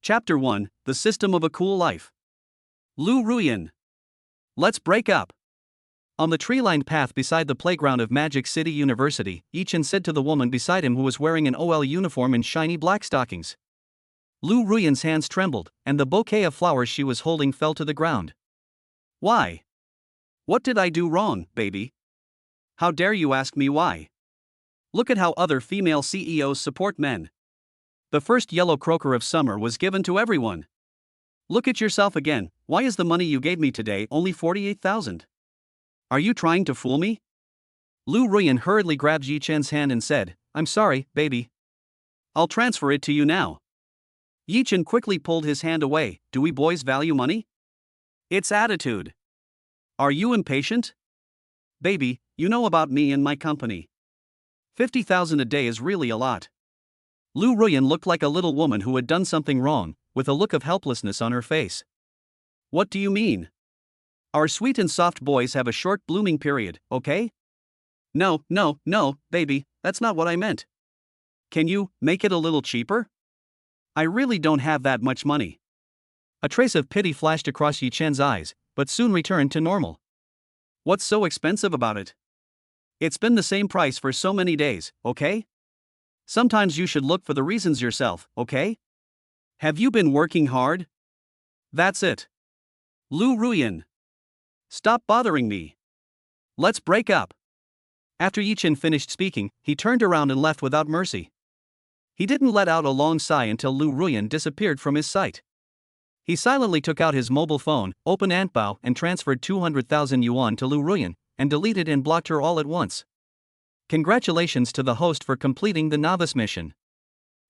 Chapter 1, The System of a Cool Life. Lu Ruan. Let's break up. On the tree-lined path beside the playground of Magic City University, Yichin said to the woman beside him who was wearing an OL uniform and shiny black stockings. Lu Ruan's hands trembled, and the bouquet of flowers she was holding fell to the ground. Why? What did I do wrong, baby? How dare you ask me why? Look at how other female CEOs support men. The first yellow croaker of summer was given to everyone. Look at yourself again. Why is the money you gave me today only 48,000? Are you trying to fool me? Lu Ruan hurriedly grabbed Yichen's hand and said, I'm sorry, baby. I'll transfer it to you now. Yichen quickly pulled his hand away. Do we boys value money? It's attitude. Are you impatient? Baby, you know about me and my company. 50,000 a day is really a lot. Lu Ruan looked like a little woman who had done something wrong, with a look of helplessness on her face. What do you mean? Our sweet and soft boys have a short blooming period, okay? No, baby, that's not what I meant. Can you make it a little cheaper? I really don't have that much money. A trace of pity flashed across Yichen's eyes, but soon returned to normal. What's so expensive about it? It's been the same price for so many days, okay? Sometimes you should look for the reasons yourself, okay? Have you been working hard? That's it. Lu Ruan. Stop bothering me. Let's break up. After Yichen finished speaking, he turned around and left without mercy. He didn't let out a long sigh until Lu Ruan disappeared from his sight. He silently took out his mobile phone, opened Antbao and transferred 200,000 yuan to Lu Ruan, and deleted and blocked her all at once. Congratulations to the host for completing the Novice mission.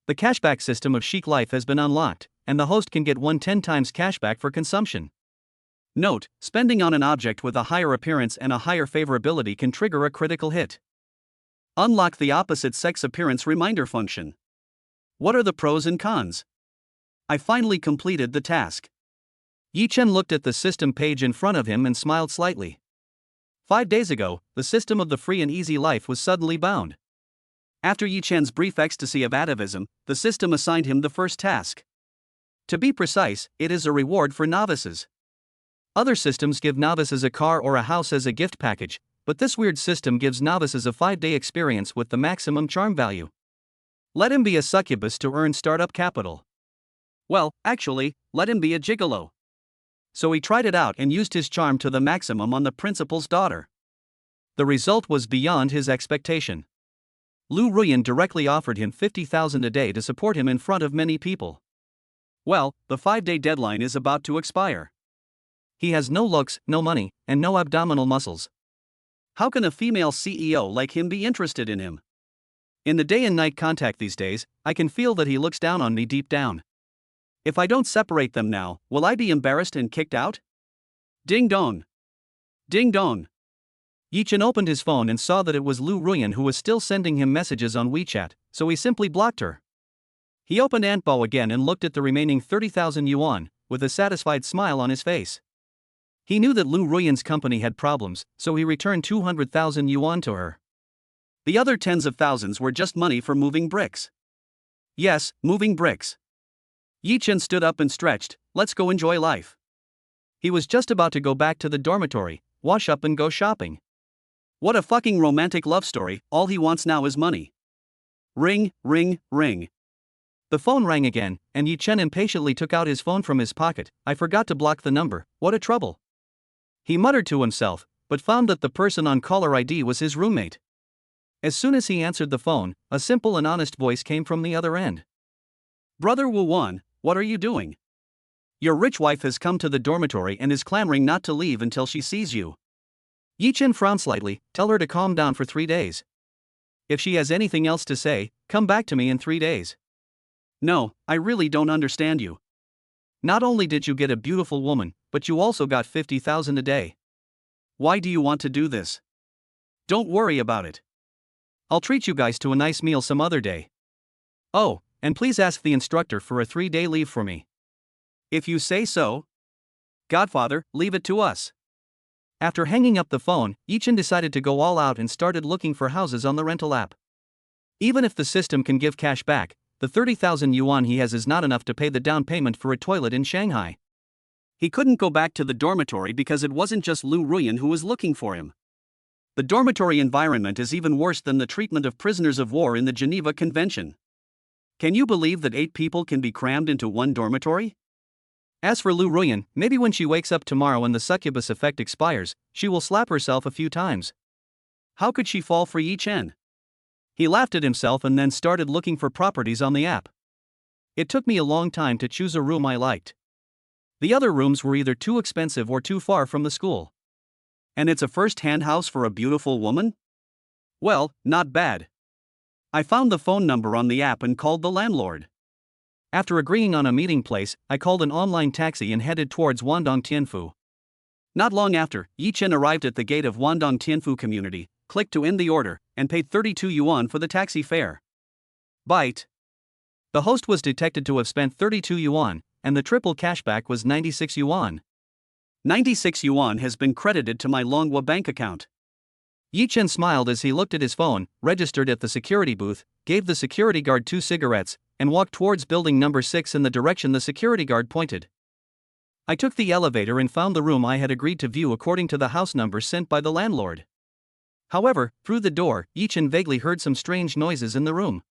The cashback system of Chic Life has been unlocked, and the host can get 10 times cashback for consumption. Note, spending on an object with a higher appearance and a higher favorability can trigger a critical hit. Unlock the opposite sex appearance reminder function. What are the pros and cons? I finally completed the task. Yichen looked at the system page in front of him and smiled slightly. 5 days ago, the system of the free and easy life was suddenly bound. After Yichen's brief ecstasy of atavism, the system assigned him the first task. To be precise, it is a reward for novices. Other systems give novices a car or a house as a gift package, but this weird system gives novices a 5-day experience with the maximum charm value. Let him be a succubus to earn startup capital. Well, actually, let him be a gigolo. So he tried it out and used his charm to the maximum on the principal's daughter. The result was beyond his expectation. Lu Ruan directly offered him 50,000 a day to support him in front of many people. Well, the 5-day deadline is about to expire. He has no looks, no money, and no abdominal muscles. How can a female CEO like him be interested in him? In the day and night contact these days, I can feel that he looks down on me deep down. If I don't separate them now, will I be embarrassed and kicked out? Ding dong. Ding dong. Yichen opened his phone and saw that it was Lu Ruan who was still sending him messages on WeChat, so he simply blocked her. He opened Antbao again and looked at the remaining 30,000 yuan, with a satisfied smile on his face. He knew that Lu Ruan's company had problems, so he returned 200,000 yuan to her. The other tens of thousands were just money for moving bricks. Yes, moving bricks. Yichen stood up and stretched. Let's go enjoy life. He was just about to go back to the dormitory, wash up and go shopping. What a fucking romantic love story. All he wants now is money. Ring, ring, ring. The phone rang again, and Yichen impatiently took out his phone from his pocket. I forgot to block the number. What a trouble. He muttered to himself, but found that the person on caller ID was his roommate. As soon as he answered the phone, a simple and honest voice came from the other end. Brother Wu Wan, what are you doing? Your rich wife has come to the dormitory and is clamoring not to leave until she sees you. Yichen frowned slightly. Tell her to calm down for 3 days. If she has anything else to say, come back to me in 3 days. No, I really don't understand you. Not only did you get a beautiful woman, but you also got 50,000 a day. Why do you want to do this? Don't worry about it. I'll treat you guys to a nice meal some other day. Oh, and please ask the instructor for a 3-day leave for me. If you say so. Godfather, leave it to us. After hanging up the phone, Yichen decided to go all out and started looking for houses on the rental app. Even if the system can give cash back, the 30,000 yuan he has is not enough to pay the down payment for a toilet in Shanghai. He couldn't go back to the dormitory because it wasn't just Lu Ruan who was looking for him. The dormitory environment is even worse than the treatment of prisoners of war in the Geneva Convention. Can you believe that 8 people can be crammed into one dormitory? As for Lu Ruan, maybe when she wakes up tomorrow and the succubus effect expires, she will slap herself a few times. How could she fall for Yi Chen? He laughed at himself and then started looking for properties on the app. It took me a long time to choose a room I liked. The other rooms were either too expensive or too far from the school. And it's a first-hand house for a beautiful woman? Well, not bad. I found the phone number on the app and called the landlord. After agreeing on a meeting place, I called an online taxi and headed towards Wandong Tianfu. Not long after, Yi Chen arrived at the gate of Wandong Tianfu Community, clicked to end the order, and paid 32 yuan for the taxi fare. Bite. The host was detected to have spent 32 yuan, and the triple cashback was 96 yuan. 96 yuan has been credited to my Longhua bank account. Yi Chen smiled as he looked at his phone, registered at the security booth, gave the security guard 2 cigarettes, and walked towards building number 6 in the direction the security guard pointed. I took the elevator and found the room I had agreed to view according to the house number sent by the landlord. However, through the door, Yi Chen vaguely heard some strange noises in the room.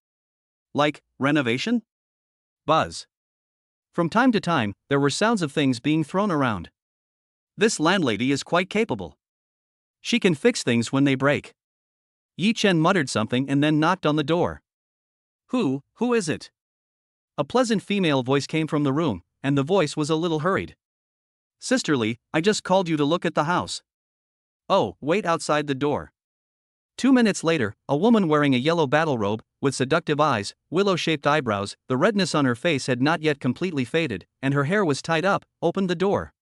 Like, renovation? Buzz. From time to time, there were sounds of things being thrown around. This landlady is quite capable. She can fix things when they break. Yi Chen muttered something and then knocked on the door. Who is it? A pleasant female voice came from the room, and the voice was a little hurried. Sisterly, I just called you to look at the house. Oh, wait outside the door. 2 minutes later, a woman wearing a yellow battle robe, with seductive eyes, willow-shaped eyebrows, the redness on her face had not yet completely faded, and her hair was tied up, opened the door.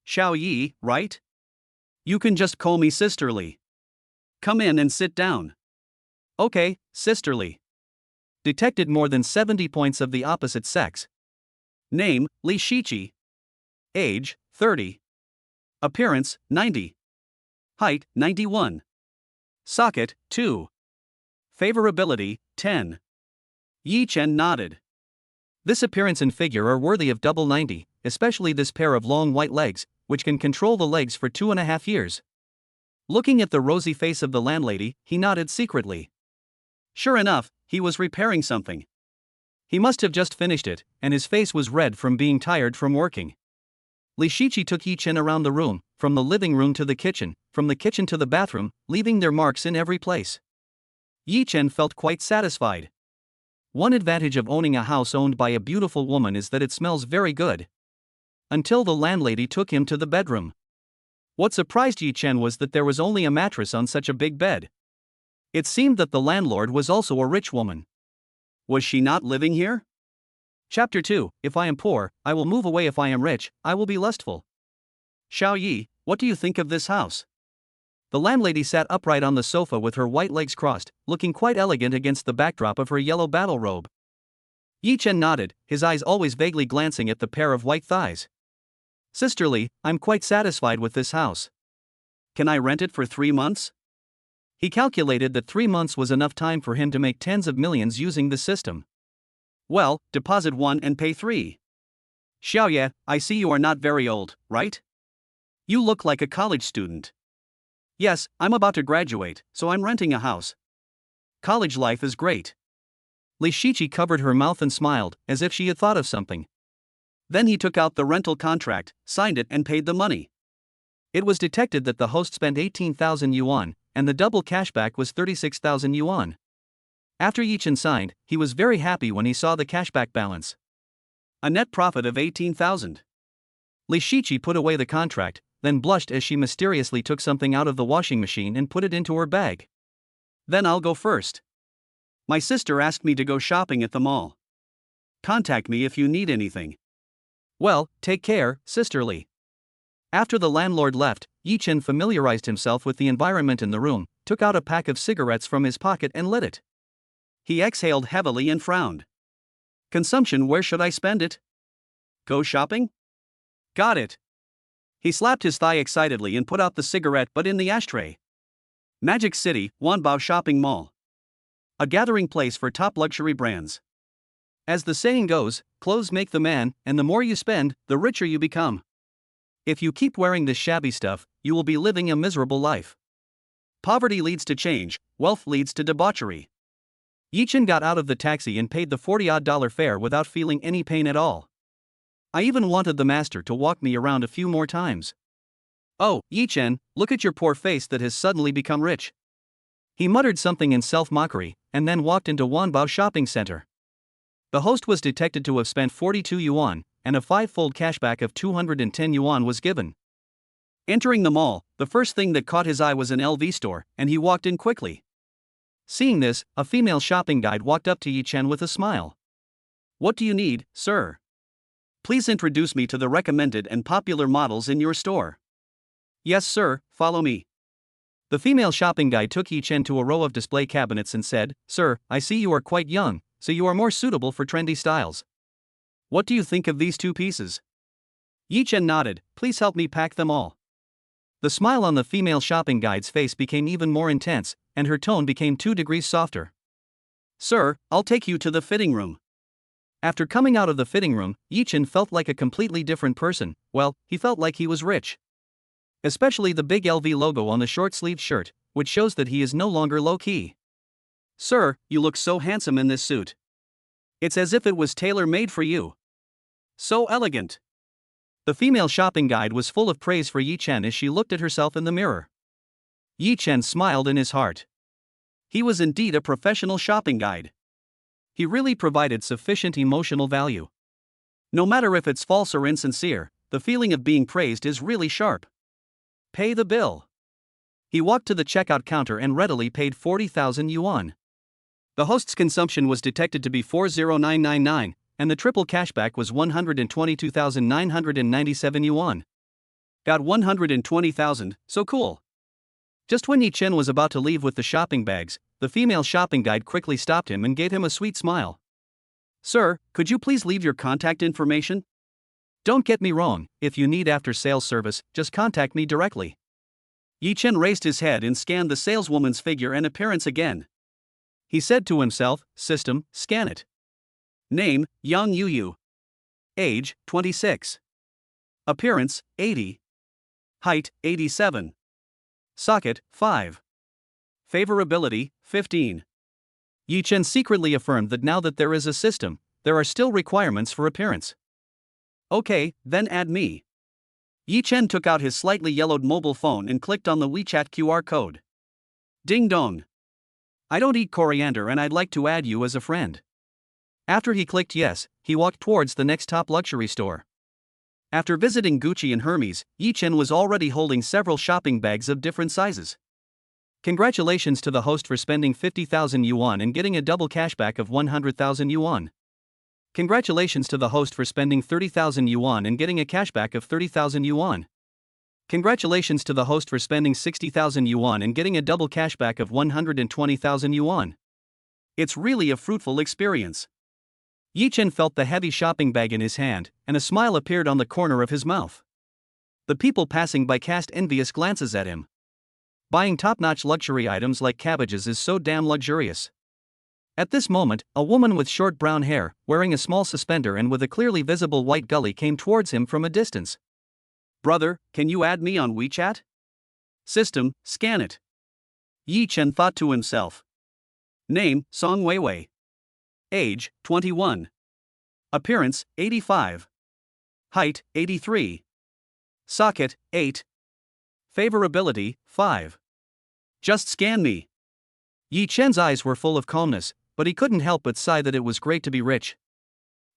Xiao Yi, right? You can just call me Sisterly. Come in and sit down. Okay, Sisterly. Detected more than 70 points of the opposite sex. Name, Li Shiqi. Age, 30. Appearance, 90. Height, 91. Socket, 2. Favorability, 10. Yi Chen nodded. This appearance and figure are worthy of double 90, especially this pair of long white legs, which can control the legs for 2.5 years. Looking at the rosy face of the landlady, he nodded secretly. Sure enough, he was repairing something. He must have just finished it, and his face was red from being tired from working. Li Shiqi took Yi Chen around the room, from the living room to the kitchen, from the kitchen to the bathroom, leaving their marks in every place. Yi Chen felt quite satisfied. One advantage of owning a house owned by a beautiful woman is that it smells very good. Until the landlady took him to the bedroom. What surprised Yi Chen was that there was only a mattress on such a big bed. It seemed that the landlord was also a rich woman. Was she not living here? Chapter 2, If I am poor, I will move away. If I am rich, I will be lustful. Xiao Yi, what do you think of this house? The landlady sat upright on the sofa with her white legs crossed, looking quite elegant against the backdrop of her yellow battle robe. Yi Chen nodded, his eyes always vaguely glancing at the pair of white thighs. Sisterly, I'm quite satisfied with this house. Can I rent it for 3 months? He calculated that 3 months was enough time for him to make tens of millions using the system. Well, deposit 1 and pay 3. Xiaoye, I see you are not very old, right? You look like a college student. Yes, I'm about to graduate, so I'm renting a house. College life is great. Li Shiqi covered her mouth and smiled, as if she had thought of something. Then he took out the rental contract, signed it and paid the money. It was detected that the host spent 18,000 yuan, and the double cashback was 36,000 yuan. After Yi Chen signed, he was very happy when he saw the cashback balance. A net profit of 18,000. Li Shiqi put away the contract, then blushed as she mysteriously took something out of the washing machine and put it into her bag. Then I'll go first. My sister asked me to go shopping at the mall. Contact me if you need anything. Well, take care, Sisterly. After the landlord left, Yi Chen familiarized himself with the environment in the room, took out a pack of cigarettes from his pocket and lit it. He exhaled heavily and frowned. Consumption, where should I spend it? Go shopping? Got it. He slapped his thigh excitedly and put out the cigarette but in the ashtray. Magic City, Wanbao Shopping Mall. A gathering place for top luxury brands. As the saying goes, clothes make the man, and the more you spend, the richer you become. If you keep wearing this shabby stuff, you will be living a miserable life. Poverty leads to change, wealth leads to debauchery. Yi-Chen got out of the taxi and paid the $40-odd fare without feeling any pain at all. I even wanted the master to walk me around a few more times. Oh, Yi-Chen, look at your poor face that has suddenly become rich. He muttered something in self-mockery, and then walked into Wanbao shopping center. The host was detected to have spent 42 yuan, and a 5-fold cashback of 210 yuan was given. Entering the mall, the first thing that caught his eye was an LV store, and he walked in quickly. Seeing this, a female shopping guide walked up to Yi-Chen with a smile. What do you need, sir? Please introduce me to the recommended and popular models in your store. Yes, sir, follow me. The female shopping guide took Yi-Chen to a row of display cabinets and said, Sir, I see you are quite young, so you are more suitable for trendy styles. What do you think of these 2 pieces? Yi-Chen nodded. Please help me pack them all. The smile on the female shopping guide's face became even more intense, and her tone became 2 degrees softer. Sir, I'll take you to the fitting room. After coming out of the fitting room, Yi-Chen felt like a completely different person. Well, he felt like he was rich. Especially the big LV logo on the short-sleeved shirt, which shows that he is no longer low-key. Sir, you look so handsome in this suit. It's as if it was tailor-made for you. So elegant. The female shopping guide was full of praise for Yi-Chen as she looked at herself in the mirror. Yi-Chen smiled in his heart. He was indeed a professional shopping guide. He really provided sufficient emotional value. No matter if it's false or insincere, the feeling of being praised is really sharp. Pay the bill. He walked to the checkout counter and readily paid 40,000 yuan. The host's consumption was detected to be 40999, and the triple cashback was 122,997 yuan. Got 120,000, so cool. Just when Yi-Chen was about to leave with the shopping bags, the female shopping guide quickly stopped him and gave him a sweet smile. Sir, could you please leave your contact information? Don't get me wrong, if you need after-sales service, just contact me directly. Yi-Chen raised his head and scanned the saleswoman's figure and appearance again. He said to himself, System, scan it. Name, Yang Yuyu. Age, 26. Appearance, 80. Height, 87. Socket, 5. Favorability, 15. Yi-Chen secretly affirmed that now that there is a system, there are still requirements for appearance. Okay, then add me. Yi-Chen took out his slightly yellowed mobile phone and clicked on the WeChat QR code. Ding dong. I don't eat coriander and I'd like to add you as a friend. After he clicked yes, he walked towards the next top luxury store. After visiting Gucci and Hermes, Yi-Chen was already holding several shopping bags of different sizes. Congratulations to the host for spending 50,000 yuan and getting a double cashback of 100,000 yuan. Congratulations to the host for spending 30,000 yuan and getting a cashback of 30,000 yuan. Congratulations to the host for spending 60,000 yuan and getting a double cashback of 120,000 yuan. It's really a fruitful experience. Yi-Chen felt the heavy shopping bag in his hand, and a smile appeared on the corner of his mouth. The people passing by cast envious glances at him. Buying top-notch luxury items like cabbages is so damn luxurious. At this moment, a woman with short brown hair, wearing a small suspender and with a clearly visible white gully came towards him from a distance. Brother, can you add me on WeChat? System, scan it. Yi-Chen thought to himself. Name, Song Weiwei. Age, 21. Appearance, 85. Height, 83. Socket, 8. Favorability, 5. Just scan me. Yi-Chen's eyes were full of calmness, but he couldn't help but sigh that it was great to be rich.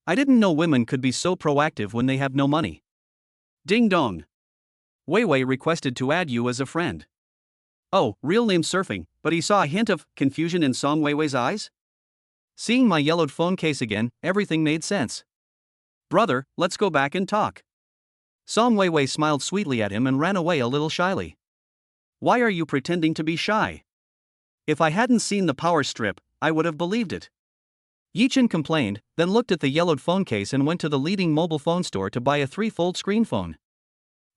I didn't know women could be so proactive when they have no money. Ding dong. Weiwei requested to add you as a friend. Oh, real name surfing, but he saw a hint of confusion in Song Weiwei's eyes? Seeing my yellowed phone case again, everything made sense. Brother, let's go back and talk. Song Weiwei smiled sweetly at him and ran away a little shyly. Why are you pretending to be shy? If I hadn't seen the power strip, I would have believed it. Yi-Chen complained, then looked at the yellowed phone case and went to the leading mobile phone store to buy a 3-fold screen phone.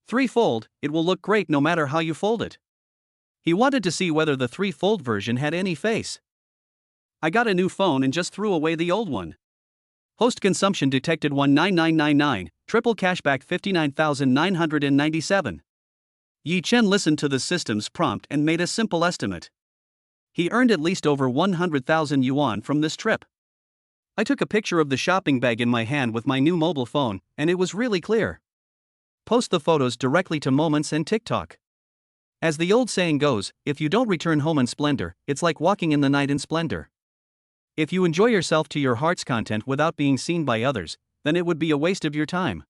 3-fold, it will look great no matter how you fold it. He wanted to see whether the 3-fold version had any face. I got a new phone and just threw away the old one. Host consumption detected 19999, triple cashback 59,997. Yi Chen listened to the system's prompt and made a simple estimate. He earned at least over 100,000 yuan from this trip. I took a picture of the shopping bag in my hand with my new mobile phone, and it was really clear. Post the photos directly to Moments and TikTok. As the old saying goes, if you don't return home in splendor, it's like walking in the night in splendor. If you enjoy yourself to your heart's content without being seen by others, then it would be a waste of your time.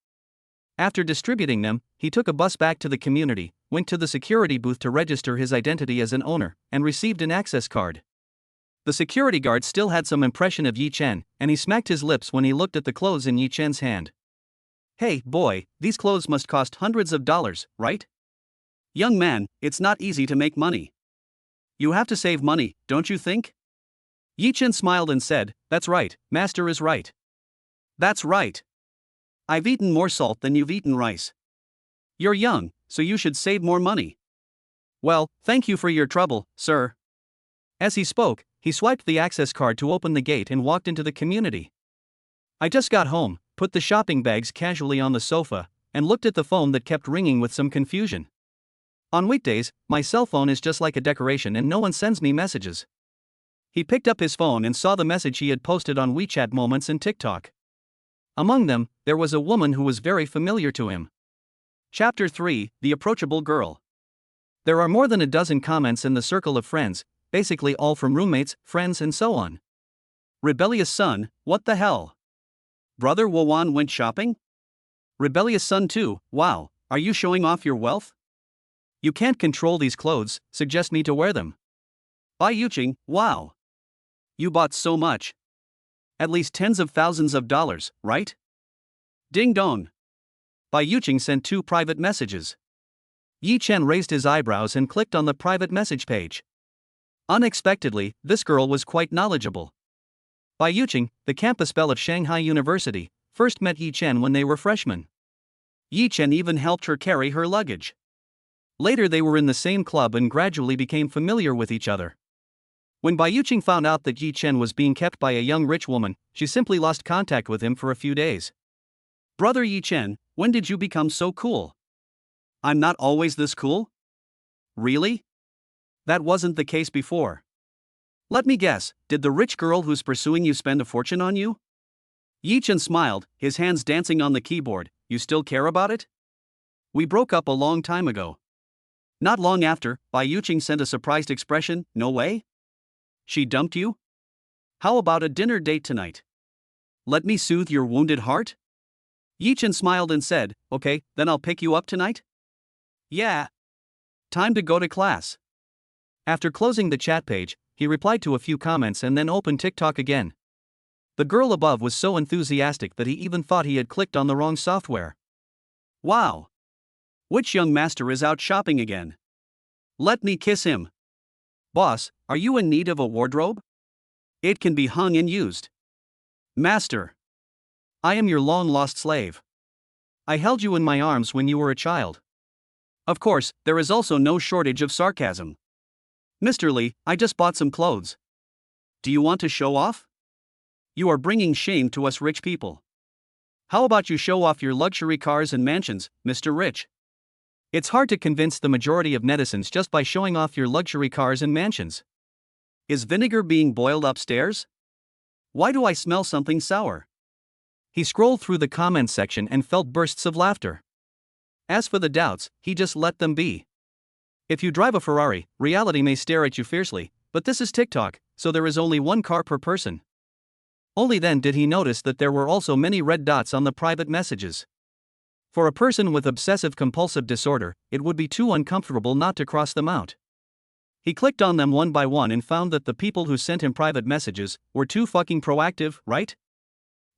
After distributing them, he took a bus back to the community, went to the security booth to register his identity as an owner, and received an access card. The security guard still had some impression of Yi Chen, and he smacked his lips when he looked at the clothes in Yi Chen's hand. Hey, boy, these clothes must cost hundreds of dollars, right? Young man, it's not easy to make money. You have to save money, don't you think? Yi Chen smiled and said, That's right, master is right. That's right. I've eaten more salt than you've eaten rice. You're young, so you should save more money. Well, thank you for your trouble, sir. As he spoke, he swiped the access card to open the gate and walked into the community. I just got home, put the shopping bags casually on the sofa, and looked at the phone that kept ringing with some confusion. On weekdays, my cell phone is just like a decoration and no one sends me messages. He picked up his phone and saw the message he had posted on WeChat Moments and TikTok. Among them, there was a woman who was very familiar to him. Chapter 3, The Approachable Girl. There are more than a dozen comments in the circle of friends, basically all from roommates, friends and so on. Rebellious son, what the hell? Brother Lu Ruan went shopping? Rebellious son 2, wow, are you showing off your wealth? You can't control these clothes, suggest me to wear them. Bai Yuqing, wow. You bought so much. At least tens of thousands of dollars, right? Ding dong. Bai Yuqing sent 2 private messages. Yi Chen raised his eyebrows and clicked on the private message page. Unexpectedly, this girl was quite knowledgeable. Bai Yuqing, the campus belle of Shanghai University, first met Yi Chen when they were freshmen. Yi Chen even helped her carry her luggage. Later they were in the same club and gradually became familiar with each other. When Bai Yuqing found out that Yi Chen was being kept by a young rich woman, she simply lost contact with him for a few days. Brother Yi Chen, when did you become so cool? I'm not always this cool? Really? That wasn't the case before. Let me guess, did the rich girl who's pursuing you spend a fortune on you? Yi Chen smiled, his hands dancing on the keyboard. You still care about it? We broke up a long time ago. Not long after, Bai Yuqing sent a surprised expression, no way? She dumped you? How about a dinner date tonight? Let me soothe your wounded heart? Yi Chen smiled and said, okay, then I'll pick you up tonight? Yeah. Time to go to class. After closing the chat page, he replied to a few comments and then opened TikTok again. The girl above was so enthusiastic that he even thought he had clicked on the wrong software. Wow. Which young master is out shopping again? Let me kiss him. Boss, are you in need of a wardrobe? It can be hung and used. Master. I am your long-lost slave. I held you in my arms when you were a child. Of course, there is also no shortage of sarcasm. Mr. Li, I just bought some clothes. Do you want to show off? You are bringing shame to us rich people. How about you show off your luxury cars and mansions, Mr. Rich? It's hard to convince the majority of netizens just by showing off your luxury cars and mansions. Is vinegar being boiled upstairs? Why do I smell something sour? He scrolled through the comments section and felt bursts of laughter. As for the doubts, he just let them be. If you drive a Ferrari, reality may stare at you fiercely, but this is TikTok, so there is only one car per person. Only then did he notice that there were also many red dots on the private messages. For a person with obsessive-compulsive disorder, it would be too uncomfortable not to cross them out. He clicked on them one by one and found that the people who sent him private messages were too fucking proactive, right?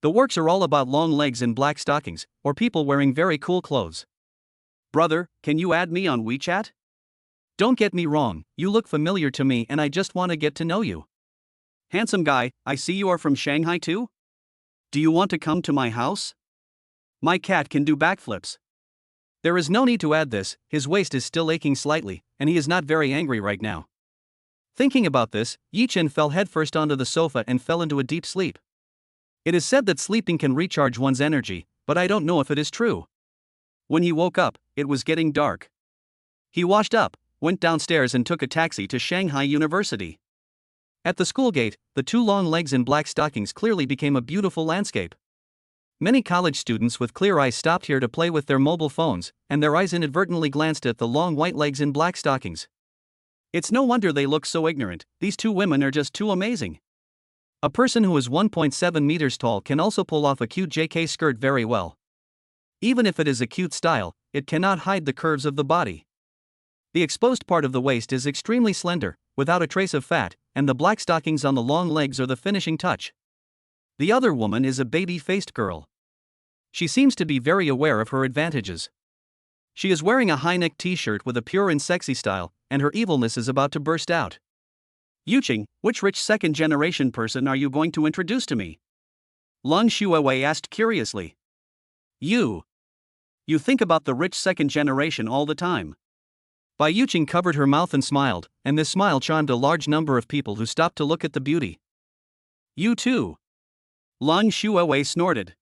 The works are all about long legs and black stockings, or people wearing very cool clothes. Brother, can you add me on WeChat? Don't get me wrong, you look familiar to me and I just want to get to know you. Handsome guy, I see you are from Shanghai too? Do you want to come to my house? My cat can do backflips. There is no need to add this, his waist is still aching slightly, and he is not very angry right now. Thinking about this, Yi Chen fell headfirst onto the sofa and fell into a deep sleep. It is said that sleeping can recharge one's energy, but I don't know if it is true. When he woke up, it was getting dark. He washed up, went downstairs and took a taxi to Shanghai University. At the school gate, the two long legs in black stockings clearly became a beautiful landscape. Many college students with clear eyes stopped here to play with their mobile phones, and their eyes inadvertently glanced at the long white legs in black stockings. It's no wonder they look so ignorant, these two women are just too amazing. A person who is 1.7 meters tall can also pull off a cute JK skirt very well. Even if it is a cute style, it cannot hide the curves of the body. The exposed part of the waist is extremely slender, without a trace of fat, and the black stockings on the long legs are the finishing touch. The other woman is a baby-faced girl. She seems to be very aware of her advantages. She is wearing a high-neck t-shirt with a pure and sexy style, and her evilness is about to burst out. Yuqing, which rich second-generation person are you going to introduce to me? Lung Shuiwei asked curiously. You think about the rich second generation all the time. Bai Yuqing covered her mouth and smiled, and this smile charmed a large number of people who stopped to look at the beauty. You too. Lung Shuiwei snorted.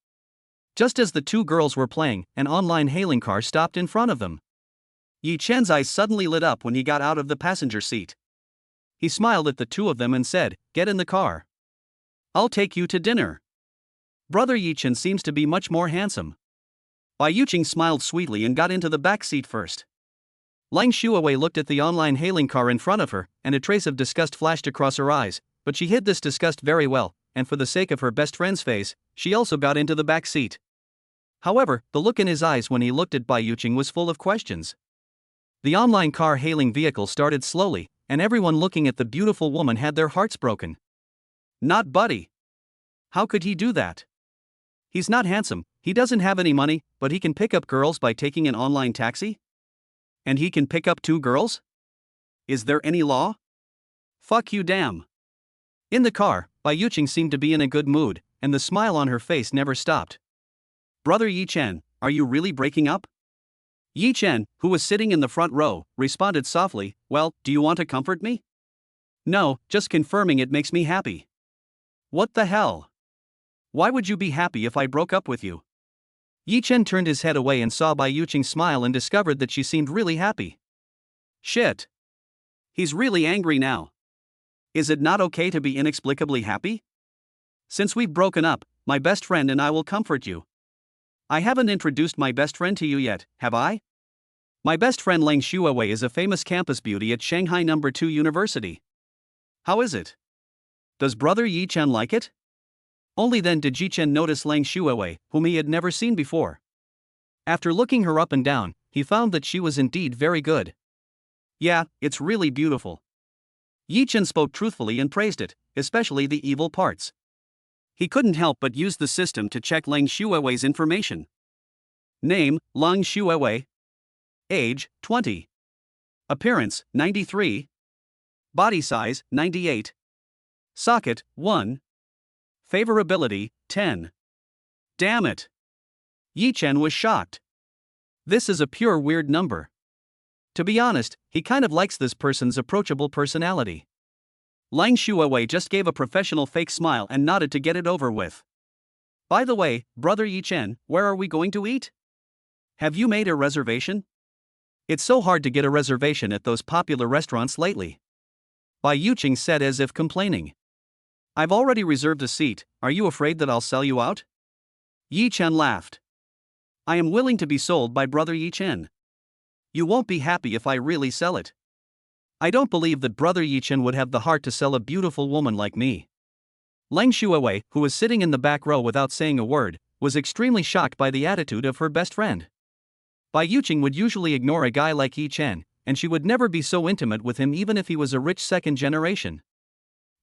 Just as the two girls were playing, an online hailing car stopped in front of them. Yi Chen's eyes suddenly lit up when he got out of the passenger seat. He smiled at the two of them and said, "Get in the car. I'll take you to dinner." Brother Yi Chen seems to be much more handsome. Bai Yuqing smiled sweetly and got into the back seat first. Lang Shuiwei looked at the online hailing car in front of her, and a trace of disgust flashed across her eyes, but she hid this disgust very well, and for the sake of her best friend's face, she also got into the back seat. However, the look in his eyes when he looked at Bai Yuqing was full of questions. The online car hailing vehicle started slowly, and everyone looking at the beautiful woman had their hearts broken. Not Buddy. How could he do that? He's not handsome, he doesn't have any money, but he can pick up girls by taking an online taxi? And he can pick up two girls? Is there any law? Fuck you damn. In the car, Bai Yuqing seemed to be in a good mood, and the smile on her face never stopped. Brother Yi Chen, are you really breaking up? Yi Chen, who was sitting in the front row, responded softly, "Well, do you want to comfort me?" "No, just confirming it makes me happy." "What the hell? Why would you be happy if I broke up with you?" Yi Chen turned his head away and saw Bai Yuqing smile and discovered that she seemed really happy. Shit. He's really angry now. Is it not okay to be inexplicably happy? Since we've broken up, my best friend and I will comfort you. I haven't introduced my best friend to you yet, have I? My best friend Lang Shuiwei is a famous campus beauty at Shanghai No. 2 University. How is it? Does brother Yi Chen like it? Only then did Yi Chen notice Lang Shuiwei, whom he had never seen before. After looking her up and down, he found that she was indeed very good. Yeah, it's really beautiful. Yi Chen spoke truthfully and praised it, especially the evil parts. He couldn't help but use the system to check Lang Shuiwei's information. Name, Lang Shuiwei. Age, 20. Appearance, 93. Body size, 98. Socket, 1. Favorability, 10. Damn it. Yi Chen was shocked. This is a pure weird number. To be honest, he kind of likes this person's approachable personality. Lang Shuiwei just gave a professional fake smile and nodded to get it over with. By the way, brother Yi Chen, where are we going to eat? Have you made a reservation? It's so hard to get a reservation at those popular restaurants lately. Bai Yuqing said as if complaining. I've already reserved a seat, are you afraid that I'll sell you out? Yi Chen laughed. I am willing to be sold by brother Yi Chen. You won't be happy if I really sell it. I don't believe that brother Yi Chen would have the heart to sell a beautiful woman like me. Lang Shuiwei, who was sitting in the back row without saying a word, was extremely shocked by the attitude of her best friend. Bai Yuqing would usually ignore a guy like Yi Chen, and she would never be so intimate with him even if he was a rich second generation.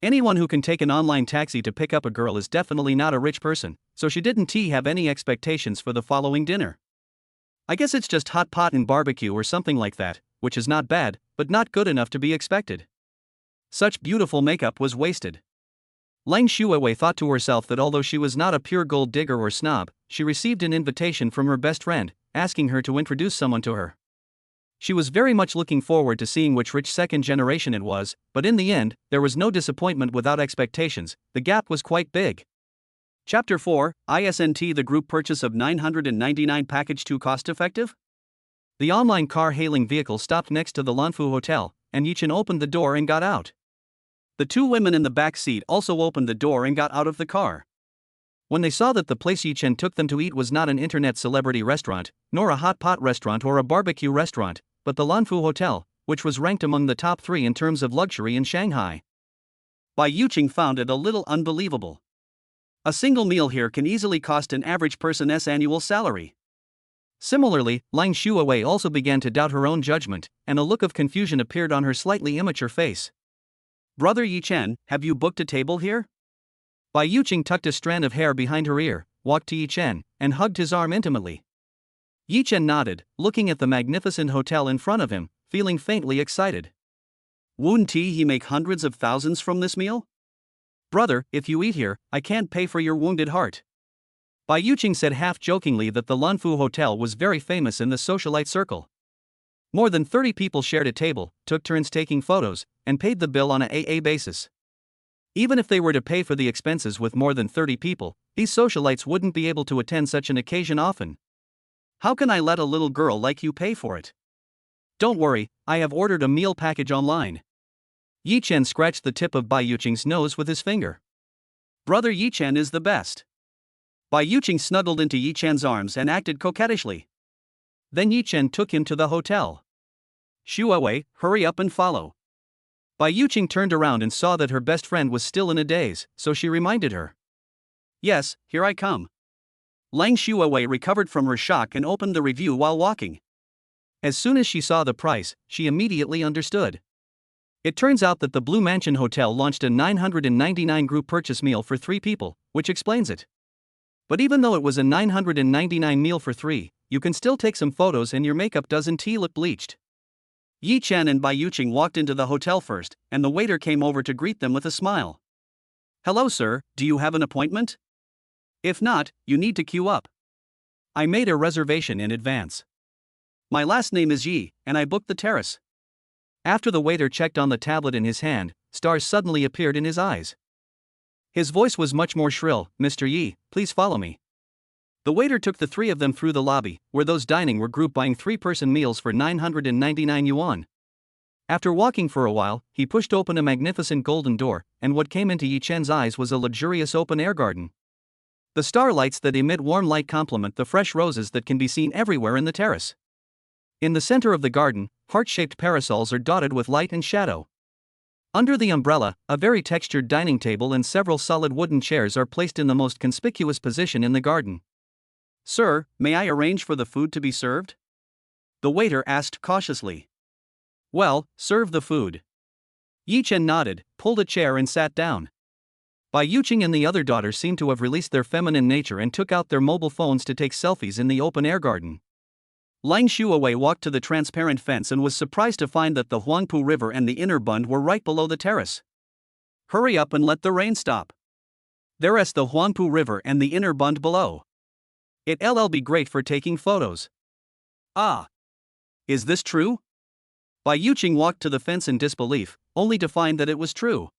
Anyone who can take an online taxi to pick up a girl is definitely not a rich person, so she didn't have any expectations for the following dinner. I guess it's just hot pot and barbecue or something like that, which is not bad, but not good enough to be expected. Such beautiful makeup was wasted. Lang Shuiwei thought to herself that although she was not a pure gold digger or snob, she received an invitation from her best friend, asking her to introduce someone to her. She was very much looking forward to seeing which rich second generation it was, but in the end, there was no disappointment without expectations, the gap was quite big. Chapter 4, Isn't the group purchase of 999 package too cost effective? The online car hailing vehicle stopped next to the Lanfu Hotel, and Yichen opened the door and got out. The two women in the back seat also opened the door and got out of the car. When they saw that the place Yichen took them to eat was not an internet celebrity restaurant, nor a hot pot restaurant or a barbecue restaurant, but the Lanfu Hotel, which was ranked among the top 3 in terms of luxury in Shanghai. Bai Yuqing found it a little unbelievable. A single meal here can easily cost an average person's annual salary. Similarly, Lang Shuawei also began to doubt her own judgment, and a look of confusion appeared on her slightly immature face. Brother Yichen, have you booked a table here? Bai Yuqing tucked a strand of hair behind her ear, walked to Yichen, and hugged his arm intimately. Yichen nodded, looking at the magnificent hotel in front of him, feeling faintly excited. Wouldn't he make hundreds of thousands from this meal? Brother, if you eat here, I can't pay for your wounded heart. Bai Yuqing said half-jokingly that the Lanfu Hotel was very famous in the socialite circle. More than 30 people shared a table, took turns taking photos, and paid the bill on a AA basis. Even if they were to pay for the expenses with more than 30 people, these socialites wouldn't be able to attend such an occasion often. How can I let a little girl like you pay for it? Don't worry, I have ordered a meal package online. Yichen scratched the tip of Bai Yuqing's nose with his finger. Brother Yichen is the best. Bai Yuqing snuggled into Yichen's arms and acted coquettishly. Then Yichen took him to the hotel. Shuawei, hurry up and follow. Bai Yuqing turned around and saw that her best friend was still in a daze, so she reminded her. Yes, here I come. Lang Shuawei recovered from her shock and opened the review while walking. As soon as she saw the price, she immediately understood. It turns out that the Blue Mansion Hotel launched a 999 group purchase meal for 3 people, which explains it. But even though it was a 999 meal for 3, you can still take some photos and your makeup doesn't look bleached. Yichen and Bai Yuqing walked into the hotel first, and the waiter came over to greet them with a smile. Hello sir, do you have an appointment? If not, you need to queue up. I made a reservation in advance. My last name is Yi, and I booked the terrace. After the waiter checked on the tablet in his hand, stars suddenly appeared in his eyes. His voice was much more shrill. Mr. Yi, please follow me. The waiter took the 3 of them through the lobby, where those dining were group buying 3-person meals for 999 yuan. After walking for a while, he pushed open a magnificent golden door, and what came into Yichen's eyes was a luxurious open-air garden. The starlights that emit warm light complement the fresh roses that can be seen everywhere in the terrace. In the center of the garden, heart-shaped parasols are dotted with light and shadow. Under the umbrella, a very textured dining table and several solid wooden chairs are placed in the most conspicuous position in the garden. Sir, may I arrange for the food to be served? The waiter asked cautiously. Well, serve the food. Yichen nodded, pulled a chair and sat down. Bai Yuqing and the other daughter seemed to have released their feminine nature and took out their mobile phones to take selfies in the open-air garden. Lang Shuawei walked to the transparent fence and was surprised to find that the Huangpu River and the inner bund were right below the terrace. Hurry up and let the rain stop. There's the Huangpu River and the inner bund below. It'll be great for taking photos. Ah. Is this true? Bai Yuqing walked to the fence in disbelief, only to find that it was true.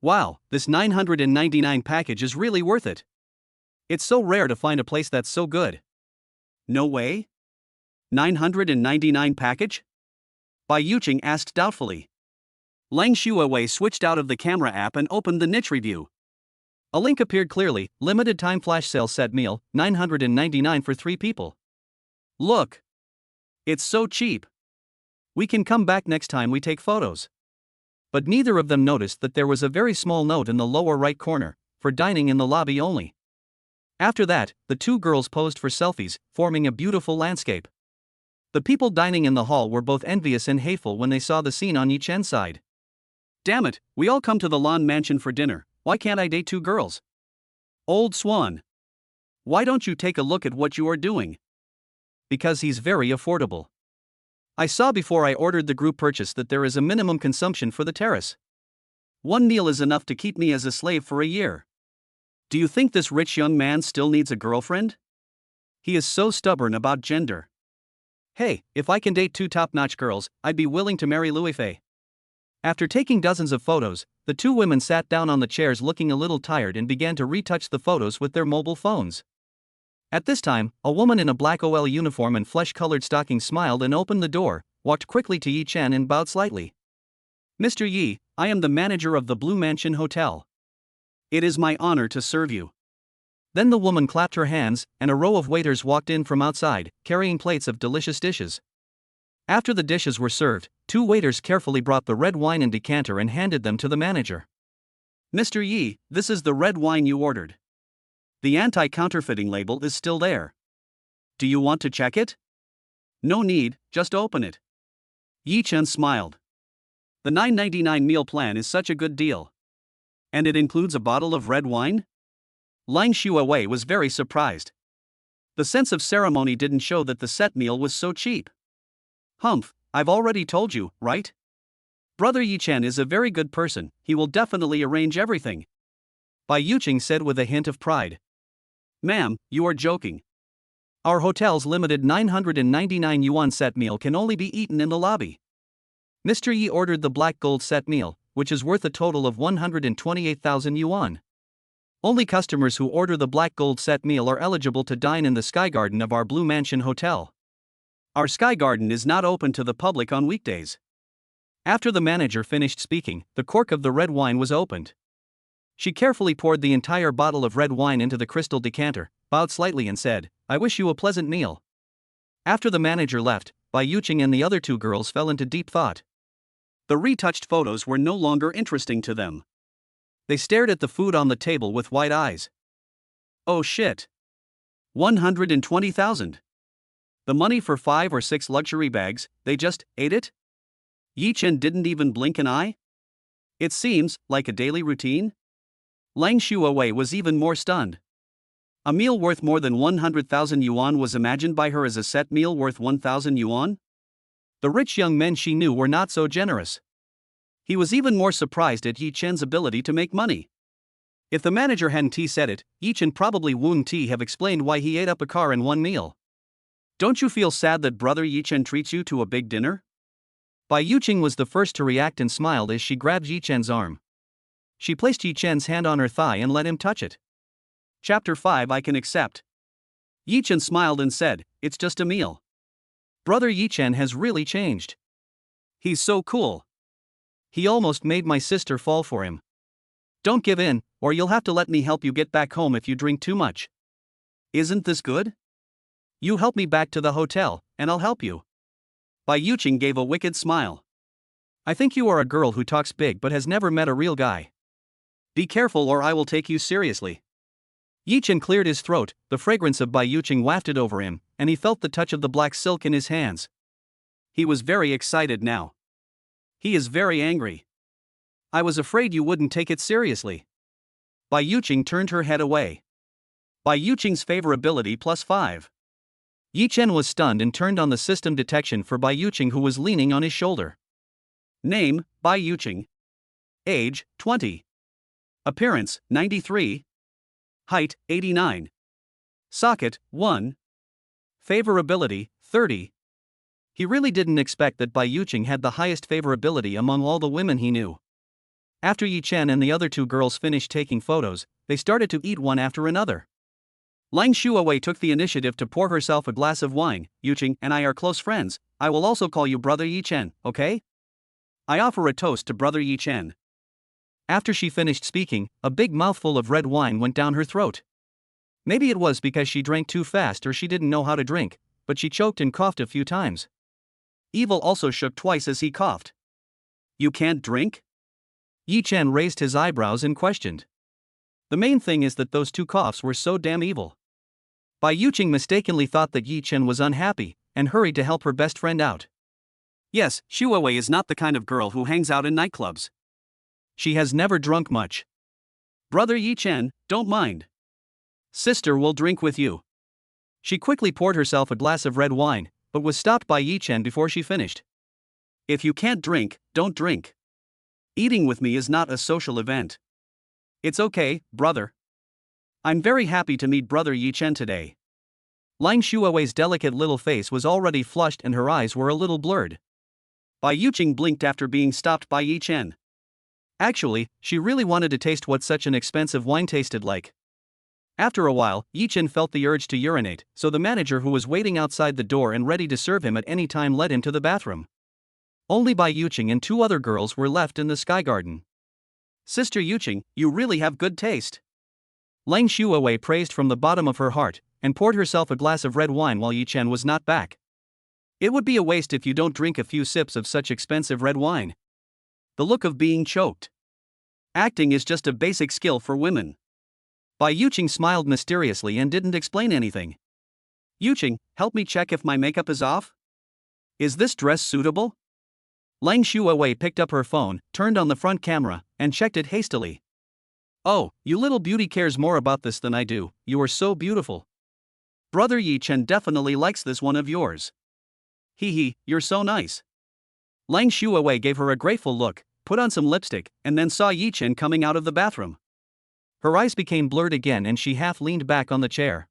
Wow, this 999 package is really worth it. It's so rare to find a place that's so good. No way? 999 package? Bai Yuqing asked doubtfully. Lang Shuawei switched out of the camera app and opened the niche review. A link appeared clearly, limited time flash sale set meal, 999 for 3 people. Look. It's so cheap. We can come back next time we take photos. But neither of them noticed that there was a very small note in the lower right corner, for dining in the lobby only. After that, the 2 girls posed for selfies, forming a beautiful landscape. The people dining in the hall were both envious and hateful when they saw the scene on Yichen's side. Damn it, we all come to the Lan Mansion for dinner, why can't I date 2 girls? Old Swan. Why don't you take a look at what you are doing? Because he's very affordable. I saw before I ordered the group purchase that there is a minimum consumption for the terrace. 1 meal is enough to keep me as a slave for a year. Do you think this rich young man still needs a girlfriend? He is so stubborn about gender. Hey, if I can date 2 top-notch girls, I'd be willing to marry Louis Fei. After taking dozens of photos, the two women sat down on the chairs looking a little tired and began to retouch the photos with their mobile phones. At this time, a woman in a black OL uniform and flesh-colored stockings smiled and opened the door, walked quickly to Yi Chen and bowed slightly. "Mr. Yi, I am the manager of the Blue Mansion Hotel. It is my honor to serve you." Then the woman clapped her hands, and a row of waiters walked in from outside, carrying plates of delicious dishes. After the dishes were served, two waiters carefully brought the red wine and decanter and handed them to the manager. "Mr. Yi, this is the red wine you ordered. The anti-counterfeiting label is still there. Do you want to check it?" "No need, just open it." Yi Chen smiled. "The $9.99 meal plan is such a good deal. And it includes a bottle of red wine?" Lang Shuawei was very surprised. The sense of ceremony didn't show that the set meal was so cheap. "Humph, I've already told you, right? Brother Yi Chen is a very good person, he will definitely arrange everything," Bai Yuqing said with a hint of pride. "Ma'am, you are joking. Our hotel's limited 999 yuan set meal can only be eaten in the lobby." Mr. Yi ordered the black gold set meal, which is worth a total of 128,000 yuan. Only customers who order the black gold set meal are eligible to dine in the Sky Garden of our Blue Mansion Hotel. Our Sky Garden is not open to the public on weekdays. After the manager finished speaking, the cork of the red wine was opened. She carefully poured the entire bottle of red wine into the crystal decanter, bowed slightly and said, "I wish you a pleasant meal." After the manager left, Bai Yuqing and the other two girls fell into deep thought. The retouched photos were no longer interesting to them. They stared at the food on the table with wide eyes. "Oh shit. 120,000. The money for 5 or 6 luxury bags, they just ate it?" Yi Chen didn't even blink an eye? "It seems like a daily routine?" Lang Shuawei was even more stunned. A meal worth more than 100,000 yuan was imagined by her as a set meal worth 1,000 yuan? The rich young men she knew were not so generous. He was even more surprised at Yi Chen's ability to make money. If the manager hadn't said it, Yi Chen probably wouldn't have explained why he ate up a car in one meal. "Don't you feel sad that brother Yi Chen treats you to a big dinner?" Bai Yuqing was the first to react and smiled as she grabbed Yi Chen's arm. She placed Yi Chen's hand on her thigh and let him touch it. Chapter 5 I can accept. Yi Chen smiled and said, "It's just a meal. Brother Yi Chen has really changed. He's so cool. He almost made my sister fall for him. Don't give in, or you'll have to let me help you get back home if you drink too much. Isn't this good? You help me back to the hotel, and I'll help you." Bai Yuqing gave a wicked smile. "I think you are a girl who talks big but has never met a real guy. Be careful or I will take you seriously." Yi Chen cleared his throat, the fragrance of Bai Yuqing wafted over him, and he felt the touch of the black silk in his hands. He was very excited now. He is very angry. "I was afraid you wouldn't take it seriously." Bai Yuqing turned her head away. Bai Yuqing's favorability +5. Yi Chen was stunned and turned on the system detection for Bai Yuqing, who was leaning on his shoulder. Name, Bai Yuqing. Age, 20. Appearance, 93. Height, 89. Socket, 1. Favorability, 30. He really didn't expect that Bai Yuqing had the highest favorability among all the women he knew. After Yi Chen and the other two girls finished taking photos, they started to eat one after another. Lang Shuawei took the initiative to pour herself a glass of wine. "Yuqing and I are close friends, I will also call you Brother Yi Chen, okay? I offer a toast to Brother Yi Chen." After she finished speaking, a big mouthful of red wine went down her throat. Maybe it was because she drank too fast or she didn't know how to drink, but she choked and coughed a few times. Evil also shook twice as he coughed. "You can't drink?" Yi Chen raised his eyebrows and questioned. The main thing is that those two coughs were so damn evil. Bai Yuqing mistakenly thought that Yi Chen was unhappy, and hurried to help her best friend out. "Yes, Shuawei is not the kind of girl who hangs out in nightclubs. She has never drunk much. Brother Yi Chen, don't mind. Sister will drink with you." She quickly poured herself a glass of red wine, but was stopped by Yi Chen before she finished. "If you can't drink, don't drink. Eating with me is not a social event. It's okay, brother. I'm very happy to meet Brother Yi Chen today." Lang Shuawei's delicate little face was already flushed and her eyes were a little blurred. Bai Yuqing blinked after being stopped by Yi Chen. Actually, she really wanted to taste what such an expensive wine tasted like. After a while, Yi Chen felt the urge to urinate, so the manager who was waiting outside the door and ready to serve him at any time led him to the bathroom. Only Bai Yuqing and 2 other girls were left in the sky garden. Sister Yuqing, you really have good taste. Lang Shuawei praised from the bottom of her heart, and poured herself a glass of red wine while Yi Chen was not back. It would be a waste if you don't drink a few sips of such expensive red wine. The look of being choked. Acting is just a basic skill for women. Bai Yuqing smiled mysteriously and didn't explain anything. Yuqing, help me check if my makeup is off? Is this dress suitable? Lang Shuawei picked up her phone, turned on the front camera, and checked it hastily. Oh, you little beauty cares more about this than I do, you are so beautiful. Brother Yi Chen definitely likes this one of yours. Hee, you're so nice. Lang Shuawei gave her a grateful look, put on some lipstick, and then saw Yi Chen coming out of the bathroom. Her eyes became blurred again and she half leaned back on the chair.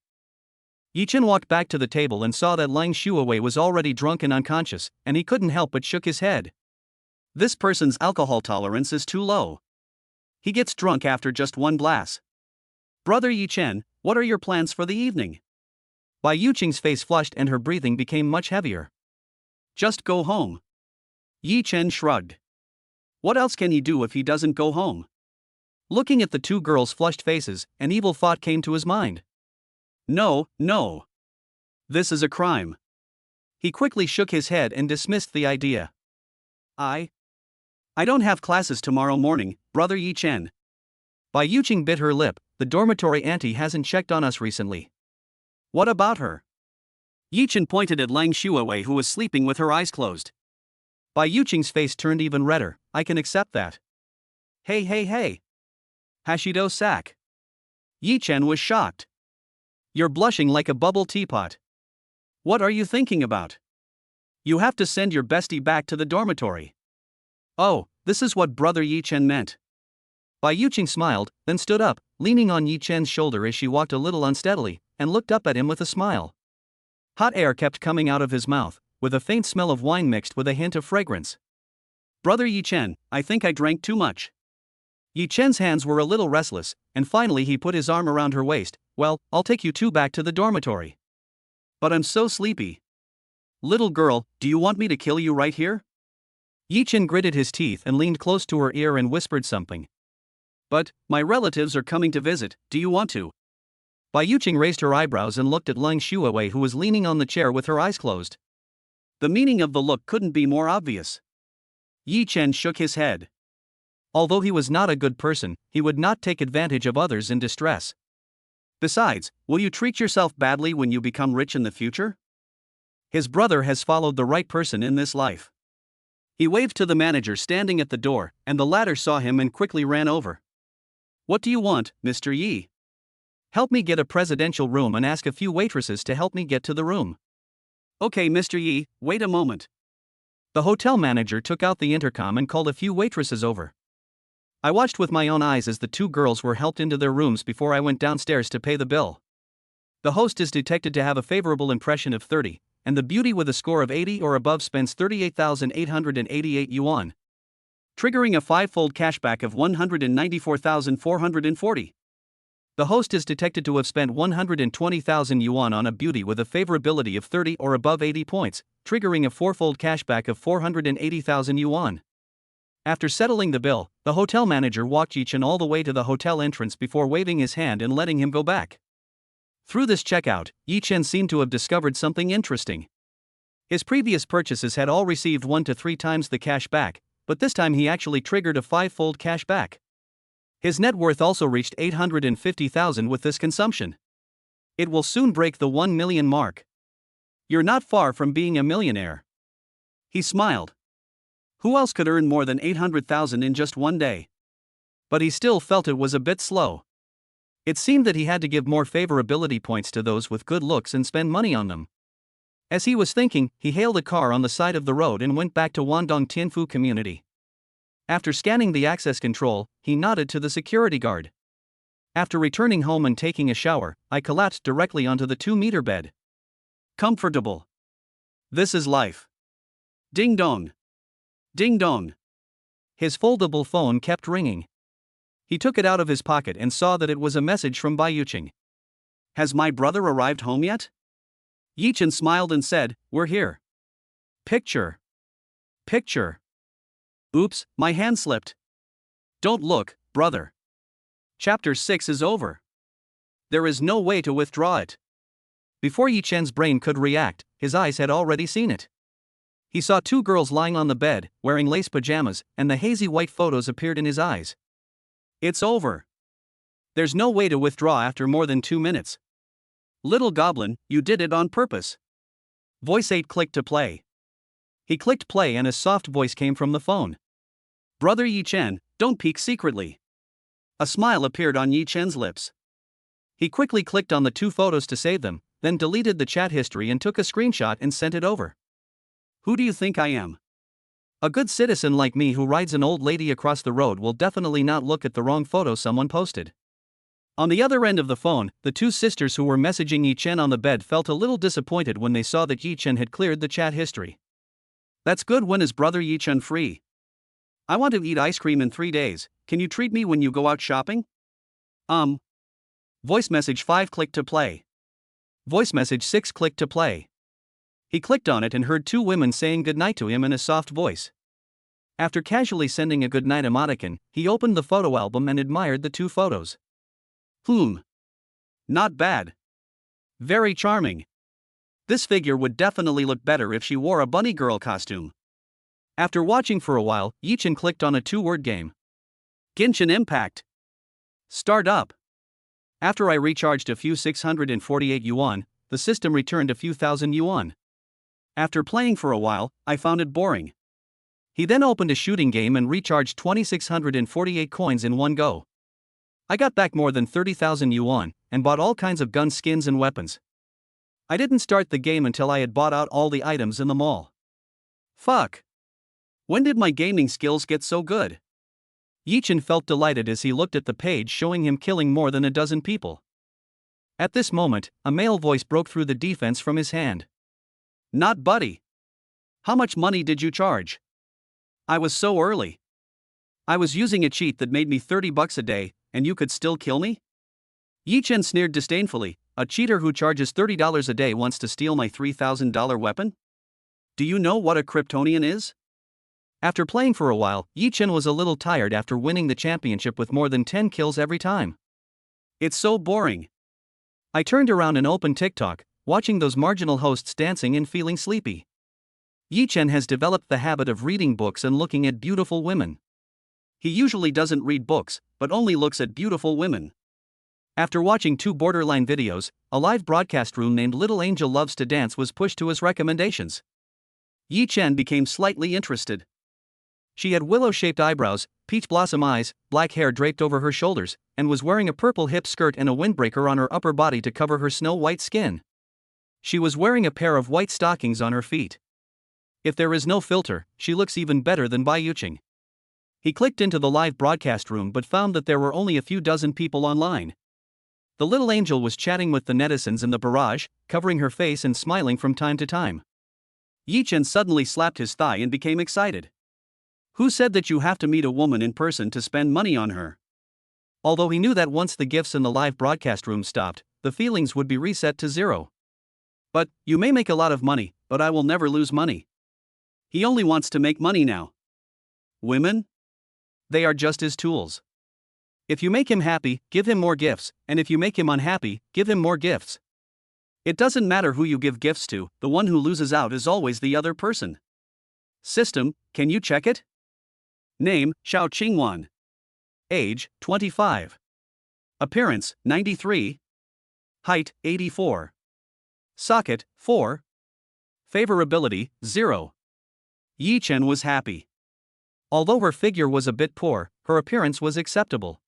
Yi Chen walked back to the table and saw that Lang Shuawei was already drunk and unconscious, and he couldn't help but shook his head. This person's alcohol tolerance is too low. He gets drunk after just 1 glass. Brother Yi Chen, what are your plans for the evening? Bai Yuqing's face flushed and her breathing became much heavier. Just go home. Yi Chen shrugged. What else can he do if he doesn't go home? Looking at the 2 girls' flushed faces, an evil thought came to his mind. No. This is a crime. He quickly shook his head and dismissed the idea. I don't have classes tomorrow morning, Brother Yi Chen. Bai Yuqing bit her lip, the dormitory auntie hasn't checked on us recently. What about her? Yi Chen pointed at Lang Shuawei who was sleeping with her eyes closed. Bai Yuqing's face turned even redder. I can accept that. Hey. Hashido Sak. Yi Chen was shocked. You're blushing like a bubble teapot. What are you thinking about? You have to send your bestie back to the dormitory. Oh, this is what Brother Yi Chen meant. Bai Yuqing smiled, then stood up, leaning on Yi Chen's shoulder as she walked a little unsteadily, and looked up at him with a smile. Hot air kept coming out of his mouth, with a faint smell of wine mixed with a hint of fragrance. Brother Yi Chen, I think I drank too much. Yi Chen's hands were a little restless, and finally he put his arm around her waist. Well, I'll take you 2 back to the dormitory. But I'm so sleepy. Little girl, do you want me to kill you right here? Yi Chen gritted his teeth and leaned close to her ear and whispered something. But, my relatives are coming to visit, do you want to? Bai Yuqing raised her eyebrows and looked at Lang Shuawei who was leaning on the chair with her eyes closed. The meaning of the look couldn't be more obvious. Yi Chen shook his head. Although he was not a good person, he would not take advantage of others in distress. Besides, will you treat yourself badly when you become rich in the future? His brother has followed the right person in this life. He waved to the manager standing at the door, and the latter saw him and quickly ran over. What do you want, Mr. Yi? Help me get a presidential room and ask a few waitresses to help me get to the room. Okay, Mr. Yi, wait a moment. The hotel manager took out the intercom and called a few waitresses over. I watched with my own eyes as the 2 girls were helped into their rooms before I went downstairs to pay the bill. The host is detected to have a favorable impression of 30, and the beauty with a score of 80 or above spends 38,888 yuan, triggering a 5-fold cashback of 194,440. The host is detected to have spent 120,000 yuan on a beauty with a favorability of 30 or above 80 points, triggering a 4-fold cashback of 480,000 yuan. After settling the bill, the hotel manager walked Yi Chen all the way to the hotel entrance before waving his hand and letting him go back. Through this checkout, Yi Chen seemed to have discovered something interesting. His previous purchases had all received 1 to 3 times the cash back, but this time he actually triggered a 5-fold cash back. His net worth also reached 850,000 with this consumption. It will soon break the 1 million mark. You're not far from being a millionaire. He smiled. Who else could earn more than 800,000 in just 1 day? But he still felt it was a bit slow. It seemed that he had to give more favorability points to those with good looks and spend money on them. As he was thinking, he hailed a car on the side of the road and went back to Wandong Tianfu community. After scanning the access control, he nodded to the security guard. After returning home and taking a shower, I collapsed directly onto the 2-meter bed. Comfortable. This is life. Ding dong. Ding dong. His foldable phone kept ringing. He took it out of his pocket and saw that it was a message from Bayuching. Has my brother arrived home yet? Yichen smiled and said, we're here. Picture. Picture. Oops, my hand slipped. Don't look, brother. Chapter 6 is over. There is no way to withdraw it. Before Yichen's brain could react, his eyes had already seen it. He saw two girls lying on the bed, wearing lace pajamas, and the hazy white photos appeared in his eyes. It's over. There's no way to withdraw after more than 2 minutes. Little goblin, you did it on purpose. Voice 8 clicked to play. He clicked play and a soft voice came from the phone. Brother Yichen, don't peek secretly. A smile appeared on Yichen's lips. He quickly clicked on the two photos to save them, then deleted the chat history and took a screenshot and sent it over. Who do you think I am? A good citizen like me who rides an old lady across the road will definitely not look at the wrong photo someone posted. On the other end of the phone, the two sisters who were messaging Yichen on the bed felt a little disappointed when they saw that Yichen had cleared the chat history. That's good. When is brother Yichen free? I want to eat ice cream in 3 days, can you treat me when you go out shopping? Voice message 5 clicked to play. Voice message 6 clicked to play. He clicked on it and heard two women saying goodnight to him in a soft voice. After casually sending a goodnight emoticon, he opened the photo album and admired the two photos. Not bad. Very charming. This figure would definitely look better if she wore a bunny girl costume. After watching for a while, Yichen clicked on a 2-word game. Genshin Impact. Start up. After I recharged a few 648 yuan, the system returned a few thousand yuan. After playing for a while, I found it boring. He then opened a shooting game and recharged 2,648 coins in one go. I got back more than 30,000 yuan, and bought all kinds of gun skins and weapons. I didn't start the game until I had bought out all the items in the mall. Fuck. When did my gaming skills get so good? Yichen felt delighted as he looked at the page showing him killing more than a dozen people. At this moment, a male voice broke through the defense from his hand. Not buddy. How much money did you charge? I was so early. I was using a cheat that made me $30 a day, and you could still kill me? Yichen sneered disdainfully. A cheater who charges $30 a day wants to steal my $3,000 weapon? Do you know what a Kryptonian is? After playing for a while, Yichen was a little tired after winning the championship with more than 10 kills every time. It's so boring. I turned around and opened TikTok, watching those marginal hosts dancing and feeling sleepy. Yichen has developed the habit of reading books and looking at beautiful women. He usually doesn't read books, but only looks at beautiful women. After watching 2 borderline videos, a live broadcast room named Little Angel Loves to Dance was pushed to his recommendations. Yichen became slightly interested. She had willow-shaped eyebrows, peach blossom eyes, black hair draped over her shoulders, and was wearing a purple hip skirt and a windbreaker on her upper body to cover her snow-white skin. She was wearing a pair of white stockings on her feet. If there is no filter, she looks even better than Bayuching. He clicked into the live broadcast room but found that there were only a few dozen people online. The little angel was chatting with the netizens in the barrage, covering her face and smiling from time to time. Yichen suddenly slapped his thigh and became excited. Who said that you have to meet a woman in person to spend money on her? Although he knew that once the gifts in the live broadcast room stopped, the feelings would be reset to 0. But, you may make a lot of money, but I will never lose money. He only wants to make money now. Women? They are just his tools. If you make him happy, give him more gifts, and if you make him unhappy, give him more gifts. It doesn't matter who you give gifts to, the one who loses out is always the other person. System, can you check it? Name, Xiao Qingwan. Age, 25. Appearance, 93. Height, 84. Socket, 4. Favorability, 0. Yichen was happy. Although her figure was a bit poor, her appearance was acceptable.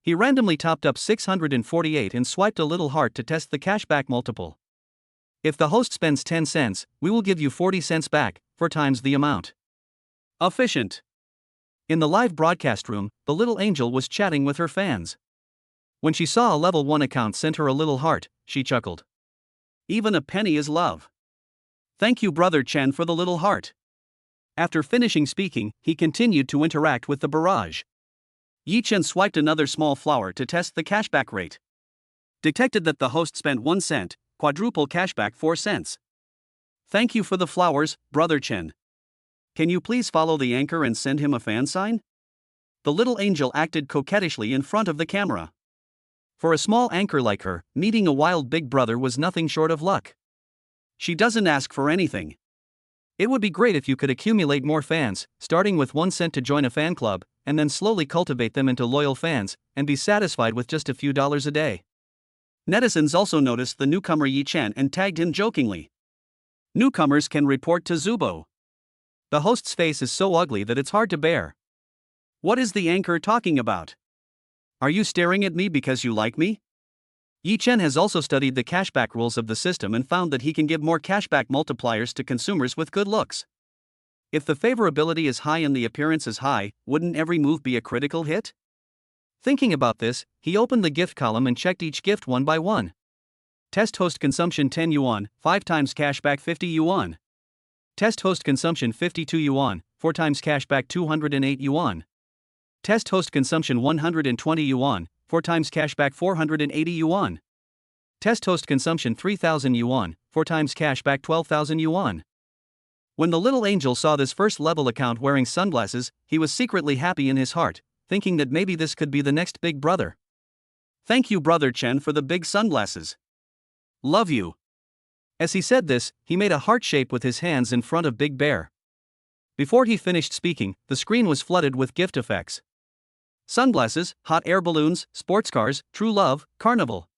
He randomly topped up 648 and swiped a little heart to test the cashback multiple. If the host spends 10 cents, we will give you 40 cents back, 4 times the amount. Efficient. In the live broadcast room, the little angel was chatting with her fans. When she saw a level 1 account sent her a little heart, she chuckled. Even a penny is love. Thank you, Brother Chen, for the little heart. After finishing speaking, he continued to interact with the barrage. Yi Chen swiped another small flower to test the cashback rate. Detected that the host spent 1 cent, quadruple cashback 4 cents. Thank you for the flowers, Brother Chen. Can you please follow the anchor and send him a fan sign? The little angel acted coquettishly in front of the camera. For a small anchor like her, meeting a wild big brother was nothing short of luck. She doesn't ask for anything. It would be great if you could accumulate more fans, starting with 1 cent to join a fan club, and then slowly cultivate them into loyal fans, and be satisfied with just a few dollars a day. Netizens also noticed the newcomer Yi Chen and tagged him jokingly. Newcomers can report to Zubo. The host's face is so ugly that it's hard to bear. What is the anchor talking about? Are you staring at me because you like me? Yi Chen has also studied the cashback rules of the system and found that he can give more cashback multipliers to consumers with good looks. If the favorability is high and the appearance is high, wouldn't every move be a critical hit? Thinking about this, he opened the gift column and checked each gift one by one. Test host consumption 10 yuan, 5 times cashback 50 yuan. Test host consumption 52 yuan, 4 times cashback 208 yuan. Test host consumption 120 yuan, 4 times cashback 480 yuan. Test host consumption 3,000 yuan, 4 times cashback 12,000 yuan. When the little angel saw this first level account wearing sunglasses, he was secretly happy in his heart, thinking that maybe this could be the next big brother. Thank you, Brother Chen, for the big sunglasses. Love you. As he said this, he made a heart shape with his hands in front of Big Bear. Before he finished speaking, the screen was flooded with gift effects. Sunglasses, hot air balloons, sports cars, true love, carnival.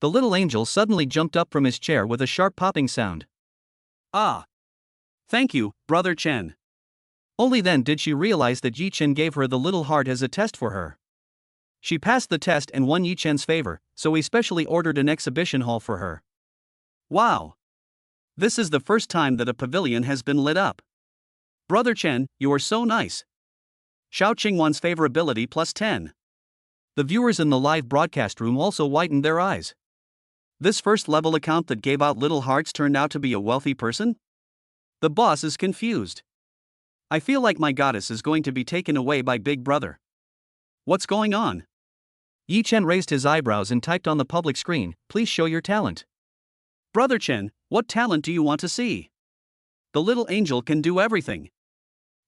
The little angel suddenly jumped up from his chair with a sharp popping sound. Ah! Thank you, Brother Chen. Only then did she realize that Yi Chen gave her the little heart as a test for her. She passed the test and won Yi Chen's favor, so he specially ordered an exhibition hall for her. Wow! This is the first time that a pavilion has been lit up. Brother Chen, you are so nice. Xiao Qingwan's favorability plus 10. The viewers in the live broadcast room also widened their eyes. This first level account that gave out little hearts turned out to be a wealthy person? The boss is confused. I feel like my goddess is going to be taken away by Big Brother. What's going on? Yi Chen raised his eyebrows and typed on the public screen, please show your talent. Brother Chen, what talent do you want to see? The little angel can do everything.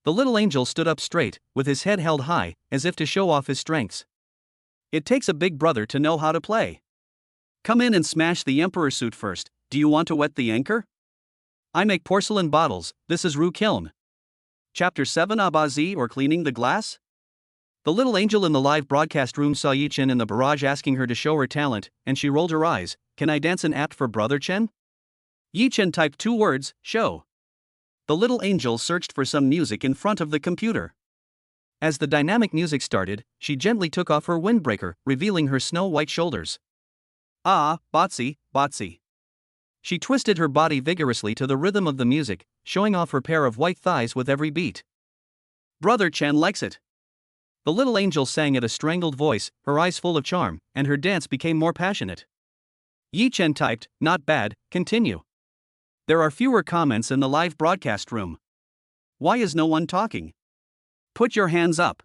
The little angel stood up straight, with his head held high, as if to show off his strengths. It takes a big brother to know how to play. Come in and smash the emperor suit first. Do you want to wet the anchor? I make porcelain bottles, this is Ru Kiln. Chapter 7 Abazi or cleaning the glass? The little angel in the live broadcast room saw Yi Chen in the barrage asking her to show her talent, and she rolled her eyes. Can I dance an apt for Brother Chen? Yi Chen typed 2 words, show. The little angel searched for some music in front of the computer. As the dynamic music started, she gently took off her windbreaker, revealing her snow-white shoulders. Ah, Botsy, Botsy. She twisted her body vigorously to the rhythm of the music, showing off her pair of white thighs with every beat. Brother Chen likes it. The little angel sang at a strangled voice, her eyes full of charm, and her dance became more passionate. Yi Chen typed, not bad, continue. There are fewer comments in the live broadcast room. Why is no one talking? Put your hands up.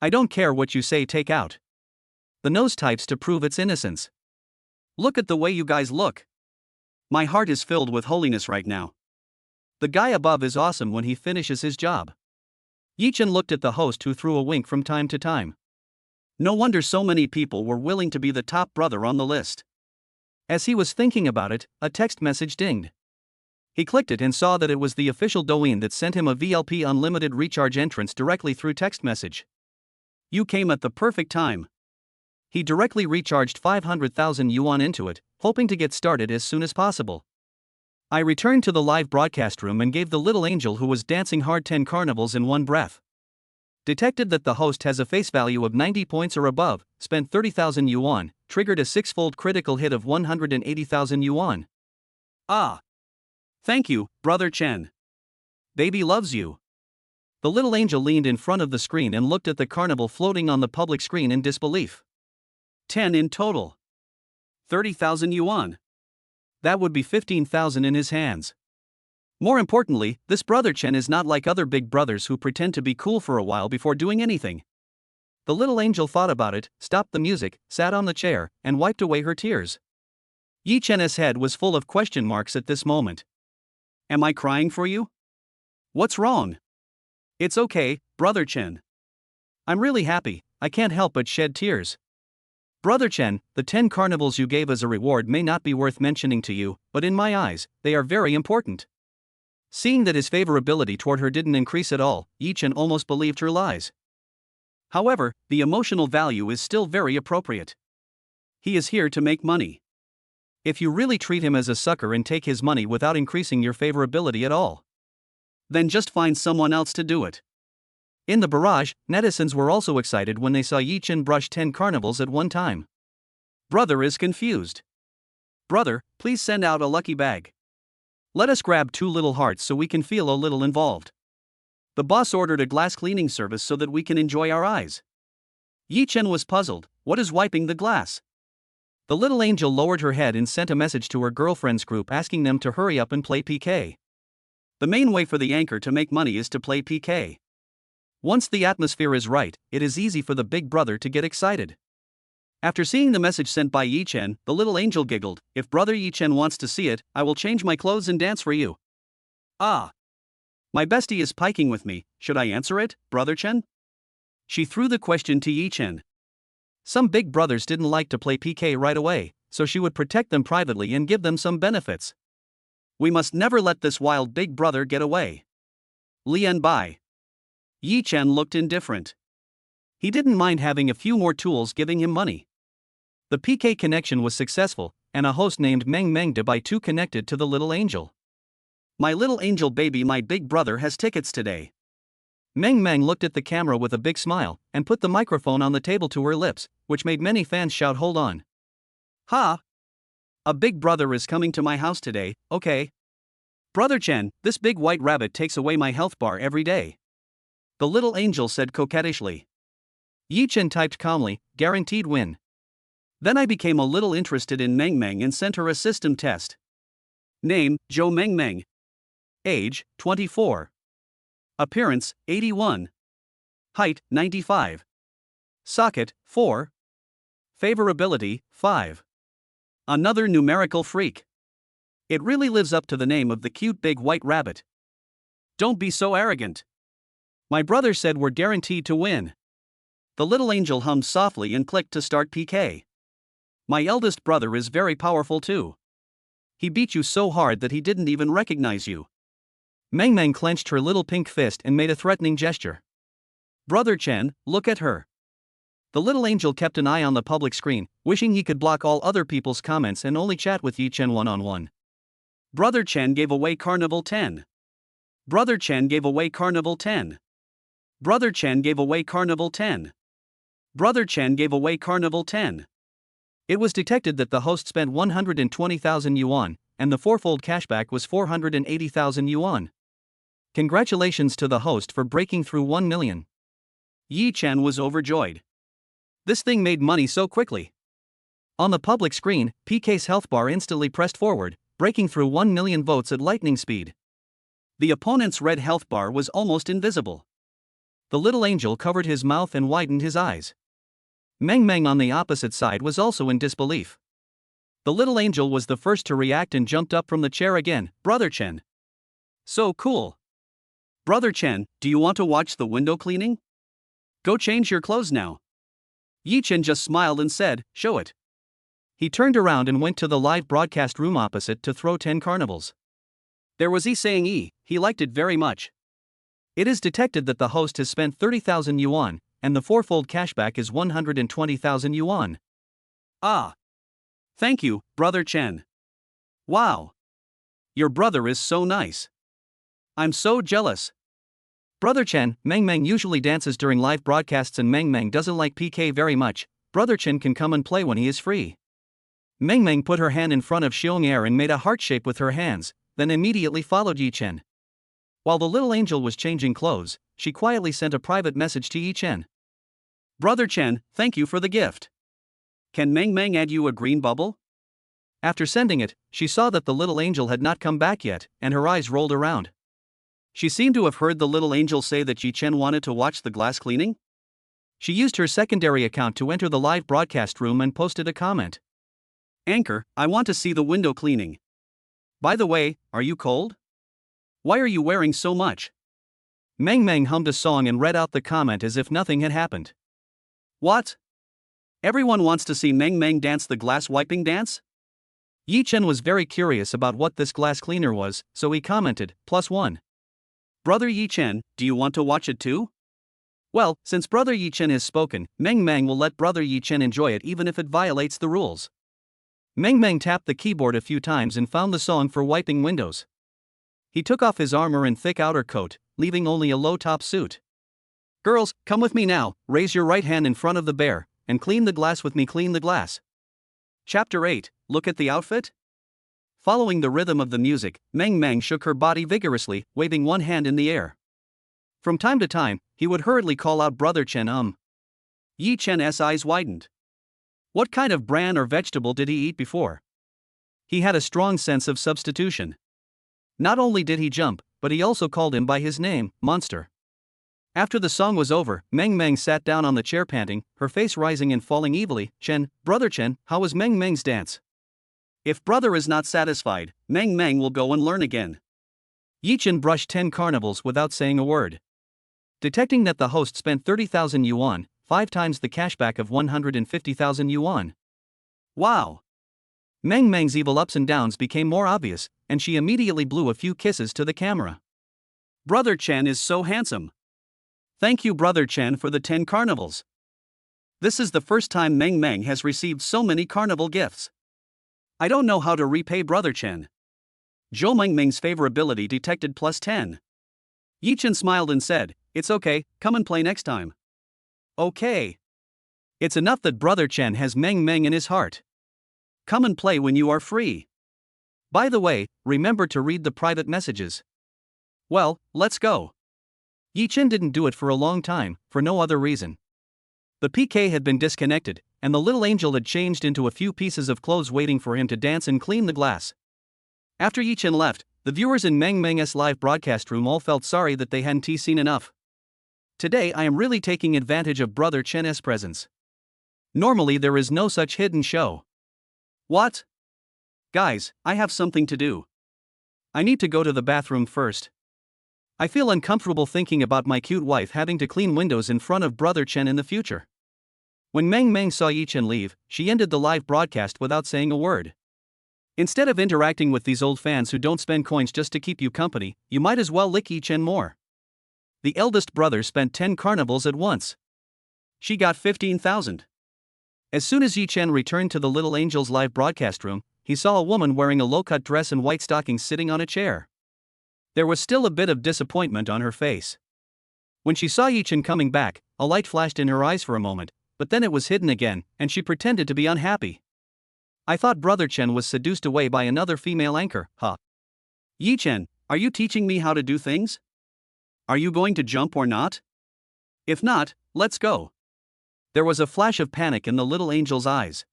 I don't care what you say, take out. The nose types to prove its innocence. Look at the way you guys look. My heart is filled with holiness right now. The guy above is awesome when he finishes his job. Yi Chen looked at the host who threw a wink from time to time. No wonder so many people were willing to be the top brother on the list. As he was thinking about it, a text message dinged. He clicked it and saw that it was the official Douyin that sent him a VLP unlimited recharge entrance directly through text message. You came at the perfect time. He directly recharged 500,000 yuan into it, hoping to get started as soon as possible. I returned to the live broadcast room and gave the little angel who was dancing hard 10 carnivals in one breath. Detected that the host has a face value of 90 points or above, spent 30,000 yuan, triggered a 6-fold critical hit of 180,000 yuan. Ah! Thank you, Brother Chen. Baby loves you. The little angel leaned in front of the screen and looked at the carnival floating on the public screen in disbelief. 10 in total. 30,000 yuan. That would be 15,000 in his hands. More importantly, this brother Chen is not like other big brothers who pretend to be cool for a while before doing anything. The little angel thought about it, stopped the music, sat on the chair, and wiped away her tears. Yi Chen's head was full of question marks at this moment. Am I crying for you? What's wrong? It's okay, brother Chen. I'm really happy, I can't help but shed tears. Brother Chen, the 10 carnivals you gave as a reward may not be worth mentioning to you, but in my eyes, they are very important. Seeing that his favorability toward her didn't increase at all, Yi Chen almost believed her lies. However, the emotional value is still very appropriate. He is here to make money. If you really treat him as a sucker and take his money without increasing your favorability at all, then just find someone else to do it. In the barrage, netizens were also excited when they saw Yi Chen brush 10 carnivals at one time. Brother is confused. Brother, please send out a lucky bag. Let us grab 2 little hearts so we can feel a little involved. The boss ordered a glass cleaning service so that we can enjoy our eyes. Yi Chen was puzzled. What is wiping the glass? The little angel lowered her head and sent a message to her girlfriends group asking them to hurry up and play PK. The main way for the anchor to make money is to play PK. Once the atmosphere is right, it is easy for the big brother to get excited. After seeing the message sent by Yi Chen, the little angel giggled. If brother Yi Chen wants to see it, I will change my clothes and dance for you. Ah. My bestie is piking with me, should I answer it, brother Chen? She threw the question to Yi Chen. Some big brothers didn't like to play PK right away, so she would protect them privately and give them some benefits. We must never let this wild big brother get away. Lian Bai. Yi Chen looked indifferent. He didn't mind having a few more tools giving him money. The PK connection was successful, and a host named Meng Meng de Bai too connected to the little angel. My little angel baby, my big brother has tickets today. Meng Meng looked at the camera with a big smile, and put the microphone on the table to her lips, which made many fans shout hold on. Ha! A big brother is coming to my house today, okay. Brother Chen, this big white rabbit takes away my health bar every day. The little angel said coquettishly. Yi Chen typed calmly, guaranteed win. Then I became a little interested in Meng Meng and sent her a system test. Name, Zhou Meng Meng. Age, 24. Appearance, 81. Height, 95. Socket, 4. Favorability, 5. Another numerical freak. It really lives up to the name of the cute big white rabbit. Don't be so arrogant. My brother said we're guaranteed to win. The little angel hummed softly and clicked to start PK. My eldest brother is very powerful too. He beat you so hard that he didn't even recognize you. Meng Meng clenched her little pink fist and made a threatening gesture. Brother Chen, look at her. The little angel kept an eye on the public screen, wishing he could block all other people's comments and only chat with Yi Chen one-on-one. Brother Chen gave away Carnival 10. Brother Chen gave away Carnival 10. Brother Chen gave away Carnival 10. Brother Chen gave away Carnival 10. It was detected that the host spent 120,000 yuan, and the fourfold cashback was 480,000 yuan. Congratulations to the host for breaking through 1 million. Yi Chen was overjoyed. This thing made money so quickly. On the public screen, PK's health bar instantly pressed forward, breaking through 1 million votes at lightning speed. The opponent's red health bar was almost invisible. The little angel covered his mouth and widened his eyes. Meng Meng on the opposite side was also in disbelief. The little angel was the first to react and jumped up from the chair again. Brother Chen. So cool. Brother Chen, do you want to watch the window cleaning? Go change your clothes now. Yi Chen just smiled and said, show it. He turned around and went to the live broadcast room opposite to throw 10 carnivals. There was Yi saying he liked it very much. It is detected that the host has spent 30,000 yuan, and the fourfold cashback is 120,000 yuan. Ah. Thank you, Brother Chen. Wow. Your brother is so nice. I'm so jealous. Brother Chen, Meng Meng usually dances during live broadcasts and Meng Meng doesn't like PK very much. Brother Chen can come and play when he is free. Meng Meng put her hand in front of Xiong Air and made a heart shape with her hands, then immediately followed Yi Chen. While the little angel was changing clothes, she quietly sent a private message to Yi Chen. Brother Chen, thank you for the gift. Can Meng Meng add you a green bubble? After sending it, she saw that the little angel had not come back yet, and her eyes rolled around. She seemed to have heard the little angel say that Yi Chen wanted to watch the glass cleaning. She used her secondary account to enter the live broadcast room and posted a comment. Anchor, I want to see the window cleaning. By the way, are you cold? Why are you wearing so much? Meng Meng hummed a song and read out the comment as if nothing had happened. What? Everyone wants to see Meng Meng dance the glass wiping dance? Yi Chen was very curious about what this glass cleaner was, so he commented, +1. Brother Yi Chen, do you want to watch it too? Well, since Brother Yi Chen has spoken, Meng Meng will let Brother Yi Chen enjoy it even if it violates the rules. Meng Meng tapped the keyboard a few times and found the song for wiping windows. He took off his armor and thick outer coat, leaving only a low-top suit. Girls, come with me now, raise your right hand in front of the bear, and clean the glass with me, clean the glass. Chapter 8, Look at the outfit? Following the rhythm of the music, Meng Meng shook her body vigorously, waving one hand in the air. From time to time, he would hurriedly call out Brother Chen. Yi Chen's eyes widened. What kind of bran or vegetable did he eat before? He had a strong sense of substitution. Not only did he jump, but he also called him by his name, Monster. After the song was over, Meng Meng sat down on the chair panting, her face rising and falling evilly. Brother Chen, how was Meng Meng's dance? If brother is not satisfied, Meng Meng will go and learn again. Yi Chen brushed 10 carnivals without saying a word. Detecting that the host spent 30,000 yuan, 5 times the cashback of 150,000 yuan. Wow! Meng Meng's evil ups and downs became more obvious, and she immediately blew a few kisses to the camera. Brother Chen is so handsome. Thank you, Brother Chen, for the 10 carnivals. This is the first time Meng Meng has received so many carnival gifts. I don't know how to repay Brother Chen. Zhou Meng Meng's favorability detected +10. Yi Chen smiled and said, It's okay, come and play next time. Okay. It's enough that Brother Chen has Meng Meng in his heart. Come and play when you are free. By the way, remember to read the private messages. Well, let's go. Yi Chen didn't do it for a long time, for no other reason. The PK had been disconnected, and the little angel had changed into a few pieces of clothes waiting for him to dance and clean the glass. After Yi Chen left, the viewers in Meng Meng's live broadcast room all felt sorry that they hadn't seen enough. Today I am really taking advantage of Brother Chen's presence. Normally there is no such hidden show. What? Guys, I have something to do. I need to go to the bathroom first. I feel uncomfortable thinking about my cute wife having to clean windows in front of Brother Chen in the future. When Meng Meng saw Yi Chen leave, she ended the live broadcast without saying a word. Instead of interacting with these old fans who don't spend coins just to keep you company, you might as well lick Yi Chen more. The eldest brother spent 10 carnivals at once. She got 15,000. As soon as Yi Chen returned to the little angel's live broadcast room, he saw a woman wearing a low-cut dress and white stockings sitting on a chair. There was still a bit of disappointment on her face. When she saw Yi Chen coming back, a light flashed in her eyes for a moment, but then it was hidden again, and she pretended to be unhappy. I thought Brother Chen was seduced away by another female anchor, huh? Yi Chen, are you teaching me how to do things? Are you going to jump or not? If not, let's go. There was a flash of panic in the little angel's eyes.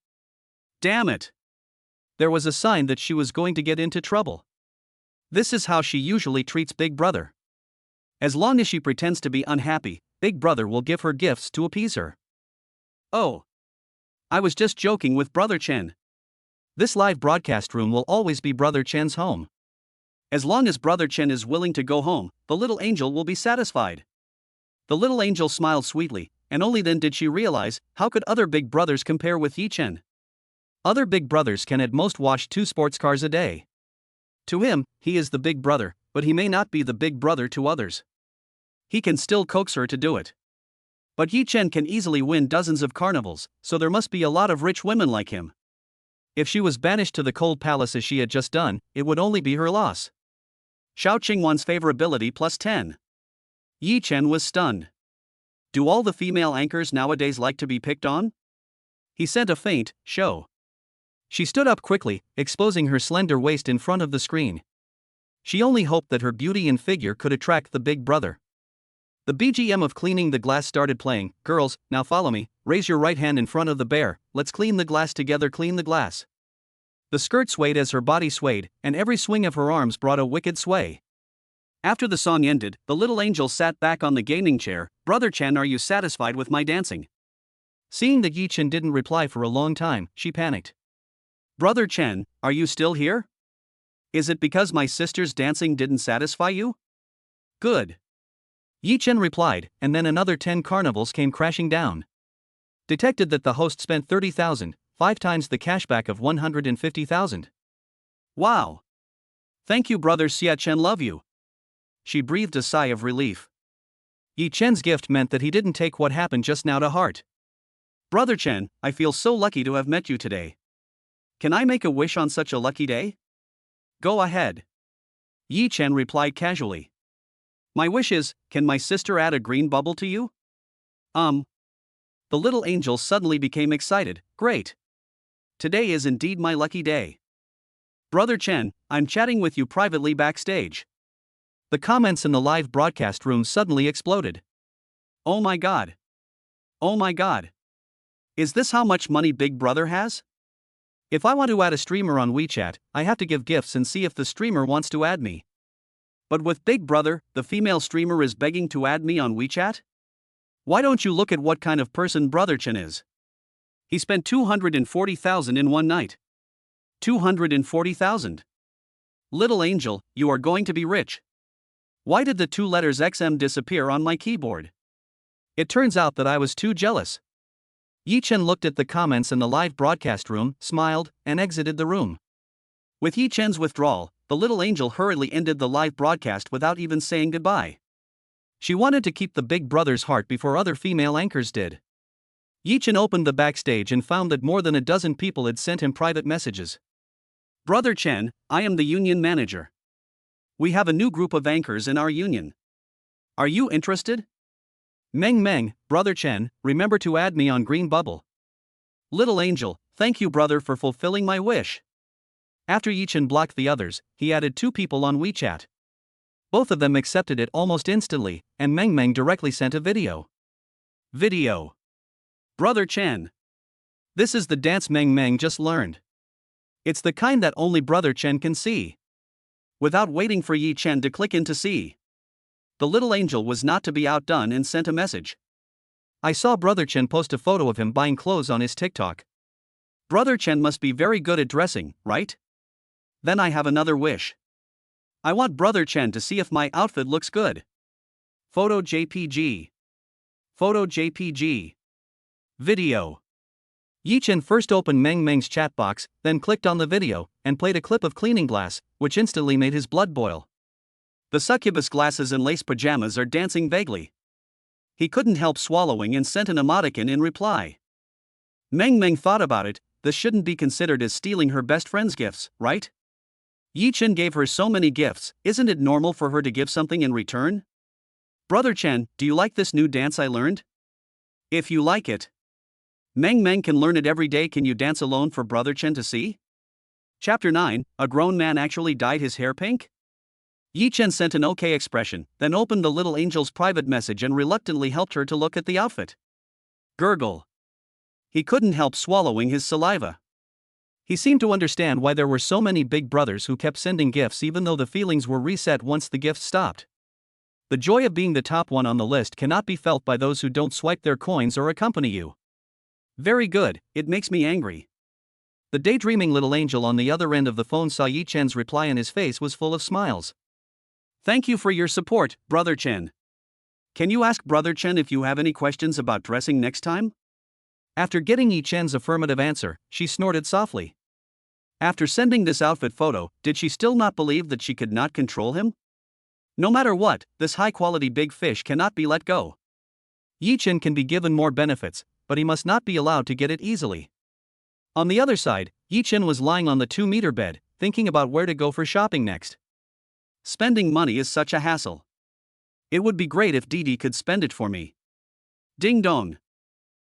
Damn it! There was a sign that she was going to get into trouble. This is how she usually treats Big Brother. As long as she pretends to be unhappy, Big Brother will give her gifts to appease her. Oh. I was just joking with Brother Chen. This live broadcast room will always be Brother Chen's home. As long as Brother Chen is willing to go home, the little angel will be satisfied. The little angel smiled sweetly, and only then did she realize, how could other big brothers compare with Yi Chen? Other big brothers can at most wash 2 sports cars a day. To him, he is the big brother, but he may not be the big brother to others. He can still coax her to do it. But Yi Chen can easily win dozens of carnivals, so there must be a lot of rich women like him. If she was banished to the cold palace as she had just done, it would only be her loss. Xiao Qingwan's favorability +10. Yi Chen was stunned. Do all the female anchors nowadays like to be picked on? He sent a faint show. She stood up quickly, exposing her slender waist in front of the screen. She only hoped that her beauty and figure could attract the big brother. The BGM of cleaning the glass started playing. Girls, now follow me, raise your right hand in front of the bear, let's clean the glass together, clean the glass. The skirt swayed as her body swayed, and every swing of her arms brought a wicked sway. After the song ended, the little angel sat back on the gaming chair. Brother Chen, are you satisfied with my dancing? Seeing that Yi Chen didn't reply for a long time, she panicked. Brother Chen, are you still here? Is it because my sister's dancing didn't satisfy you? Good. Yi Chen replied, and then another 10 carnivals came crashing down. Detected that the host spent 30,000, 5 times the cashback of 150,000. Wow. Thank you, brother Xia Chen, love you. She breathed a sigh of relief. Yi Chen's gift meant that he didn't take what happened just now to heart. Brother Chen, I feel so lucky to have met you today. Can I make a wish on such a lucky day? Go ahead. Yi Chen replied casually. My wish is, can my sister add a green bubble to you? The little angel suddenly became excited. Great. Today is indeed my lucky day. Brother Chen, I'm chatting with you privately backstage. The comments in the live broadcast room suddenly exploded. Oh my god. Oh my god. Is this how much money Big Brother has? If I want to add a streamer on WeChat, I have to give gifts and see if the streamer wants to add me. But with Big Brother, the female streamer is begging to add me on WeChat? Why don't you look at what kind of person Brother Chen is? He spent 240,000 in one night. 240,000. Little angel, you are going to be rich. Why did the 2 letters XM disappear on my keyboard? It turns out that I was too jealous. Yi Chen looked at the comments in the live broadcast room, smiled, and exited the room. With Yi Chen's withdrawal, the little angel hurriedly ended the live broadcast without even saying goodbye. She wanted to keep the Big Brother's heart before other female anchors did. Yi Chen opened the backstage and found that more than a dozen people had sent him private messages. Brother Chen, I am the union manager. We have a new group of anchors in our union. Are you interested? Meng, Brother Chen, remember to add me on Green Bubble. Little angel, thank you brother for fulfilling my wish. After Yi Chen blocked the others, he added 2 people on WeChat. Both of them accepted it almost instantly, and Meng directly sent a video. Video. Brother Chen. This is the dance Meng just learned. It's the kind that only Brother Chen can see. Without waiting for Yi Chen to click in to see, the little angel was not to be outdone and sent a message. I saw Brother Chen post a photo of him buying clothes on his TikTok. Brother Chen must be very good at dressing, right? Then I have another wish. I want Brother Chen to see if my outfit looks good. Photo JPG. Photo JPG. Video. Yi Chen first opened Meng's chat box, then clicked on the video, and played a clip of cleaning glass, which instantly made his blood boil. The succubus glasses and lace pajamas are dancing vaguely. He couldn't help swallowing and sent an emoticon in reply. Meng thought about it, this shouldn't be considered as stealing her best friend's gifts, right? Yi Chen gave her so many gifts, isn't it normal for her to give something in return? Brother Chen, do you like this new dance I learned? If you like it, Meng can learn it every day. Can you dance alone for Brother Chen to see? Chapter 9, a grown man actually dyed his hair pink? Yi Chen sent an okay expression, then opened the little angel's private message and reluctantly helped her to look at the outfit. Gurgle. He couldn't help swallowing his saliva. He seemed to understand why there were so many Big Brothers who kept sending gifts even though the feelings were reset once the gifts stopped. The joy of being the top one on the list cannot be felt by those who don't swipe their coins or accompany you. Very good, it makes me angry. The daydreaming little angel on the other end of the phone saw Yi Chen's reply and his face was full of smiles. Thank you for your support, Brother Chen. Can you ask Brother Chen if you have any questions about dressing next time? After getting Yi Chen's affirmative answer, she snorted softly. After sending this outfit photo, did she still not believe that she could not control him? No matter what, this high-quality big fish cannot be let go. Yi Chen can be given more benefits, but he must not be allowed to get it easily. On the other side, Yi Chen was lying on the 2-meter bed, thinking about where to go for shopping next. Spending money is such a hassle. It would be great if Didi could spend it for me. Ding dong.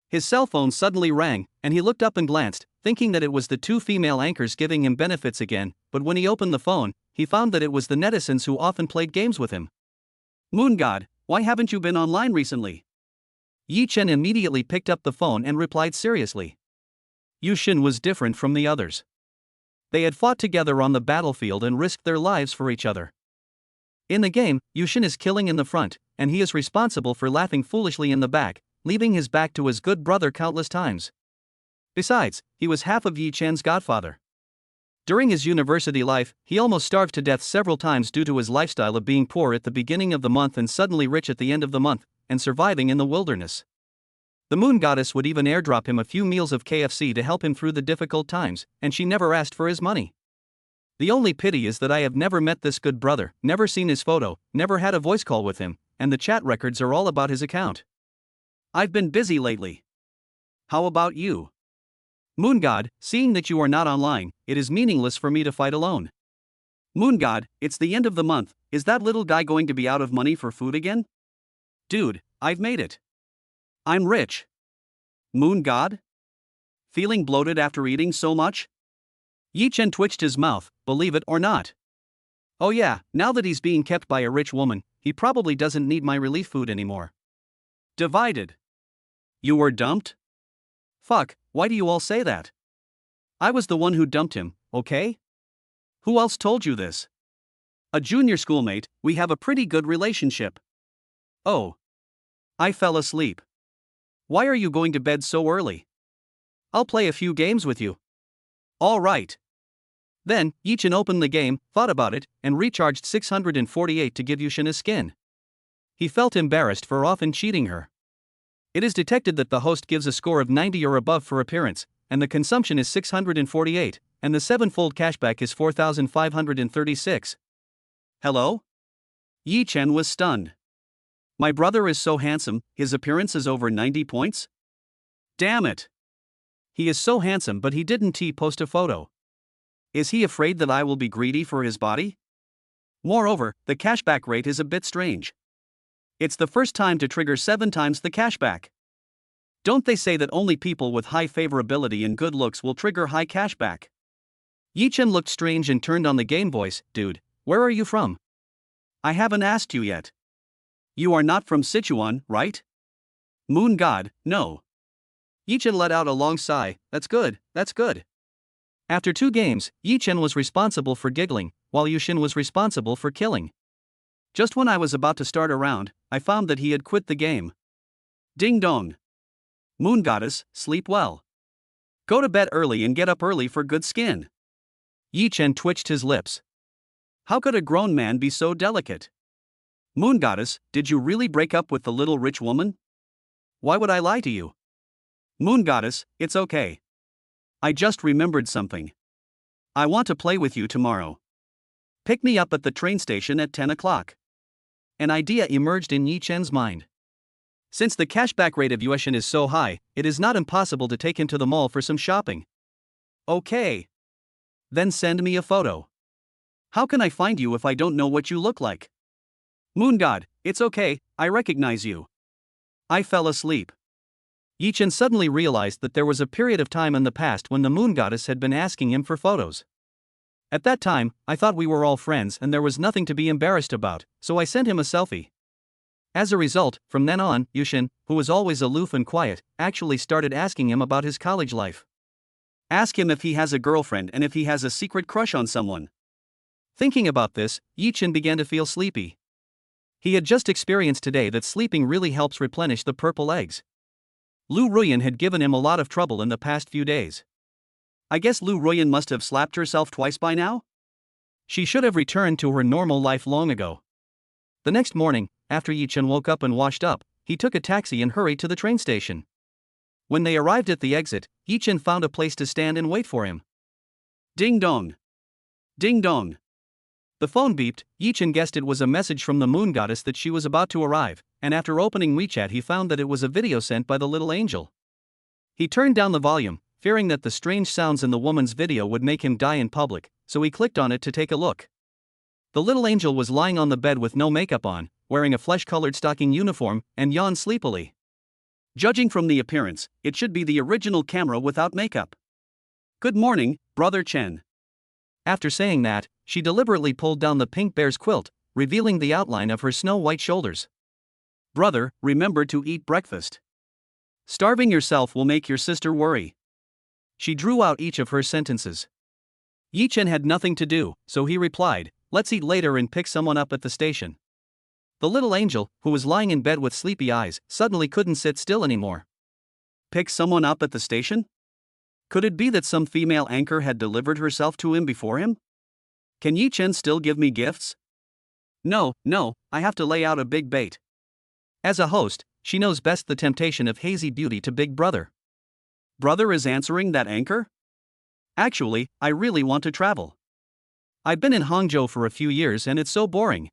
His cell phone suddenly rang, and he looked up and glanced, thinking that it was the 2 female anchors giving him benefits again, but when he opened the phone, he found that it was the netizens who often played games with him. Moon God, why haven't you been online recently? Yi Chen immediately picked up the phone and replied seriously. Yu Xin was different from the others. They had fought together on the battlefield and risked their lives for each other. In the game, Yushin is killing in the front, and he is responsible for laughing foolishly in the back, leaving his back to his good brother countless times. Besides, he was half of Yi Chen's godfather. During his university life, he almost starved to death several times due to his lifestyle of being poor at the beginning of the month and suddenly rich at the end of the month, and surviving in the wilderness. The moon goddess would even airdrop him a few meals of KFC to help him through the difficult times, and she never asked for his money. The only pity is that I have never met this good brother, never seen his photo, never had a voice call with him, and the chat records are all about his account. I've been busy lately. How about you? Moon God, seeing that you are not online, it is meaningless for me to fight alone. Moon God, it's the end of the month, is that little guy going to be out of money for food again? Dude, I've made it. I'm rich. Moon God? Feeling bloated after eating so much? Yi Chen twitched his mouth, believe it or not. Oh yeah, now that he's being kept by a rich woman, he probably doesn't need my relief food anymore. Divided. You were dumped? Fuck, why do you all say that? I was the one who dumped him, okay? Who else told you this? A junior schoolmate, we have a pretty good relationship. Oh. I fell asleep. Why are you going to bed so early? I'll play a few games with you. All right. Then, Yi Chen opened the game, thought about it, and recharged 648 to give Yushin a skin. He felt embarrassed for often cheating her. It is detected that the host gives a score of 90 or above for appearance, and the consumption is 648, and the 7-fold cashback is 4,536. Hello? Yi Chen was stunned. My brother is so handsome, his appearance is over 90 points? Damn it! He is so handsome, but he didn't post a photo. Is he afraid that I will be greedy for his body? Moreover, the cashback rate is a bit strange. It's the first time to trigger 7 times the cashback. Don't they say that only people with high favorability and good looks will trigger high cashback? Yi Chen looked strange and turned on the game voice. Dude, where are you from? I haven't asked you yet. You are not from Sichuan, right? Moon God, no. Yi Chen let out a long sigh. That's good, that's good. After 2 games, Yi Chen was responsible for giggling, while Yushin was responsible for killing. Just when I was about to start a round, I found that he had quit the game. Ding dong. Moon Goddess, sleep well. Go to bed early and get up early for good skin. Yi Chen twitched his lips. How could a grown man be so delicate? Moon Goddess, did you really break up with the little rich woman? Why would I lie to you? Moon Goddess, it's okay. I just remembered something. I want to play with you tomorrow. Pick me up at the train station at 10 o'clock. An idea emerged in Yi Chen's mind. Since the cashback rate of Yushin is so high, it is not impossible to take him to the mall for some shopping. Okay. Then send me a photo. How can I find you if I don't know what you look like? Moon God, it's okay, I recognize you. I fell asleep. Yi Chen suddenly realized that there was a period of time in the past when the moon goddess had been asking him for photos. At that time, I thought we were all friends and there was nothing to be embarrassed about, so I sent him a selfie. As a result, from then on, Yushin, who was always aloof and quiet, actually started asking him about his college life. Ask him if he has a girlfriend and if he has a secret crush on someone. Thinking about this, Yi Chen began to feel sleepy. He had just experienced today that sleeping really helps replenish the purple eggs. Lu Ruan had given him a lot of trouble in the past few days. I guess Lu Ruan must have slapped herself twice by now? She should have returned to her normal life long ago. The next morning, after Yi Chen woke up and washed up, he took a taxi and hurried to the train station. When they arrived at the exit, Yi Chen found a place to stand and wait for him. Ding dong. Ding dong. The phone beeped. Yi Chen guessed it was a message from the moon goddess that she was about to arrive, and after opening WeChat he found that it was a video sent by the little angel. He turned down the volume, fearing that the strange sounds in the woman's video would make him die in public, so he clicked on it to take a look. The little angel was lying on the bed with no makeup on, wearing a flesh-colored stocking uniform, and yawned sleepily. Judging from the appearance, it should be the original camera without makeup. Good morning, Brother Chen. After saying that, she deliberately pulled down the pink bear's quilt, revealing the outline of her snow-white shoulders. Brother, remember to eat breakfast. Starving yourself will make your sister worry. She drew out each of her sentences. Yi Chen had nothing to do, so he replied, "Let's eat later and pick someone up at the station." The little angel, who was lying in bed with sleepy eyes, suddenly couldn't sit still anymore. Pick someone up at the station? Could it be that some female anchor had delivered herself to him before him? Can Yi Chen still give me gifts? No, I have to lay out a big bait. As a host, she knows best the temptation of hazy beauty to Big Brother. Brother is answering that anchor? Actually, I really want to travel. I've been in Hangzhou for a few years and it's so boring.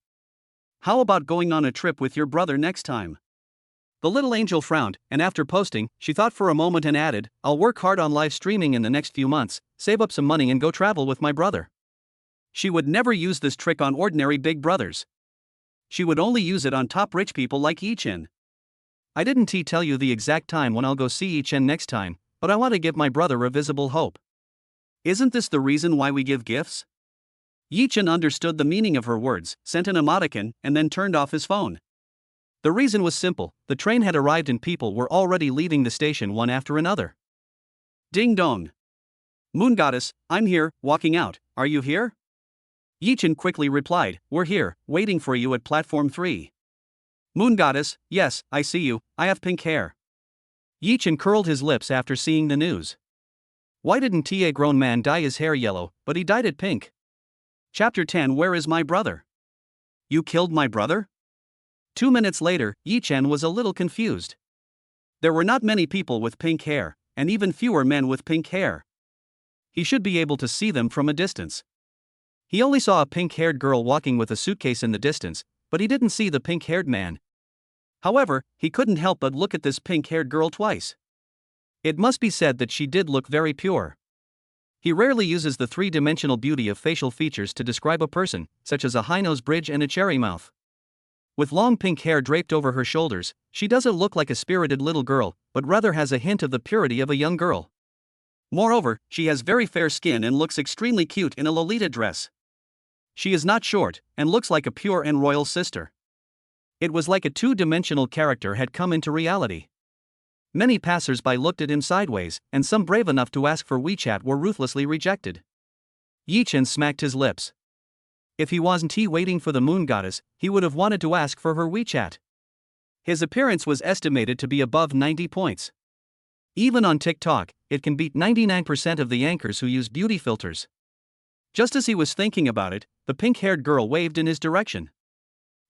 How about going on a trip with your brother next time? The little angel frowned, and after posting, she thought for a moment and added, "I'll work hard on live streaming in the next few months, save up some money and go travel with my brother." She would never use this trick on ordinary big brothers. She would only use it on top rich people like Yi Chen. I didn't tell you the exact time when I'll go see Yi Chen next time, but I want to give my brother a visible hope. Isn't this the reason why we give gifts? Yi Chen understood the meaning of her words, sent an emoticon, and then turned off his phone. The reason was simple: the train had arrived and people were already leaving the station one after another. Ding dong. Moon Goddess, I'm here, walking out, are you here? Yi Chen quickly replied, "We're here, waiting for you at platform 3. Moon Goddess, yes, I see you, I have pink hair. Yi Chen curled his lips after seeing the news. Why didn't a grown man dye his hair yellow, but he dyed it pink? Chapter 10. Where is my brother? You killed my brother? 2 minutes later, Yi Chen was a little confused. There were not many people with pink hair, and even fewer men with pink hair. He should be able to see them from a distance. He only saw a pink-haired girl walking with a suitcase in the distance, but he didn't see the pink-haired man. However, he couldn't help but look at this pink-haired girl twice. It must be said that she did look very pure. He rarely uses the three-dimensional beauty of facial features to describe a person, such as a high nose bridge and a cherry mouth. With long pink hair draped over her shoulders, she doesn't look like a spirited little girl, but rather has a hint of the purity of a young girl. Moreover, she has very fair skin and looks extremely cute in a Lolita dress. She is not short, and looks like a pure and royal sister. It was like a two-dimensional character had come into reality. Many passers-by looked at him sideways, and some brave enough to ask for WeChat were ruthlessly rejected. Yi Chen smacked his lips. If he wasn't waiting for the moon goddess, he would have wanted to ask for her WeChat. His appearance was estimated to be above 90 points. Even on TikTok, it can beat 99% of the anchors who use beauty filters. Just as he was thinking about it, the pink-haired girl waved in his direction.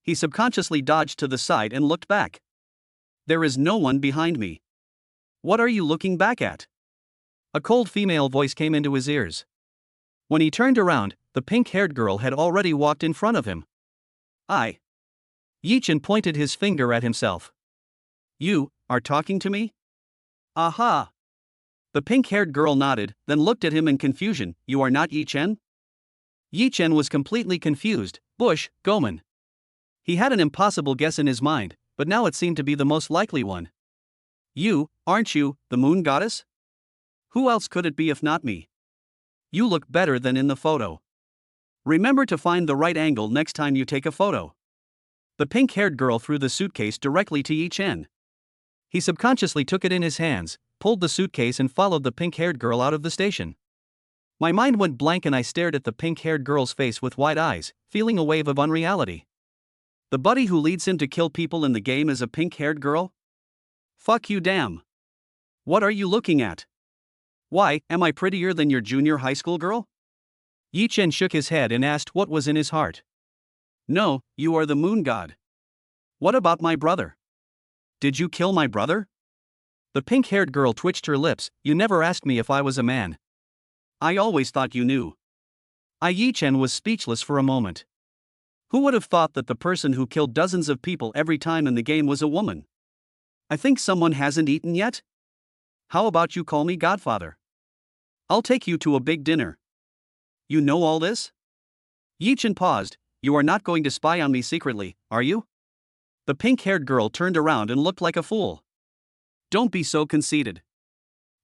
He subconsciously dodged to the side and looked back. There is no one behind me. What are you looking back at? A cold female voice came into his ears. When he turned around, the pink-haired girl had already walked in front of him. Yi Chen pointed his finger at himself. You are talking to me? Aha! The pink-haired girl nodded, then looked at him in confusion. You are not Yi Chen? Yi Chen was completely confused. Bush, Goman. He had an impossible guess in his mind, but now it seemed to be the most likely one. You, aren't you, the moon goddess? Who else could it be if not me? You look better than in the photo. Remember to find the right angle next time you take a photo. The pink-haired girl threw the suitcase directly to Yi Chen. He subconsciously took it in his hands, pulled the suitcase and followed the pink-haired girl out of the station. My mind went blank and I stared at the pink-haired girl's face with wide eyes, feeling a wave of unreality. The buddy who leads him to kill people in the game is a pink-haired girl? Fuck you, damn. What are you looking at? Why, am I prettier than your junior high school girl? Yi Chen shook his head and asked what was in his heart. No, you are the moon god. What about my brother? Did you kill my brother? The pink-haired girl twitched her lips. You never asked me if I was a man. I always thought you knew. Yi Chen was speechless for a moment. Who would have thought that the person who killed dozens of people every time in the game was a woman? I think someone hasn't eaten yet? How about you call me Godfather? I'll take you to a big dinner. You know all this? Yi Chen paused. You are not going to spy on me secretly, are you? The pink-haired girl turned around and looked like a fool. Don't be so conceited.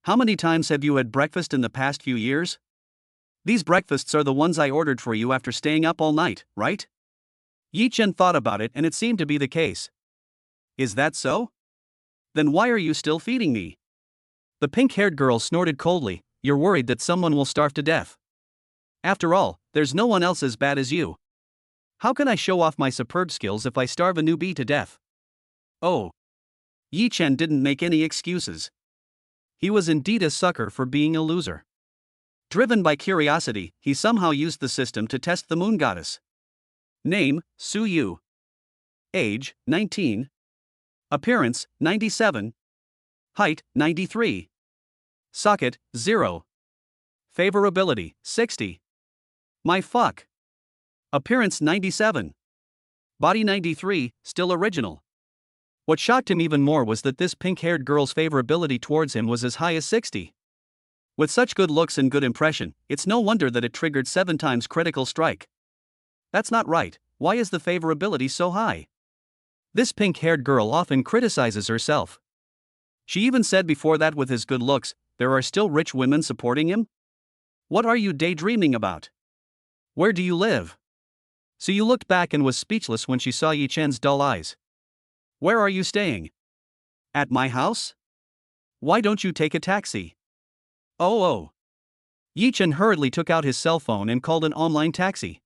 How many times have you had breakfast in the past few years? These breakfasts are the ones I ordered for you after staying up all night, right? Yi Chen thought about it and it seemed to be the case. Is that so? Then why are you still feeding me? The pink-haired girl snorted coldly. You're worried that someone will starve to death. After all, there's no one else as bad as you. How can I show off my superb skills if I starve a newbie to death? Oh. Yi Chen didn't make any excuses. He was indeed a sucker for being a loser. Driven by curiosity, he somehow used the system to test the moon goddess. Name, Su Yu. Age, 19. Appearance, 97. Height, 93. Socket, 0. Favorability, 60. My fuck. Appearance, 97. Body, 93, still original. What shocked him even more was that this pink-haired girl's favorability towards him was as high as 60. With such good looks and good impression, it's no wonder that it triggered 7 times critical strike. That's not right. Why is the favorability so high? This pink-haired girl often criticizes herself. She even said before that with his good looks, there are still rich women supporting him? What are you daydreaming about? Where do you live? So you looked back and was speechless when she saw Yi Chen's dull eyes. Where are you staying? At my house? Why don't you take a taxi? Oh. Yi Chen hurriedly took out his cell phone and called an online taxi.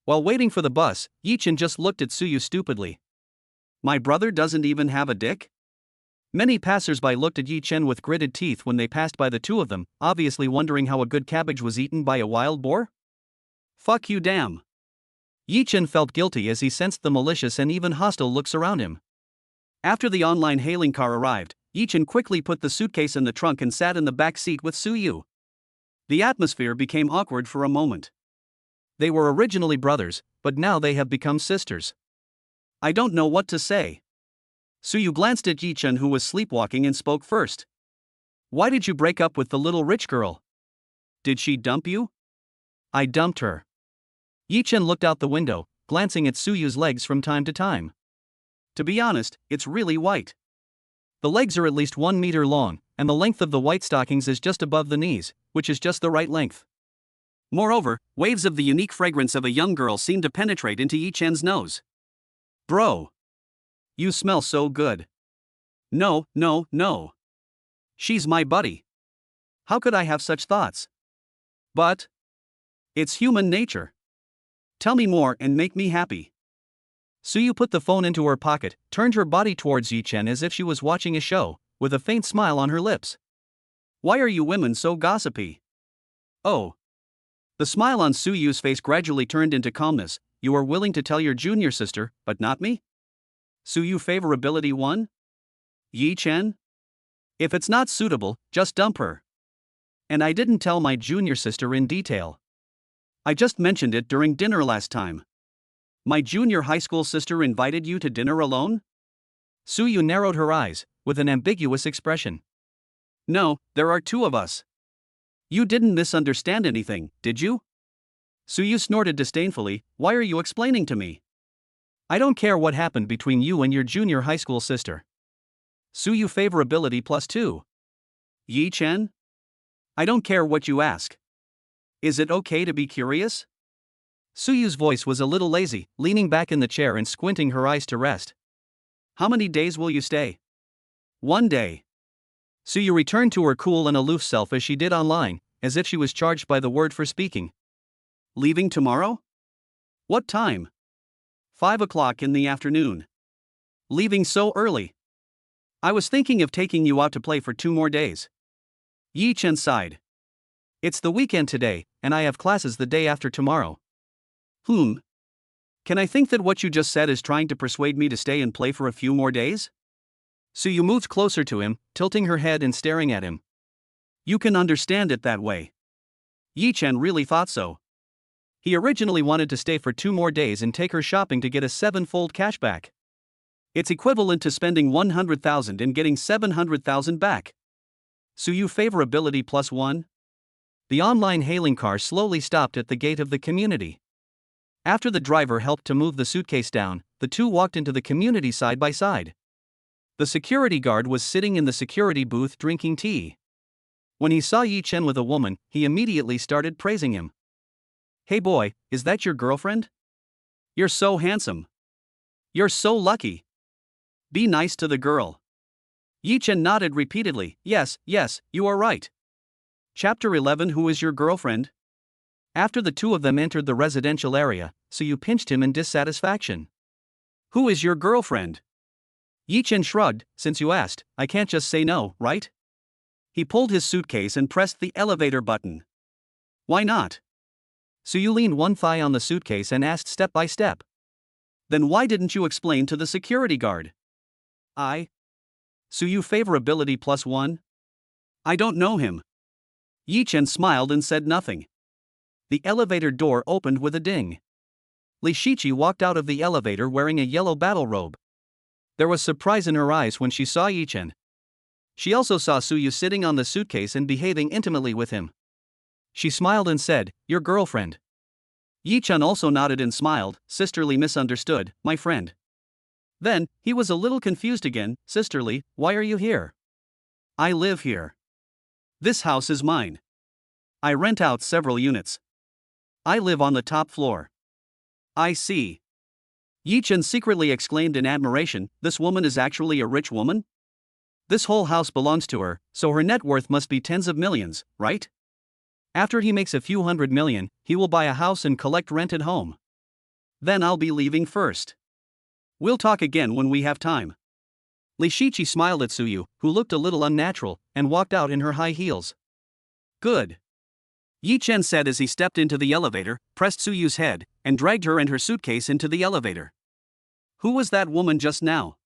While waiting for the bus, Yi Chen just looked at Su Yu stupidly. My brother doesn't even have a dick? Many passers-by looked at Yi Chen with gritted teeth when they passed by the two of them, obviously wondering how a good cabbage was eaten by a wild boar. Fuck you, damn. Yi Chen felt guilty as he sensed the malicious and even hostile looks around him. After the online hailing car arrived, Yi Chen quickly put the suitcase in the trunk and sat in the back seat with Su Yu. The atmosphere became awkward for a moment. They were originally brothers, but now they have become sisters. I don't know what to say. Su Yu glanced at Yi Chen, who was sleepwalking, and spoke first. Why did you break up with the little rich girl? Did she dump you? I dumped her. Yi Chen looked out the window, glancing at Su Yu's legs from time to time. To be honest, it's really white. The legs are at least 1 meter long, and the length of the white stockings is just above the knees, which is just the right length. Moreover, waves of the unique fragrance of a young girl seemed to penetrate into Yi Chen's nose. Bro. You smell so good. No. She's my buddy. How could I have such thoughts? But it's human nature. Tell me more and make me happy. Su Yu put the phone into her pocket, turned her body towards Yi Chen as if she was watching a show, with a faint smile on her lips. Why are you women so gossipy? Oh. The smile on Su Yu's face gradually turned into calmness. You are willing to tell your junior sister, but not me? Su Yu favorability 1? Yi Chen? If it's not suitable, just dump her. And I didn't tell my junior sister in detail. I just mentioned it during dinner last time. My junior high school sister invited you to dinner alone? Su Yu narrowed her eyes, with an ambiguous expression. No, there are 2 of us. You didn't misunderstand anything, did you? Su Yu snorted disdainfully. Why are you explaining to me? I don't care what happened between you and your junior high school sister. Su Yu favorability +2. Yi Chen? I don't care what you ask. Is it okay to be curious? Su Yu's voice was a little lazy, leaning back in the chair and squinting her eyes to rest. How many days will you stay? 1 day. Su Yu returned to her cool and aloof self as she did online, as if she was charged by the word for speaking. Leaving tomorrow? What time? 5 o'clock in the afternoon. Leaving so early? I was thinking of taking you out to play for 2 more days. Yi Chen sighed. It's the weekend today, and I have classes the day after tomorrow. Can I think that what you just said is trying to persuade me to stay and play for a few more days? Su Yu moved closer to him, tilting her head and staring at him. You can understand it that way. Yi Chen really thought so. He originally wanted to stay for 2 more days and take her shopping to get a 7-fold cashback. It's equivalent to spending 100,000 and getting 700,000 back. Su Yu favorability +1. The online hailing car slowly stopped at the gate of the community. After the driver helped to move the suitcase down, the two walked into the community side by side. The security guard was sitting in the security booth drinking tea. When he saw Yi Chen with a woman, he immediately started praising him. Hey boy, is that your girlfriend? You're so handsome. You're so lucky. Be nice to the girl. Yi Chen nodded repeatedly. Yes, you are right. Chapter 11. Who is your girlfriend? After the two of them entered the residential area, Suyu pinched him in dissatisfaction. Who is your girlfriend? Yi-chen shrugged. Since you asked, I can't just say no, right? He pulled his suitcase and pressed the elevator button. Why not? Suyu leaned one thigh on the suitcase and asked step by step. Then why didn't you explain to the security guard? Suyu favorability +1? I don't know him. Yi-chen smiled and said nothing. The elevator door opened with a ding. Li Shichi walked out of the elevator wearing a yellow battle robe. There was surprise in her eyes when she saw Yi-chen. She also saw Suyu sitting on the suitcase and behaving intimately with him. She smiled and said, your girlfriend. Yi-chen also nodded and smiled, sisterly misunderstood, my friend. Then, he was a little confused again, sisterly, why are you here? I live here. This house is mine. I rent out several units. I live on the top floor. I see. Yi-chen secretly exclaimed in admiration, this woman is actually a rich woman? This whole house belongs to her, so her net worth must be tens of millions, right? After he makes a few $100 million, he will buy a house and collect rented home. Then I'll be leaving first. We'll talk again when we have time. Li Shichi smiled at Suyu, who looked a little unnatural, and walked out in her high heels. Good. Yi-chen said as he stepped into the elevator, pressed Suyu's head, and dragged her and her suitcase into the elevator. Who was that woman just now?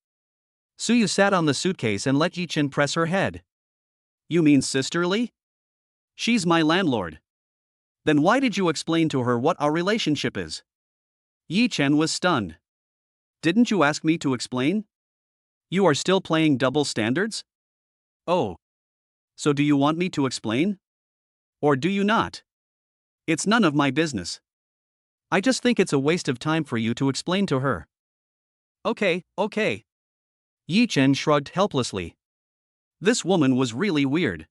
Suyu sat on the suitcase and let Yi-chen press her head. You mean sisterly? She's my landlord. Then why did you explain to her what our relationship is? Yi-chen was stunned. Didn't you ask me to explain? You are still playing double standards? Oh. So do you want me to explain? Or do you not? It's none of my business. I just think it's a waste of time for you to explain to her. Okay. Yi-chen shrugged helplessly. This woman was really weird.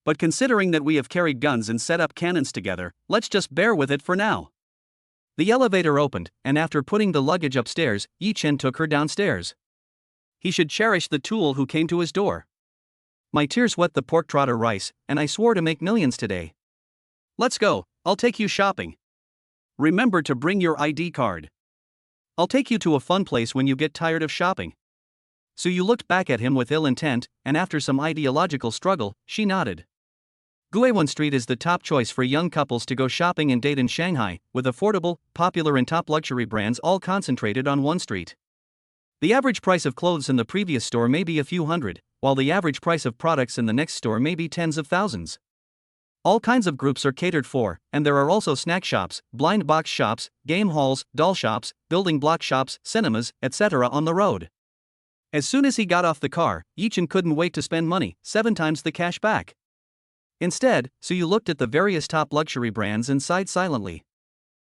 But considering that we have carried guns and set up cannons together, let's just bear with it for now. The elevator opened, and after putting the luggage upstairs, Yi-chen took her downstairs. He should cherish the tool who came to his door. My tears wet the pork trotter rice, and I swore to make millions today. Let's go, I'll take you shopping. Remember to bring your ID card. I'll take you to a fun place when you get tired of shopping. Suyu looked back at him with ill intent, and after some ideological struggle, she nodded. Guewon Street is the top choice for young couples to go shopping and date in Shanghai, with affordable, popular and top luxury brands all concentrated on one street. The average price of clothes in the previous store may be a few hundred, while the average price of products in the next store may be tens of thousands. All kinds of groups are catered for, and there are also snack shops, blind box shops, game halls, doll shops, building block shops, cinemas, etc. on the road. As soon as he got off the car, Yi-chen couldn't wait to spend money, 7 times the cash back. Instead, Suyu looked at the various top luxury brands and sighed silently.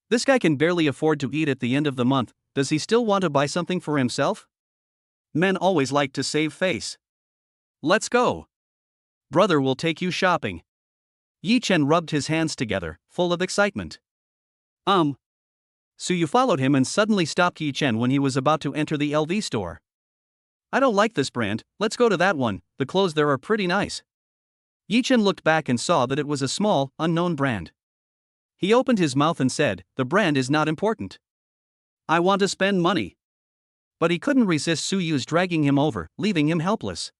This guy can barely afford to eat at the end of the month, does he still want to buy something for himself? Men always like to save face. Let's go. Brother will take you shopping. Yi-chen rubbed his hands together, full of excitement. Suyu followed him and suddenly stopped Yi-chen when he was about to enter the LV store. I don't like this brand, let's go to that one, the clothes there are pretty nice. Yi-chen looked back and saw that it was a small, unknown brand. He opened his mouth and said, the brand is not important. I want to spend money. But he couldn't resist Suyu's dragging him over, leaving him helpless.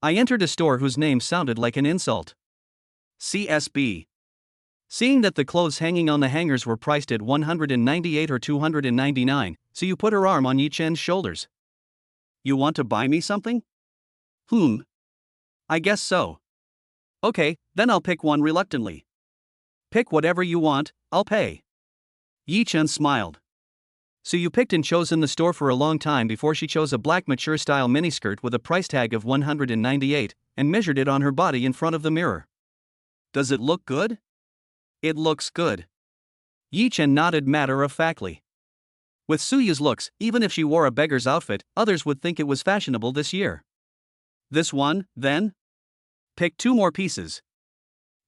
I entered a store whose name sounded like an insult. CSB. Seeing that the clothes hanging on the hangers were priced at $198 or $299, Suyu put her arm on Yi-chen's shoulders. You want to buy me something? I guess so. Okay, then I'll pick one reluctantly. Pick whatever you want, I'll pay. Yi-chen smiled. Suyu picked and chose in the store for a long time before she chose a black mature-style miniskirt with a price tag of $198, and measured it on her body in front of the mirror. Does it look good? It looks good. Yi-chen nodded matter-of-factly. With Suyu's looks, even if she wore a beggar's outfit, others would think it was fashionable this year. This one, then? Pick 2 more pieces.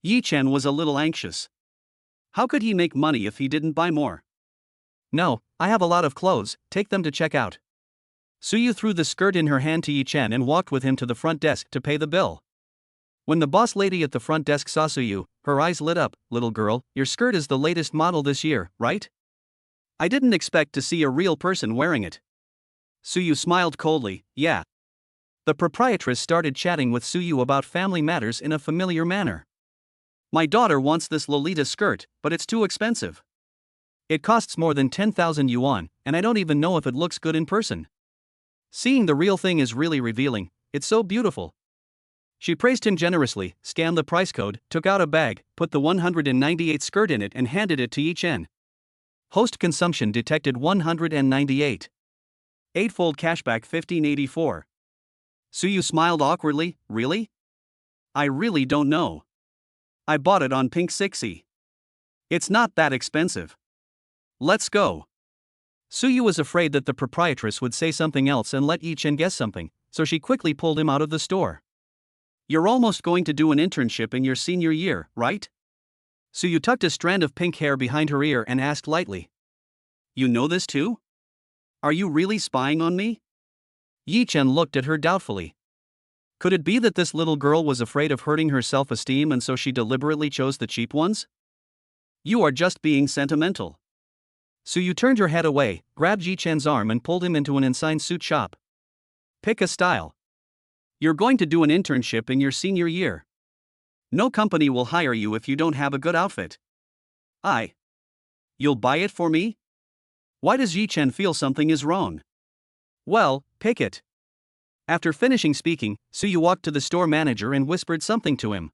Yi-chen was a little anxious. How could he make money if he didn't buy more? No, I have a lot of clothes, take them to check out. Suyu threw the skirt in her hand to Yi-chen and walked with him to the front desk to pay the bill. When the boss lady at the front desk saw Suyu, her eyes lit up. Little girl, your skirt is the latest model this year, right? I didn't expect to see a real person wearing it. Suyu smiled coldly. Yeah. The proprietress started chatting with Suyu about family matters in a familiar manner. My daughter wants this Lolita skirt, but it's too expensive. It costs more than 10,000 yuan, and I don't even know if it looks good in person. Seeing the real thing is really revealing. It's so beautiful. She praised him generously, scanned the price code, took out a bag, put the 198 skirt in it and handed it to Yi Chen. Host consumption detected 198. Eightfold cashback 1584. Suyu smiled awkwardly. Really? I really don't know. I bought it on Pink 6E. It's not that expensive. Let's go. Suyu was afraid that the proprietress would say something else and let Yi Chen guess something, so she quickly pulled him out of the store. You're almost going to do an internship in your senior year, right? Suyu tucked a strand of pink hair behind her ear and asked lightly. You know this too? Are you really spying on me? Yi Chen looked at her doubtfully. Could it be that this little girl was afraid of hurting her self-esteem and so she deliberately chose the cheap ones? You are just being sentimental. Suyu turned her head away, grabbed Yi Chen's arm and pulled him into an inside suit shop. Pick a style. You're going to do an internship in your senior year. No company will hire you if you don't have a good outfit. You'll buy it for me? Why does Yi Chen feel something is wrong? Well, pick it. After finishing speaking, Suyu walked to the store manager and whispered something to him.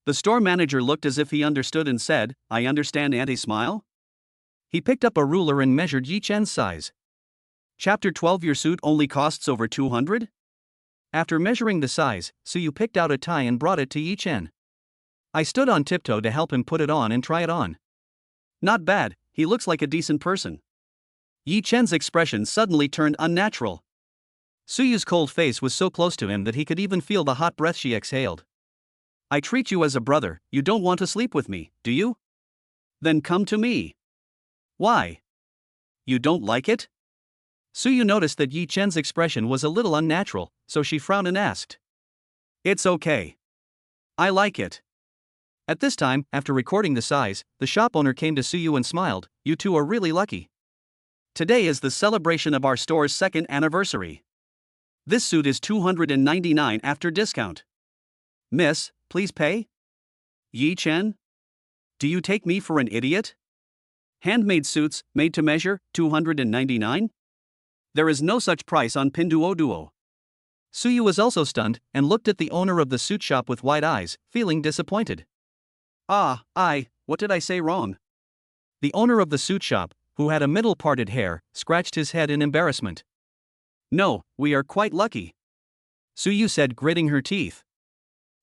The store manager looked as if he understood and said, I understand, Auntie, smile. He picked up a ruler and measured Yi Chen's size. Chapter 12. Your suit only costs over 200? After measuring the size, Suyu picked out a tie and brought it to Yi Chen. I stood on tiptoe to help him put it on and try it on. Not bad, he looks like a decent person. Yi Chen's expression suddenly turned unnatural. Suyu's cold face was so close to him that he could even feel the hot breath she exhaled. I treat you as a brother. You don't want to sleep with me, do you? Then come to me. Why? You don't like it? Suyu noticed that Yi Chen's expression was a little unnatural, so she frowned and asked. It's okay. I like it. At this time, after recording the size, the shop owner came to Suyu and smiled. You two are really lucky. Today is the celebration of our store's second anniversary. This suit is 299 after discount. Miss, please pay? Yi Chen? Do you take me for an idiot? Handmade suits, made to measure, 299? There is no such price on Pinduoduo. Suyu was also stunned and looked at the owner of the suit shop with wide eyes, feeling disappointed. What did I say wrong? The owner of the suit shop, who had a middle-parted hair, scratched his head in embarrassment. No, we are quite lucky. Suyu said, gritting her teeth.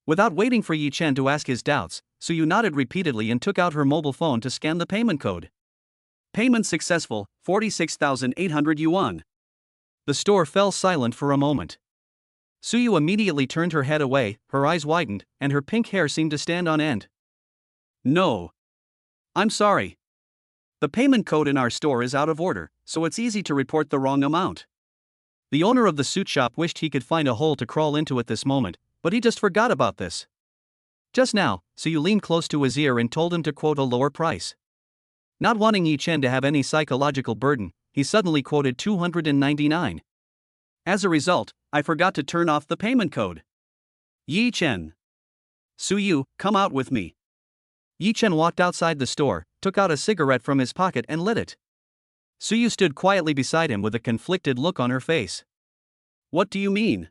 Without waiting for Yi Chen to ask his doubts, Suyu nodded repeatedly and took out her mobile phone to scan the payment code. Payment successful, 46,800 yuan. The store fell silent for a moment. Suyu immediately turned her head away, her eyes widened, and her pink hair seemed to stand on end. No. I'm sorry. The payment code in our store is out of order, so it's easy to report the wrong amount. The owner of the suit shop wished he could find a hole to crawl into at this moment, but he just forgot about this. Just now, Suyu leaned close to his ear and told him to quote a lower price. Not wanting Yi Chen to have any psychological burden, he suddenly quoted 299. As a result, I forgot to turn off the payment code. Yi Chen. Suyu, come out with me. Yi Chen walked outside the store, took out a cigarette from his pocket and lit it. Suyu stood quietly beside him with a conflicted look on her face. What do you mean?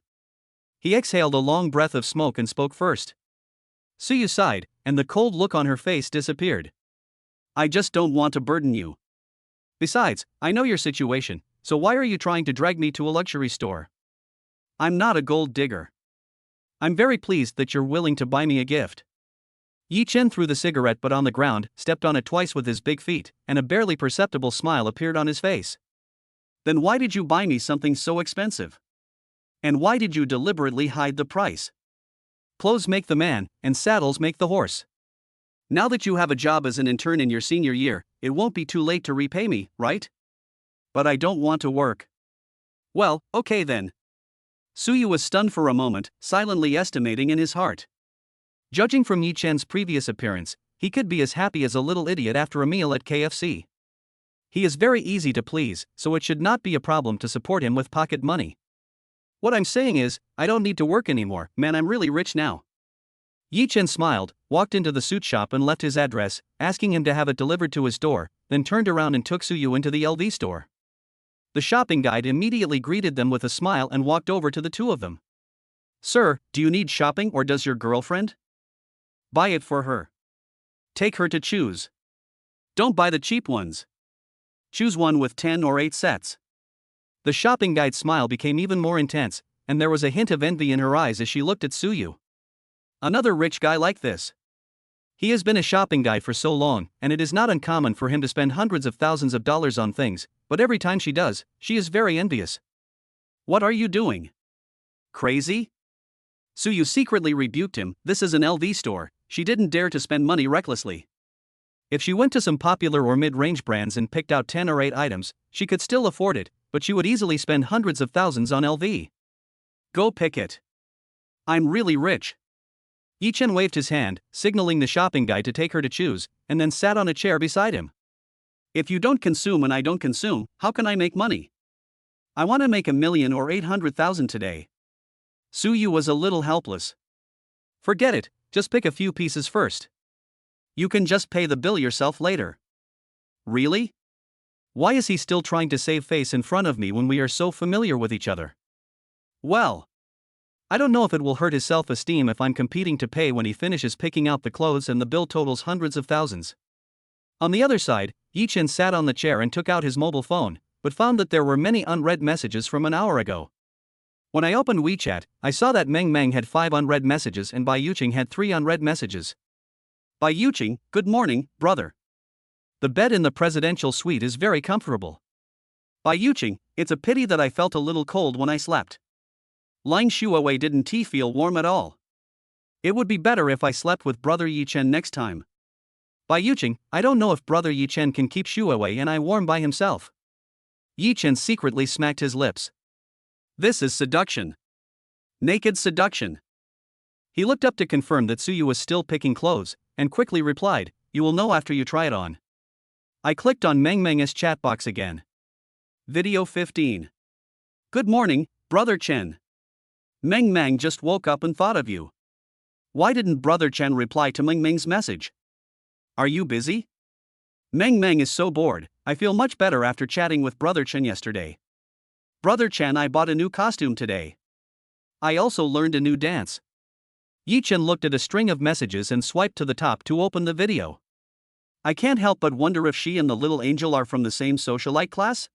He exhaled a long breath of smoke and spoke first. Suyu sighed, and the cold look on her face disappeared. I just don't want to burden you. Besides, I know your situation, so why are you trying to drag me to a luxury store? I'm not a gold digger. I'm very pleased that you're willing to buy me a gift. Yi Chen threw the cigarette butt on the ground, stepped on it twice with his big feet, and a barely perceptible smile appeared on his face. Then why did you buy me something so expensive? And why did you deliberately hide the price? Clothes make the man, and saddles make the horse. Now that you have a job as an intern in your senior year, it won't be too late to repay me, right? But I don't want to work. Well, okay then. Suyu was stunned for a moment, silently estimating in his heart. Judging from Yi Chen's previous appearance, he could be as happy as a little idiot after a meal at KFC. He is very easy to please, so it should not be a problem to support him with pocket money. What I'm saying is, I don't need to work anymore, man, I'm really rich now. Yi Chen smiled, walked into the suit shop and left his address, asking him to have it delivered to his door, then turned around and took Suyu into the LV store. The shopping guide immediately greeted them with a smile and walked over to the two of them. Sir, do you need shopping or does your girlfriend? Buy it for her. Take her to choose. Don't buy the cheap ones. Choose one with 10 or 8 sets. The shopping guide's smile became even more intense, and there was a hint of envy in her eyes as she looked at Suyu. Another rich guy like this. He has been a shopping guide for so long, and it is not uncommon for him to spend hundreds of thousands of dollars on things, but every time she does, she is very envious. What are you doing? Crazy? Suyu secretly rebuked him. This is an LV store, she didn't dare to spend money recklessly. If she went to some popular or mid-range brands and picked out 10 or 8 items, she could still afford it, but she would easily spend hundreds of thousands on LV. Go pick it. I'm really rich. Yi Chen waved his hand, signaling the shopping guide to take her to choose, and then sat on a chair beside him. If you don't consume and I don't consume, how can I make money? I want to make $1 million or 800,000 today. Suyu was a little helpless. Forget it, just pick a few pieces first. You can just pay the bill yourself later. Really? Why is he still trying to save face in front of me when we are so familiar with each other? Well, I don't know if it will hurt his self-esteem if I'm competing to pay when he finishes picking out the clothes and the bill totals hundreds of thousands. On the other side, Yi Chen sat on the chair and took out his mobile phone, but found that there were many unread messages from an hour ago. When I opened WeChat, I saw that Meng Meng had 5 unread messages and Bai Yuqing had 3 unread messages. Bai Yuqing, good morning, brother. The bed in the presidential suite is very comfortable. Bai Yuqing, it's a pity that I felt a little cold when I slept. Lying Shuawei didn't feel warm at all. It would be better if I slept with brother Yi Chen next time. Bai Yuqing, I don't know if brother Yi Chen can keep Shuawei and I warm by himself. Yi Chen secretly smacked his lips. This is seduction. Naked seduction. He looked up to confirm that Suyu was still picking clothes, and quickly replied, you will know after you try it on. I clicked on Meng Meng's chat box again. Video 15. Good morning, brother Chen. Meng Meng just woke up and thought of you. Why didn't brother Chen reply to Meng Meng's message? Are you busy? Meng Meng is so bored, I feel much better after chatting with brother Chen yesterday. Brother Chen, I bought a new costume today. I also learned a new dance. Yi Chen looked at a string of messages and swiped to the top to open the video. I can't help but wonder if she and the little angel are from the same socialite class?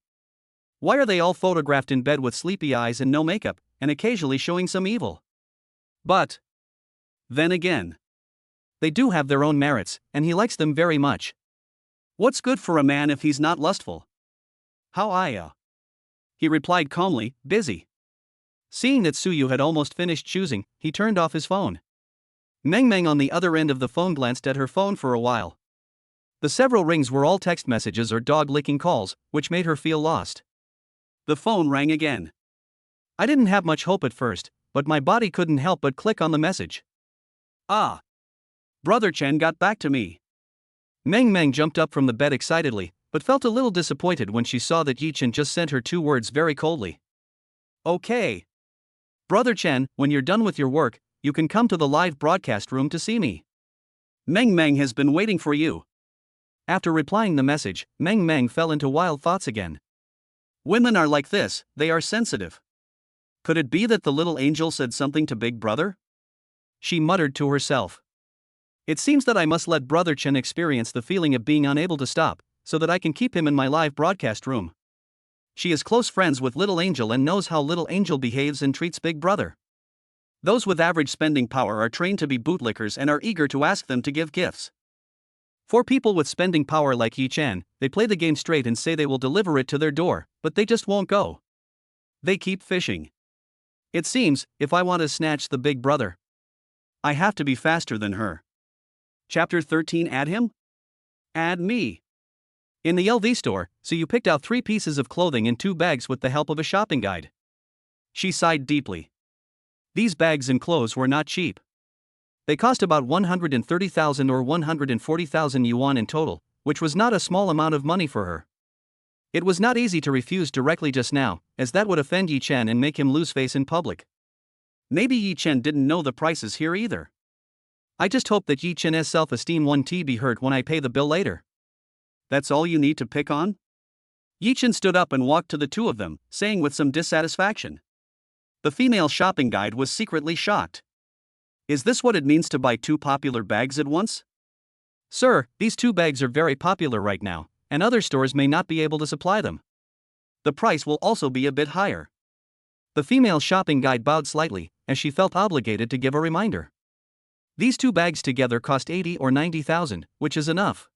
Why are they all photographed in bed with sleepy eyes and no makeup, and occasionally showing some evil? But then again, they do have their own merits, and he likes them very much. What's good for a man if he's not lustful? How He replied calmly, busy. Seeing that Suyu had almost finished choosing, he turned off his phone. Meng Meng on the other end of the phone glanced at her phone for a while. The several rings were all text messages or dog-licking calls, which made her feel lost. The phone rang again. I didn't have much hope at first, but my body couldn't help but click on the message. Ah! Brother Chen got back to me. Meng Meng jumped up from the bed excitedly, but felt a little disappointed when she saw that Yi Chen just sent her 2 words very coldly. Okay. Brother Chen, when you're done with your work, you can come to the live broadcast room to see me. Meng Meng has been waiting for you. After replying the message, Meng Meng fell into wild thoughts again. Women are like this, they are sensitive. Could it be that the little angel said something to Big Brother? She muttered to herself. It seems that I must let Brother Chen experience the feeling of being unable to stop, so that I can keep him in my live broadcast room. She is close friends with Little Angel and knows how Little Angel behaves and treats Big Brother. Those with average spending power are trained to be bootlickers and are eager to ask them to give gifts. For people with spending power like Yi Chen, they play the game straight and say they will deliver it to their door, but they just won't go. They keep fishing. It seems, if I want to snatch the Big Brother, I have to be faster than her. Chapter 13. Add him? Add me. In the LV store, Suyu picked out 3 pieces of clothing in 2 bags with the help of a shopping guide. She sighed deeply. These bags and clothes were not cheap. They cost about 130,000 or 140,000 yuan in total, which was not a small amount of money for her. It was not easy to refuse directly just now, as that would offend Yi Chen and make him lose face in public. Maybe Yi Chen didn't know the prices here either. I just hope that Yi Chen's self-esteem won't be hurt when I pay the bill later. That's all you need to pick on? Yi Chen stood up and walked to the two of them, saying with some dissatisfaction. The female shopping guide was secretly shocked. Is this what it means to buy 2 popular bags at once? Sir, these 2 bags are very popular right now, and other stores may not be able to supply them. The price will also be a bit higher. The female shopping guide bowed slightly, as she felt obligated to give a reminder. These 2 bags together cost 80 or 90,000, which is enough.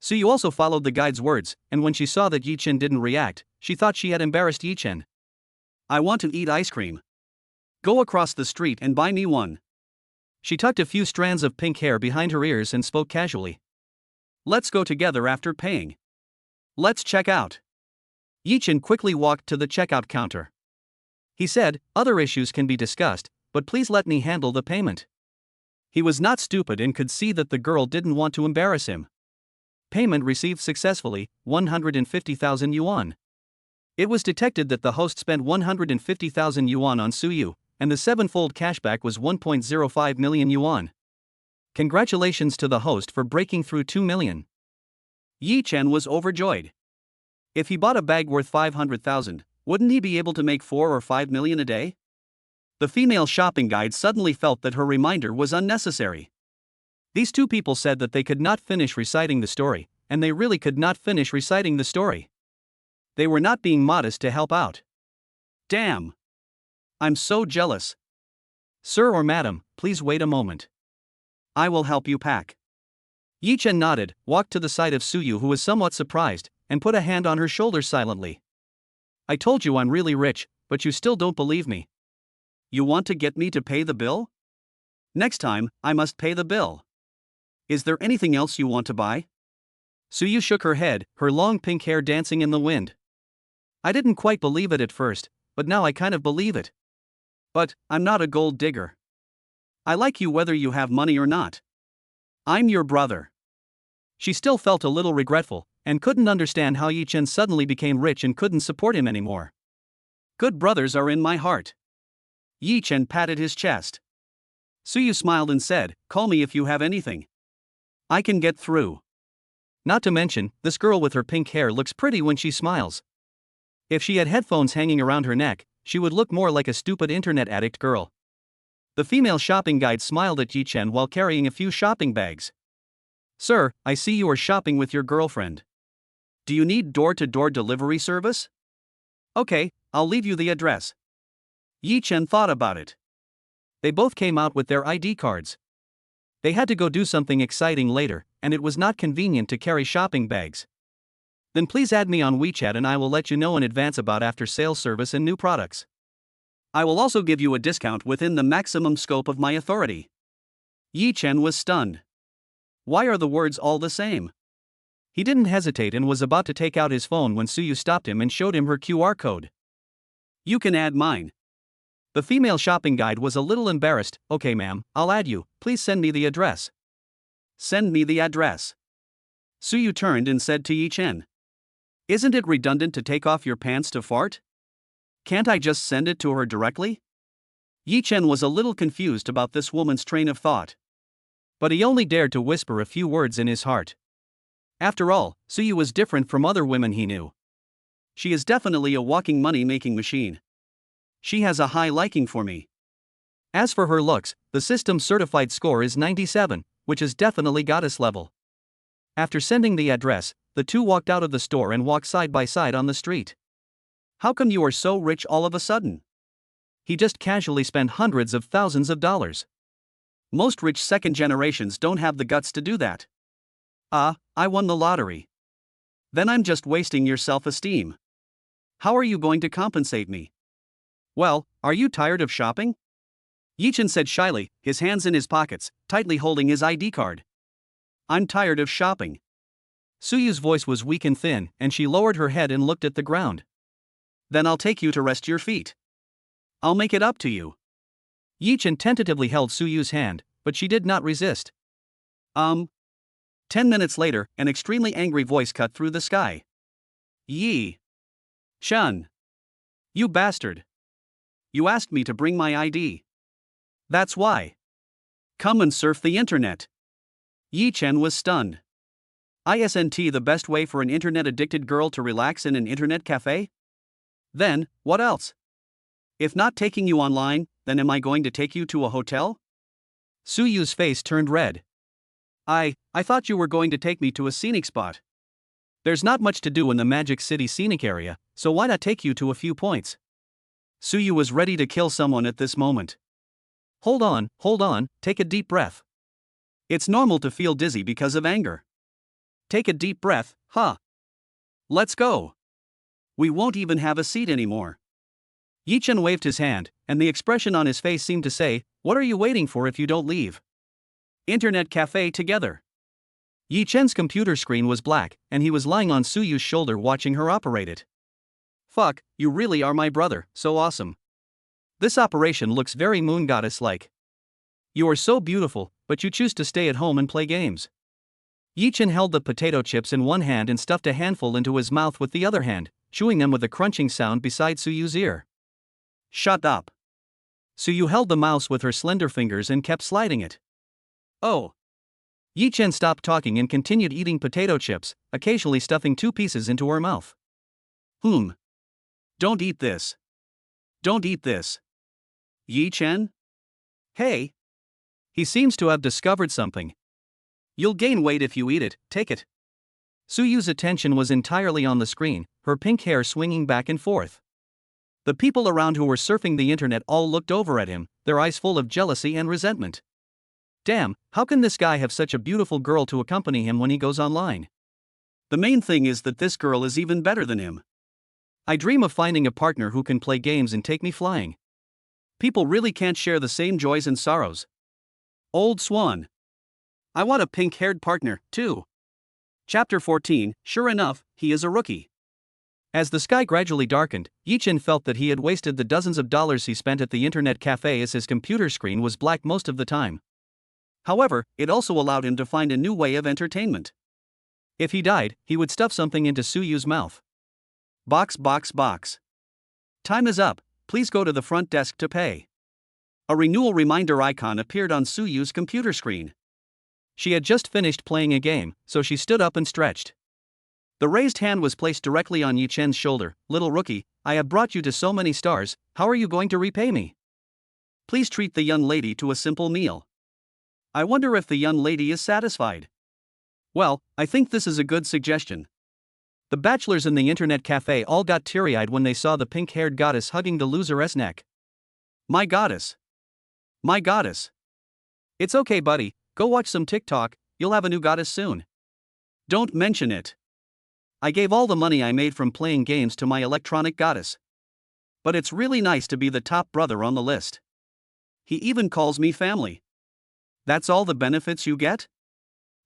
Suyu also followed the guide's words, and when she saw that Yi Chen didn't react, she thought she had embarrassed Yi Chen. I want to eat ice cream. Go across the street and buy me one. She tucked a few strands of pink hair behind her ears and spoke casually. Let's go together after paying. Let's check out. Yi Chen quickly walked to the checkout counter. He said, other issues can be discussed, but please let me handle the payment. He was not stupid and could see that the girl didn't want to embarrass him. Payment received successfully, 150,000 yuan. It was detected that the host spent 150,000 yuan on Suyu, and the 7-fold cashback was 1.05 million yuan. Congratulations to the host for breaking through 2 million. Yi Chen was overjoyed. If he bought a bag worth 500,000, wouldn't he be able to make 4 or 5 million a day? The female shopping guide suddenly felt that her reminder was unnecessary. These 2 people said that they could not finish reciting the story, and they really could not finish reciting the story. They were not being modest to help out. Damn! I'm so jealous. Sir or madam, please wait a moment. I will help you pack. Yi Chen nodded, walked to the side of Suyu, who was somewhat surprised, and put a hand on her shoulder silently. I told you I'm really rich, but you still don't believe me. You want to get me to pay the bill? Next time, I must pay the bill. Is there anything else you want to buy? Suyu shook her head, her long pink hair dancing in the wind. I didn't quite believe it at first, but now I kind of believe it. But, I'm not a gold digger. I like you whether you have money or not. I'm your brother. She still felt a little regretful, and couldn't understand how Yi Chen suddenly became rich and couldn't support him anymore. Good brothers are in my heart. Yi Chen patted his chest. Suyu smiled and said, call me if you have anything. I can get through. Not to mention, this girl with her pink hair looks pretty when she smiles. If she had headphones hanging around her neck, she would look more like a stupid internet addict girl. The female shopping guide smiled at Yi Chen while carrying a few shopping bags. Sir, I see you are shopping with your girlfriend. Do you need door-to-door delivery service? Okay, I'll leave you the address. Yi Chen thought about it. They both came out with their ID cards. They had to go do something exciting later, and it was not convenient to carry shopping bags. Then please add me on WeChat and I will let you know in advance about after-sales service and new products. I will also give you a discount within the maximum scope of my authority. Yi Chen was stunned. Why are the words all the same? He didn't hesitate and was about to take out his phone when Suyu stopped him and showed him her QR code. You can add mine. The female shopping guide was a little embarrassed. Okay ma'am, I'll add you, please send me the address. Send me the address. Suyu turned and said to Yi Chen. Isn't it redundant to take off your pants to fart? Can't I just send it to her directly? Yi Chen was a little confused about this woman's train of thought. But he only dared to whisper a few words in his heart. After all, Suyu was different from other women he knew. She is definitely a walking money-making machine. She has a high liking for me. As for her looks, the system's certified score is 97, which is definitely goddess level. After sending the address, the two walked out of the store and walked side by side on the street. How come you are so rich all of a sudden? He just casually spent hundreds of thousands of dollars. Most rich second generations don't have the guts to do that. I won the lottery. Then I'm just wasting your self-esteem. How are you going to compensate me? Well, are you tired of shopping? Yi Chen said shyly, his hands in his pockets, tightly holding his ID card. I'm tired of shopping. Suyu's voice was weak and thin, and she lowered her head and looked at the ground. Then I'll take you to rest your feet. I'll make it up to you. Yi Chen tentatively held Suyu's hand, but she did not resist. 10 minutes later, an extremely angry voice cut through the sky. Yi Shun. You bastard. You asked me to bring my ID. That's why. Come and surf the internet. Yi Chen was stunned. Isn't the best way for an internet-addicted girl to relax in an internet cafe? Then, what else? If not taking you online, then am I going to take you to a hotel? Su Yu's face turned red. I thought you were going to take me to a scenic spot. There's not much to do in the Magic City scenic area, so why not take you to a few points? Su Yu was ready to kill someone at this moment. Hold on, take a deep breath. It's normal to feel dizzy because of anger. Take a deep breath, huh? Let's go. We won't even have a seat anymore. Yi Chen waved his hand, and the expression on his face seemed to say, what are you waiting for if you don't leave? Internet cafe together. Yi Chen's computer screen was black, and he was lying on Su Yu's shoulder watching her operate it. Fuck, you really are my brother, so awesome. This operation looks very moon goddess-like. You are so beautiful, but you choose to stay at home and play games. Yi Chen held the potato chips in one hand and stuffed a handful into his mouth with the other hand, chewing them with a crunching sound beside Su Yu's ear. Shut up. Su Yu held the mouse with her slender fingers and kept sliding it. Oh. Yi Chen stopped talking and continued eating potato chips, occasionally stuffing 2 pieces into her mouth. Don't eat this. Don't eat this. Yi Chen? Hey. He seems to have discovered something. You'll gain weight if you eat it, take it. Su Yu's attention was entirely on the screen, her pink hair swinging back and forth. The people around who were surfing the internet all looked over at him, their eyes full of jealousy and resentment. Damn, how can this guy have such a beautiful girl to accompany him when he goes online? The main thing is that this girl is even better than him. I dream of finding a partner who can play games and take me flying. People really can't share the same joys and sorrows. Old Swan. I want a pink-haired partner, too. Chapter 14, sure enough, he is a rookie. As the sky gradually darkened, Yi Chen felt that he had wasted the dozens of dollars he spent at the internet cafe as his computer screen was black most of the time. However, it also allowed him to find a new way of entertainment. If he died, he would stuff something into Su Yu's mouth. Box. Time is up, please go to the front desk to pay. A renewal reminder icon appeared on Su Yu's computer screen. She had just finished playing a game, so she stood up and stretched. The raised hand was placed directly on Yi Chen's shoulder. Little rookie, I have brought you to so many stars, how are you going to repay me? Please treat the young lady to a simple meal. I wonder if the young lady is satisfied. Well, I think this is a good suggestion. The bachelors in the internet cafe all got teary-eyed when they saw the pink-haired goddess hugging the loser's neck. My goddess. My goddess. It's okay, buddy, go watch some TikTok, you'll have a new goddess soon. Don't mention it. I gave all the money I made from playing games to my electronic goddess. But it's really nice to be the top brother on the list. He even calls me family. That's all the benefits you get?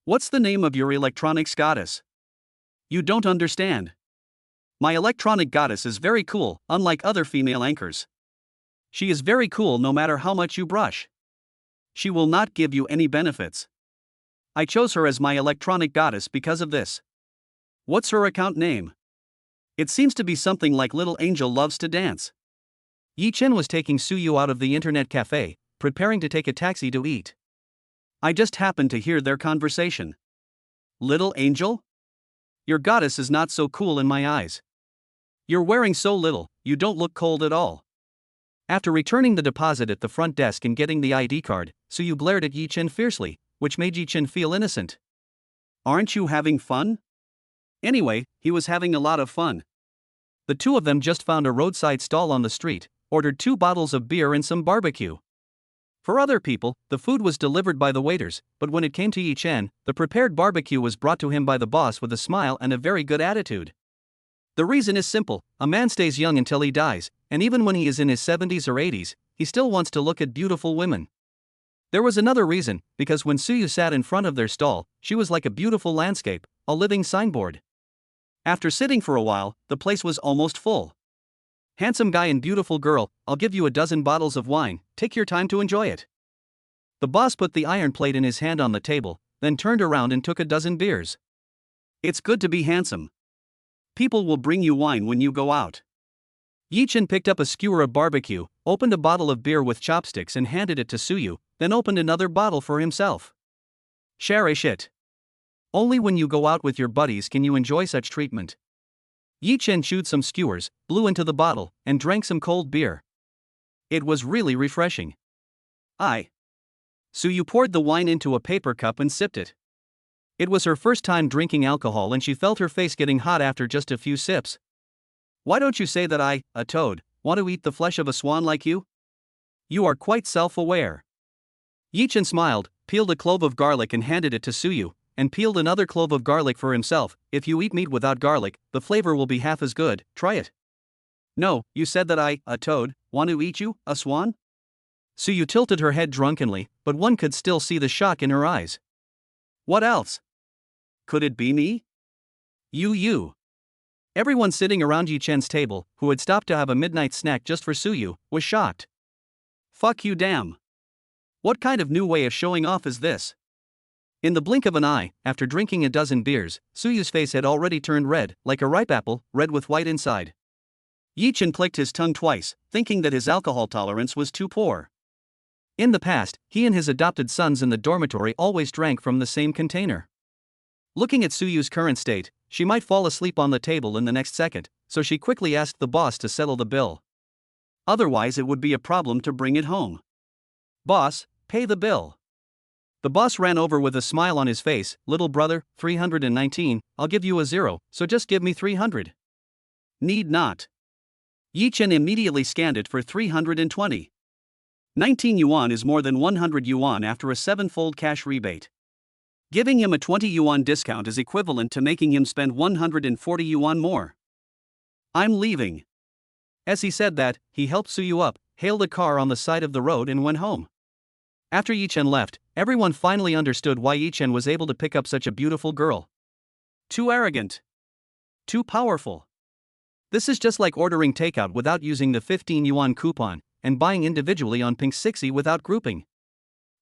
What's the name of your electronics goddess? You don't understand. My electronic goddess is very cool, unlike other female anchors. She is very cool no matter how much you brush. She will not give you any benefits. I chose her as my electronic goddess because of this. What's her account name? It seems to be something like Little Angel Loves to Dance. Yi Chen was taking Su Yu out of the internet cafe, preparing to take a taxi to eat. I just happened to hear their conversation. Little Angel? Your goddess is not so cool in my eyes. You're wearing so little, you don't look cold at all. After returning the deposit at the front desk and getting the ID card, Su Yu glared at Yi Chen fiercely, which made Yi Chen feel innocent. Aren't you having fun? Anyway, he was having a lot of fun. The two of them just found a roadside stall on the street, ordered 2 bottles of beer and some barbecue. For other people, the food was delivered by the waiters, but when it came to Yi Chen, the prepared barbecue was brought to him by the boss with a smile and a very good attitude. The reason is simple, a man stays young until he dies, and even when he is in his 70s or 80s, he still wants to look at beautiful women. There was another reason, because when Su Yu sat in front of their stall, she was like a beautiful landscape, a living signboard. After sitting for a while, the place was almost full. Handsome guy and beautiful girl, I'll give you a dozen bottles of wine, take your time to enjoy it. The boss put the iron plate in his hand on the table, then turned around and took a dozen beers. It's good to be handsome. People will bring you wine when you go out. Yi-Chen picked up a skewer of barbecue, opened a bottle of beer with chopsticks and handed it to Suyu, then opened another bottle for himself. Share it. Only when you go out with your buddies can you enjoy such treatment. Yi-Chen chewed some skewers, blew into the bottle, and drank some cold beer. It was really refreshing. Suyu poured the wine into a paper cup and sipped it. It was her first time drinking alcohol and she felt her face getting hot after just a few sips. Why don't you say that I, a toad, want to eat the flesh of a swan like you? You are quite self-aware. Yi-Chen smiled, peeled a clove of garlic and handed it to Suyu, and peeled another clove of garlic for himself. If you eat meat without garlic, the flavor will be half as good, try it. No, you said that I, a toad, want to eat you, a swan? Suyu tilted her head drunkenly, but one could still see the shock in her eyes. What else? Could it be me? You. Everyone sitting around Yi-Chen's table, who had stopped to have a midnight snack just for Suyu, was shocked. Fuck you, damn. What kind of new way of showing off is this? In the blink of an eye, after drinking a dozen beers, Suyu's face had already turned red, like a ripe apple, red with white inside. Yi-Chen clicked his tongue twice, thinking that his alcohol tolerance was too poor. In the past, he and his adopted sons in the dormitory always drank from the same container. Looking at Suyu's current state, she might fall asleep on the table in the next second, so she quickly asked the boss to settle the bill. Otherwise it would be a problem to bring it home. Boss, pay the bill. The boss ran over with a smile on his face. Little brother, 319, I'll give you a zero, so just give me 300. Need not. Yi-Chen immediately scanned it for 320. 19 yuan is more than 100 yuan after a 7-fold cash rebate. Giving him a 20 yuan discount is equivalent to making him spend 140 yuan more. I'm leaving. As he said that, he helped Suyu up, hailed a car on the side of the road and went home. After Yi-Chen left, everyone finally understood why Yi-Chen was able to pick up such a beautiful girl. Too arrogant. Too powerful. This is just like ordering takeout without using the 15 yuan coupon, and buying individually on Pink 60 without grouping.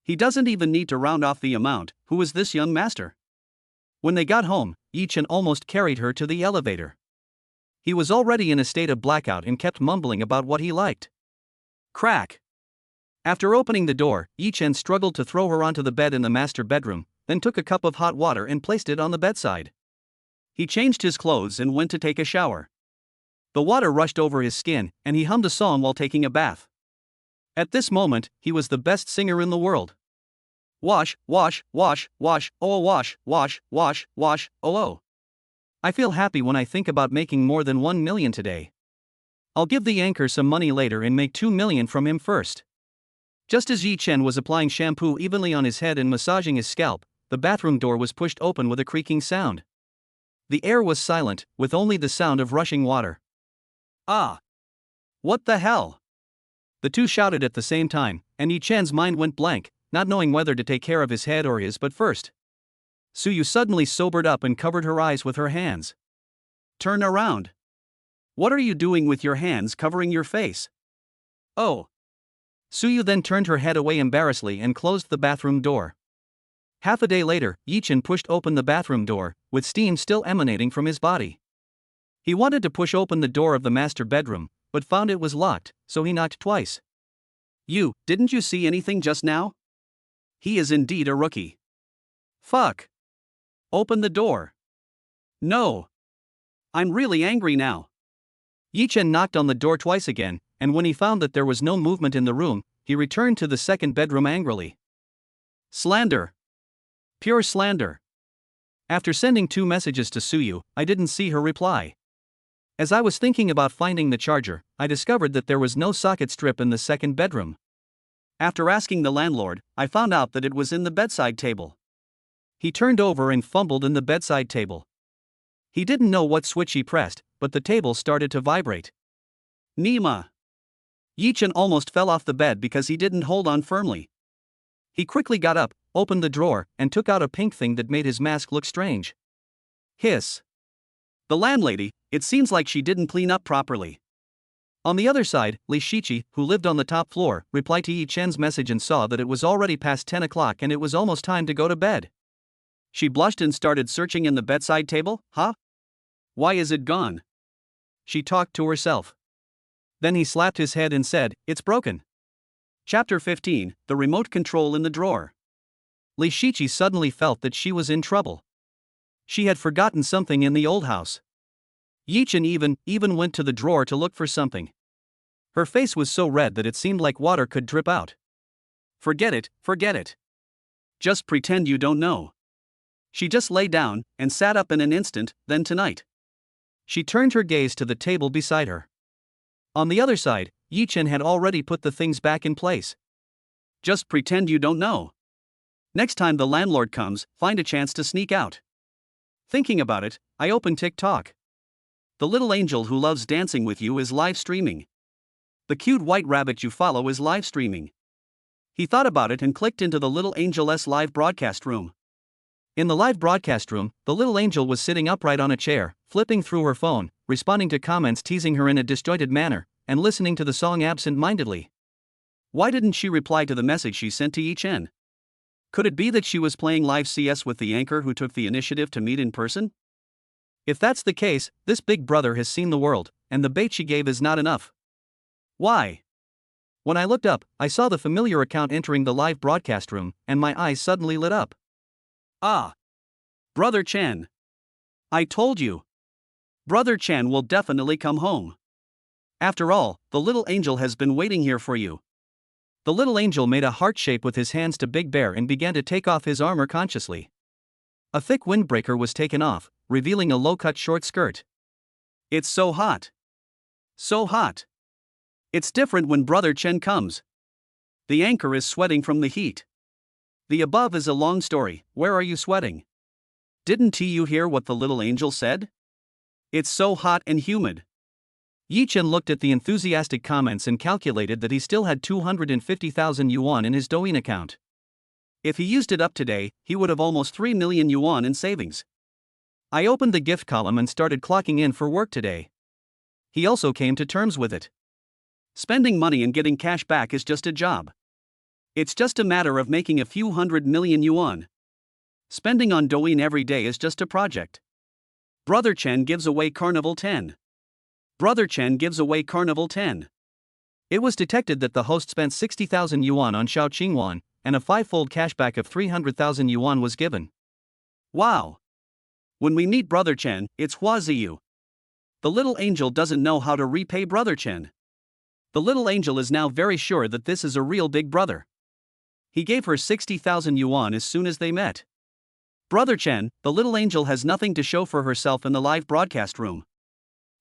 He doesn't even need to round off the amount. Who is this young master? When they got home, Yi-Chen almost carried her to the elevator. He was already in a state of blackout and kept mumbling about what he liked. Crack. After opening the door, Yi-Chen struggled to throw her onto the bed in the master bedroom, then took a cup of hot water and placed it on the bedside. He changed his clothes and went to take a shower. The water rushed over his skin, and he hummed a song while taking a bath. At this moment, he was the best singer in the world. Wash, wash, wash, wash, oh wash, wash, wash, wash, oh. I feel happy when I think about making more than 1 million today. I'll give the anchor some money later and make 2 million from him first. Just as Yi-Chen was applying shampoo evenly on his head and massaging his scalp, the bathroom door was pushed open with a creaking sound. The air was silent, with only the sound of rushing water. Ah! What the hell? The two shouted at the same time, and Yi-Chen's mind went blank, not knowing whether to take care of his head or his butt first. Suyu suddenly sobered up and covered her eyes with her hands. Turn around. What are you doing with your hands covering your face? Oh. Suyu then turned her head away embarrassedly and closed the bathroom door. Half a day later, Yi-Chen pushed open the bathroom door, with steam still emanating from his body. He wanted to push open the door of the master bedroom, but found it was locked, so he knocked twice. Didn't you see anything just now? He is indeed a rookie. Fuck. Open the door. No. I'm really angry now. Yi-Chen knocked on the door twice again, and when he found that there was no movement in the room, he returned to the second bedroom angrily. Slander. Pure slander. After sending 2 messages to Suyu, I didn't see her reply. As I was thinking about finding the charger, I discovered that there was no socket strip in the second bedroom. After asking the landlord, I found out that it was in the bedside table. He turned over and fumbled in the bedside table. He didn't know what switch he pressed, but the table started to vibrate. Nima. Yi-Chen almost fell off the bed because he didn't hold on firmly. He quickly got up, opened the drawer, and took out a pink thing that made his mask look strange. Hiss. The landlady, it seems like she didn't clean up properly. On the other side, Li Shiqi, who lived on the top floor, replied to Yi Chen's message and saw that it was already past 10 o'clock and it was almost time to go to bed. She blushed and started searching in the bedside table. Huh? Why is it gone? She talked to herself. Then he slapped his head and said, "It's broken." Chapter 15, The Remote Control in the Drawer. Li Shiqi suddenly felt that she was in trouble. She had forgotten something in the old house. Yi Chen even went to the drawer to look for something. Her face was so red that it seemed like water could drip out. Forget it. Just pretend you don't know. She just lay down and sat up in an instant. Then tonight. She turned her gaze to the table beside her. On the other side, Yi Chen had already put the things back in place. Just pretend you don't know. Next time the landlord comes, find a chance to sneak out. Thinking about it, I opened TikTok. The little angel who loves dancing with you is live streaming. The cute white rabbit you follow is live streaming. He thought about it and clicked into the little angel's live broadcast room. In the live broadcast room, the little angel was sitting upright on a chair, flipping through her phone, responding to comments teasing her in a disjointed manner, and listening to the song absent-mindedly. Why didn't she reply to the message she sent to Yi Chen? Could it be that she was playing live CS with the anchor who took the initiative to meet in person? If that's the case, this big brother has seen the world, and the bait she gave is not enough. Why? When I looked up, I saw the familiar account entering the live broadcast room, and my eyes suddenly lit up. Ah! Brother Chen. I told you. Brother Chen will definitely come home. After all, the little angel has been waiting here for you. The little angel made a heart shape with his hands to Big Bear and began to take off his armor consciously. A thick windbreaker was taken off, revealing a low-cut short skirt. It's so hot. So hot. It's different when Brother Chen comes. The anchor is sweating from the heat. The above is a long story. Where are you sweating? Didn't you hear what the little angel said? It's so hot and humid. Yi Chen looked at the enthusiastic comments and calculated that he still had 250,000 yuan in his Douyin account. If he used it up today, he would have almost 3 million yuan in savings. I opened the gift column and started clocking in for work today. He also came to terms with it. Spending money and getting cash back is just a job. It's just a matter of making a few 100 million yuan. Spending on Douyin every day is just a project. Brother Chen gives away Carnival 10. Brother Chen gives away Carnival 10. It was detected that the host spent 60,000 yuan on Xiao Qingwan, and a five-fold cashback of 300,000 yuan was given. Wow! When we meet Brother Chen, it's Huaziyu. The little angel doesn't know how to repay Brother Chen. The little angel is now very sure that this is a real big brother. He gave her 60,000 yuan as soon as they met. Brother Chen, the little angel has nothing to show for herself in the live broadcast room.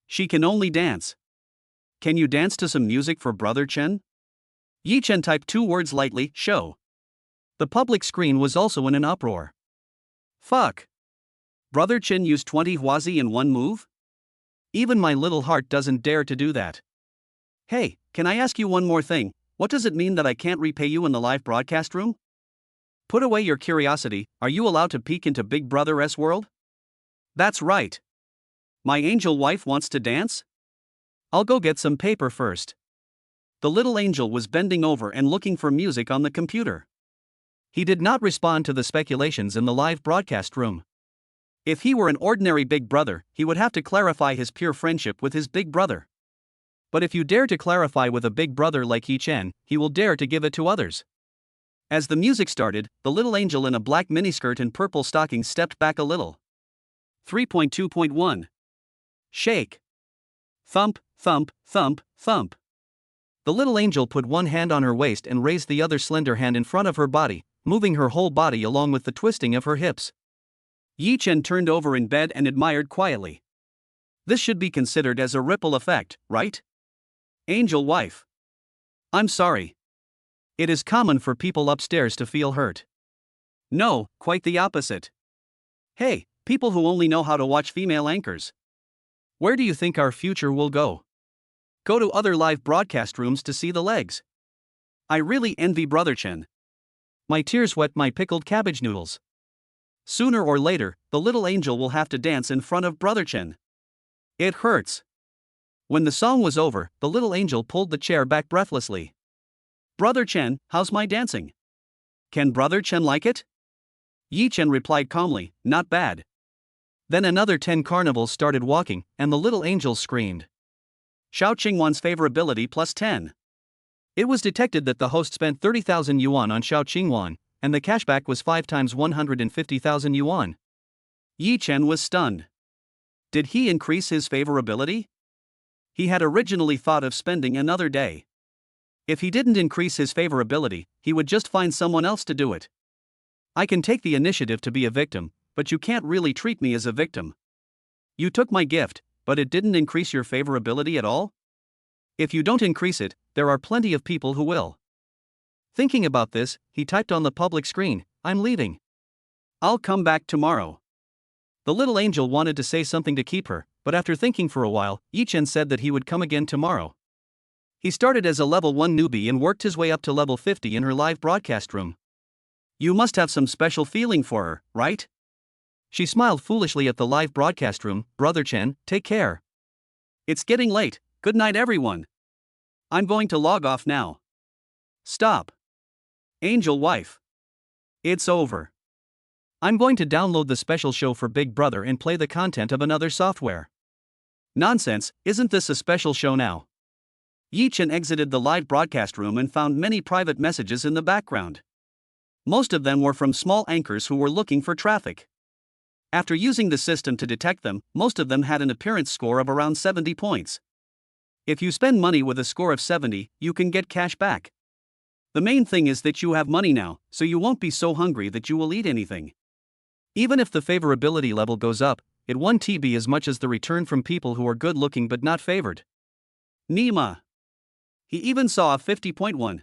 She can only dance. Can you dance to some music for Brother Chen? Yi Chen typed two words lightly, show. The public screen was also in an uproar. Fuck. Brother Chen used 20 Huazi in one move? Even my little heart doesn't dare to do that. Hey, can I ask you one more thing? What does it mean that I can't repay you in the live broadcast room? Put away your curiosity, are you allowed to peek into Big Brother's world? That's right. My angel wife wants to dance? I'll go get some paper first. The little angel was bending over and looking for music on the computer. He did not respond to the speculations in the live broadcast room. If he were an ordinary big brother, he would have to clarify his pure friendship with his big brother. But if you dare to clarify with a big brother like Yi Chen, he will dare to give it to others. As the music started, the little angel in a black miniskirt and purple stockings stepped back a little. 3.2.1. Shake. Thump, thump, thump, thump. The little angel put one hand on her waist and raised the other slender hand in front of her body, moving her whole body along with the twisting of her hips. Yi Chen turned over in bed and admired quietly. This should be considered as a ripple effect, right? Angel wife. I'm sorry. It is common for people upstairs to feel hurt. No, quite the opposite. Hey, people who only know how to watch female anchors. Where do you think our future will go? Go to other live broadcast rooms to see the legs. I really envy Brother Chen. My tears wet my pickled cabbage noodles. Sooner or later, the little angel will have to dance in front of Brother Chen. It hurts. When the song was over, the little angel pulled the chair back breathlessly. Brother Chen, how's my dancing? Can Brother Chen like it? Yi Chen replied calmly, not bad. Then another 10 carnivals started walking, and the little angel screamed. Xiao Qingwan's favorability plus 10. It was detected that the host spent 30,000 yuan on Xiao Qingwan, and the cashback was 5 times 150,000 yuan. Yi Chen was stunned. Did he increase his favorability? He had originally thought of spending another day. If he didn't increase his favorability, he would just find someone else to do it. I can take the initiative to be a victim, but you can't really treat me as a victim. You took my gift, but it didn't increase your favorability at all? If you don't increase it, there are plenty of people who will. Thinking about this, he typed on the public screen, I'm leaving. I'll come back tomorrow. The little angel wanted to say something to keep her, but after thinking for a while, Yi Chen said that he would come again tomorrow. He started as a level 1 newbie and worked his way up to level 50 in her live broadcast room. You must have some special feeling for her, right? She smiled foolishly at the live broadcast room. Brother Chen, take care. It's getting late, good night everyone. I'm going to log off now. Stop. Angel wife. It's over. I'm going to download the special show for Big Brother and play the content of another software. Nonsense, isn't this a special show now? Yi Chen exited the live broadcast room and found many private messages in the background. Most of them were from small anchors who were looking for traffic. After using the system to detect them, most of them had an appearance score of around 70 points. If you spend money with a score of 70, you can get cash back. The main thing is that you have money now, so you won't be so hungry that you will eat anything. Even if the favorability level goes up, it won't be as much as the return from people who are good looking but not favored. Nima. He even saw a 50.1.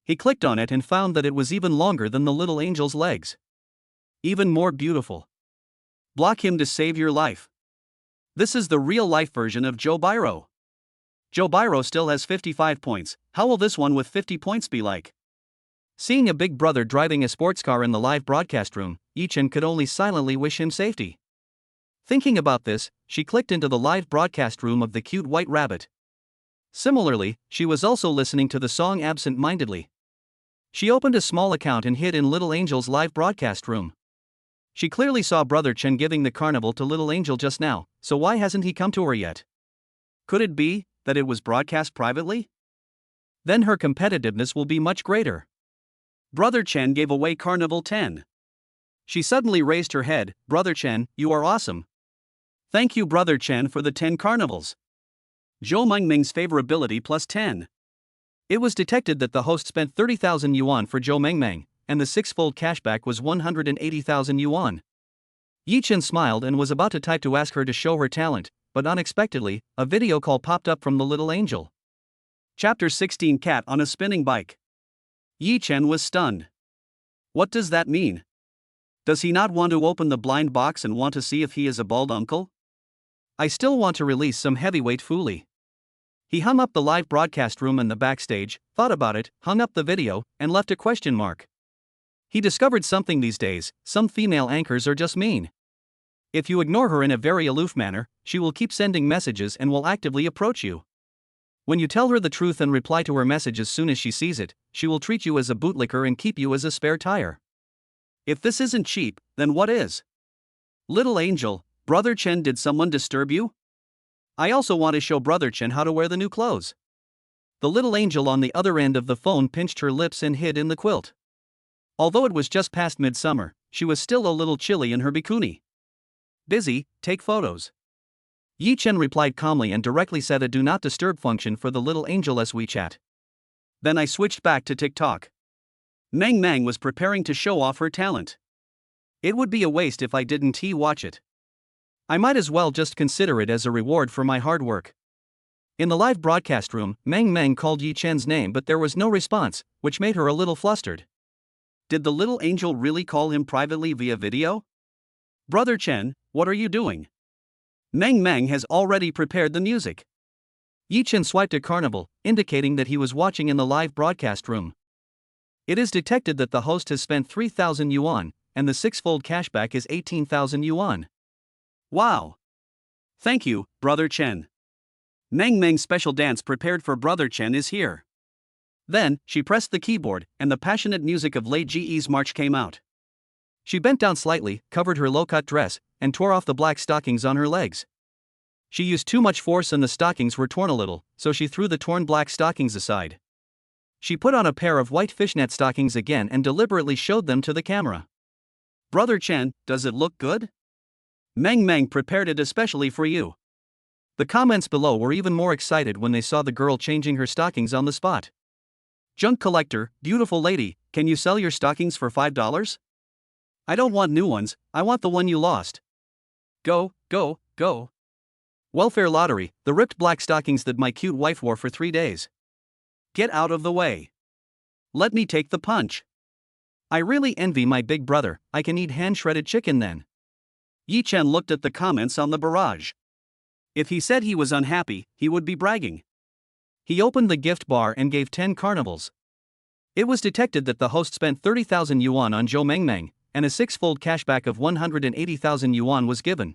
He clicked on it and found that it was even longer than the little angel's legs. Even more beautiful. Block him to save your life. This is the real-life version of Joe Biro. Joe Biro still has 55 points, how will this one with 50 points be like? Seeing a big brother driving a sports car in the live broadcast room, Yi Chen could only silently wish him safety. Thinking about this, she clicked into the live broadcast room of the cute white rabbit. Similarly, she was also listening to the song absent-mindedly. She opened a small account and hid in Little Angel's live broadcast room. She clearly saw Brother Chen giving the carnival to Little Angel just now, so why hasn't he come to her yet? Could it be that it was broadcast privately? Then her competitiveness will be much greater. Brother Chen gave away Carnival 10. She suddenly raised her head. Brother Chen, you are awesome. Thank you Brother Chen for the 10 carnivals. Zhou Mengming's favorability plus 10. It was detected that the host spent 30,000 yuan for Zhou Mengming, and the 6-fold cashback was 180,000 yuan. Yi Chen smiled and was about to type to ask her to show her talent, but unexpectedly, a video call popped up from the little angel. Chapter 16 Cat on a spinning bike. Yi Chen was stunned. What does that mean? Does he not want to open the blind box and want to see if he is a bald uncle? I still want to release some heavyweight foolie. He hung up the live broadcast room and the backstage, thought about it, hung up the video, and left a question mark. He discovered something these days: some female anchors are just mean. If you ignore her in a very aloof manner, she will keep sending messages and will actively approach you. When you tell her the truth and reply to her message as soon as she sees it, she will treat you as a bootlicker and keep you as a spare tire. If this isn't cheap, then what is? Little Angel, Brother Chen, did someone disturb you? I also want to show Brother Chen how to wear the new clothes. The little angel on the other end of the phone pinched her lips and hid in the quilt. Although it was just past midsummer, she was still a little chilly in her bikini. Busy, take photos. Yi Chen replied calmly and directly set a do not disturb function for the little angel's WeChat. Then I switched back to TikTok. Meng Meng was preparing to show off her talent. It would be a waste if I didn't watch it. I might as well just consider it as a reward for my hard work. In the live broadcast room, Meng Meng called Yi Chen's name, but there was no response, which made her a little flustered. Did the little angel really call him privately via video? Brother Chen, what are you doing? Meng Meng has already prepared the music. Yi Chen swiped a carnival, indicating that he was watching in the live broadcast room. It is detected that the host has spent 3,000 yuan, and the 6-fold cashback is 18,000 yuan. Wow! Thank you, Brother Chen. Meng Meng's special dance prepared for Brother Chen is here. Then, she pressed the keyboard, and the passionate music of Lei Ji's march came out. She bent down slightly, covered her low-cut dress, and tore off the black stockings on her legs. She used too much force and the stockings were torn a little, so she threw the torn black stockings aside. She put on a pair of white fishnet stockings again and deliberately showed them to the camera. Brother Chen, does it look good? Meng Meng prepared it especially for you. The comments below were even more excited when they saw the girl changing her stockings on the spot. Junk collector, beautiful lady, can you sell your stockings for $5? I don't want new ones, I want the one you lost. Go, go, go. Welfare lottery, the ripped black stockings that my cute wife wore for 3 days. Get out of the way. Let me take the punch. I really envy my big brother, I can eat hand-shredded chicken then. Yi Chen looked at the comments on the barrage. If he said he was unhappy, he would be bragging. He opened the gift bar and gave 10 carnivals. It was detected that the host spent 30,000 yuan on Zhou Mengmeng, and a 6-fold cashback of 180,000 yuan was given.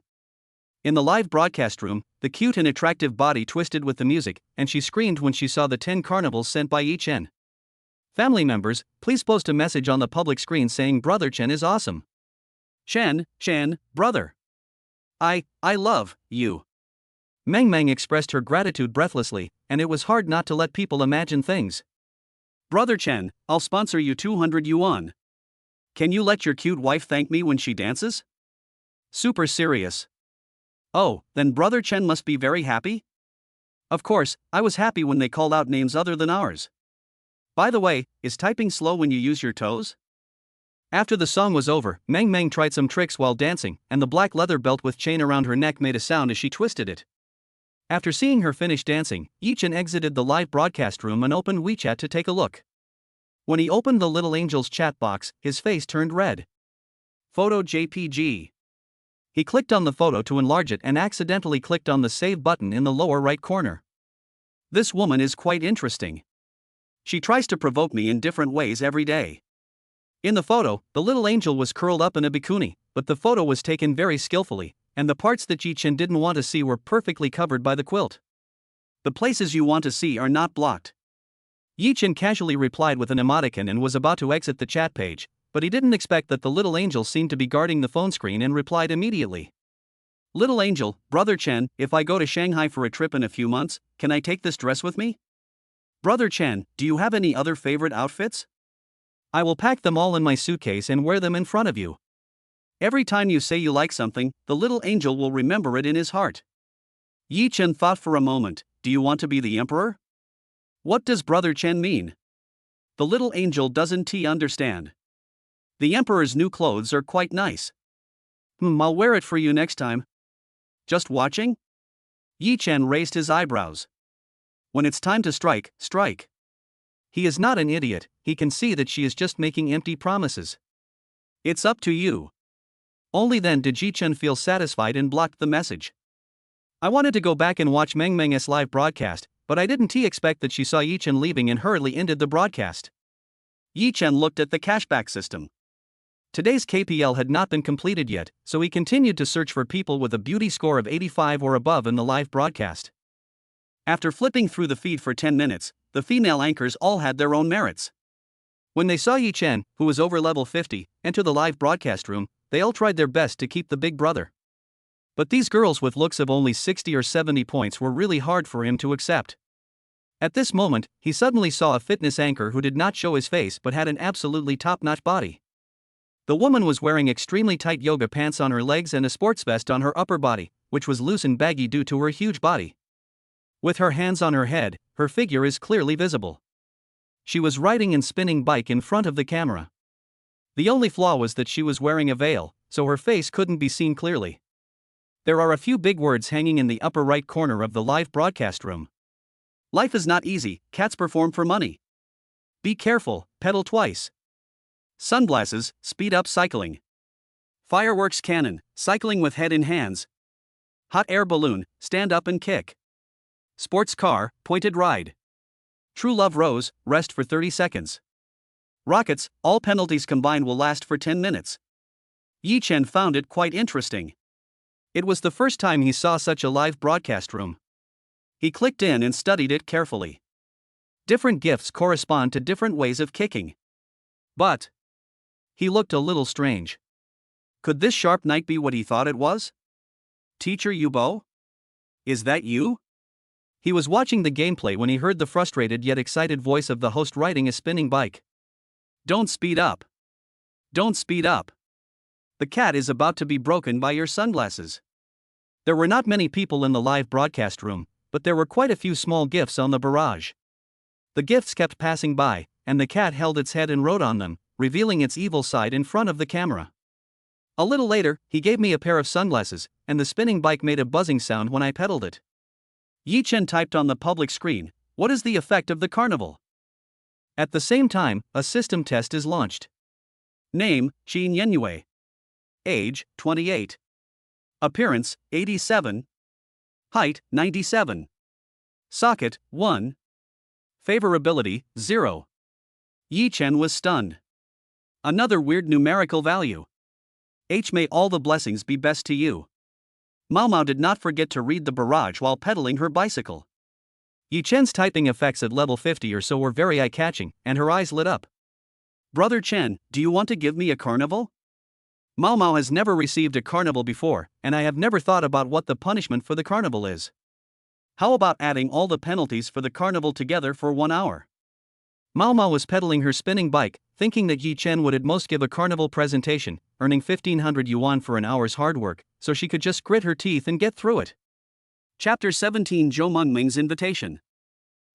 In the live broadcast room, the cute and attractive body twisted with the music, and she screamed when she saw the 10 carnivals sent by Yi Chen. Family members, please post a message on the public screen saying Brother Chen is awesome. Chen, brother. I love you. Meng Meng expressed her gratitude breathlessly, and it was hard not to let people imagine things. Brother Chen, I'll sponsor you 200 yuan. Can you let your cute wife thank me when she dances? Super serious. Oh, then Brother Chen must be very happy? Of course, I was happy when they called out names other than ours. By the way, is typing slow when you use your toes? After the song was over, Meng Meng tried some tricks while dancing, and the black leather belt with chain around her neck made a sound as she twisted it. After seeing her finish dancing, Yi Chen exited the live broadcast room and opened WeChat to take a look. When he opened the little angel's chat box, his face turned red. Photo JPG. He clicked on the photo to enlarge it and accidentally clicked on the save button in the lower right corner. This woman is quite interesting. She tries to provoke me in different ways every day. In the photo, the little angel was curled up in a bikini, but the photo was taken very skillfully, and the parts that Yi Chen didn't want to see were perfectly covered by the quilt. The places you want to see are not blocked. Yi Chen casually replied with an emoticon and was about to exit the chat page, but he didn't expect that the little angel seemed to be guarding the phone screen and replied immediately. Little angel, Brother Chen, if I go to Shanghai for a trip in a few months, can I take this dress with me? Brother Chen, do you have any other favorite outfits? I will pack them all in my suitcase and wear them in front of you. Every time you say you like something, the little angel will remember it in his heart. Yi Chen thought for a moment, do you want to be the emperor? What does Brother Chen mean? The little angel doesn't understand. The emperor's new clothes are quite nice. I'll wear it for you next time. Just watching? Yi Chen raised his eyebrows. When it's time to strike, strike. He is not an idiot, he can see that she is just making empty promises. It's up to you. Only then did Yi Chen feel satisfied and blocked the message. I wanted to go back and watch Meng Meng's live broadcast, but I didn't expect that she saw Yi Chen leaving and hurriedly ended the broadcast. Yi Chen looked at the cashback system. Today's KPL had not been completed yet, so he continued to search for people with a beauty score of 85 or above in the live broadcast. After flipping through the feed for 10 minutes, the female anchors all had their own merits. When they saw Yi Chen, who was over level 50, enter the live broadcast room, they all tried their best to keep the big brother. But these girls with looks of only 60 or 70 points were really hard for him to accept. At this moment, he suddenly saw a fitness anchor who did not show his face but had an absolutely top-notch body. The woman was wearing extremely tight yoga pants on her legs and a sports vest on her upper body, which was loose and baggy due to her huge body. With her hands on her head, her figure is clearly visible. She was riding and spinning bike in front of the camera. The only flaw was that she was wearing a veil, so her face couldn't be seen clearly. There are a few big words hanging in the upper right corner of the live broadcast room. Life is not easy, cats perform for money. Be careful, pedal twice. Sunglasses, speed up cycling. Fireworks cannon, cycling with head in hands. Hot air balloon, stand up and kick. Sports car, pointed ride. True love rose, rest for 30 seconds. Rockets, all penalties combined will last for 10 minutes. Yi Chen found it quite interesting. It was the first time he saw such a live broadcast room. He clicked in and studied it carefully. Different gifts correspond to different ways of kicking. But he looked a little strange. Could this sharp knight be what he thought it was? Teacher Yubo? Is that you? He was watching the gameplay when he heard the frustrated yet excited voice of the host riding a spinning bike. Don't speed up. Don't speed up. The cat is about to be broken by your sunglasses. There were not many people in the live broadcast room, but there were quite a few small gifts on the barrage. The gifts kept passing by, and the cat held its head and rode on them, revealing its evil side in front of the camera. A little later, he gave me a pair of sunglasses, and the spinning bike made a buzzing sound when I pedaled it. Yi Chen typed on the public screen, "What is the effect of the carnival?" At the same time, a system test is launched. Name, Qin Yenyue. Age, 28. Appearance, 87. Height, 97. Socket, 1. Favorability, 0. Yi Chen was stunned. Another weird numerical value. H. May all the blessings be best to you. Mao Mao did not forget to read the barrage while pedaling her bicycle. Yi Chen's typing effects at level 50 or so were very eye-catching, and her eyes lit up. Brother Chen, do you want to give me a carnival? Mao Mao has never received a carnival before, and I have never thought about what the punishment for the carnival is. How about adding all the penalties for the carnival together for 1 hour? Mao Mao was pedaling her spinning bike, thinking that Yi Chen would at most give a carnival presentation, earning 1,500 yuan for an hour's hard work, so she could just grit her teeth and get through it. Chapter 17 Zhou Mengming's Invitation.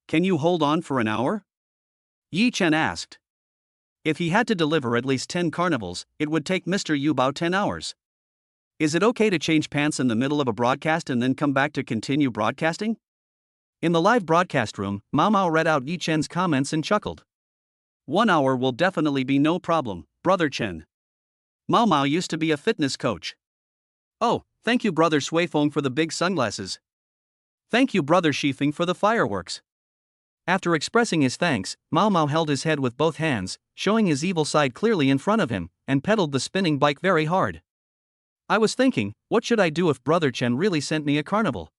Can you hold on for an hour? Yi Chen asked. If he had to deliver at least 10 carnivals, it would take Mr. Yu Bao 10 hours. Is it okay to change pants in the middle of a broadcast and then come back to continue broadcasting? In the live broadcast room, Mao Mao read out Yi Chen's comments and chuckled. 1 hour will definitely be no problem, Brother Chen. Mao Mao used to be a fitness coach. Oh, thank you Brother Suifeng for the big sunglasses. Thank you Brother Shifeng for the fireworks. After expressing his thanks, Mao Mao held his head with both hands, showing his evil side clearly in front of him, and pedaled the spinning bike very hard. I was thinking, what should I do if Brother Chen really sent me a carnival?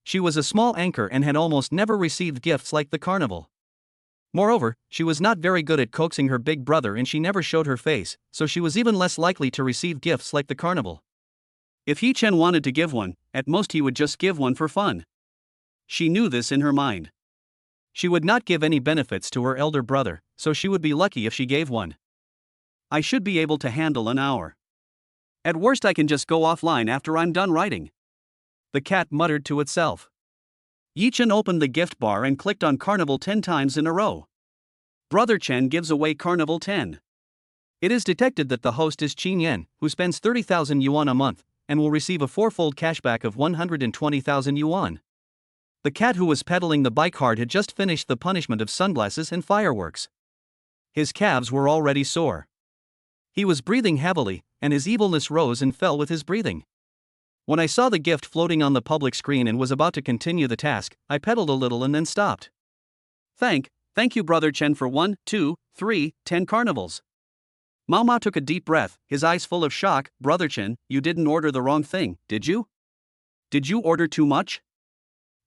She was a small anchor and had almost never received gifts like the carnival. Moreover, she was not very good at coaxing her big brother and she never showed her face, so she was even less likely to receive gifts like the carnival. If Yi Chen wanted to give one, at most he would just give one for fun. She knew this in her mind. She would not give any benefits to her elder brother, so she would be lucky if she gave one. I should be able to handle an hour. At worst I can just go offline after I'm done writing. The cat muttered to itself. Yi Chen opened the gift bar and clicked on Carnival 10 times in a row. Brother Chen gives away Carnival 10. It is detected that the host is Qin Yan, who spends 30,000 yuan a month, and will receive a fourfold cashback of 120,000 yuan. The cat who was pedaling the bike hard had just finished the punishment of sunglasses and fireworks. His calves were already sore. He was breathing heavily, and his evilness rose and fell with his breathing. When I saw the gift floating on the public screen and was about to continue the task, I pedaled a little and then stopped. Thank you Brother Chen for 1, 2, 3, 10 carnivals. Mao Mao took a deep breath, his eyes full of shock. Brother Chen, you didn't order the wrong thing, did you? Did you order too much?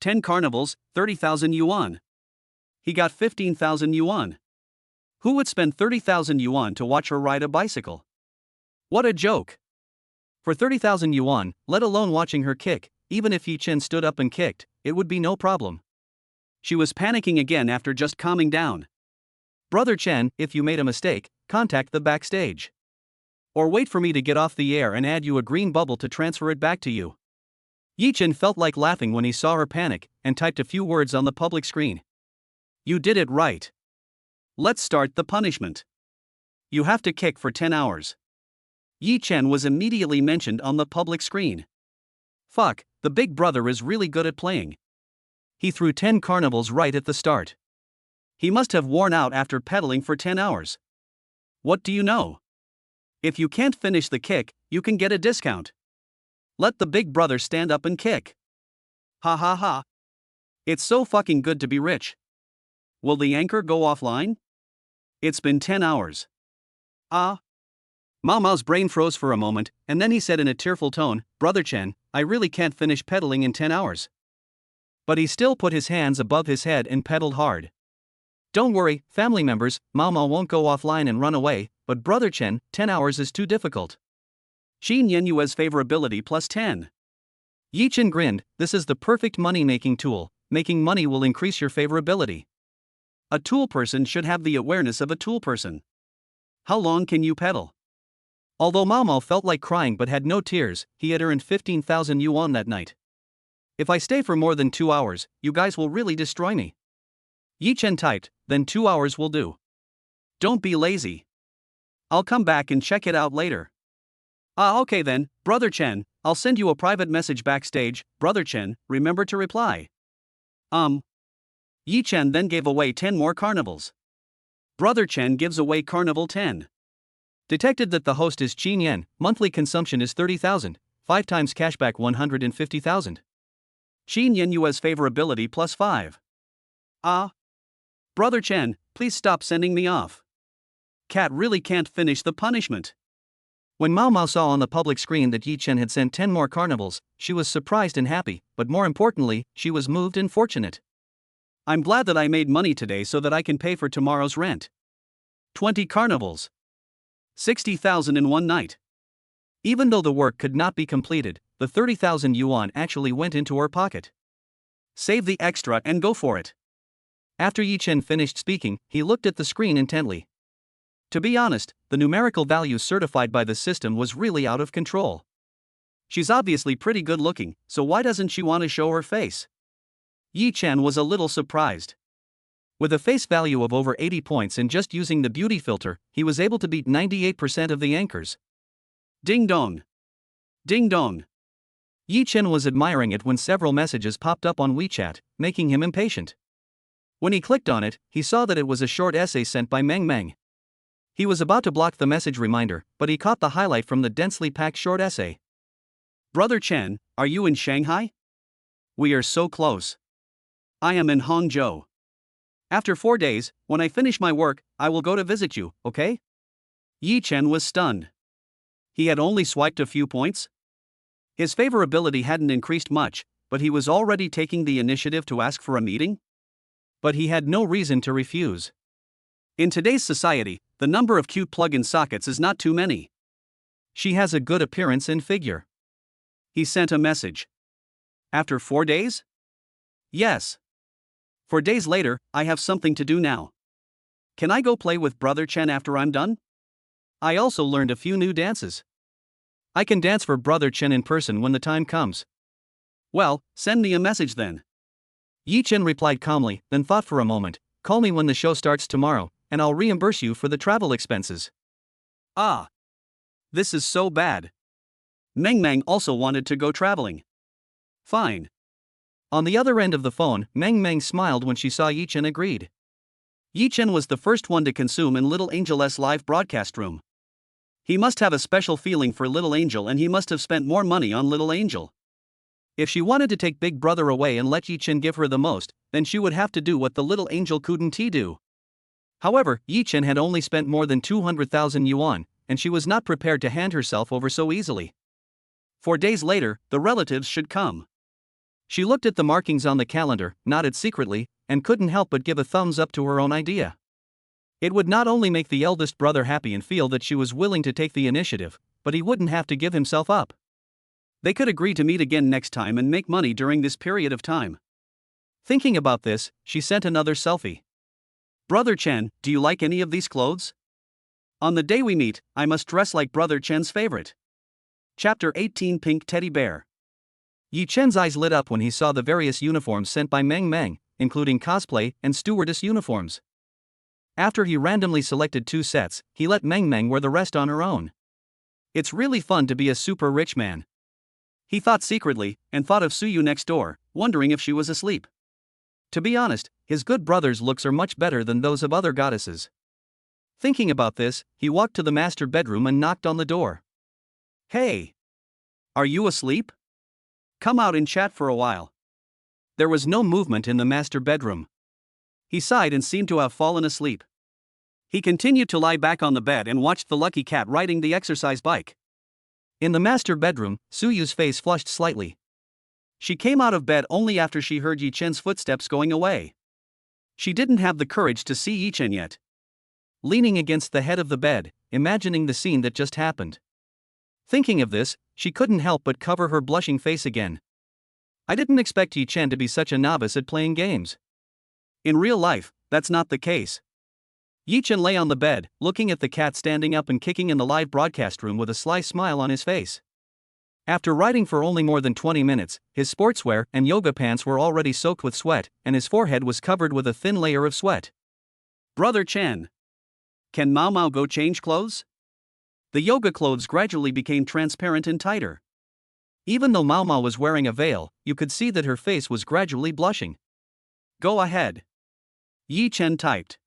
10 carnivals, 30,000 yuan. He got 15,000 yuan. Who would spend 30,000 yuan to watch her ride a bicycle? What a joke! For 30,000 yuan, let alone watching her kick, even if Yi Chen stood up and kicked, it would be no problem. She was panicking again after just calming down. Brother Chen, if you made a mistake, contact the backstage. Or wait for me to get off the air and add you a green bubble to transfer it back to you. Yi Chen felt like laughing when he saw her panic, and typed a few words on the public screen. You did it right. Let's start the punishment. You have to kick for 10 hours. Yi Chen was immediately mentioned on the public screen. Fuck, the big brother is really good at playing. He threw 10 carnivals right at the start. He must have worn out after pedaling for 10 hours. What do you know? If you can't finish the kick, you can get a discount. Let the big brother stand up and kick. Ha ha ha. It's so fucking good to be rich. Will the anchor go offline? It's been 10 hours. Ah. Mao Mao's brain froze for a moment, and then he said in a tearful tone, Brother Chen, I really can't finish pedaling in 10 hours. But he still put his hands above his head and pedaled hard. Don't worry, family members, Mama won't go offline and run away, but Brother Chen, 10 hours is too difficult. Xin Yenyue's favorability plus 10. Yi Chen grinned, this is the perfect money-making tool, making money will increase your favorability. A tool person should have the awareness of a tool person. How long can you pedal? Although Mama felt like crying but had no tears, he had earned 15,000 yuan that night. If I stay for more than 2 hours, you guys will really destroy me. Yi Chen typed, then 2 hours will do. Don't be lazy. I'll come back and check it out later. Okay then, Brother Chen, I'll send you a private message backstage. Brother Chen, remember to reply. Yi Chen then gave away 10 more carnivals. Brother Chen gives away carnival 10. Detected that the host is Qin Yan, monthly consumption is 30,000, 5 times cashback 150,000. Qin Yenyue's favorability plus 5. Brother Chen, please stop sending me off. Cat really can't finish the punishment. When Mao Mao saw on the public screen that Yi Chen had sent 10 more carnivals, she was surprised and happy, but more importantly, she was moved and fortunate. I'm glad that I made money today so that I can pay for tomorrow's rent. 20 carnivals. 60,000 in one night. Even though the work could not be completed, the 30,000 yuan actually went into her pocket. Save the extra and go for it. After Yi Chen finished speaking, he looked at the screen intently. To be honest, the numerical value certified by the system was really out of control. She's obviously pretty good looking, so why doesn't she want to show her face? Yi Chen was a little surprised. With a face value of over 80 points and just using the beauty filter, he was able to beat 98% of the anchors. Ding dong. Ding dong. Yi Chen was admiring it when several messages popped up on WeChat, making him impatient. When he clicked on it, he saw that it was a short essay sent by Meng Meng. He was about to block the message reminder, but he caught the highlight from the densely packed short essay. Brother Chen, are you in Shanghai? We are so close. I am in Hangzhou. After 4 days, when I finish my work, I will go to visit you, okay? Yi Chen was stunned. He had only swiped a few points? His favorability hadn't increased much, but he was already taking the initiative to ask for a meeting? But he had no reason to refuse. In today's society, the number of cute plug-in sockets is not too many. She has a good appearance and figure. He sent a message. After 4 days? Yes. 4 days later, I have something to do now. Can I go play with Brother Chen after I'm done? I also learned a few new dances. I can dance for Brother Chen in person when the time comes. Well, send me a message then. Yi Chen replied calmly, then thought for a moment. Call me when the show starts tomorrow, and I'll reimburse you for the travel expenses. This is so bad. Meng Meng also wanted to go traveling. Fine. On the other end of the phone, Meng Meng smiled when she saw Yi Chen agreed. Yi Chen was the first one to consume in Little Angel's live broadcast room. He must have a special feeling for Little Angel, and he must have spent more money on Little Angel. If she wanted to take Big Brother away and let Yi Chen give her the most, then she would have to do what the Little Angel couldn't do. However, Yi Chen had only spent more than 200,000 yuan, and she was not prepared to hand herself over so easily. 4 days later, the relatives should come. She looked at the markings on the calendar, nodded secretly, and couldn't help but give a thumbs up to her own idea. It would not only make the eldest brother happy and feel that she was willing to take the initiative, but he wouldn't have to give himself up. They could agree to meet again next time and make money during this period of time. Thinking about this, she sent another selfie. Brother Chen, do you like any of these clothes? On the day we meet, I must dress like Brother Chen's favorite. Chapter 18 Pink Teddy Bear. Yi Chen's eyes lit up when he saw the various uniforms sent by Meng Meng, including cosplay and stewardess uniforms. After he randomly selected 2 sets, he let Meng Meng wear the rest on her own. It's really fun to be a super rich man. He thought secretly, and thought of Suyu next door, wondering if she was asleep. To be honest, his good brother's looks are much better than those of other goddesses. Thinking about this, he walked to the master bedroom and knocked on the door. Hey! Are you asleep? Come out and chat for a while. There was no movement in the master bedroom. He sighed and seemed to have fallen asleep. He continued to lie back on the bed and watched the lucky cat riding the exercise bike. In the master bedroom, Suyu's face flushed slightly. She came out of bed only after she heard Yi Chen's footsteps going away. She didn't have the courage to see Yi Chen yet. Leaning against the head of the bed, imagining the scene that just happened. Thinking of this, she couldn't help but cover her blushing face again. I didn't expect Yi Chen to be such a novice at playing games. In real life, that's not the case. Yi Chen lay on the bed, looking at the cat standing up and kicking in the live broadcast room with a sly smile on his face. After riding for only more than 20 minutes, his sportswear and yoga pants were already soaked with sweat, and his forehead was covered with a thin layer of sweat. Brother Chen. Can Mao Mao go change clothes? The yoga clothes gradually became transparent and tighter. Even though Mao Mao was wearing a veil, you could see that her face was gradually blushing. Go ahead. Yi Chen typed.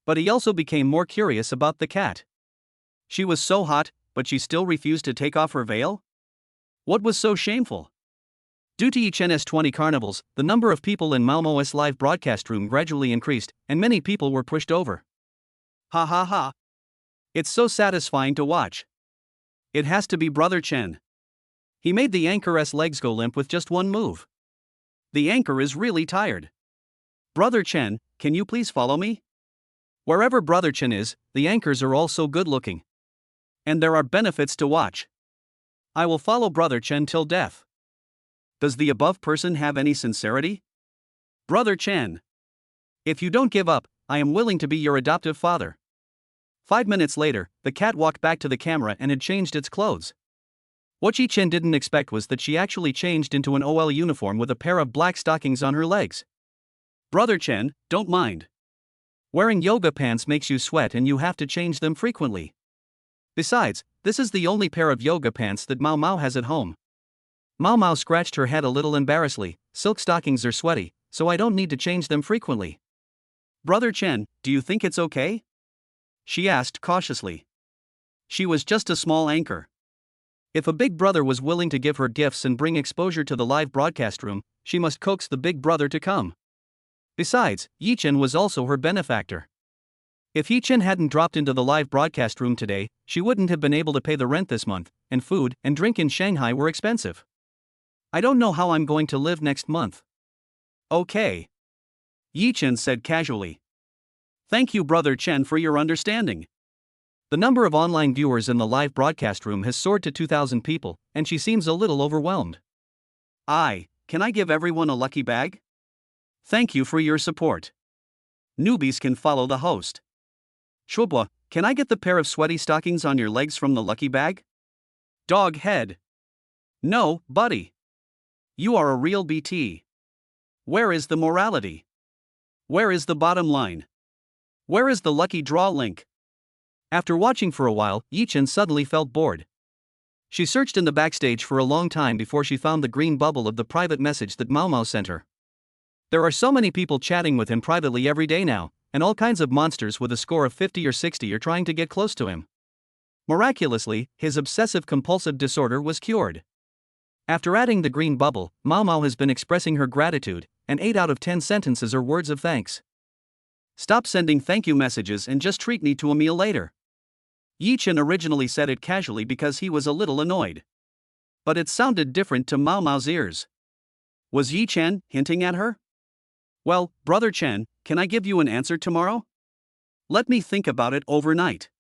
But he also became more curious about the cat. She was so hot, but she still refused to take off her veil? What was so shameful? Due to Yi Chen's 20 carnivals, the number of people in Mao Mao's live broadcast room gradually increased, and many people were pushed over. Ha ha ha. It's so satisfying to watch. It has to be Brother Chen. He made the anchor's legs go limp with just one move. The anchor is really tired. Brother Chen, can you please follow me? Wherever Brother Chen is, the anchors are all so good looking. And there are benefits to watch. I will follow Brother Chen till death. Does the above person have any sincerity? Brother Chen. If you don't give up, I am willing to be your adoptive father. 5 minutes later, the cat walked back to the camera and had changed its clothes. What Yi Chen didn't expect was that she actually changed into an OL uniform with a pair of black stockings on her legs. Brother Chen, don't mind. Wearing yoga pants makes you sweat and you have to change them frequently. Besides, this is the only pair of yoga pants that Mao Mao has at home. Mao Mao scratched her head a little embarrassedly. Silk stockings are sweaty, so I don't need to change them frequently. Brother Chen, do you think it's okay? She asked cautiously. She was just a small anchor. If a big brother was willing to give her gifts and bring exposure to the live broadcast room, she must coax the big brother to come. Besides, Yi Chen was also her benefactor. If Yi Chen hadn't dropped into the live broadcast room today, she wouldn't have been able to pay the rent this month, and food and drink in Shanghai were expensive. I don't know how I'm going to live next month. Okay. Yi Chen said casually. Thank you, Brother Chen, for your understanding. The number of online viewers in the live broadcast room has soared to 2,000 people, and she seems a little overwhelmed. Can I give everyone a lucky bag? Thank you for your support. Newbies can follow the host. Shubwa, can I get the pair of sweaty stockings on your legs from the lucky bag? Dog head. No, buddy. You are a real BT. Where is the morality? Where is the bottom line? Where is the lucky draw link? After watching for a while, Yi Chen suddenly felt bored. She searched in the backstage for a long time before she found the green bubble of the private message that Mao Mao sent her. There are so many people chatting with him privately every day now, and all kinds of monsters with a score of 50 or 60 are trying to get close to him. Miraculously, his obsessive-compulsive disorder was cured. After adding the green bubble, Mao Mao has been expressing her gratitude, and 8 out of 10 sentences are words of thanks. Stop sending thank you messages and just treat me to a meal later. Yi Chen originally said it casually because he was a little annoyed. But it sounded different to Mao Mao's ears. Was Yi Chen hinting at her? Well, Brother Chen, can I give you an answer tomorrow? Let me think about it overnight.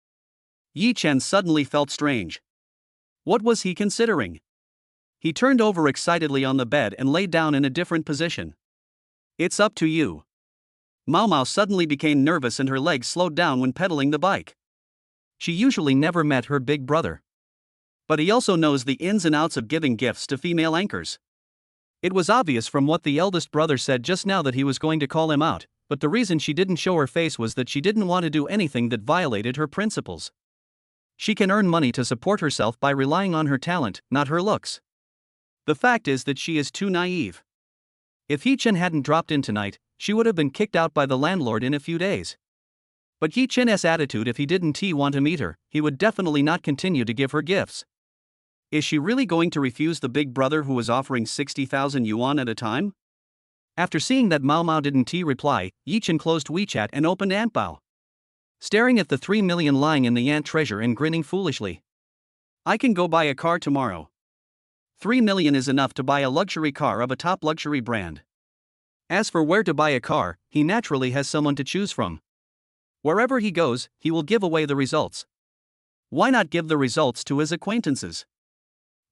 Yi Chen suddenly felt strange. What was he considering? He turned over excitedly on the bed and lay down in a different position. It's up to you. Mao Mao suddenly became nervous and her legs slowed down when pedaling the bike. She usually never met her big brother. But he also knows the ins and outs of giving gifts to female anchors. It was obvious from what the eldest brother said just now that he was going to call him out, but the reason she didn't show her face was that she didn't want to do anything that violated her principles. She can earn money to support herself by relying on her talent, not her looks. The fact is that she is too naive. If Yi Chen hadn't dropped in tonight, she would have been kicked out by the landlord in a few days. But Yi Chen's attitude, if he didn't want to meet her, he would definitely not continue to give her gifts. Is she really going to refuse the big brother who was offering 60,000 yuan at a time? After seeing that Mao Mao didn't reply, Yi Chen closed WeChat and opened Antbao. Staring at the 3 million lying in the ant treasure and grinning foolishly. I can go buy a car tomorrow. $3 million is enough to buy a luxury car of a top luxury brand. As for where to buy a car, he naturally has someone to choose from. Wherever he goes, he will give away the results. Why not give the results to his acquaintances?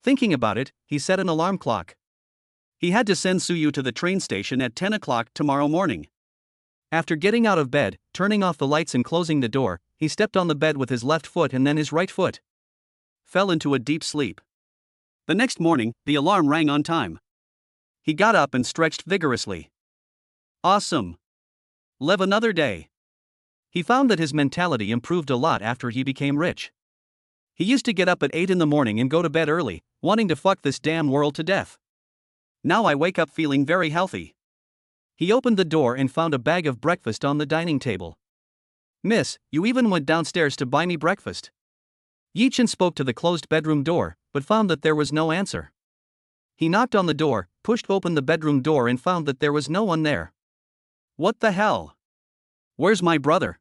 Thinking about it, he set an alarm clock. He had to send Suyu to the train station at 10 o'clock tomorrow morning. After getting out of bed, turning off the lights and closing the door, he stepped on the bed with his left foot and then his right foot. Fell into a deep sleep. The next morning, the alarm rang on time. He got up and stretched vigorously. Awesome. Live another day. He found that his mentality improved a lot after he became rich. He used to get up at 8 in the morning and go to bed early, wanting to fuck this damn world to death. Now I wake up feeling very healthy. He opened the door and found a bag of breakfast on the dining table. Miss, you even went downstairs to buy me breakfast. Yi-Chen spoke to the closed bedroom door, but found that there was no answer. He knocked on the door, pushed open the bedroom door and found that there was no one there. What the hell? Where's my brother?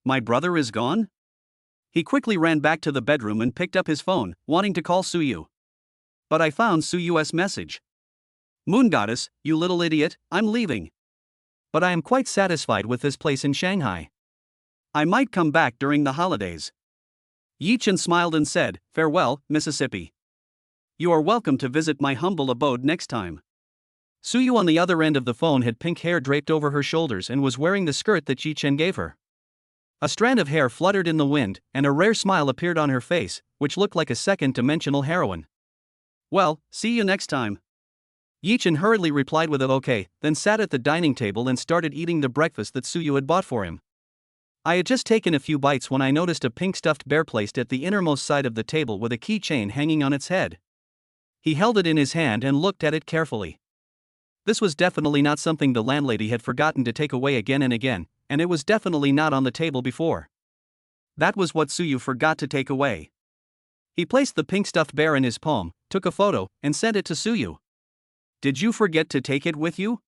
My brother is gone? He quickly ran back to the bedroom and picked up his phone, wanting to call Suyu. But I found Suyu's message. Moon Goddess, you little idiot, I'm leaving. But I am quite satisfied with this place in Shanghai. I might come back during the holidays. Yi-Chen smiled and said, farewell, Mississippi. You are welcome to visit my humble abode next time. Suyu on the other end of the phone had pink hair draped over her shoulders and was wearing the skirt that Yi-Chen gave her. A strand of hair fluttered in the wind, and a rare smile appeared on her face, which looked like a second-dimensional heroine. Well, see you next time. Yi-Chen hurriedly replied with an okay, then sat at the dining table and started eating the breakfast that Suyu had bought for him. I had just taken a few bites when I noticed a pink stuffed bear placed at the innermost side of the table with a keychain hanging on its head. He held it in his hand and looked at it carefully. This was definitely not something the landlady had forgotten to take away again and again, and it was definitely not on the table before. That was what Suyu forgot to take away. He placed the pink stuffed bear in his palm, took a photo, and sent it to Suyu. Did you forget to take it with you?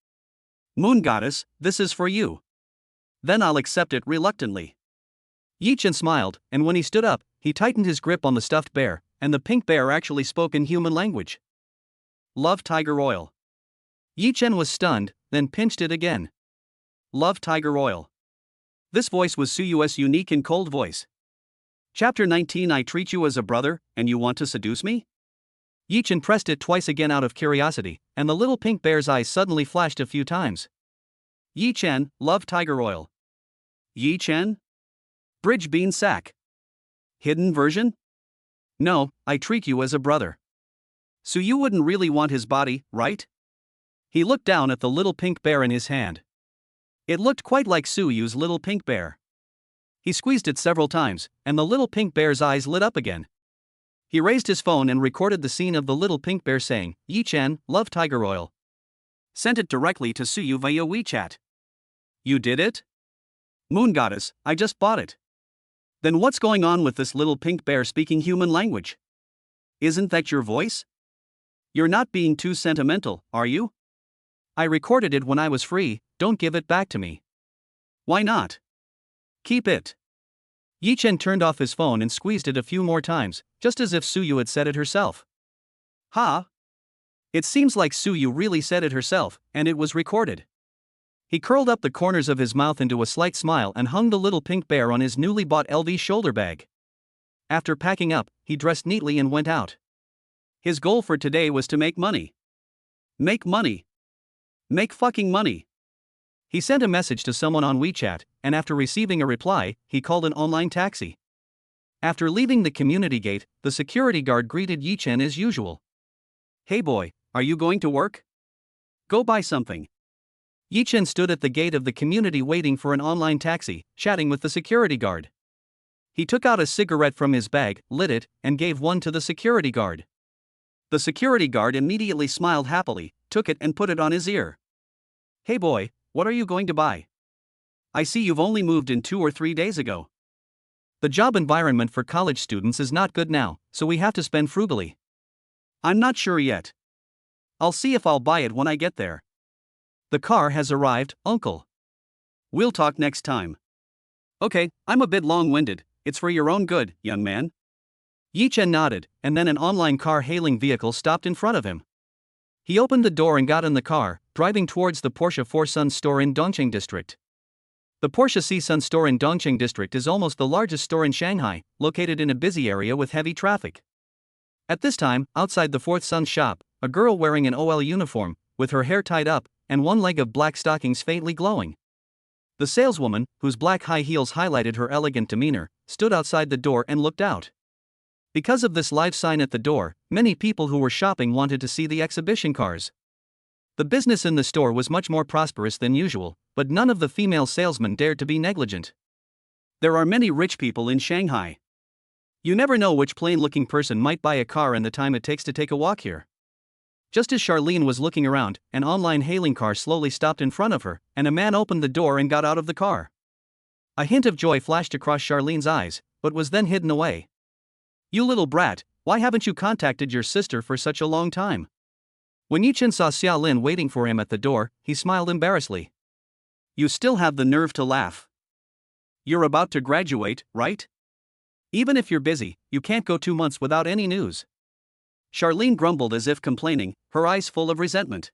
Moon Goddess, this is for you. Then I'll accept it reluctantly. Yi-Chen smiled, and when he stood up, he tightened his grip on the stuffed bear, and the pink bear actually spoke in human language. Love tiger oil. Yi-Chen was stunned, then pinched it again. Love tiger oil. This voice was Suyu's unique and cold voice. Chapter 19. I treat you as a brother, and you want to seduce me? Yi-Chen pressed it twice again out of curiosity, and the little pink bear's eyes suddenly flashed a few times. Yi-Chen, love tiger oil. Yi-Chen? Bridge bean sack. Hidden version? No, I treat you as a brother. So you wouldn't really want his body, right? He looked down at the little pink bear in his hand. It looked quite like Suyu's little pink bear. He squeezed it several times, and the little pink bear's eyes lit up again. He raised his phone and recorded the scene of the little pink bear saying, Yi-Chen, love tiger oil. Sent it directly to Suyu via WeChat. You did it? Moon Goddess, I just bought it. Then what's going on with this little pink bear speaking human language? Isn't that your voice? You're not being too sentimental, are you? I recorded it when I was free, don't give it back to me. Why not? Keep it. Yi-Chen turned off his phone and squeezed it a few more times, just as if Suyu had said it herself. Ha! It seems like Suyu really said it herself, and it was recorded. He curled up the corners of his mouth into a slight smile and hung the little pink bear on his newly bought LV shoulder bag. After packing up, he dressed neatly and went out. His goal for today was to make money. Make money. Make fucking money. He sent a message to someone on WeChat, and after receiving a reply, he called an online taxi. After leaving the community gate, the security guard greeted Yi-Chen as usual. Hey boy, are you going to work? Go buy something. Yi-Chen stood at the gate of the community waiting for an online taxi, chatting with the security guard. He took out a cigarette from his bag, lit it, and gave one to the security guard. The security guard immediately smiled happily, took it and put it on his ear. Hey boy, what are you going to buy? I see you've only moved in 2 or 3 days ago. The job environment for college students is not good now, so we have to spend frugally. I'm not sure yet. I'll see if I'll buy it when I get there. The car has arrived, uncle. We'll talk next time. Okay, I'm a bit long-winded, it's for your own good, young man. Yi Chen nodded, and then an online car hailing vehicle stopped in front of him. He opened the door and got in the car, driving towards the Porsche 4 Sun store in Dongqing district. The Porsche 4 Sun store in Dongqing district is almost the largest store in Shanghai, located in a busy area with heavy traffic. At this time, outside the 4th Sun shop, a girl wearing an OL uniform, with her hair tied up, and one leg of black stockings faintly glowing. The saleswoman, whose black high heels highlighted her elegant demeanor, stood outside the door and looked out. Because of this live sign at the door, many people who were shopping wanted to see the exhibition cars. The business in the store was much more prosperous than usual, but none of the female salesmen dared to be negligent. There are many rich people in Shanghai. You never know which plain-looking person might buy a car in the time it takes to take a walk here. Just as Charlene was looking around, an online hailing car slowly stopped in front of her, and a man opened the door and got out of the car. A hint of joy flashed across Charlene's eyes, but was then hidden away. "You little brat, why haven't you contacted your sister for such a long time?" When Yi Chen saw Xiaolin waiting for him at the door, he smiled embarrassedly. "You still have the nerve to laugh. You're about to graduate, right? Even if you're busy, you can't go 2 months without any news." Charlene grumbled as if complaining, her eyes full of resentment.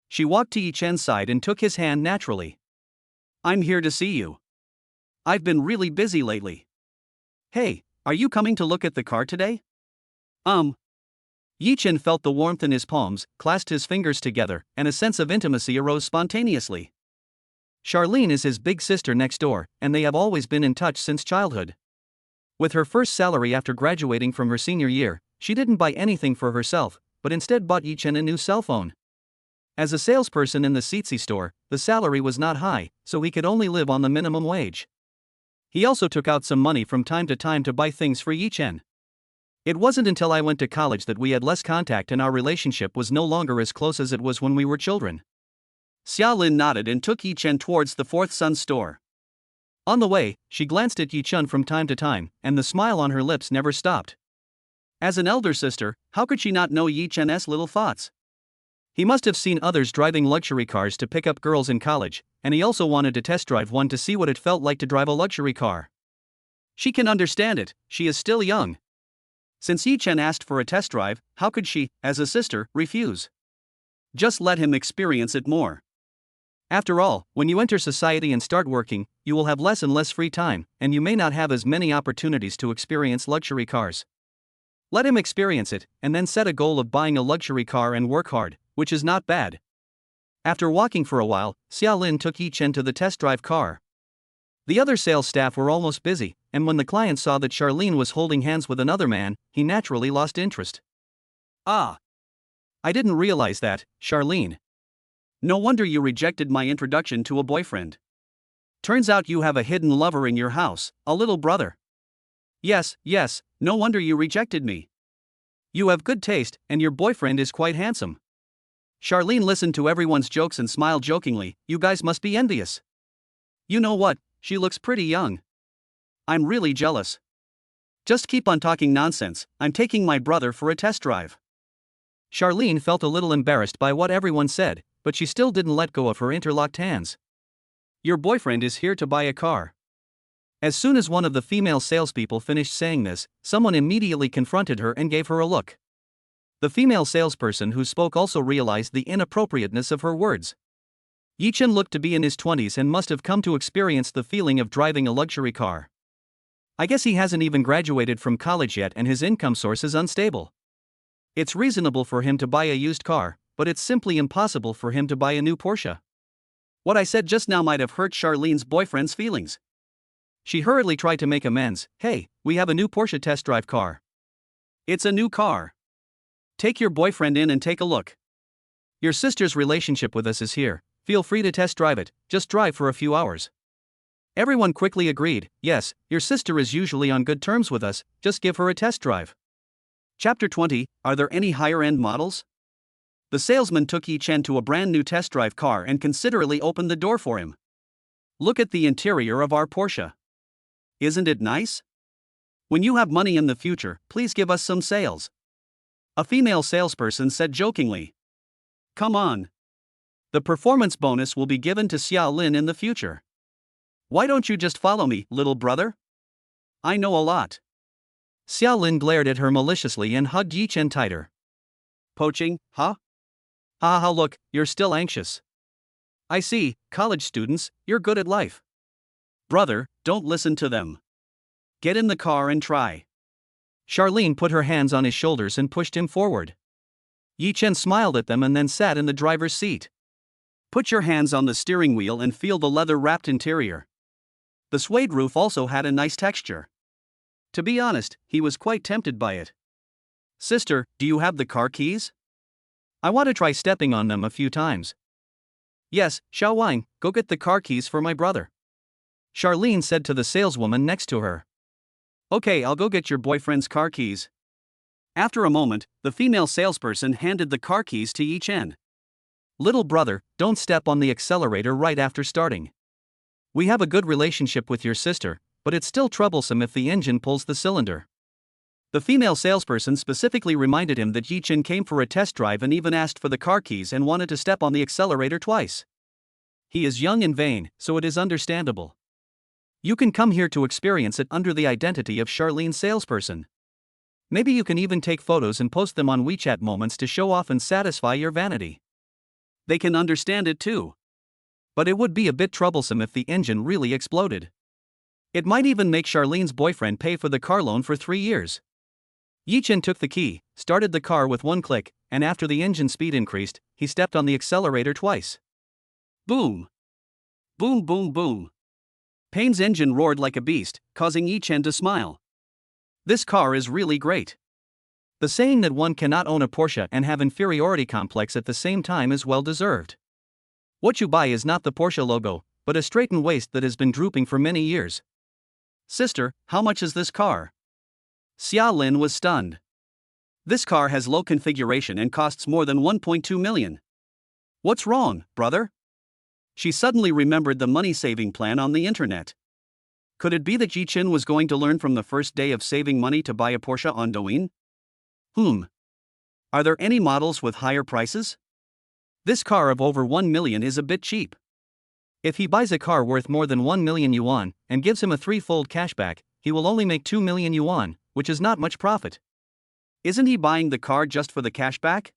She walked to Yi Chen's side and took his hand naturally. "I'm here to see you. I've been really busy lately. Hey, are you coming to look at the car today?" Yi Chen felt the warmth in his palms, clasped his fingers together, and a sense of intimacy arose spontaneously. Charlene is his big sister next door, and they have always been in touch since childhood. With her first salary after graduating from her senior year, she didn't buy anything for herself, but instead bought Yi Chen a new cell phone. As a salesperson in the Seetsie store, the salary was not high, so he could only live on the minimum wage. He also took out some money from time to time to buy things for Yi Chen. "It wasn't until I went to college that we had less contact and our relationship was no longer as close as it was when we were children." Xiaolin nodded and took Yi Chen towards the 4th Sun store. On the way, she glanced at Yi Chen from time to time, and the smile on her lips never stopped. As an elder sister, how could she not know Yi Chen's little thoughts? He must have seen others driving luxury cars to pick up girls in college, and he also wanted to test drive one to see what it felt like to drive a luxury car. She can understand it, she is still young. Since Yi Chen asked for a test drive, how could she, as a sister, refuse? Just let him experience it more. After all, when you enter society and start working, you will have less and less free time, and you may not have as many opportunities to experience luxury cars. Let him experience it, and then set a goal of buying a luxury car and work hard, which is not bad. After walking for a while, Xiaolin took Yi Chen to the test drive car. The other sales staff were almost busy, and when the client saw that Charlene was holding hands with another man, he naturally lost interest. "Ah. I didn't realize that, Charlene. No wonder you rejected my introduction to a boyfriend. Turns out you have a hidden lover in your house, a little brother. Yes, no wonder you rejected me. You have good taste, and your boyfriend is quite handsome." Charlene listened to everyone's jokes and smiled jokingly. "You guys must be envious. You know what, she looks pretty young. I'm really jealous. Just keep on talking nonsense, I'm taking my brother for a test drive." Charlene felt a little embarrassed by what everyone said, but she still didn't let go of her interlocked hands. "Your boyfriend is here to buy a car." As soon as one of the female salespeople finished saying this, someone immediately confronted her and gave her a look. The female salesperson who spoke also realized the inappropriateness of her words. Yi Chen looked to be in his 20s and must have come to experience the feeling of driving a luxury car. I guess he hasn't even graduated from college yet and his income source is unstable. It's reasonable for him to buy a used car, but it's simply impossible for him to buy a new Porsche. What I said just now might have hurt Charlene's boyfriend's feelings. She hurriedly tried to make amends. "Hey, we have a new Porsche test drive car. It's a new car. Take your boyfriend in and take a look. Your sister's relationship with us is here, feel free to test drive it, just drive for a few hours." Everyone quickly agreed. "Yes, your sister is usually on good terms with us, just give her a test drive." Chapter 20, Are there any higher-end models? The salesman took Yi Chen to a brand new test drive car and considerately opened the door for him. "Look at the interior of our Porsche. Isn't it nice? When you have money in the future, please give us some sales," a female salesperson said jokingly. "Come on. The performance bonus will be given to Xiaolin in the future. Why don't you just follow me, little brother? I know a lot." Xiaolin glared at her maliciously and hugged Yi Chen tighter. Poaching, huh? Ah, look, you're still anxious. I see, college students, you're good at life. Brother, don't listen to them. Get in the car and try. Charlene put her hands on his shoulders and pushed him forward. Yi Chen smiled at them and then sat in the driver's seat. Put your hands on the steering wheel and feel the leather-wrapped interior. The suede roof also had a nice texture. To be honest, he was quite tempted by it. Sister, do you have the car keys? I want to try stepping on them a few times. Yes, Xiaowang, go get the car keys for my brother. Charlene said to the saleswoman next to her. Okay, I'll go get your boyfriend's car keys. After a moment, the female salesperson handed the car keys to Yi Chen. Little brother, don't step on the accelerator right after starting. We have a good relationship with your sister, but it's still troublesome if the engine pulls the cylinder. The female salesperson specifically reminded him that Yi Chen came for a test drive and even asked for the car keys and wanted to step on the accelerator twice. He is young and vain, so it is understandable. You can come here to experience it under the identity of Charlene's salesperson. Maybe you can even take photos and post them on WeChat moments to show off and satisfy your vanity. They can understand it too. But it would be a bit troublesome if the engine really exploded. It might even make Charlene's boyfriend pay for the car loan for 3 years. Yi Chen took the key, started the car with one click, and after the engine speed increased, he stepped on the accelerator twice. Boom! Boom boom boom! Payne's engine roared like a beast, causing Yi Chen to smile. This car is really great. The saying that one cannot own a Porsche and have inferiority complex at the same time is well deserved. What you buy is not the Porsche logo, but a straightened waist that has been drooping for many years. Sister, how much is this car? Xiaolin was stunned. This car has low configuration and costs more than 1.2 million. What's wrong, brother? She suddenly remembered the money-saving plan on the internet. Could it be that Yi Chen was going to learn from the first day of saving money to buy a Porsche on Douyin? Are there any models with higher prices? This car of over 1 million is a bit cheap. If he buys a car worth more than 1 million yuan and gives him a threefold cashback, he will only make 2 million yuan, which is not much profit. Isn't he buying the car just for the cashback?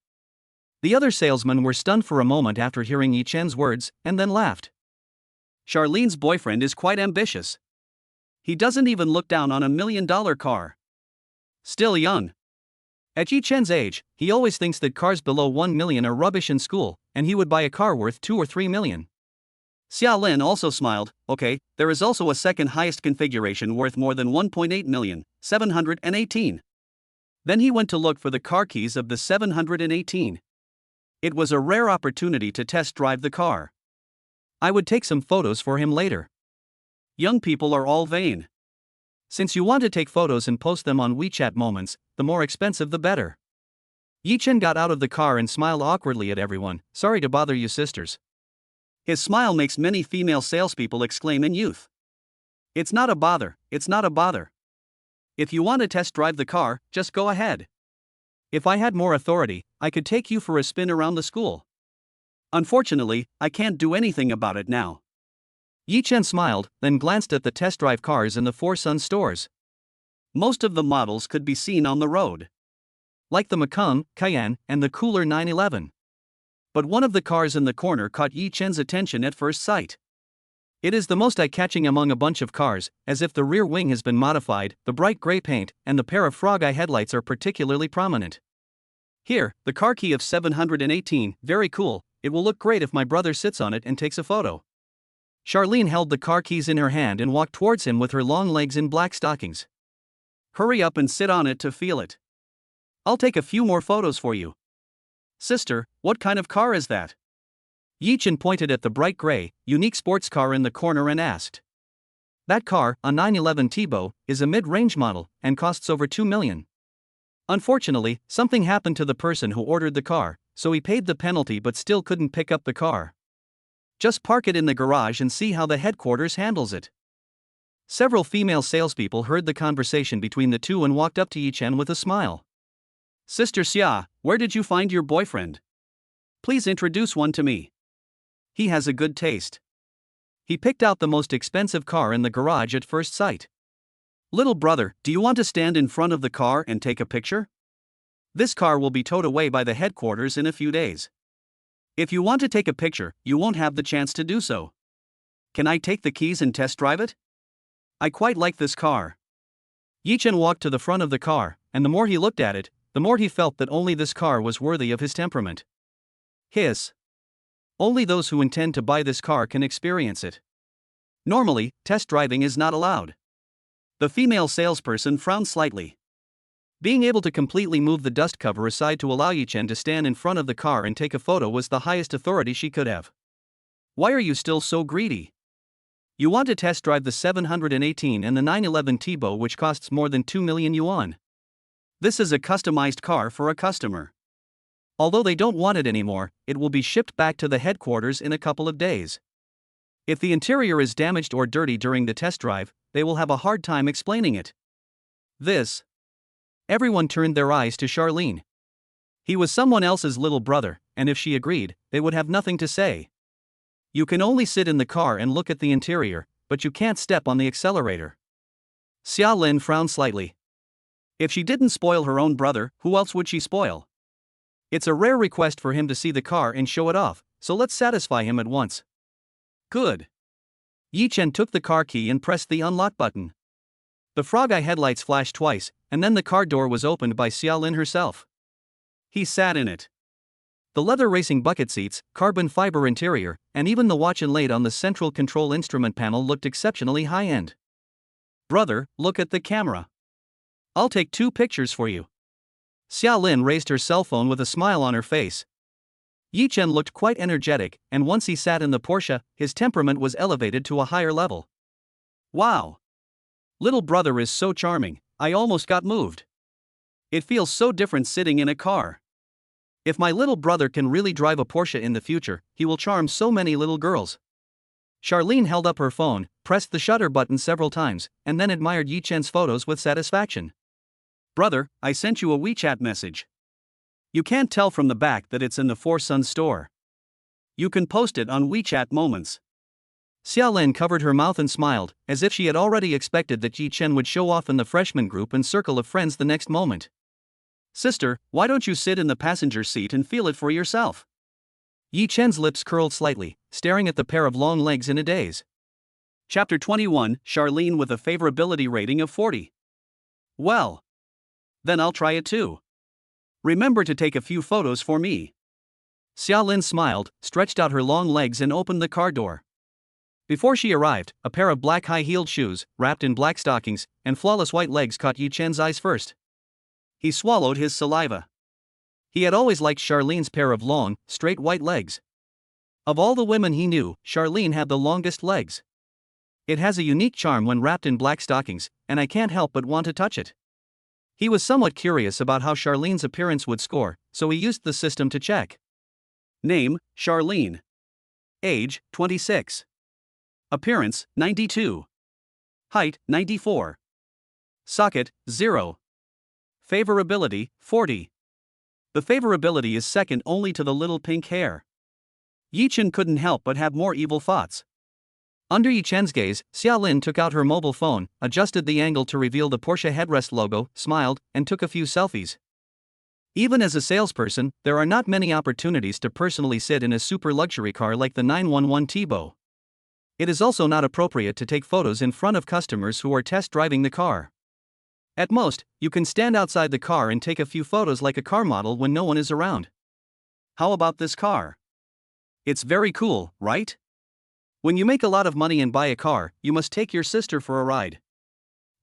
The other salesmen were stunned for a moment after hearing Yi Chen's words, and then laughed. Charlene's boyfriend is quite ambitious. He doesn't even look down on $1 million car. Still young. At Yi Chen's age, he always thinks that cars below 1 million are rubbish in school, and he would buy a car worth 2 or 3 million. Xiaolin also smiled. Okay, there is also a second highest configuration worth more than 1.8 million, 718. Then he went to look for the car keys of the 718. It was a rare opportunity to test drive the car. I would take some photos for him later. Young people are all vain. Since you want to take photos and post them on WeChat moments, the more expensive the better. Yi Chen got out of the car and smiled awkwardly at everyone. Sorry to bother you sisters. His smile makes many female salespeople exclaim in youth. It's not a bother, it's not a bother. If you want to test drive the car, just go ahead. If I had more authority, I could take you for a spin around the school. Unfortunately, I can't do anything about it now. Yi Chen smiled, then glanced at the test drive cars in the Four Sons stores. Most of the models could be seen on the road. Like the Macang, Cayenne, and the cooler 911. But one of the cars in the corner caught Yi Chen's attention at first sight. It is the most eye-catching among a bunch of cars, as if the rear wing has been modified, the bright gray paint, and the pair of frog-eye headlights are particularly prominent. Here, the car key of 718, very cool, it will look great if my brother sits on it and takes a photo. Charlene held the car keys in her hand and walked towards him with her long legs in black stockings. Hurry up and sit on it to feel it. I'll take a few more photos for you. Sister, what kind of car is that? Yi Chen pointed at the bright gray, unique sports car in the corner and asked. That car, a 911 Tibo, is a mid-range model and costs over 2 million. Unfortunately, something happened to the person who ordered the car, so he paid the penalty but still couldn't pick up the car. Just park it in the garage and see how the headquarters handles it. Several female salespeople heard the conversation between the two and walked up to Yi Chen with a smile. Sister Xia, where did you find your boyfriend? Please introduce one to me. He has a good taste. He picked out the most expensive car in the garage at first sight. Little brother, do you want to stand in front of the car and take a picture? This car will be towed away by the headquarters in a few days. If you want to take a picture, you won't have the chance to do so. Can I take the keys and test drive it? I quite like this car. Yichen walked to the front of the car, and the more he looked at it, the more he felt that only this car was worthy of his temperament. Hiss. Only those who intend to buy this car can experience it. Normally, test driving is not allowed. The female salesperson frowned slightly. Being able to completely move the dust cover aside to allow Yichen to stand in front of the car and take a photo was the highest authority she could have. Why are you still so greedy? You want to test drive the 718 and the 911 Tibo, which costs more than 2 million yuan. This is a customized car for a customer. Although they don't want it anymore, it will be shipped back to the headquarters in a couple of days. If the interior is damaged or dirty during the test drive, they will have a hard time explaining it. This. Everyone turned their eyes to Charlene. He was someone else's little brother, and if she agreed, they would have nothing to say. You can only sit in the car and look at the interior, but you can't step on the accelerator. Xiaolin frowned slightly. If she didn't spoil her own brother, who else would she spoil? It's a rare request for him to see the car and show it off, so let's satisfy him at once. Good. Yichen took the car key and pressed the unlock button. The frog eye headlights flashed twice, and then the car door was opened by Xiaolin herself. He sat in it. The leather racing bucket seats, carbon fiber interior, and even the watch inlaid on the central control instrument panel looked exceptionally high-end. Brother, look at the camera. I'll take 2 pictures for you. Xiaolin raised her cell phone with a smile on her face. Yichen looked quite energetic, and once he sat in the Porsche, his temperament was elevated to a higher level. Wow! Little brother is so charming, I almost got moved. It feels so different sitting in a car. If my little brother can really drive a Porsche in the future, he will charm so many little girls. Charlene held up her phone, pressed the shutter button several times, and then admired Yichen's photos with satisfaction. Brother, I sent you a WeChat message. You can't tell from the back that it's in the Four Sons store. You can post it on WeChat Moments. Xiaolin covered her mouth and smiled, as if she had already expected that Yichen would show off in the freshman group and circle of friends the next moment. Sister, why don't you sit in the passenger seat and feel it for yourself? Yichen's lips curled slightly, staring at the pair of long legs in a daze. Chapter 21, Charlene with a favorability rating of 40. Well. Then I'll try it too. Remember to take a few photos for me. Xiaolin smiled, stretched out her long legs and opened the car door. Before she arrived, a pair of black high-heeled shoes, wrapped in black stockings, and flawless white legs caught Yichen's eyes first. He swallowed his saliva. He had always liked Charlene's pair of long, straight white legs. Of all the women he knew, Charlene had the longest legs. It has a unique charm when wrapped in black stockings, and I can't help but want to touch it. He was somewhat curious about how Charlene's appearance would score, so he used the system to check. Name, Charlene. Age, 26. Appearance, 92. Height, 94. Socket, 0. Favorability, 40. The favorability is second only to the little pink hair. Yichen couldn't help but have more evil thoughts. Under Yichen's gaze, Xiaolin took out her mobile phone, adjusted the angle to reveal the Porsche headrest logo, smiled, and took a few selfies. Even as a salesperson, there are not many opportunities to personally sit in a super luxury car like the 911 Tibo. It is also not appropriate to take photos in front of customers who are test driving the car. At most, you can stand outside the car and take a few photos like a car model when no one is around. How about this car? It's very cool, right? When you make a lot of money and buy a car, you must take your sister for a ride.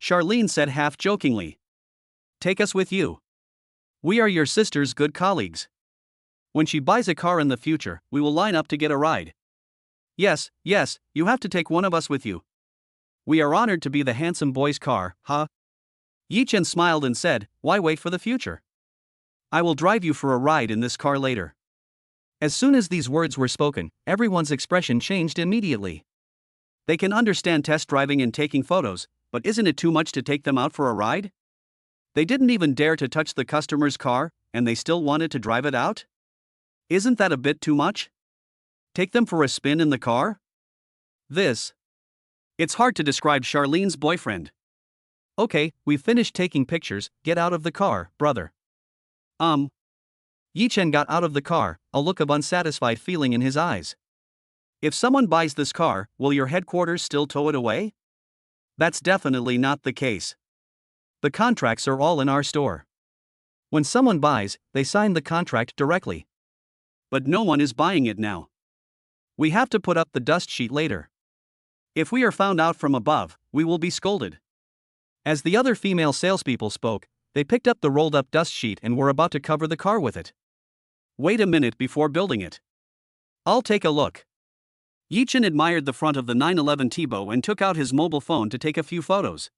Charlene said half-jokingly. Take us with you. We are your sister's good colleagues. When she buys a car in the future, we will line up to get a ride. Yes, you have to take one of us with you. We are honored to be the handsome boy's car, huh? Yichen smiled and said, why wait for the future? I will drive you for a ride in this car later. As soon as these words were spoken, everyone's expression changed immediately. They can understand test driving and taking photos, but isn't it too much to take them out for a ride? They didn't even dare to touch the customer's car, and they still wanted to drive it out? Isn't that a bit too much? Take them for a spin in the car? It's hard to describe Charlene's boyfriend. Okay, we've finished taking pictures, get out of the car, brother. Yichen got out of the car, a look of unsatisfied feeling in his eyes. If someone buys this car, will your headquarters still tow it away? That's definitely not the case. The contracts are all in our store. When someone buys, they sign the contract directly. But no one is buying it now. We have to put up the dust sheet later. If we are found out from above, we will be scolded. As the other female salespeople spoke, they picked up the rolled-up dust sheet and were about to cover the car with it. Wait a minute before building it. I'll take a look. Yichen admired the front of the 911 Tibo and took out his mobile phone to take a few photos.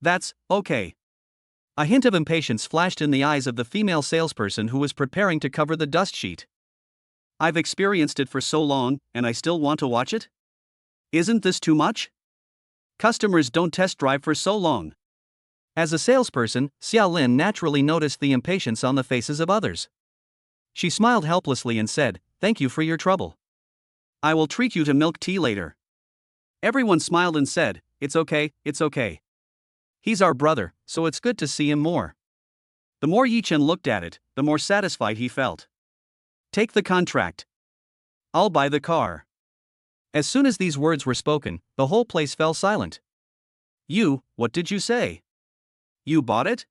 That's okay. A hint of impatience flashed in the eyes of the female salesperson who was preparing to cover the dust sheet. I've experienced it for so long, and I still want to watch it? Isn't this too much? Customers don't test drive for so long. As a salesperson, Charlene naturally noticed the impatience on the faces of others. She smiled helplessly and said, "Thank you for your trouble. I will treat you to milk tea later." Everyone smiled and said, it's okay. He's our brother, so it's good to see him more." The more Yichen looked at it, the more satisfied he felt. "Take the contract. I'll buy the car." As soon as these words were spoken, the whole place fell silent. What did you say? You bought it?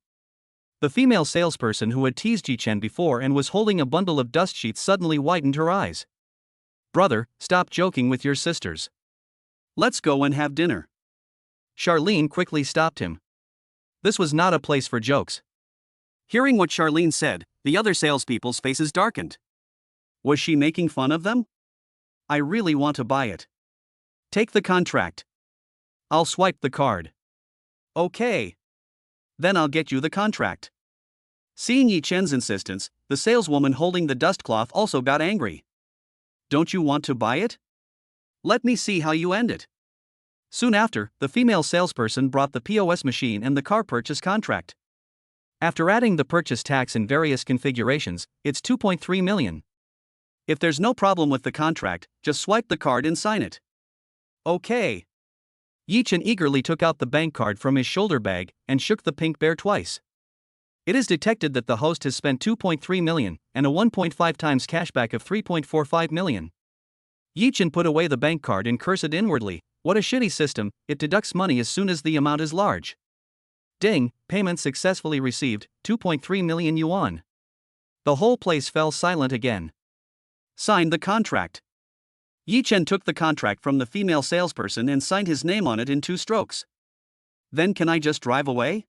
The female salesperson who had teased Yichen before and was holding a bundle of dust sheets suddenly widened her eyes. "Brother, stop joking with your sisters. Let's go and have dinner." Charlene quickly stopped him. This was not a place for jokes. Hearing what Charlene said, the other salespeople's faces darkened. Was she making fun of them? "I really want to buy it. Take the contract. I'll swipe the card." "Okay. Then I'll get you the contract." Seeing Yichen's insistence, the saleswoman holding the dust cloth also got angry. "Don't you want to buy it? Let me see how you end it." Soon after, the female salesperson brought the POS machine and the car purchase contract. After adding the purchase tax in various configurations, it's 2.3 million. If there's no problem with the contract, just swipe the card and sign it. Okay. Yichen eagerly took out the bank card from his shoulder bag and shook the pink bear twice. It is detected that the host has spent 2.3 million and a 1.5 times cashback of 3.45 million. Yichen put away the bank card and cursed inwardly, "What a shitty system, it deducts money as soon as the amount is large." Ding, payment successfully received, 2.3 million yuan. The whole place fell silent again. Sign the contract. Yichen took the contract from the female salesperson and signed his name on it in 2 strokes. "Then can I just drive away?"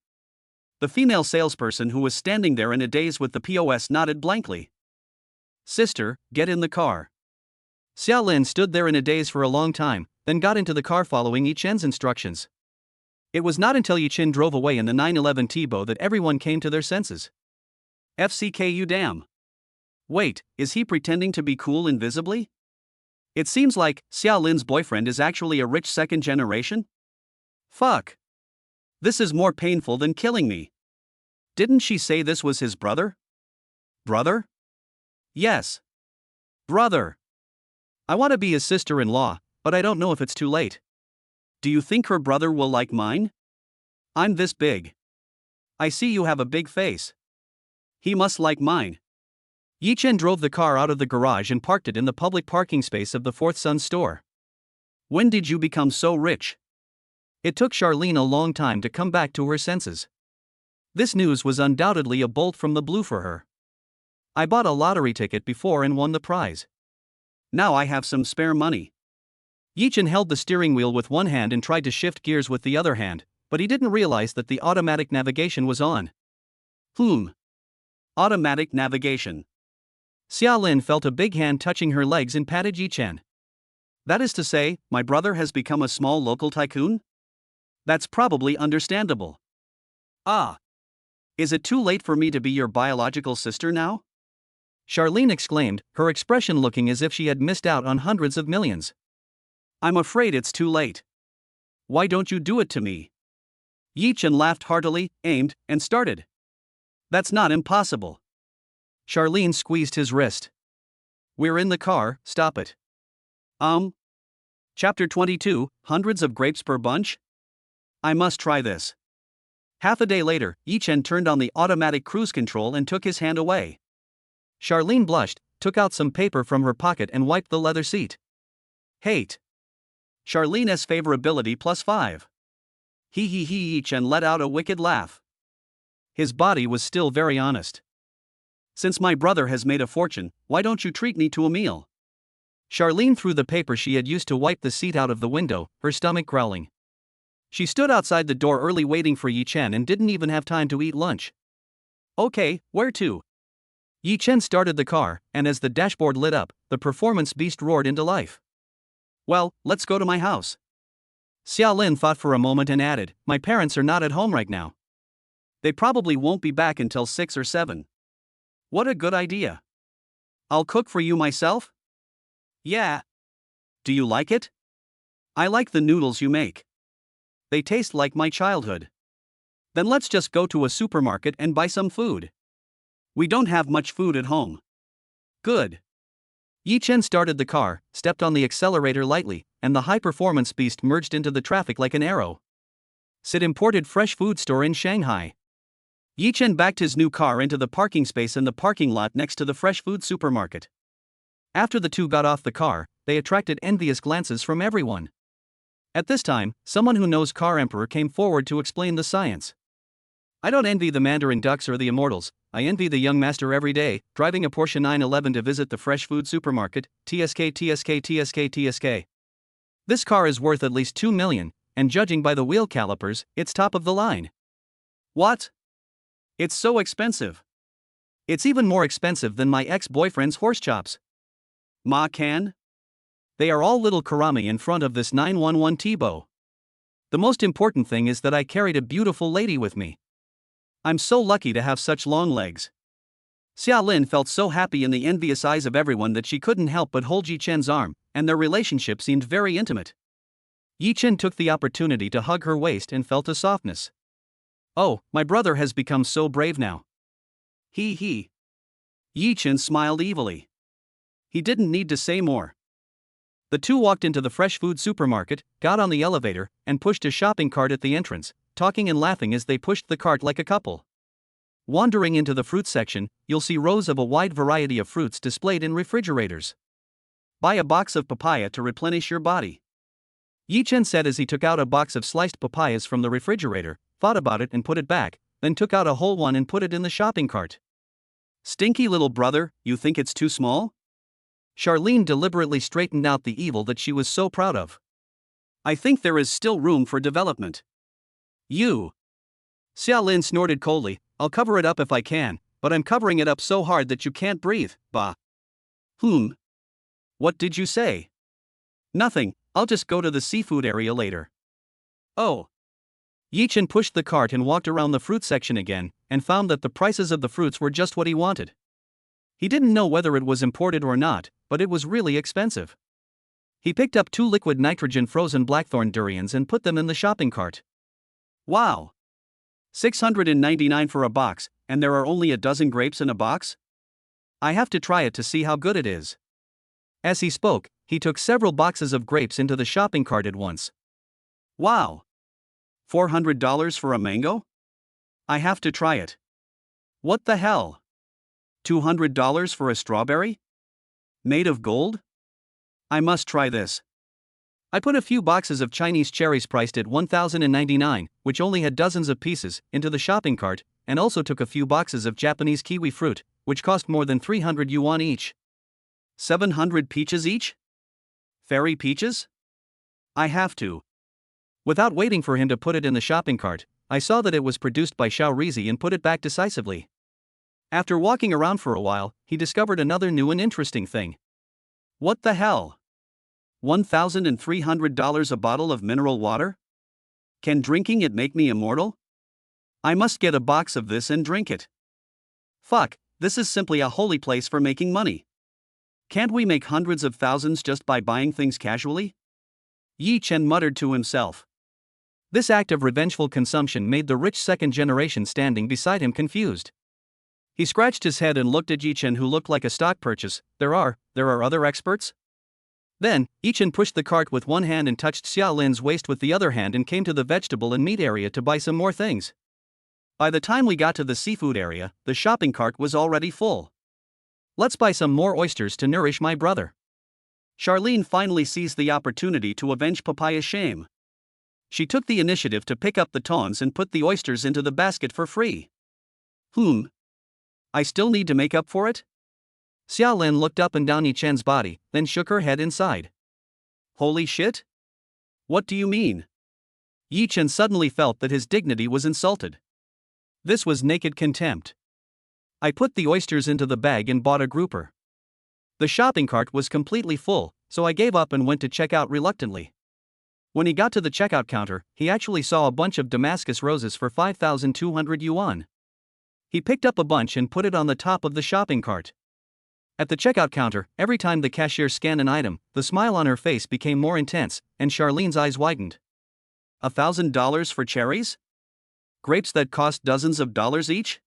The female salesperson who was standing there in a daze with the POS nodded blankly. "Sister, get in the car." Charlene stood there in a daze for a long time, then got into the car following Yichen's instructions. It was not until Yichen drove away in the 911 Tibo that everyone came to their senses. "FCKU damn. Wait, is he pretending to be cool invisibly? It seems like Xiaolin's boyfriend is actually a rich second generation? Fuck. This is more painful than killing me. Didn't she say this was his brother? Brother? Yes. Brother. I want to be his sister-in-law, but I don't know if it's too late. Do you think her brother will like mine? I'm this big. I see you have a big face. He must like mine." Yichen drove the car out of the garage and parked it in the public parking space of the Fourth Sun store. "When did you become so rich?" It took Charlene a long time to come back to her senses. This news was undoubtedly a bolt from the blue for her. "I bought a lottery ticket before and won the prize. Now I have some spare money." Yichen held the steering wheel with one hand and tried to shift gears with the other hand, but he didn't realize that the automatic navigation was on. Automatic navigation. Xiaolin felt a big hand touching her legs and patted Yichen. "That is to say, my brother has become a small local tycoon? That's probably understandable." "Ah. Is it too late for me to be your biological sister now?" Charlene exclaimed, her expression looking as if she had missed out on hundreds of millions. "I'm afraid it's too late. Why don't you do it to me?" Yichen laughed heartily, aimed, and started. "That's not impossible." Charlene squeezed his wrist. "We're in the car, stop it." Chapter 22, Hundreds of Grapes Per Bunch? I must try this. Half a day later, Yi Chen turned on the automatic cruise control and took his hand away. Charlene blushed, took out some paper from her pocket and wiped the leather seat. Hate. Charlene's favorability +5. He. Yi Chen let out a wicked laugh. His body was still very honest. Since my brother has made a fortune, why don't you treat me to a meal? Charlene threw the paper she had used to wipe the seat out of the window, her stomach growling. She stood outside the door early waiting for Yi Chen and didn't even have time to eat lunch. Okay, where to? Yi Chen started the car, and as the dashboard lit up, the performance beast roared into life. Well, let's go to my house. Xiaolin thought for a moment and added, my parents are not at home right now. They probably won't be back until 6 or 7. What a good idea. I'll cook for you myself? Yeah. Do you like it? I like the noodles you make. They taste like my childhood. Then let's just go to a supermarket and buy some food. We don't have much food at home. Good. Yi Chen started the car, stepped on the accelerator lightly, and the high-performance beast merged into the traffic like an arrow. Sid imported fresh food store in Shanghai. Yi Chen backed his new car into the parking space in the parking lot next to the fresh food supermarket. After the two got off the car, they attracted envious glances from everyone. At this time, someone who knows Car Emperor came forward to explain the science. I don't envy the Mandarin ducks or the immortals, I envy the young master every day, driving a Porsche 911 to visit the fresh food supermarket, TSK. This car is worth at least 2 million, and judging by the wheel calipers, it's top of the line. What? It's so expensive. It's even more expensive than my ex-boyfriend's horse chops. Ma can? They are all little karami in front of this 911 T-Bow. The most important thing is that I carried a beautiful lady with me. I'm so lucky to have such long legs. Xiaolin felt so happy in the envious eyes of everyone that she couldn't help but hold Yi Chen's arm, and their relationship seemed very intimate. Yi Chen took the opportunity to hug her waist and felt a softness. Oh, my brother has become so brave now. He. Yi Chen smiled evilly. He didn't need to say more. The two walked into the fresh food supermarket, got on the elevator, and pushed a shopping cart at the entrance, talking and laughing as they pushed the cart like a couple. Wandering into the fruit section, you'll see rows of a wide variety of fruits displayed in refrigerators. Buy a box of papaya to replenish your body. Yi Chen said as he took out a box of sliced papayas from the refrigerator, thought about it and put it back, then took out a whole one and put it in the shopping cart. Stinky little brother, you think it's too small? Charlene deliberately straightened out the evil that she was so proud of. I think there is still room for development. You. Xiaolin snorted coldly, I'll cover it up if I can, but I'm covering it up so hard that you can't breathe, bah. What did you say? Nothing, I'll just go to the seafood area later. Oh. Yi Chen pushed the cart and walked around the fruit section again, and found that the prices of the fruits were just what he wanted. He didn't know whether it was imported or not, but it was really expensive. He picked up 2 liquid nitrogen frozen blackthorn durians and put them in the shopping cart. Wow! 699 for a box, and there are only a dozen grapes in a box? I have to try it to see how good it is. As he spoke, he took several boxes of grapes into the shopping cart at once. Wow! $400 for a mango? I have to try it. What the hell? $200 for a strawberry? Made of gold? I must try this. I put a few boxes of Chinese cherries priced at $1,099, which only had dozens of pieces, into the shopping cart, and also took a few boxes of Japanese kiwi fruit, which cost more than 300 yuan each. 700 peaches each? Fairy peaches? I have to. Without waiting for him to put it in the shopping cart, I saw that it was produced by Xiao Rizi and put it back decisively. After walking around for a while, he discovered another new and interesting thing. What the hell? $1,300 a bottle of mineral water? Can drinking it make me immortal? I must get a box of this and drink it. Fuck, this is simply a holy place for making money. Can't we make hundreds of thousands just by buying things casually? Yi Chen muttered to himself. This act of revengeful consumption made the rich second generation standing beside him confused. He scratched his head and looked at Yi Chen, who looked like a stock purchase. There are other experts? Then, Yi Chen pushed the cart with one hand and touched Xiaolin's waist with the other hand and came to the vegetable and meat area to buy some more things. By the time we got to the seafood area, the shopping cart was already full. Let's buy some more oysters to nourish my brother. Charlene finally seized the opportunity to avenge Papaya's shame. She took the initiative to pick up the tongs and put the oysters into the basket for free. I still need to make up for it? Xiaolin looked up and down Yi Chen's body, then shook her head inside. Holy shit? What do you mean? Yi Chen suddenly felt that his dignity was insulted. This was naked contempt. I put the oysters into the bag and bought a grouper. The shopping cart was completely full, so I gave up and went to check out reluctantly. When he got to the checkout counter, he actually saw a bunch of Damascus roses for 5,200 yuan. He picked up a bunch and put it on the top of the shopping cart. At the checkout counter, every time the cashier scanned an item, the smile on her face became more intense, and Charlene's eyes widened. $1,000 for cherries? Grapes that cost dozens of dollars each?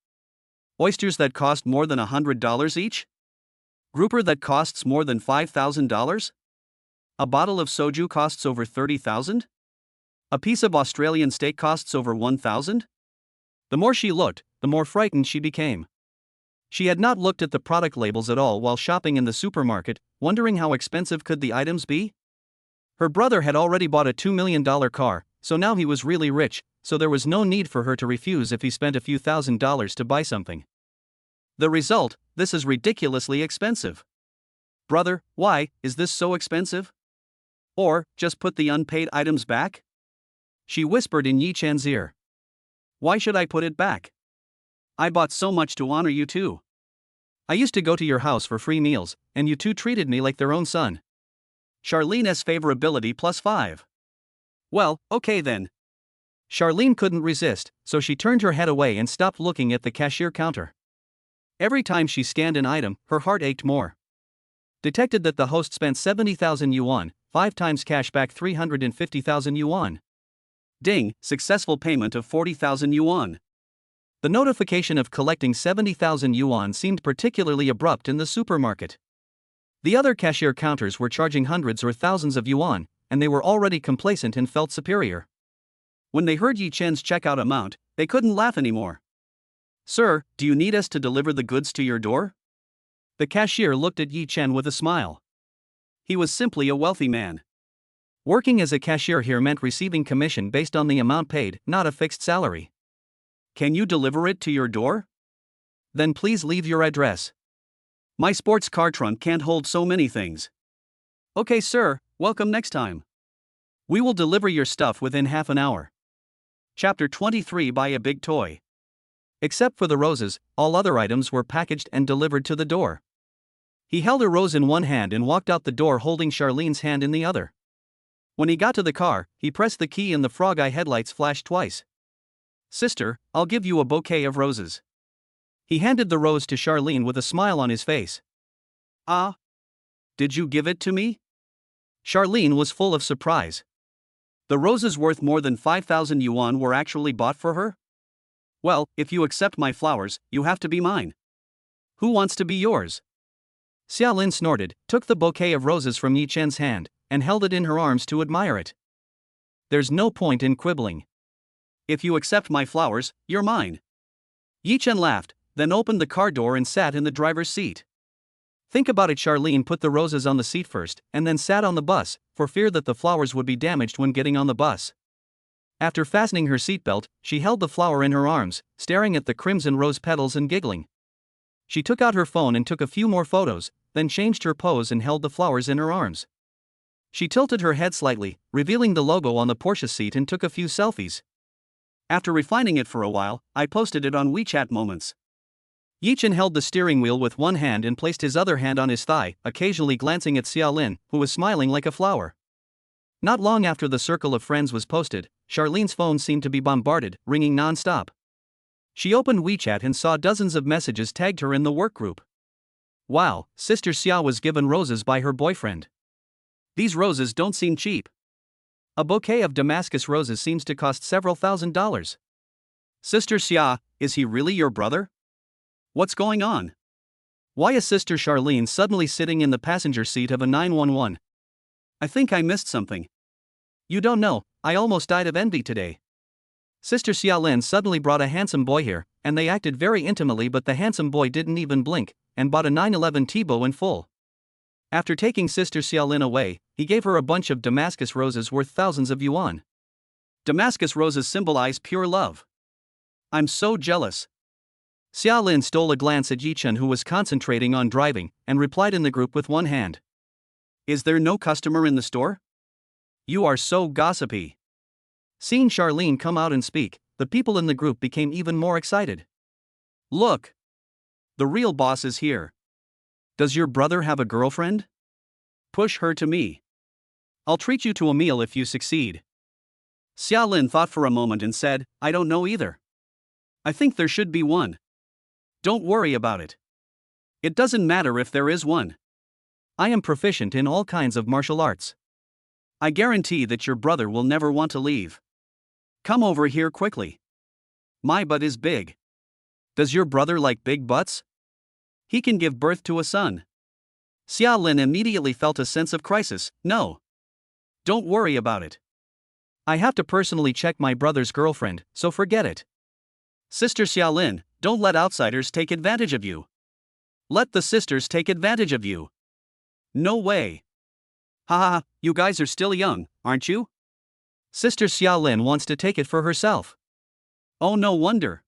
Oysters that cost more than $100 each? Grouper that costs more than $5,000? A bottle of soju costs over 30,000? A piece of Australian steak costs over 1,000? The more she looked, the more frightened she became. She had not looked at the product labels at all while shopping in the supermarket, wondering how expensive could the items be? Her brother had already bought a $2 million car, so now he was really rich, so there was no need for her to refuse if he spent a few $1,000s to buy something. The result: this is ridiculously expensive. Brother, why is this so expensive? Or, just put the unpaid items back? She whispered in Yi Chen's ear. Why should I put it back? I bought so much to honor you too. I used to go to your house for free meals, and you two treated me like their own son. Charlene's favorability +5. Well, okay then. Charlene couldn't resist, so she turned her head away and stopped looking at the cashier counter. Every time she scanned an item, her heart ached more. Detected that the host spent 70,000 yuan, 5 times cash back 350,000 yuan. Ding, successful payment of 40,000 yuan. The notification of collecting 70,000 yuan seemed particularly abrupt in the supermarket. The other cashier counters were charging hundreds or thousands of yuan, and they were already complacent and felt superior. When they heard Yi Chen's checkout amount, they couldn't laugh anymore. Sir, do you need us to deliver the goods to your door? The cashier looked at Yi Chen with a smile. He was simply a wealthy man. Working as a cashier here meant receiving commission based on the amount paid, not a fixed salary. Can you deliver it to your door? Then please leave your address. My sports car trunk can't hold so many things. Okay, sir, welcome next time. We will deliver your stuff within half an hour. Chapter 23. Buy a big toy. Except for the roses, all other items were packaged and delivered to the door. He held a rose in one hand and walked out the door holding Charlene's hand in the other. When he got to the car, he pressed the key and the frog eye headlights flashed twice. Sister, I'll give you a bouquet of roses. He handed the rose to Charlene with a smile on his face. Ah? Did you give it to me? Charlene was full of surprise. The roses worth more than 5,000 yuan were actually bought for her? Well, if you accept my flowers, you have to be mine. Who wants to be yours? Xiaolin snorted, took the bouquet of roses from Yi Chen's hand, and held it in her arms to admire it. There's no point in quibbling. If you accept my flowers, you're mine. Yi Chen laughed, then opened the car door and sat in the driver's seat. Think about it. Charlene put the roses on the seat first, and then sat on the bus, for fear that the flowers would be damaged when getting on the bus. After fastening her seatbelt, she held the flower in her arms, staring at the crimson rose petals and giggling. She took out her phone and took a few more photos, then changed her pose and held the flowers in her arms. She tilted her head slightly, revealing the logo on the Porsche seat, and took a few selfies. After refining it for a while, I posted it on WeChat Moments. Yi Chen held the steering wheel with one hand and placed his other hand on his thigh, occasionally glancing at Xiaolin, who was smiling like a flower. Not long after the circle of friends was posted, Charlene's phone seemed to be bombarded, ringing non-stop. She opened WeChat and saw dozens of messages tagged her in the work group. Wow, Sister Xia was given roses by her boyfriend. These roses don't seem cheap. A bouquet of Damascus roses seems to cost several $1,000s. Sister Xia, is he really your brother? What's going on? Why is Sister Charlene suddenly sitting in the passenger seat of a 911? I think I missed something. You don't know, I almost died of envy today. Sister Xiaolin suddenly brought a handsome boy here, and they acted very intimately, but the handsome boy didn't even blink, and bought a 911 Thibaut in full. After taking Sister Xiaolin away, he gave her a bunch of Damascus roses worth thousands of yuan. Damascus roses symbolize pure love. I'm so jealous. Xiaolin stole a glance at Yichen, who was concentrating on driving, and replied in the group with one hand. Is there no customer in the store? You are so gossipy. Seeing Charlene come out and speak, the people in the group became even more excited. Look! The real boss is here. Does your brother have a girlfriend? Push her to me. I'll treat you to a meal if you succeed. Xiaolin thought for a moment and said, I don't know either. I think there should be one. Don't worry about it. It doesn't matter if there is one. I am proficient in all kinds of martial arts. I guarantee that your brother will never want to leave. Come over here quickly. My butt is big. Does your brother like big butts? He can give birth to a son. Xiaolin immediately felt a sense of crisis. No. Don't worry about it. I have to personally check my brother's girlfriend, so forget it. Sister Xiaolin, don't let outsiders take advantage of you. Let the sisters take advantage of you. No way. Haha, you guys are still young, aren't you? Sister Xiaolin wants to take it for herself. Oh, no wonder.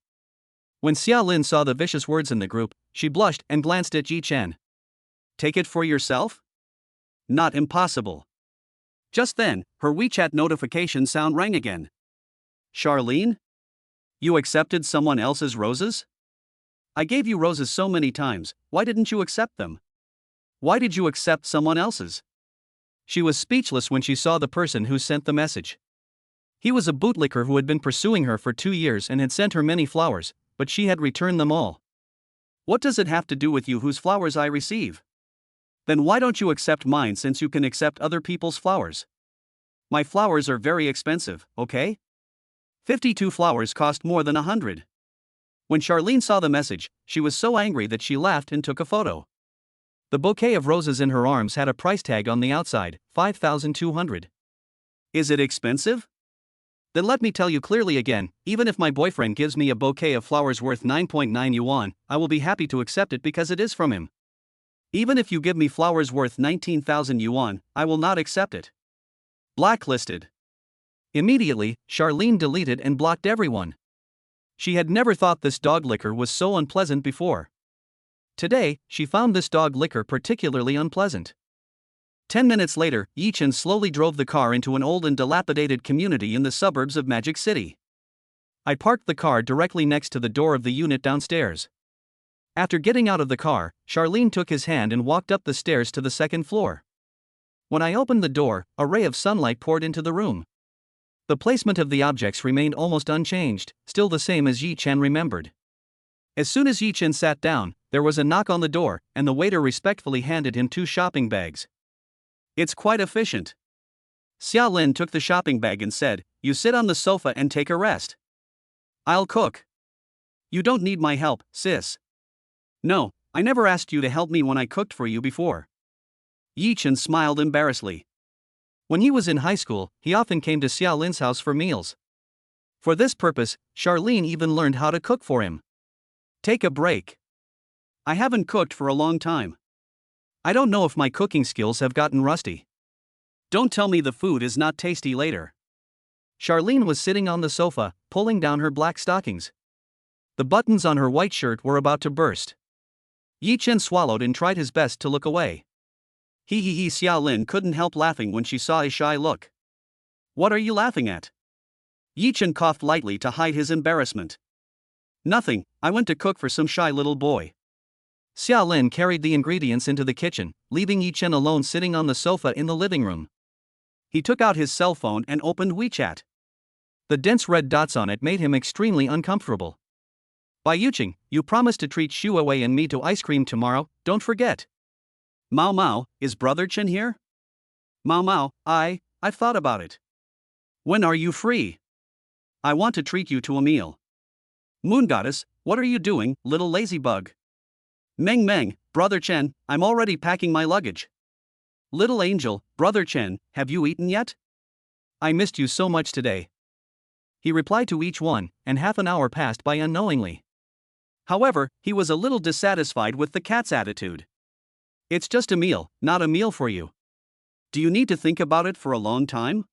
When Xiaolin saw the vicious words in the group, she blushed and glanced at Yichen. Take it for yourself? Not impossible. Just then, her WeChat notification sound rang again. Charlene? You accepted someone else's roses? I gave you roses so many times, why didn't you accept them? Why did you accept someone else's? She was speechless when she saw the person who sent the message. He was a bootlicker who had been pursuing her for 2 years and had sent her many flowers, but she had returned them all. What does it have to do with you whose flowers I receive? Then why don't you accept mine since you can accept other people's flowers? My flowers are very expensive, okay? 52 flowers cost more than 100. When Charlene saw the message, she was so angry that she laughed and took a photo. The bouquet of roses in her arms had a price tag on the outside, 5,200. Is it expensive? Then let me tell you clearly again, even if my boyfriend gives me a bouquet of flowers worth 9.9 yuan, I will be happy to accept it because it is from him. Even if you give me flowers worth 19,000 yuan, I will not accept it. Blacklisted. Immediately, Charlene deleted and blocked everyone. She had never thought this dog liquor was so unpleasant before. Today, she found this dog liquor particularly unpleasant. 10 minutes later, Yichen slowly drove the car into an old and dilapidated community in the suburbs of Magic City. I parked the car directly next to the door of the unit downstairs. After getting out of the car, Charlene took his hand and walked up the stairs to the second floor. When I opened the door, a ray of sunlight poured into the room. The placement of the objects remained almost unchanged, still the same as Yichen remembered. As soon as Yichen sat down, there was a knock on the door, and the waiter respectfully handed him 2 shopping bags. It's quite efficient. Xiaolin took the shopping bag and said, You sit on the sofa and take a rest. I'll cook. You don't need my help, sis. No, I never asked you to help me when I cooked for you before. Yichen smiled embarrassedly. When he was in high school, he often came to Xiaolin's house for meals. For this purpose, Charlene even learned how to cook for him. Take a break. I haven't cooked for a long time. I don't know if my cooking skills have gotten rusty. Don't tell me the food is not tasty later. Charlene was sitting on the sofa, pulling down her black stockings. The buttons on her white shirt were about to burst. Yichen swallowed and tried his best to look away. Xiaolin couldn't help laughing when she saw his shy look. What are you laughing at? Yichen coughed lightly to hide his embarrassment. Nothing, I went to cook for some shy little boy. Xiaolin carried the ingredients into the kitchen, leaving Yichen alone sitting on the sofa in the living room. He took out his cell phone and opened WeChat. The dense red dots on it made him extremely uncomfortable. By Yuching, you promised to treat Shuawei and me to ice cream tomorrow, don't forget. Mao Mao, is Brother Chen here? Mao Mao, I've thought about it. When are you free? I want to treat you to a meal. Moon Goddess, what are you doing, little lazy bug? Meng Meng, Brother Chen, I'm already packing my luggage. Little Angel, Brother Chen, have you eaten yet? I missed you so much today. He replied to each one, and half an hour passed by unknowingly. However, he was a little dissatisfied with the cat's attitude. It's just a meal, not a meal for you. Do you need to think about it for a long time?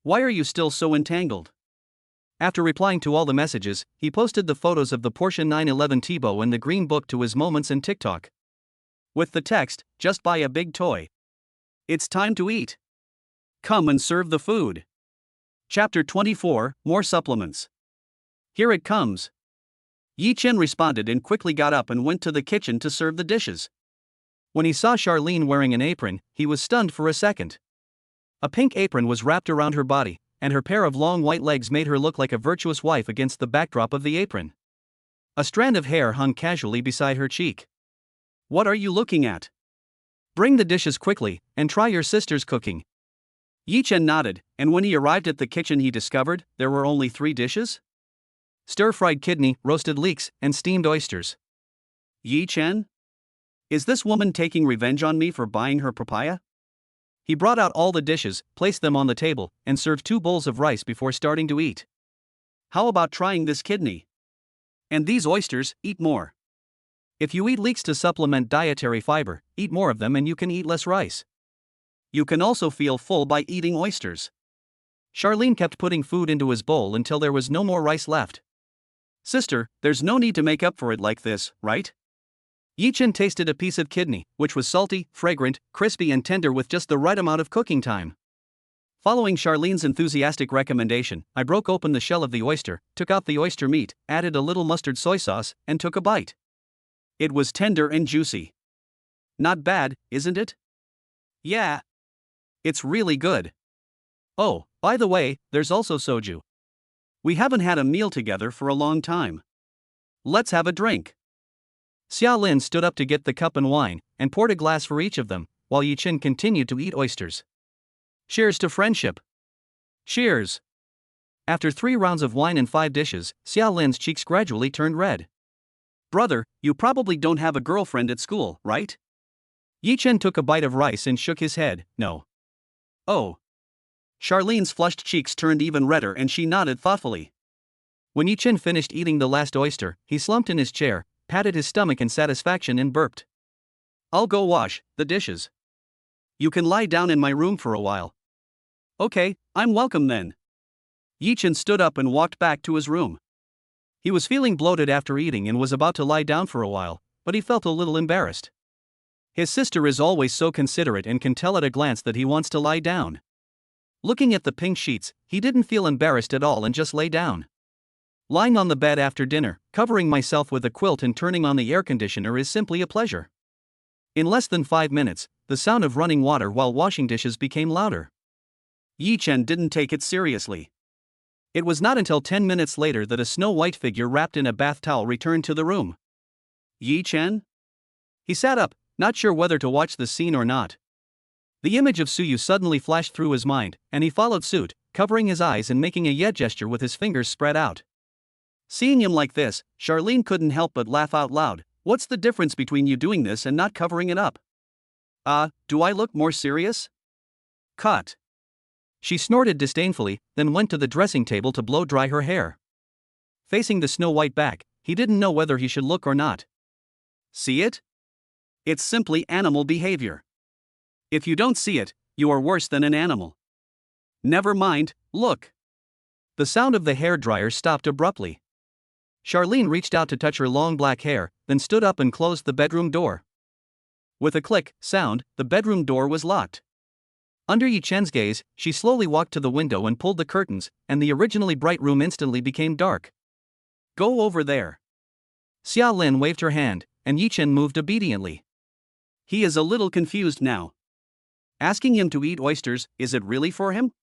Why are you still so entangled? After replying to all the messages, he posted the photos of the Porsche 911 Turbo and the green book to his moments in TikTok. With the text, "Just buy a big toy. It's time to eat. Come and serve the food." Chapter 24, More Supplements. Here it comes. Yi Chen responded and quickly got up and went to the kitchen to serve the dishes. When he saw Charlene wearing an apron, he was stunned for a second. A pink apron was wrapped around her body, and her pair of long white legs made her look like a virtuous wife against the backdrop of the apron. A strand of hair hung casually beside her cheek. "What are you looking at? Bring the dishes quickly, and try your sister's cooking." Yi Chen nodded, and when he arrived at the kitchen he discovered there were only 3 dishes. Stir-fried kidney, roasted leeks, and steamed oysters. Yi Chen? Is this woman taking revenge on me for buying her papaya? He brought out all the dishes, placed them on the table, and served 2 bowls of rice before starting to eat. "How about trying this kidney? And these oysters, eat more. If you eat leeks to supplement dietary fiber, eat more of them and you can eat less rice. You can also feel full by eating oysters." Charlene kept putting food into his bowl until there was no more rice left. "Sister, there's no need to make up for it like this, right?" Yi Chen tasted a piece of kidney, which was salty, fragrant, crispy and tender with just the right amount of cooking time. Following Charlene's enthusiastic recommendation, I broke open the shell of the oyster, took out the oyster meat, added a little mustard soy sauce, and took a bite. It was tender and juicy. Not bad, isn't it? Yeah. It's really good. Oh, by the way, there's also soju. We haven't had a meal together for a long time. Let's have a drink. Xia Lin stood up to get the cup and wine, and poured a glass for each of them, while Yi Chen continued to eat oysters. Cheers to friendship. Cheers. After 3 rounds of wine and 5 dishes, Xia Lin's cheeks gradually turned red. "Brother, you probably don't have a girlfriend at school, right?" Yi Chen took a bite of rice and shook his head, "No." "Oh." Charlene's flushed cheeks turned even redder and she nodded thoughtfully. When Yi Chen finished eating the last oyster, he slumped in his chair, patted his stomach in satisfaction and burped. "I'll go wash the dishes. You can lie down in my room for a while." "Okay, I'm welcome then." Yi Chen stood up and walked back to his room. He was feeling bloated after eating and was about to lie down for a while, but he felt a little embarrassed. His sister is always so considerate and can tell at a glance that he wants to lie down. Looking at the pink sheets, he didn't feel embarrassed at all and just lay down. Lying on the bed after dinner, covering myself with a quilt and turning on the air conditioner is simply a pleasure. In less than 5 minutes, the sound of running water while washing dishes became louder. Yi Chen didn't take it seriously. It was not until 10 minutes later that a snow-white figure wrapped in a bath towel returned to the room. "Yi Chen?" He sat up, not sure whether to watch the scene or not. The image of Suyu suddenly flashed through his mind, and he followed suit, covering his eyes and making a yet gesture with his fingers spread out. Seeing him like this, Charlene couldn't help but laugh out loud. "What's the difference between you doing this and not covering it up? Do I look more serious?" "Cut." She snorted disdainfully, then went to the dressing table to blow dry her hair. Facing the snow-white back, he didn't know whether he should look or not. "See it? It's simply animal behavior. If you don't see it, you are worse than an animal. Never mind, look." The sound of the hairdryer stopped abruptly. Charlene reached out to touch her long black hair, then stood up and closed the bedroom door. With a click sound, the bedroom door was locked. Under Yi Chen's gaze, she slowly walked to the window and pulled the curtains, and the originally bright room instantly became dark. "Go over there." Xia Lin waved her hand, and Yi Chen moved obediently. He is a little confused now. Asking him to eat oysters, is it really for him?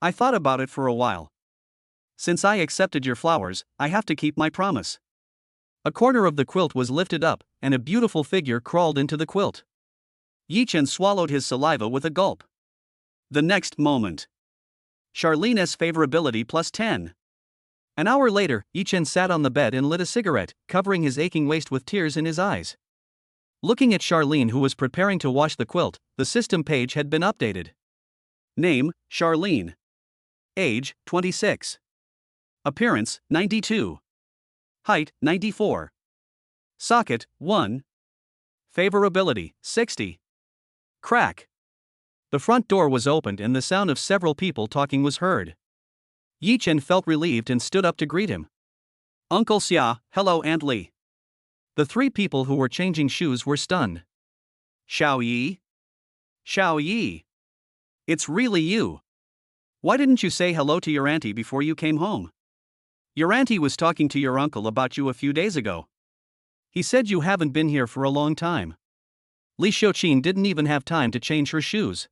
I thought about it for a while. Since I accepted your flowers, I have to keep my promise. A corner of the quilt was lifted up, and a beautiful figure crawled into the quilt. Yi Chen swallowed his saliva with a gulp. The next moment. Charlene's favorability plus 10. An hour later, Yi Chen sat on the bed and lit a cigarette, covering his aching waist with tears in his eyes. Looking at Charlene, who was preparing to wash the quilt, the system page had been updated. Name, Charlene. Age, 26. Appearance, 92. Height, 94. Socket, 1. Favorability, 60. Crack. The front door was opened and the sound of several people talking was heard. Yi Chen felt relieved and stood up to greet him. Uncle Xia, hello Aunt Li. The three people who were changing shoes were stunned. Xiao Yi? Xiao Yi. It's really you. Why didn't you say hello to your auntie before you came home? Your auntie was talking to your uncle about you a few days ago. He said you haven't been here for a long time. Li Xiuqin didn't even have time to change her shoes.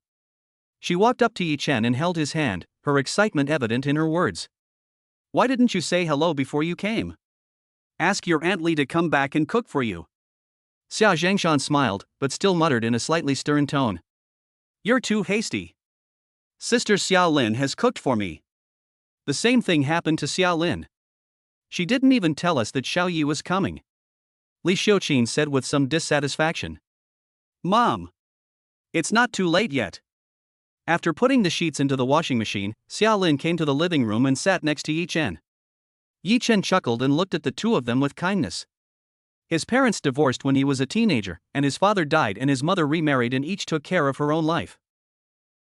She walked up to Yi Chen and held his hand, her excitement evident in her words. Why didn't you say hello before you came? Ask your Aunt Li to come back and cook for you. Xia Zhengshan smiled, but still muttered in a slightly stern tone. You're too hasty. Sister Xiao Lin has cooked for me. The same thing happened to Xiao Lin. She didn't even tell us that Xiao Yi was coming. Li Xiuqin said with some dissatisfaction. Mom! It's not too late yet. After putting the sheets into the washing machine, Xiao Lin came to the living room and sat next to Yi Chen. Yi Chen chuckled and looked at the two of them with kindness. His parents divorced when he was a teenager, and his father died and his mother remarried and each took care of her own life.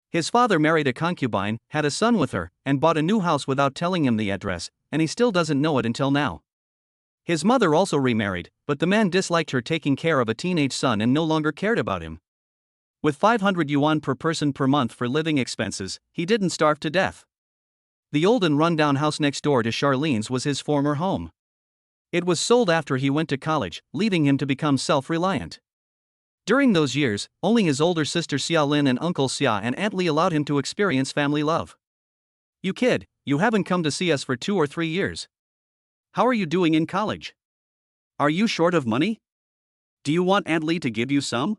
His father married a concubine, had a son with her, and bought a new house without telling him the address, and he still doesn't know it until now. His mother also remarried, but the man disliked her taking care of a teenage son and no longer cared about him. With 500 yuan per person per month for living expenses, he didn't starve to death. The old and run-down house next door to Charlene's was his former home. It was sold after he went to college, leaving him to become self-reliant. During those years, only his older sister Xia Lin and Uncle Xia and Aunt Li allowed him to experience family love. You kid, you haven't come to see us for 2 or 3 years. How are you doing in college? Are you short of money? Do you want Aunt Li to give you some?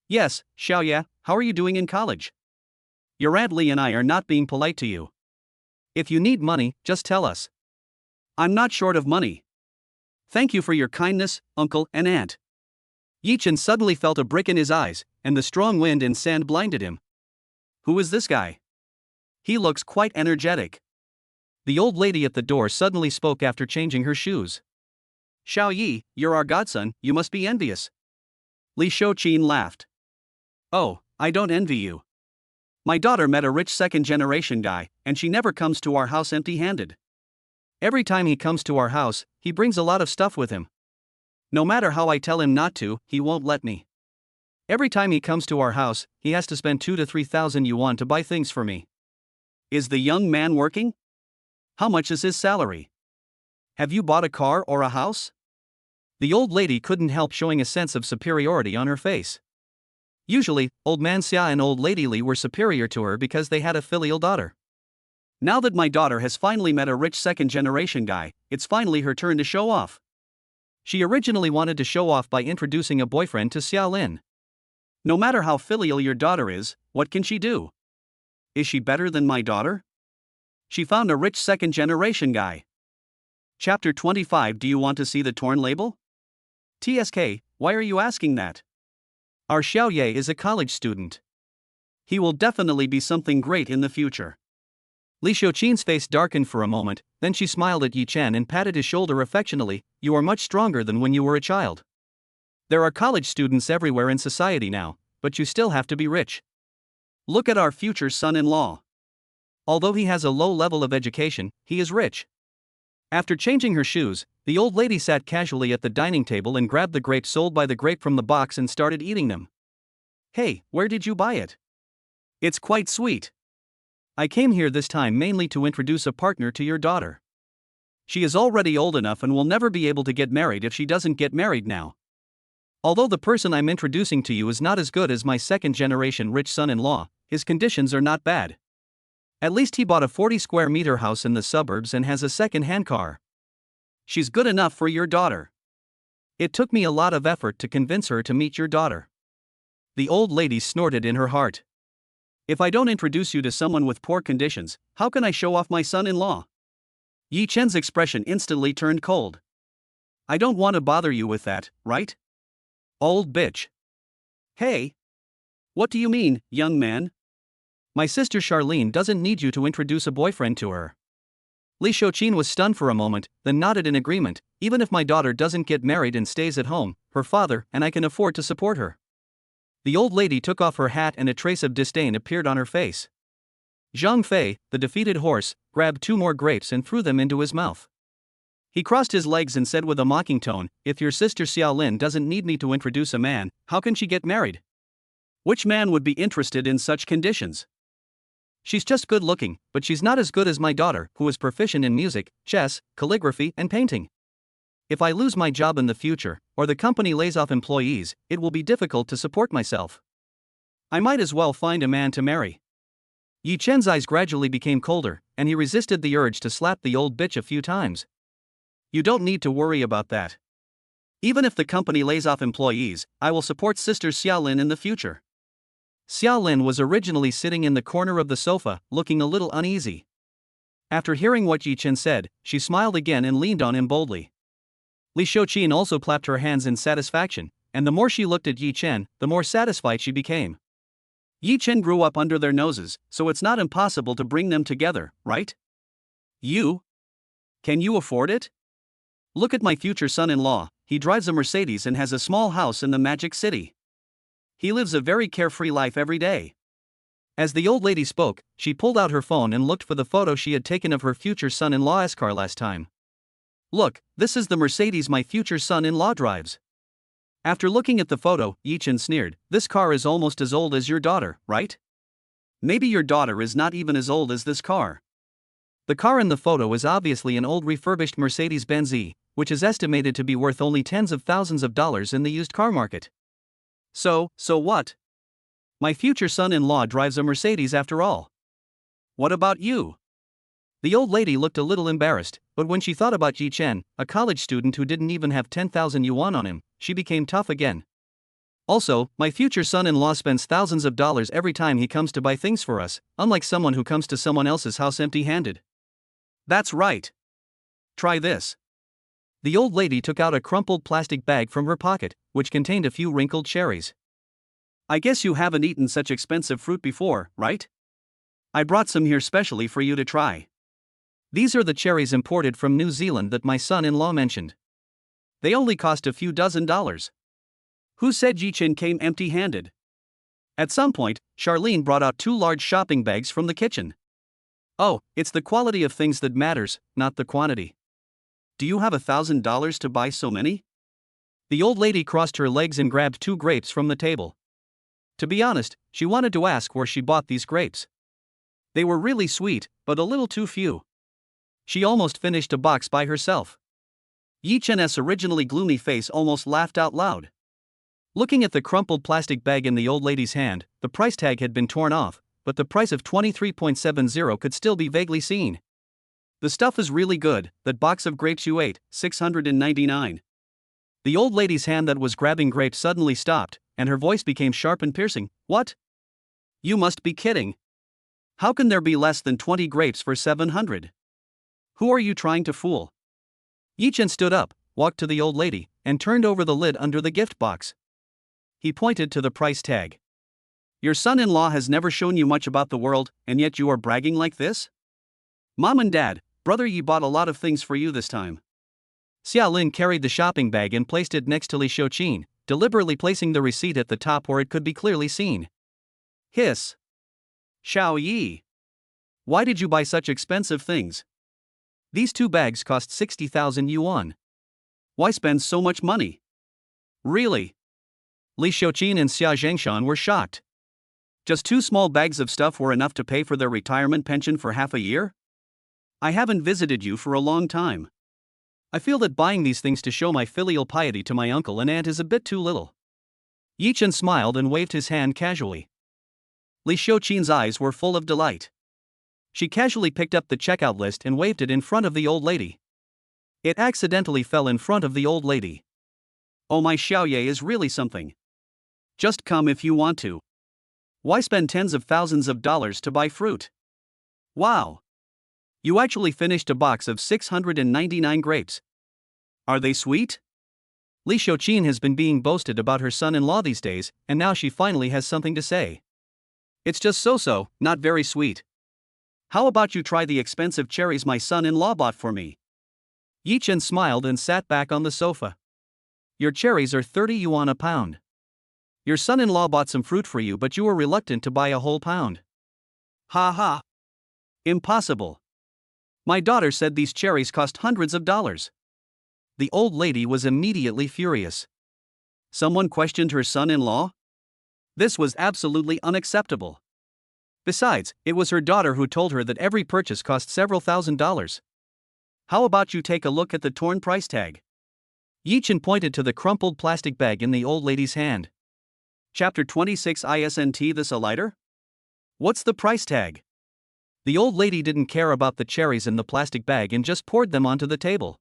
Yes, Xiaoya, how are you doing in college? Your Aunt Li and I are not being polite to you. If you need money, just tell us. I'm not short of money. Thank you for your kindness, uncle and aunt. Yi Chen suddenly felt a brick in his eyes, and the strong wind and sand blinded him. Who is this guy? He looks quite energetic. The old lady at the door suddenly spoke after changing her shoes. Xiao Yi, you're our godson, you must be envious. Li Xiuqin laughed. Oh, I don't envy you. My daughter met a rich second-generation guy, and she never comes to our house empty-handed. Every time he comes to our house, he brings a lot of stuff with him. No matter how I tell him not to, he won't let me. Every time he comes to our house, he has to spend 2,000 to 3,000 yuan to buy things for me. Is the young man working? How much is his salary? Have you bought a car or a house? The old lady couldn't help showing a sense of superiority on her face. Usually, old man Xia and old lady Li were superior to her because they had a filial daughter. Now that my daughter has finally met a rich second-generation guy, it's finally her turn to show off. She originally wanted to show off by introducing a boyfriend to Xiao Lin. No matter how filial your daughter is, what can she do? Is she better than my daughter? She found a rich second-generation guy. Chapter 25. Do you want to see the torn label? TSK, why are you asking that? Our Xiaoye is a college student. He will definitely be something great in the future. Li Xiuqin's face darkened for a moment, then she smiled at Yi Chen and patted his shoulder affectionately. You are much stronger than when you were a child. There are college students everywhere in society now, but you still have to be rich. Look at our future son-in-law. Although he has a low level of education, he is rich. After changing her shoes, the old lady sat casually at the dining table and grabbed the grapes sold by the grape from the box and started eating them. Hey, where did you buy it? It's quite sweet. I came here this time mainly to introduce a partner to your daughter. She is already old enough and will never be able to get married if she doesn't get married now. Although the person I'm introducing to you is not as good as my second-generation rich son-in-law, his conditions are not bad. At least he bought a 40 square meter house in the suburbs and has a second-hand car. She's good enough for your daughter. It took me a lot of effort to convince her to meet your daughter. The old lady snorted in her heart. If I don't introduce you to someone with poor conditions, how can I show off my son-in-law? Yi Chen's expression instantly turned cold. I don't want to bother you with that, right? Old bitch. Hey. What do you mean, young man? My sister Charlene doesn't need you to introduce a boyfriend to her. Li Xiuqin was stunned for a moment, then nodded in agreement. Even if my daughter doesn't get married and stays at home, her father and I can afford to support her. The old lady took off her hat and a trace of disdain appeared on her face. Zhang Fei, the defeated horse, grabbed 2 more grapes and threw them into his mouth. He crossed his legs and said with a mocking tone, "If your sister Xiaolin doesn't need me to introduce a man, how can she get married? Which man would be interested in such conditions? She's just good looking, but she's not as good as my daughter, who is proficient in music, chess, calligraphy, and painting. If I lose my job in the future, or the company lays off employees, it will be difficult to support myself. I might as well find a man to marry." Yi Chen's eyes gradually became colder, and he resisted the urge to slap the old bitch a few times. "You don't need to worry about that. Even if the company lays off employees, I will support Sister Xiaolin in the future." Xiaolin was originally sitting in the corner of the sofa, looking a little uneasy. After hearing what Yi Chen said, she smiled again and leaned on him boldly. Li Xiuqin also clapped her hands in satisfaction, and the more she looked at Yi Chen, the more satisfied she became. Yi Chen grew up under their noses, so it's not impossible to bring them together, right? You? Can you afford it? Look at my future son-in-law, he drives a Mercedes and has a small house in the Magic City. He lives a very carefree life every day. As the old lady spoke, she pulled out her phone and looked for the photo she had taken of her future son-in-law's car last time. "Look, this is the Mercedes my future son-in-law drives." After looking at the photo, Yi Chen sneered, "This car is almost as old as your daughter, right? Maybe your daughter is not even as old as this car." The car in the photo is obviously an old refurbished Mercedes-Benz E, which is estimated to be worth only tens of thousands of dollars in the used car market. So what? My future son-in-law drives a Mercedes after all. What about you? The old lady looked a little embarrassed, but when she thought about Yi Chen, a college student who didn't even have 10,000 yuan on him, she became tough again. Also, my future son-in-law spends thousands of dollars every time he comes to buy things for us, unlike someone who comes to someone else's house empty-handed. That's right. Try this. The old lady took out a crumpled plastic bag from her pocket, which contained a few wrinkled cherries. "I guess you haven't eaten such expensive fruit before, right? I brought some here specially for you to try. These are the cherries imported from New Zealand that my son-in-law mentioned. They only cost a few dozen dollars." Who said Yi Chen came empty-handed? At some point, Charlene brought out 2 large shopping bags from the kitchen. "Oh, it's the quality of things that matters, not the quantity. Do you have $1,000 to buy so many?" The old lady crossed her legs and grabbed 2 grapes from the table. To be honest, she wanted to ask where she bought these grapes. They were really sweet, but a little too few. She almost finished a box by herself. Yi Chen's originally gloomy face almost laughed out loud. Looking at the crumpled plastic bag in the old lady's hand, the price tag had been torn off, but the price of 23.70 could still be vaguely seen. "The stuff is really good, that box of grapes you ate, 699. The old lady's hand that was grabbing grapes suddenly stopped, and her voice became sharp and piercing. "What? You must be kidding. How can there be less than 20 grapes for 700? Who are you trying to fool?" Yi Chen stood up, walked to the old lady, and turned over the lid under the gift box. He pointed to the price tag. "Your son-in-law has never shown you much about the world, and yet you are bragging like this? Mom and Dad, Brother Yi bought a lot of things for you this time." Xiaolin carried the shopping bag and placed it next to Li Xiuqin, deliberately placing the receipt at the top where it could be clearly seen. Hiss. "Xiao Yi. Why did you buy such expensive things? These 2 bags cost 60,000 yuan. Why spend so much money? Really?" Li Xiuqin and Xia Zhengshan were shocked. Just 2 small bags of stuff were enough to pay for their retirement pension for half a year? I haven't visited you for a long time. I feel that buying these things to show my filial piety to my uncle and aunt is a bit too little. Yi Chen smiled and waved his hand casually. Li Xiuqin's eyes were full of delight. She casually picked up the checkout list and waved it in front of the old lady. It accidentally fell in front of the old lady. "Oh, my Xiaoye is really something. Just come if you want to. Why spend tens of thousands of dollars to buy fruit? Wow! You actually finished a box of 699 grapes. Are they sweet?" Li Xiuqin has been being boasted about her son-in-law these days, and now she finally has something to say. "It's just so-so, not very sweet. How about you try the expensive cherries my son-in-law bought for me? Yi Chen smiled and sat back on the sofa. Your cherries are 30 yuan a pound. Your son-in-law bought some fruit for you, but you were reluctant to buy a whole pound. Ha ha. Impossible. My daughter said these cherries cost hundreds of dollars. The old lady was immediately furious. Someone questioned her son-in-law? This was absolutely unacceptable. Besides, it was her daughter who told her that every purchase cost several $1,000s. How about you take a look at the torn price tag? Yi Chen pointed to the crumpled plastic bag in the old lady's hand. Chapter 26 Isn't this a lighter? What's the price tag? The old lady didn't care about the cherries in the plastic bag and just poured them onto the table.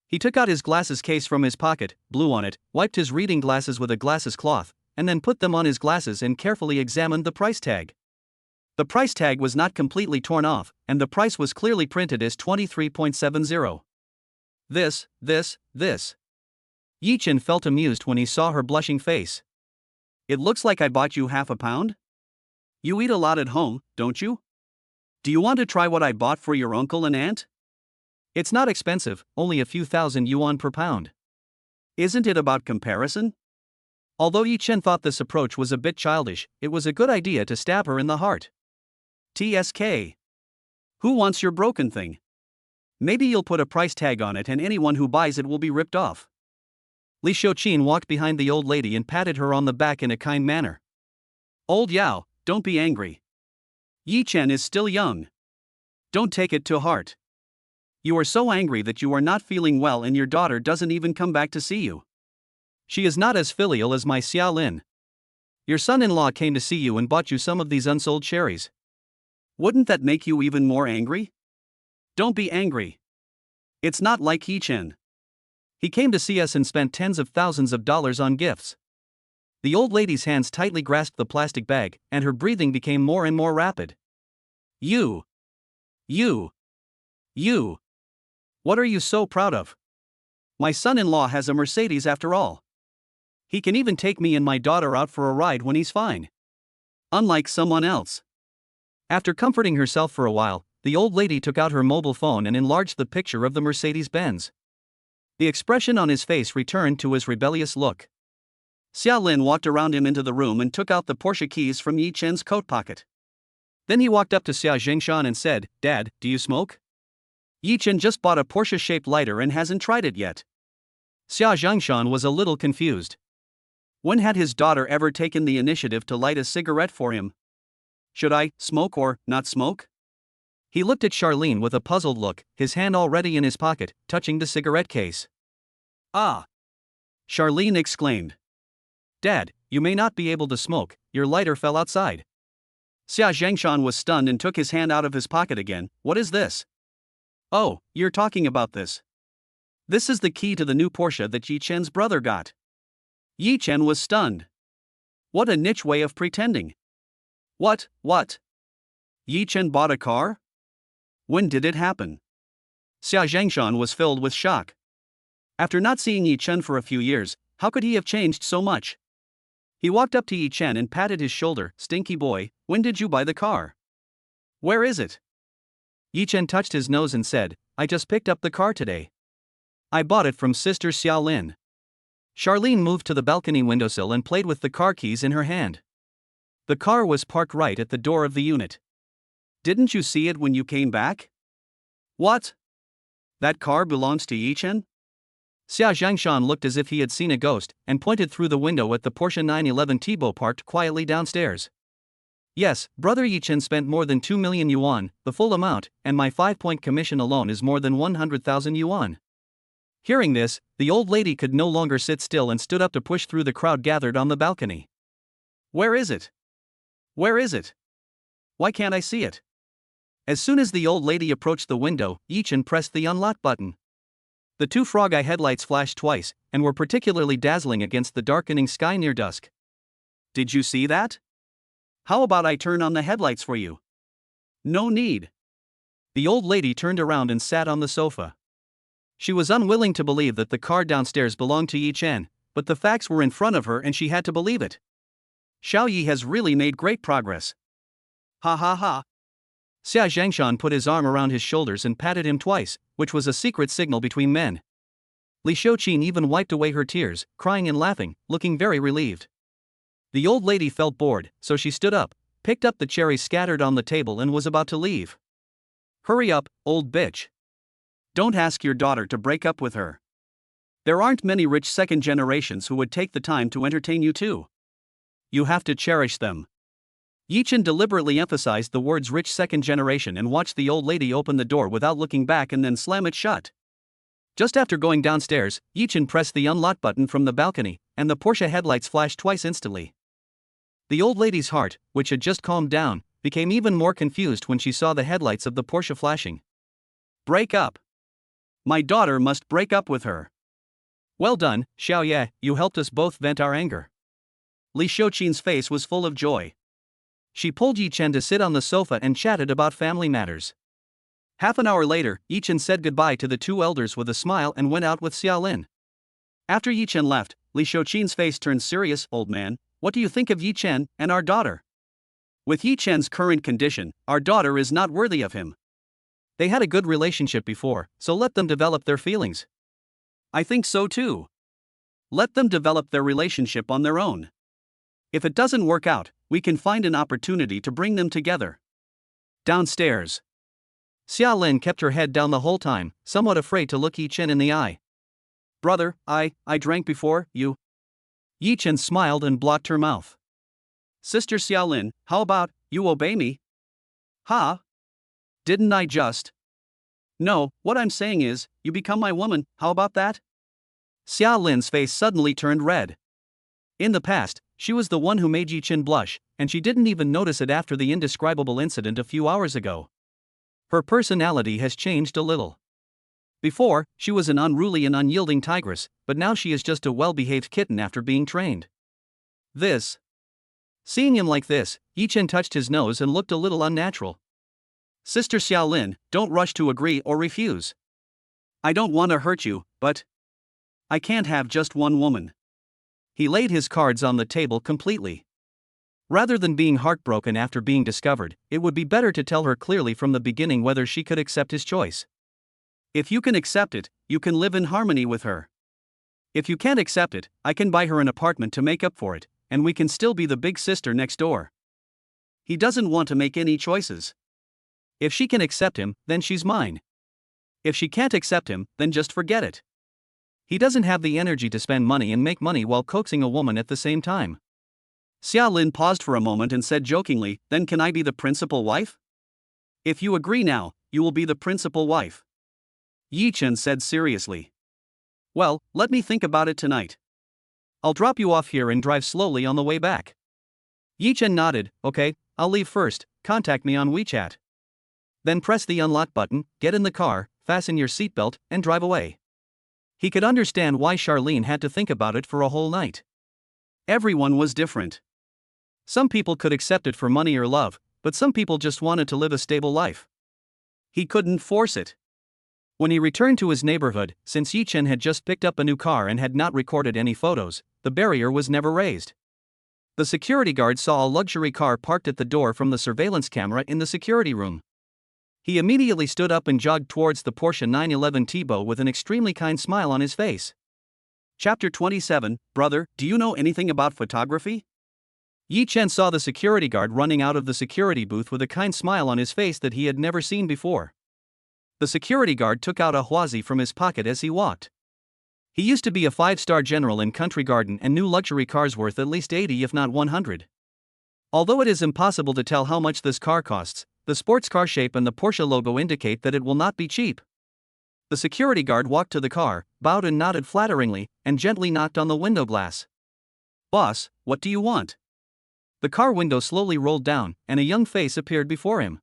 He took out his glasses case from his pocket, blew on it, wiped his reading glasses with a glasses cloth, and then put them on his glasses and carefully examined the price tag. The price tag was not completely torn off, and the price was clearly printed as 23.70. This. Yi Chen felt amused when he saw her blushing face. It looks like I bought you half a pound? You eat a lot at home, don't you? Do you want to try what I bought for your uncle and aunt? It's not expensive, only a few thousand yuan per pound. Isn't it about comparison? Although Yi Chen thought this approach was a bit childish, it was a good idea to stab her in the heart. TSK. Who wants your broken thing? Maybe you'll put a price tag on it and anyone who buys it will be ripped off. Li Xiuqin walked behind the old lady and patted her on the back in a kind manner. Old Yao, don't be angry. Yi Chen is still young. Don't take it to heart. You are so angry that you are not feeling well and your daughter doesn't even come back to see you. She is not as filial as my Xiaolin. Your son-in-law came to see you and bought you some of these unsold cherries. Wouldn't that make you even more angry? Don't be angry. It's not like Yi Chen. He came to see us and spent tens of thousands of dollars on gifts. The old lady's hands tightly grasped the plastic bag, and her breathing became more and more rapid. You. What are you so proud of? My son-in-law has a Mercedes after all. He can even take me and my daughter out for a ride when he's fine. Unlike someone else. After comforting herself for a while, the old lady took out her mobile phone and enlarged the picture of the Mercedes-Benz. The expression on his face returned to his rebellious look. Xiaolin walked around him into the room and took out the Porsche keys from Yi Chen's coat pocket. Then he walked up to Xia Zhengshan and said, Dad, do you smoke? Yi Chen just bought a Porsche-shaped lighter and hasn't tried it yet. Xia Zhengshan was a little confused. When had his daughter ever taken the initiative to light a cigarette for him? Should I smoke or not smoke? He looked at Charlene with a puzzled look, his hand already in his pocket, touching the cigarette case. Ah! Charlene exclaimed. Dad, you may not be able to smoke, your lighter fell outside. Xia Zhengshan was stunned and took his hand out of his pocket again. What is this? Oh, you're talking about this. This is the key to the new Porsche that Yi Chen's brother got. Yi Chen was stunned. What a niche way of pretending. What? Yi Chen bought a car? When did it happen? Xia Zhengshan was filled with shock. After not seeing Yi Chen for a few years, how could he have changed so much? He walked up to Yi Chen and patted his shoulder. Stinky boy, when did you buy the car? Where is it? Yi Chen touched his nose and said, I just picked up the car today. I bought it from Sister Xiaolin. Charlene moved to the balcony windowsill and played with the car keys in her hand. The car was parked right at the door of the unit. Didn't you see it when you came back? What? That car belongs to Yi Chen? Xia Zhengshan looked as if he had seen a ghost, and pointed through the window at the Porsche 911 Turbo parked quietly downstairs. Yes, brother Yi Chen spent more than 2 million yuan, the full amount, and my 5-point commission alone is more than 100,000 yuan. Hearing this, the old lady could no longer sit still and stood up to push through the crowd gathered on the balcony. Where is it? Why can't I see it? As soon as the old lady approached the window, Yi Chen pressed the unlock button. The two frog-eye headlights flashed twice, and were particularly dazzling against the darkening sky near dusk. Did you see that? How about I turn on the headlights for you? No need. The old lady turned around and sat on the sofa. She was unwilling to believe that the car downstairs belonged to Yi Chen, but the facts were in front of her and she had to believe it. Xiao Yi has really made great progress. Ha ha ha. Xia Zhangshan put his arm around his shoulders and patted him twice, which was a secret signal between men. Li Xiuqin even wiped away her tears, crying and laughing, looking very relieved. The old lady felt bored, so she stood up, picked up the cherries scattered on the table and was about to leave. Hurry up, old bitch. Don't ask your daughter to break up with her. There aren't many rich second generations who would take the time to entertain you too. You have to cherish them. Yichen deliberately emphasized the words rich second generation and watched the old lady open the door without looking back and then slam it shut. Just after going downstairs, Yichen pressed the unlock button from the balcony, and the Porsche headlights flashed twice instantly. The old lady's heart, which had just calmed down, became even more confused when she saw the headlights of the Porsche flashing. Break up. My daughter must break up with her. Well done, Xiaoye, you helped us both vent our anger. Li Xiuqin's face was full of joy. She pulled Yichen to sit on the sofa and chatted about family matters. Half an hour later, Yichen said goodbye to the two elders with a smile and went out with Xiaolin. After Yichen left, Li Xiuqin's face turned serious. Old man, what do you think of Yichen and our daughter? With Yichen's current condition, our daughter is not worthy of him. They had a good relationship before, so let them develop their feelings. I think so too. Let them develop their relationship on their own. If it doesn't work out, we can find an opportunity to bring them together. Downstairs. Xiaolin kept her head down the whole time, somewhat afraid to look Yichen in the eye. Brother, I drank before, you. Yichen smiled and blocked her mouth. Sister Xiaolin, how about, you obey me? Ha? Didn't I just? No, what I'm saying is, you become my woman, how about that? Xiaolin's face suddenly turned red. In the past, she was the one who made Yichen blush, and she didn't even notice it after the indescribable incident a few hours ago. Her personality has changed a little. Before, she was an unruly and unyielding tigress, but now she is just a well-behaved kitten after being trained. Seeing him like this, Yichen touched his nose and looked a little unnatural. Sister Xiaolin, don't rush to agree or refuse. I don't want to hurt you, but I can't have just one woman. He laid his cards on the table completely. Rather than being heartbroken after being discovered, it would be better to tell her clearly from the beginning whether she could accept his choice. If you can accept it, you can live in harmony with her. If you can't accept it, I can buy her an apartment to make up for it, and we can still be the big sister next door. He doesn't want to make any choices. If she can accept him, then she's mine. If she can't accept him, then just forget it. He doesn't have the energy to spend money and make money while coaxing a woman at the same time. Xiaolin paused for a moment and said jokingly, then can I be the principal wife? If you agree now, you will be the principal wife. Yichen said seriously. Well, let me think about it tonight. I'll drop you off here and drive slowly on the way back. Yichen nodded, okay, I'll leave first, contact me on WeChat. Then press the unlock button, get in the car, fasten your seatbelt, and drive away. He could understand why Charlene had to think about it for a whole night. Everyone was different. Some people could accept it for money or love, but some people just wanted to live a stable life. He couldn't force it. When he returned to his neighborhood, since Yichen had just picked up a new car and had not recorded any photos, the barrier was never raised. The security guard saw a luxury car parked at the door from the surveillance camera in the security room. He immediately stood up and jogged towards the Porsche 911 Turbo with an extremely kind smile on his face. Chapter 27, Brother, do you know anything about photography? Yichen saw the security guard running out of the security booth with a kind smile on his face that he had never seen before. The security guard took out a Huazi from his pocket as he walked. He used to be a 5-star general in Country Garden and knew luxury cars worth at least 80 if not 100. Although it is impossible to tell how much this car costs, the sports car shape and the Porsche logo indicate that it will not be cheap. The security guard walked to the car, bowed and nodded flatteringly, and gently knocked on the window glass. Boss, what do you want? The car window slowly rolled down, and a young face appeared before him.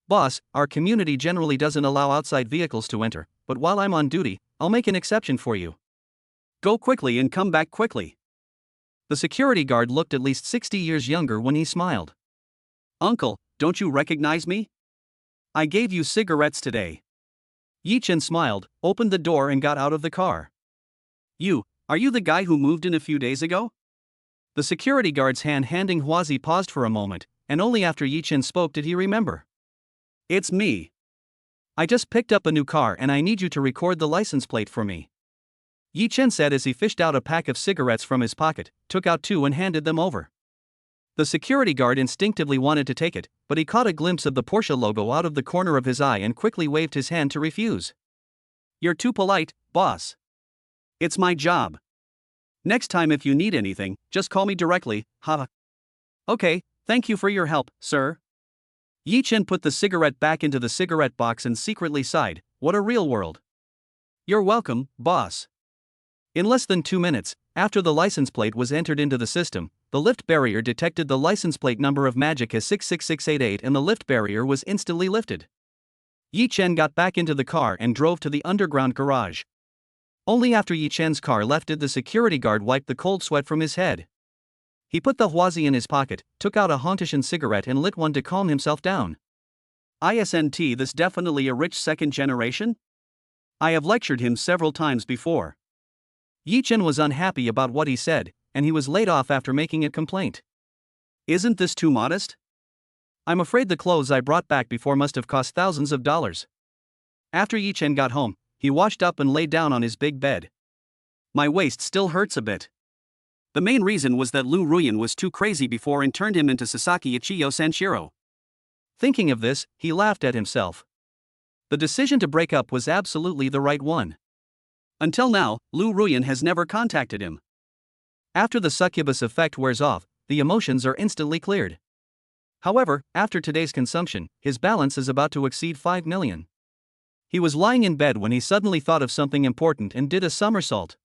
Boss, our community generally doesn't allow outside vehicles to enter, but while I'm on duty, I'll make an exception for you. Go quickly and come back quickly. The security guard looked at least 60 years younger when he smiled. Uncle, don't you recognize me? I gave you cigarettes today. Yichen smiled, opened the door and got out of the car. Are you the guy who moved in a few days ago? The security guard's hand-handing Huazi paused for a moment, and only after Yichen spoke did he remember. It's me. I just picked up a new car and I need you to record the license plate for me. Yi Chen said as he fished out a pack of cigarettes from his pocket, took out two and handed them over. The security guard instinctively wanted to take it, but he caught a glimpse of the Porsche logo out of the corner of his eye and quickly waved his hand to refuse. You're too polite, boss. It's my job. Next time if you need anything, just call me directly, haha. Okay, thank you for your help, sir. Yi Chen put the cigarette back into the cigarette box and secretly sighed, what a real world. You're welcome, boss. In less than 2 minutes, after the license plate was entered into the system, the lift barrier detected the license plate number of Magic as 66688 and the lift barrier was instantly lifted. Yi Chen got back into the car and drove to the underground garage. Only after Yi Chen's car left did the security guard wipe the cold sweat from his head. He put the Huazi in his pocket, took out a Hontishan cigarette and lit one to calm himself down. Isn't this definitely a rich second generation? I have lectured him several times before. Yi Chen was unhappy about what he said, and he was laid off after making a complaint. Isn't this too modest? I'm afraid the clothes I brought back before must have cost thousands of dollars. After Yi Chen got home, he washed up and lay down on his big bed. My waist still hurts a bit. The main reason was that Lu Ruan was too crazy before and turned him into Sasaki Ichiyo Sanshiro. Thinking of this, he laughed at himself. The decision to break up was absolutely the right one. Until now, Lu Ruan has never contacted him. After the succubus effect wears off, the emotions are instantly cleared. However, after today's consumption, his balance is about to exceed 5 million. He was lying in bed when he suddenly thought of something important and did a somersault.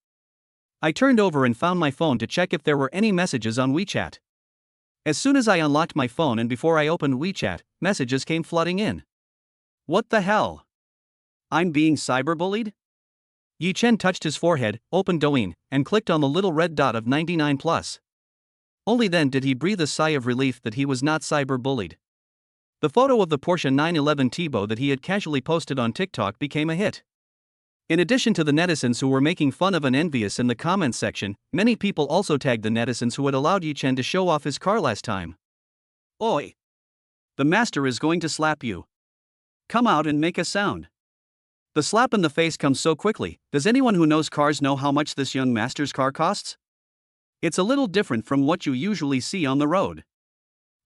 I turned over and found my phone to check if there were any messages on WeChat. As soon as I unlocked my phone and before I opened WeChat, messages came flooding in. What the hell? I'm being cyberbullied? Yi Chen touched his forehead, opened Douyin, and clicked on the little red dot of 99+. Only then did he breathe a sigh of relief that he was not cyberbullied. The photo of the Porsche 911 Turbo that he had casually posted on TikTok became a hit. In addition to the netizens who were making fun of and envious in the comments section, many people also tagged the netizens who had allowed Yi Chen to show off his car last time. Oi! The master is going to slap you. Come out and make a sound. The slap in the face comes so quickly. Does anyone who knows cars know how much this young master's car costs? It's a little different from what you usually see on the road.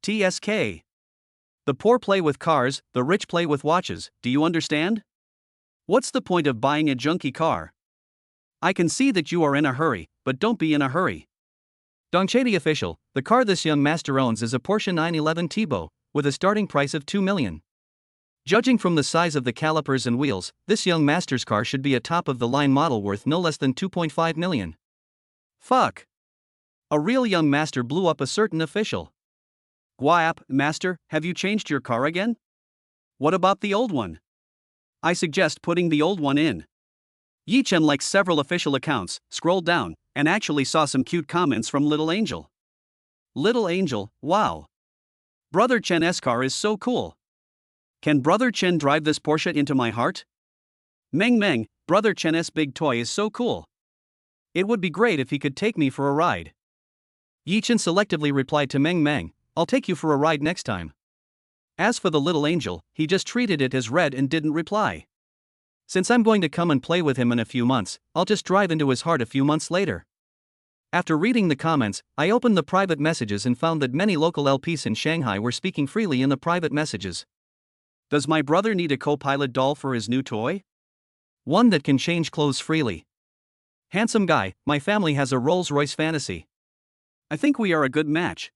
TSK. The poor play with cars, the rich play with watches, do you understand? What's the point of buying a junky car? I can see that you are in a hurry, but don't be in a hurry. Dongchedi official, the car this young master owns is a Porsche 911 Turbo, with a starting price of 2 million. Judging from the size of the calipers and wheels, this young master's car should be a top-of-the-line model worth no less than 2.5 million. Fuck. A real young master blew up a certain official. Guap, master, have you changed your car again? What about the old one? I suggest putting the old one in. Yi Chen liked several official accounts, scrolled down, and actually saw some cute comments from Little Angel. Little Angel, wow. Brother Chen's car is so cool. Can Brother Chen drive this Porsche into my heart? Meng Meng, Brother Chen's big toy is so cool. It would be great if he could take me for a ride. Yi Chen selectively replied to Meng Meng, I'll take you for a ride next time. As for the little angel, he just treated it as read and didn't reply. Since I'm going to come and play with him in a few months, I'll just drive into his heart a few months later. After reading the comments, I opened the private messages and found that many local LPs in Shanghai were speaking freely in the private messages. Does my brother need a co-pilot doll for his new toy? One that can change clothes freely. Handsome guy, my family has a Rolls-Royce fantasy. I think we are a good match.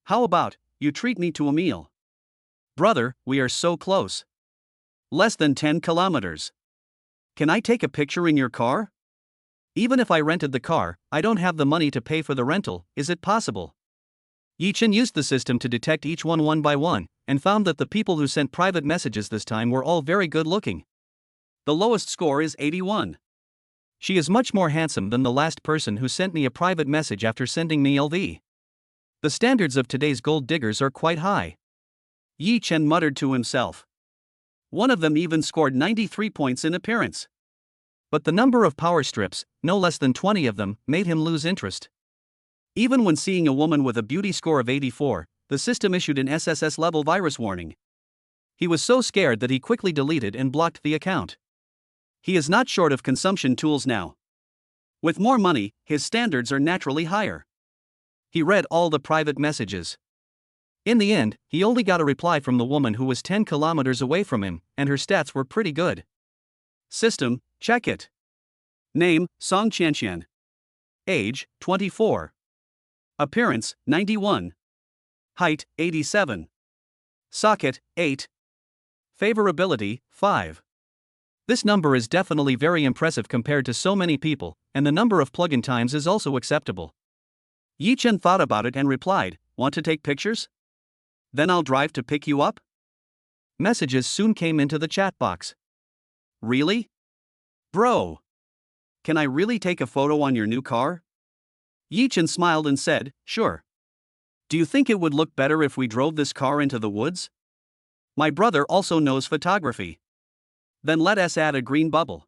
How about, you treat me to a meal? Brother, we are so close. Less than 10 kilometers. Can I take a picture in your car? Even if I rented the car, I don't have the money to pay for the rental, is it possible? Yi Chen used the system to detect each one by one, and found that the people who sent private messages this time were all very good looking. The lowest score is 81. She is much more handsome than the last person who sent me a private message after sending me LV. The standards of today's gold diggers are quite high. Yi Chen muttered to himself. One of them even scored 93 points in appearance. But the number of power strips, no less than 20 of them, made him lose interest. Even when seeing a woman with a beauty score of 84, the system issued an SSS level virus warning. He was so scared that he quickly deleted and blocked the account. He is not short of consumption tools now. With more money, his standards are naturally higher. He read all the private messages. In the end, he only got a reply from the woman who was 10 kilometers away from him, and her stats were pretty good. System, check it. Name, Song Qianqian. Age, 24. Appearance, 91. Height, 87. Socket, 8. Favorability, 5. This number is definitely very impressive compared to so many people, and the number of plug-in times is also acceptable. Yi Chen thought about it and replied, "Want to take pictures? Then I'll drive to pick you up?" Messages soon came into the chat box. Really? Bro. Can I really take a photo on your new car? Yi Chen smiled and said, "Sure. Do you think it would look better if we drove this car into the woods? My brother also knows photography. Then let us add a green bubble."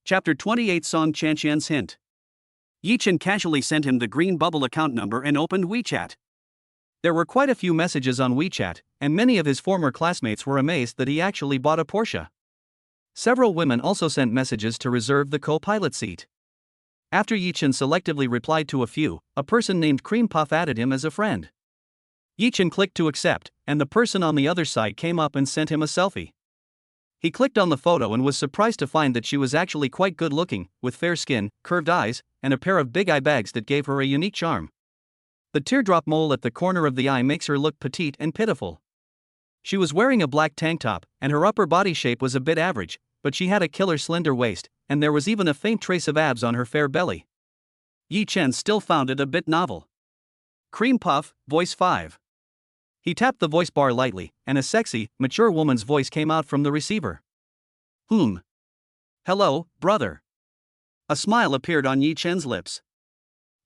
Chapter 28 Song Qianqian's Hint. Yi Chen casually sent him the green bubble account number and opened WeChat. There were quite a few messages on WeChat, and many of his former classmates were amazed that he actually bought a Porsche. Several women also sent messages to reserve the co-pilot seat. After Yi Chen selectively replied to a few, a person named Cream Puff added him as a friend. Yi Chen clicked to accept, and the person on the other side came up and sent him a selfie. He clicked on the photo and was surprised to find that she was actually quite good looking, with fair skin, curved eyes, and a pair of big eye bags that gave her a unique charm. The teardrop mole at the corner of the eye makes her look petite and pitiful. She was wearing a black tank top, and her upper body shape was a bit average, but she had a killer slender waist, and there was even a faint trace of abs on her fair belly. Yi Chen still found it a bit novel. Cream Puff, voice 5. He tapped the voice bar lightly, and a sexy, mature woman's voice came out from the receiver. Hello, brother. A smile appeared on Yi Chen's lips.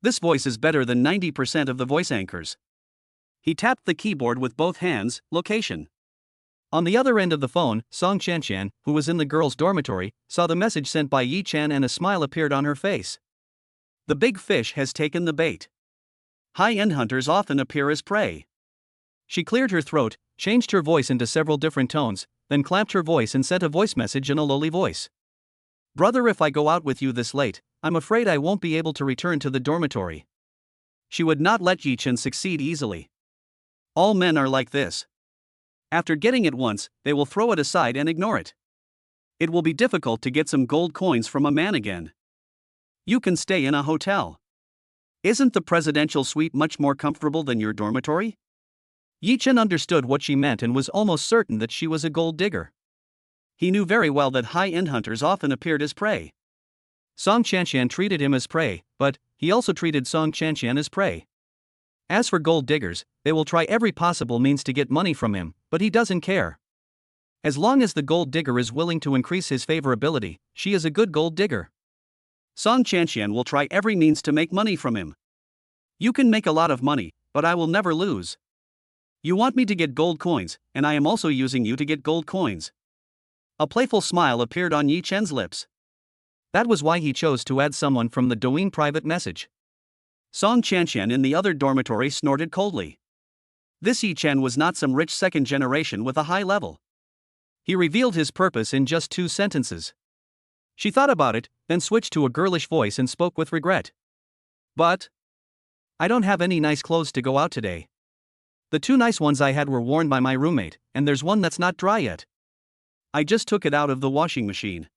This voice is better than 90% of the voice anchors. He tapped the keyboard with both hands, location. On the other end of the phone, Song Qianqian, who was in the girls' dormitory, saw the message sent by Yi Chen and a smile appeared on her face. The big fish has taken the bait. High-end hunters often appear as prey. She cleared her throat, changed her voice into several different tones, then clamped her voice and sent a voice message in a lowly voice. "Brother, if I go out with you this late, I'm afraid I won't be able to return to the dormitory." She would not let Yi Chen succeed easily. All men are like this. After getting it once, they will throw it aside and ignore it. It will be difficult to get some gold coins from a man again. You can stay in a hotel. Isn't the presidential suite much more comfortable than your dormitory? Yi Chen understood what she meant and was almost certain that she was a gold digger. He knew very well that high-end hunters often appeared as prey. Song Qianqian treated him as prey, but he also treated Song Qianqian as prey. As for gold diggers, they will try every possible means to get money from him, but he doesn't care. As long as the gold digger is willing to increase his favorability, she is a good gold digger. Song Qianqian will try every means to make money from him. You can make a lot of money, but I will never lose. You want me to get gold coins, and I am also using you to get gold coins. A playful smile appeared on Yi Chen's lips. That was why he chose to add someone from the Douyin private message. Song Qianqian in the other dormitory snorted coldly. This Yi Chen was not some rich second generation with a high level. He revealed his purpose in just 2 sentences. She thought about it, then switched to a girlish voice and spoke with regret. "But I don't have any nice clothes to go out today. The 2 nice ones I had were worn by my roommate, and there's one that's not dry yet. I just took it out of the washing machine."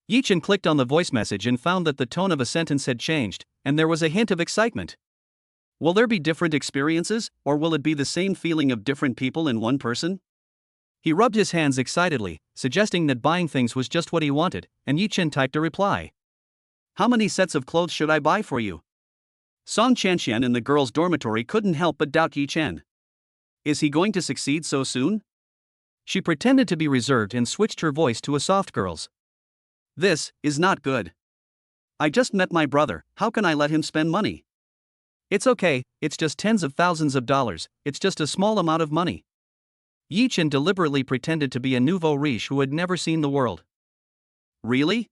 Yi Chen clicked on the voice message and found that the tone of a sentence had changed, and there was a hint of excitement. Will there be different experiences, or will it be the same feeling of different people in one person? He rubbed his hands excitedly, suggesting that buying things was just what he wanted, and Yi Chen typed a reply. "How many sets of clothes should I buy for you?" Song Qianqian in the girls' dormitory couldn't help but doubt Yi Chen. Is he going to succeed so soon? She pretended to be reserved and switched her voice to a soft girl's. "This is not good. I just met my brother, how can I let him spend money? It's okay, it's just tens of thousands of dollars, it's just a small amount of money." Yi Chen deliberately pretended to be a nouveau riche who had never seen the world. "Really?"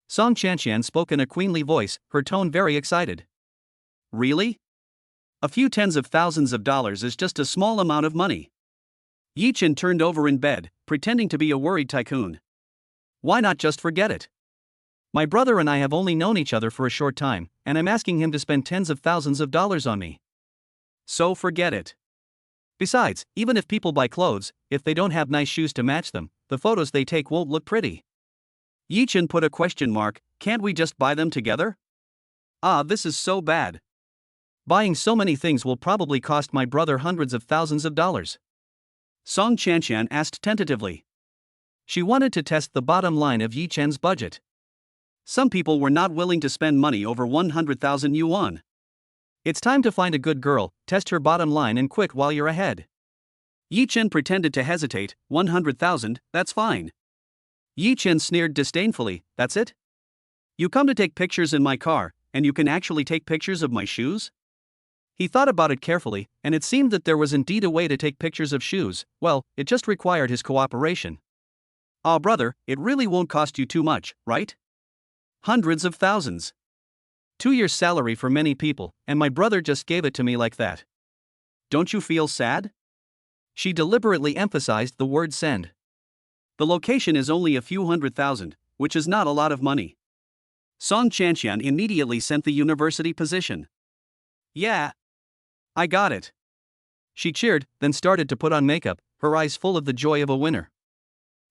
Song Qianqian spoke in a queenly voice, her tone very excited. "Really? A few tens of thousands of dollars is just a small amount of money. Yi Chen turned over in bed, pretending to be a worried tycoon. Why not just forget it? My brother and I have only known each other for a short time, and I'm asking him to spend tens of thousands of dollars on me. So forget it. Besides, even if people buy clothes, if they don't have nice shoes to match them, the photos they take won't look pretty. Yi Chen put a question mark. Can't we just buy them together? Ah, this is so bad. Buying so many things will probably cost my brother hundreds of thousands of dollars. Song Chanqian asked tentatively. She wanted to test the bottom line of Yi Chen's budget. Some people were not willing to spend money over 100,000 yuan. It's time to find a good girl, test her bottom line and quit while you're ahead. Yi Chen pretended to hesitate. 100,000, that's fine. Yi Chen sneered disdainfully. That's it? You come to take pictures in my car, and you can actually take pictures of my shoes? He thought about it carefully, and it seemed that there was indeed a way to take pictures of shoes. Well, it just required his cooperation. Ah, brother, it really won't cost you too much, right? Hundreds of thousands. 2 years' salary for many people, and my brother just gave it to me like that. Don't you feel sad? She deliberately emphasized the word send. The location is only a few 100,000, which is not a lot of money. Song Chanqian immediately sent the university position. Yeah. I got it. She cheered, then started to put on makeup, her eyes full of the joy of a winner.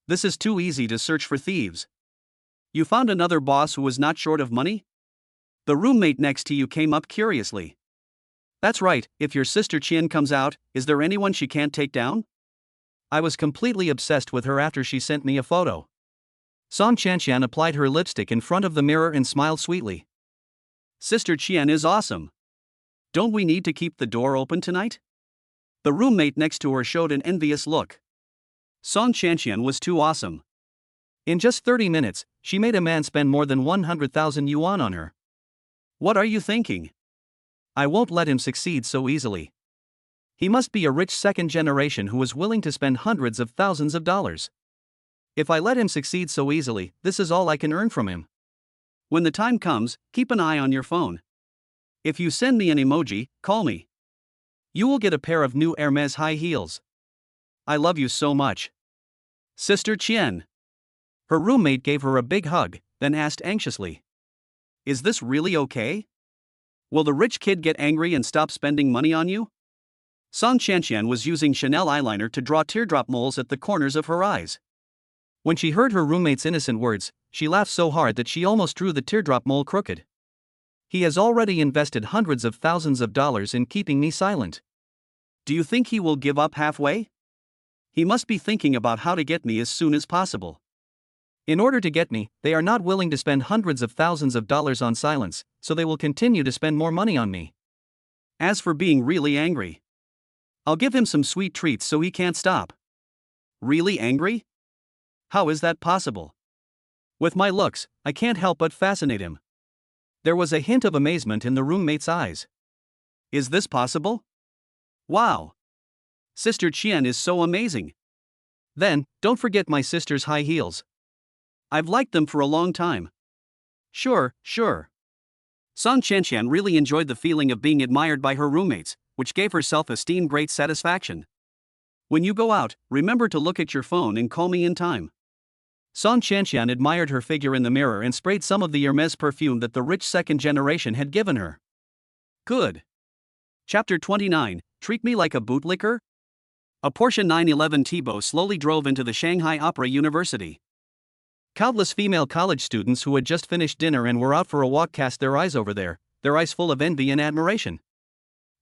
This is too easy to search for thieves. You found another boss who was not short of money? The roommate next to you came up curiously. That's right, if your sister Qian comes out, is there anyone she can't take down? I was completely obsessed with her after she sent me a photo. Song Chanqian applied her lipstick in front of the mirror and smiled sweetly. Sister Qian is awesome. Don't we need to keep the door open tonight? The roommate next to her showed an envious look. Song Chanqian was too awesome. In just 30 minutes, she made a man spend more than 100,000 yuan on her. What are you thinking? I won't let him succeed so easily. He must be a rich second generation who is willing to spend hundreds of thousands of dollars. If I let him succeed so easily, this is all I can earn from him. When the time comes, keep an eye on your phone. If you send me an emoji, call me. You will get a pair of new Hermes high heels. I love you so much. Sister Qian. Her roommate gave her a big hug, then asked anxiously. Is this really okay? Will the rich kid get angry and stop spending money on you? Song Chanqian was using Chanel eyeliner to draw teardrop moles at the corners of her eyes. When she heard her roommate's innocent words, she laughed so hard that she almost drew the teardrop mole crooked. He has already invested hundreds of thousands of dollars in keeping me silent. Do you think he will give up halfway? He must be thinking about how to get me as soon as possible. In order to get me, they are not willing to spend hundreds of thousands of dollars on silence, so they will continue to spend more money on me. As for being really angry, I'll give him some sweet treats so he can't stop. Really angry? How is that possible? With my looks, I can't help but fascinate him. There was a hint of amazement in the roommate's eyes. Is this possible? Wow! Sister Qian is so amazing. Then, don't forget my sister's high heels. I've liked them for a long time. Sure. Song Chanqian really enjoyed the feeling of being admired by her roommates, which gave her self-esteem great satisfaction. When you go out, remember to look at your phone and call me in time. Song Chanqian admired her figure in the mirror and sprayed some of the Hermes perfume that the rich second generation had given her. Good. Chapter 29, Treat Me Like a Bootlicker? A Porsche 911 Turbo slowly drove into the Shanghai Opera University. Countless female college students who had just finished dinner and were out for a walk cast their eyes over there, their eyes full of envy and admiration.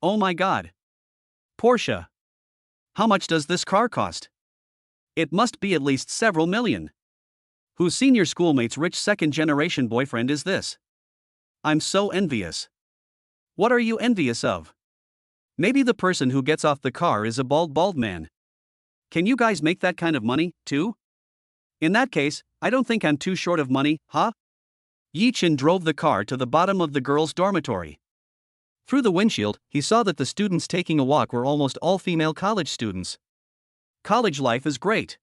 Oh my God! Porsche! How much does this car cost? It must be at least several million. Whose senior schoolmate's rich second-generation boyfriend is this? I'm so envious. What are you envious of? Maybe the person who gets off the car is a bald man. Can you guys make that kind of money, too? In that case, I don't think I'm too short of money, huh? Yi Chen drove the car to the bottom of the girls' dormitory. Through the windshield, he saw that the students taking a walk were almost all female college students. College life is great.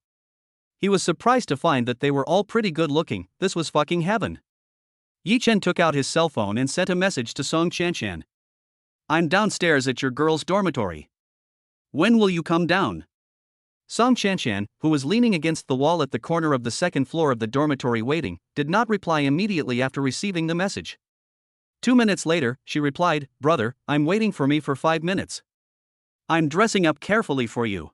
He was surprised to find that they were all pretty good looking. This was fucking heaven. Yi Chen took out his cell phone and sent a message to Song Chanqian. I'm downstairs at your girls' dormitory. When will you come down? Song Chanchan, who was leaning against the wall at the corner of the second floor of the dormitory waiting, did not reply immediately after receiving the message. 2 minutes later, she replied, "Brother, I'm waiting for me for 5 minutes. I'm dressing up carefully for you."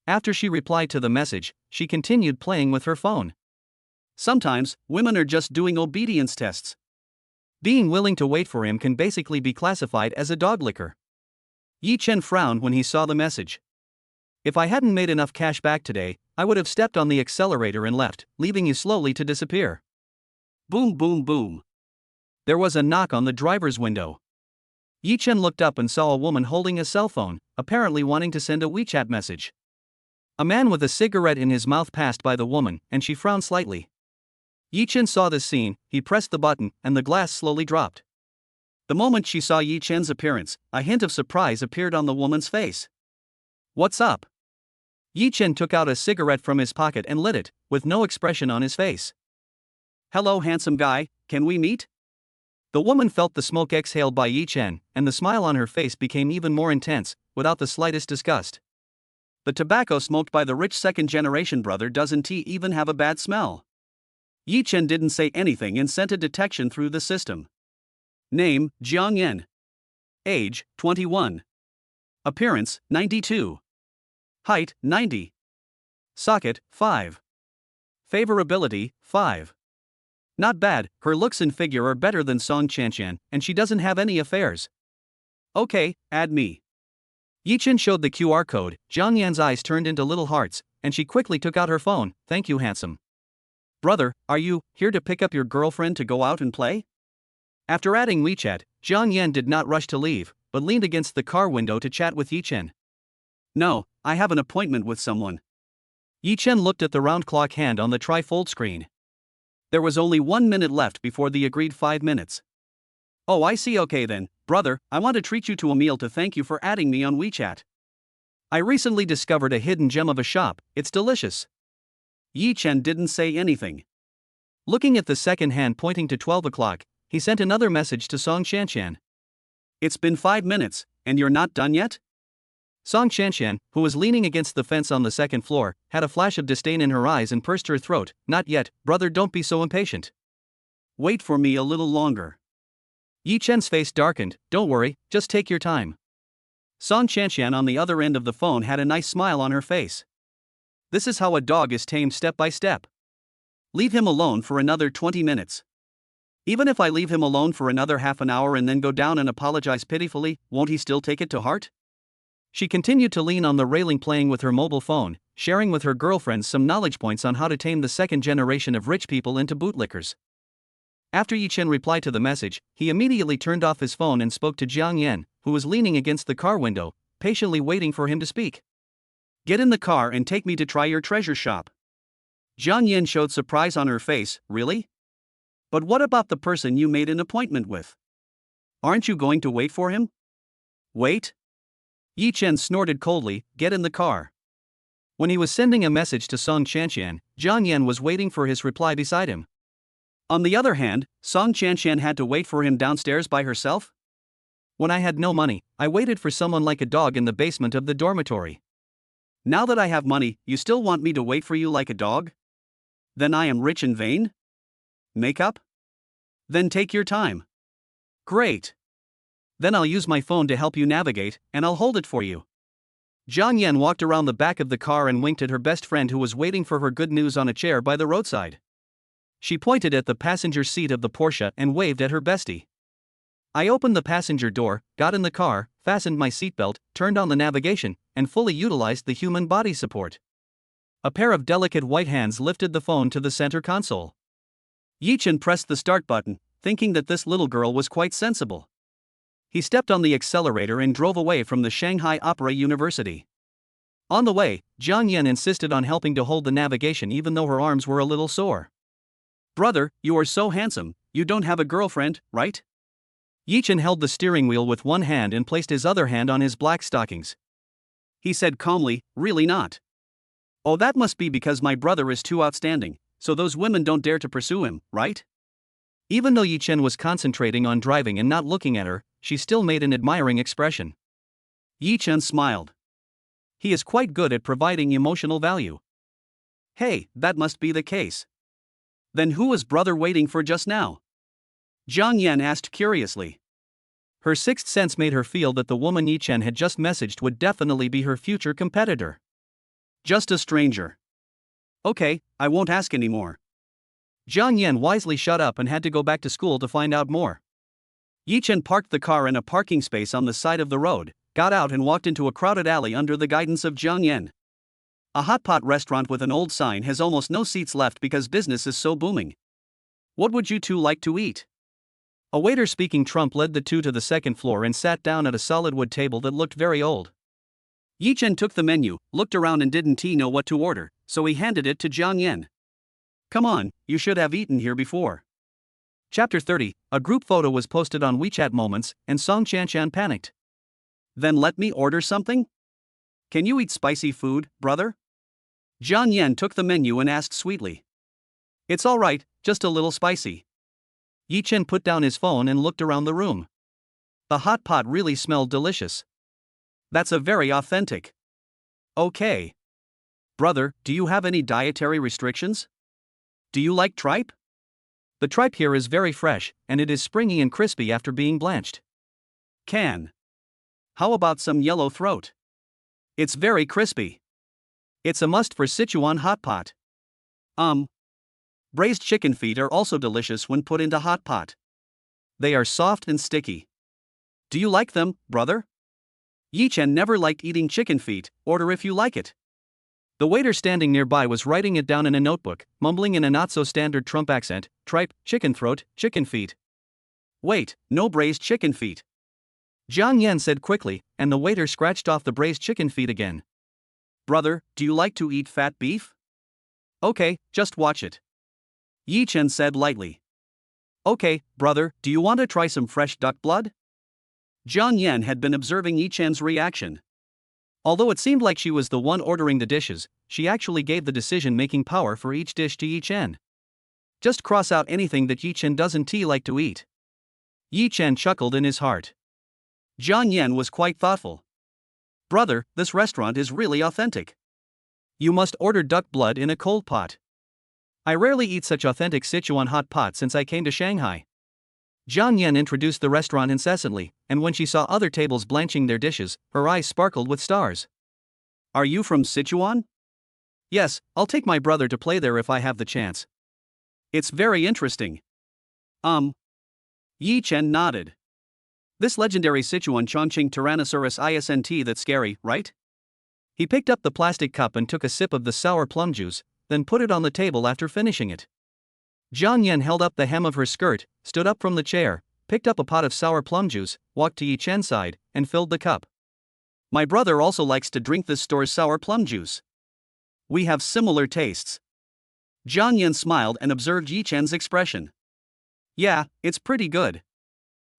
After she replied to the message, she continued playing with her phone. Sometimes, women are just doing obedience tests. Being willing to wait for him can basically be classified as a dog licker. Yi Chen frowned when he saw the message. "If I hadn't made enough cash back today, I would have stepped on the accelerator and left, leaving you slowly to disappear." Boom, boom, boom. There was a knock on the driver's window. Yi Chen looked up and saw a woman holding a cell phone, apparently wanting to send a WeChat message. A man with a cigarette in his mouth passed by the woman, and she frowned slightly. Yi Chen saw this scene, he pressed the button, and the glass slowly dropped. The moment she saw Yi Chen's appearance, a hint of surprise appeared on the woman's face. "What's up?" Yi Chen took out a cigarette from his pocket and lit it, with no expression on his face. "Hello, handsome guy, can we meet?" The woman felt the smoke exhaled by Yi Chen, and the smile on her face became even more intense, without the slightest disgust. The tobacco smoked by the rich second-generation brother doesn't even have a bad smell. Yi Chen didn't say anything and sent a detection through the system. Name, Jiang Yan. Age, 21. Appearance, 92. Height, 90. Socket, 5. Favorability, 5. Not bad, her looks and figure are better than Song Chanchan, and she doesn't have any affairs. Okay, add me. Yi Chen showed the QR code. Jiang Yan's eyes turned into little hearts, and she quickly took out her phone. "Thank you, handsome. Brother, are you here to pick up your girlfriend to go out and play?" After adding WeChat, Jiang Yan did not rush to leave, but leaned against the car window to chat with Yi Chen. "No, I have an appointment with someone." Yi Chen looked at the round clock hand on the tri-fold screen. There was only 1 minute left before the agreed 5 minutes. "Oh, I see. Okay then, brother, I want to treat you to a meal to thank you for adding me on WeChat. I recently discovered a hidden gem of a shop, it's delicious." Yi Chen didn't say anything. Looking at the second hand pointing to 12 o'clock, he sent another message to Song Chanchan. "It's been 5 minutes, and you're not done yet?" Song Chanchan, who was leaning against the fence on the second floor, had a flash of disdain in her eyes and pursed her throat. "Not yet, brother, don't be so impatient. Wait for me a little longer." Yi Chen's face darkened. "Don't worry, just take your time." Song Chanchan on the other end of the phone had a nice smile on her face. "This is how a dog is tamed step by step. Leave him alone for another 20 minutes. Even if I leave him alone for another half an hour and then go down and apologize pitifully, won't he still take it to heart?" She continued to lean on the railing playing with her mobile phone, sharing with her girlfriends some knowledge points on how to tame the second generation of rich people into bootlickers. After Yi Chen replied to the message, he immediately turned off his phone and spoke to Jiang Yan, who was leaning against the car window, patiently waiting for him to speak. "Get in the car and take me to try your treasure shop." Jiang Yan showed surprise on her face. "Really? But what about the person you made an appointment with? Aren't you going to wait for him?" "Wait?" Yi Chen snorted coldly. "Get in the car." When he was sending a message to Song Chanchan, Jiang Yan was waiting for his reply beside him. On the other hand, Song Chanchan had to wait for him downstairs by herself? "When I had no money, I waited for someone like a dog in the basement of the dormitory. Now that I have money, you still want me to wait for you like a dog? Then I am rich and vain? Makeup? Then take your time." "Great. Then I'll use my phone to help you navigate, and I'll hold it for you." Jiang Yan walked around the back of the car and winked at her best friend who was waiting for her good news on a chair by the roadside. She pointed at the passenger seat of the Porsche and waved at her bestie. I opened the passenger door, got in the car, fastened my seatbelt, turned on the navigation, and fully utilized the human body support. A pair of delicate white hands lifted the phone to the center console. Yi Chen pressed the start button, thinking that this little girl was quite sensible. He stepped on the accelerator and drove away from the Shanghai Opera University. On the way, Jiang Yan insisted on helping to hold the navigation even though her arms were a little sore. "Brother, you are so handsome, you don't have a girlfriend, right?" Yi Chen held the steering wheel with one hand and placed his other hand on his black stockings. He said calmly, "Really not. Oh, that must be because my brother is too outstanding, so those women don't dare to pursue him, right?" Even though Yi Chen was concentrating on driving and not looking at her, she still made an admiring expression. Yi Chen smiled. He is quite good at providing emotional value. Hey, that must be the case. Then who was brother waiting for just now? Jiang Yan asked curiously. Her sixth sense made her feel that the woman Yi Chen had just messaged would definitely be her future competitor. Just a stranger. Okay, I won't ask anymore. Jiang Yan wisely shut up and had to go back to school to find out more. Yi Chen parked the car in a parking space on the side of the road, got out and walked into a crowded alley under the guidance of Jiang Yan. A hot pot restaurant with an old sign has almost no seats left because business is so booming. What would you two like to eat? A waiter speaking Trump led the two to the second floor and sat down at a solid wood table that looked very old. Yi Chen took the menu, looked around and didn't know what to order, so he handed it to Jiang Yan. Come on, you should have eaten here before. Chapter 30, a group photo was posted on WeChat Moments, and Song Chanchan panicked. Then let me order something? Can you eat spicy food, brother? Jiang Yan took the menu and asked sweetly. It's all right, just a little spicy. Yi Chen put down his phone and looked around the room. The hot pot really smelled delicious. That's a very authentic. Okay. Brother, do you have any dietary restrictions? Do you like tripe? The tripe here is very fresh, and it is springy and crispy after being blanched. Can. How about some yellow throat? It's very crispy. It's a must for Sichuan hot pot. Braised chicken feet are also delicious when put into hot pot. They are soft and sticky. Do you like them, brother? Yi Chen never liked eating chicken feet, order if you like it. The waiter standing nearby was writing it down in a notebook, mumbling in a not-so-standard Trump accent, tripe, chicken throat, chicken feet. Wait, no braised chicken feet. Jiang Yan said quickly, and the waiter scratched off the braised chicken feet again. Brother, do you like to eat fat beef? Okay, just watch it. Yi Chen said lightly. Okay, brother, do you want to try some fresh duck blood? Jiang Yan had been observing Yi Chen's reaction. Although it seemed like she was the one ordering the dishes, she actually gave the decision-making power for each dish to Yi Chen. Just cross out anything that Yi Chen doesn't like to eat. Yi Chen chuckled in his heart. Jiang Yan was quite thoughtful. Brother, this restaurant is really authentic. You must order duck blood in a cold pot. I rarely eat such authentic Sichuan hot pot since I came to Shanghai. Jiang Yan introduced the restaurant incessantly, and when she saw other tables blanching their dishes, her eyes sparkled with stars. Are you from Sichuan? Yes, I'll take my brother to play there if I have the chance. It's very interesting. Yi Chen nodded. This legendary Sichuan Chongqing Tyrannosaurus isn't that scary, right? He picked up the plastic cup and took a sip of the sour plum juice, then put it on the table after finishing it. Jiang Yan held up the hem of her skirt, stood up from the chair, picked up a pot of sour plum juice, walked to Yi Chen's side, and filled the cup. My brother also likes to drink this store's sour plum juice. We have similar tastes. Jiang Yan smiled and observed Yi Chen's expression. Yeah, it's pretty good.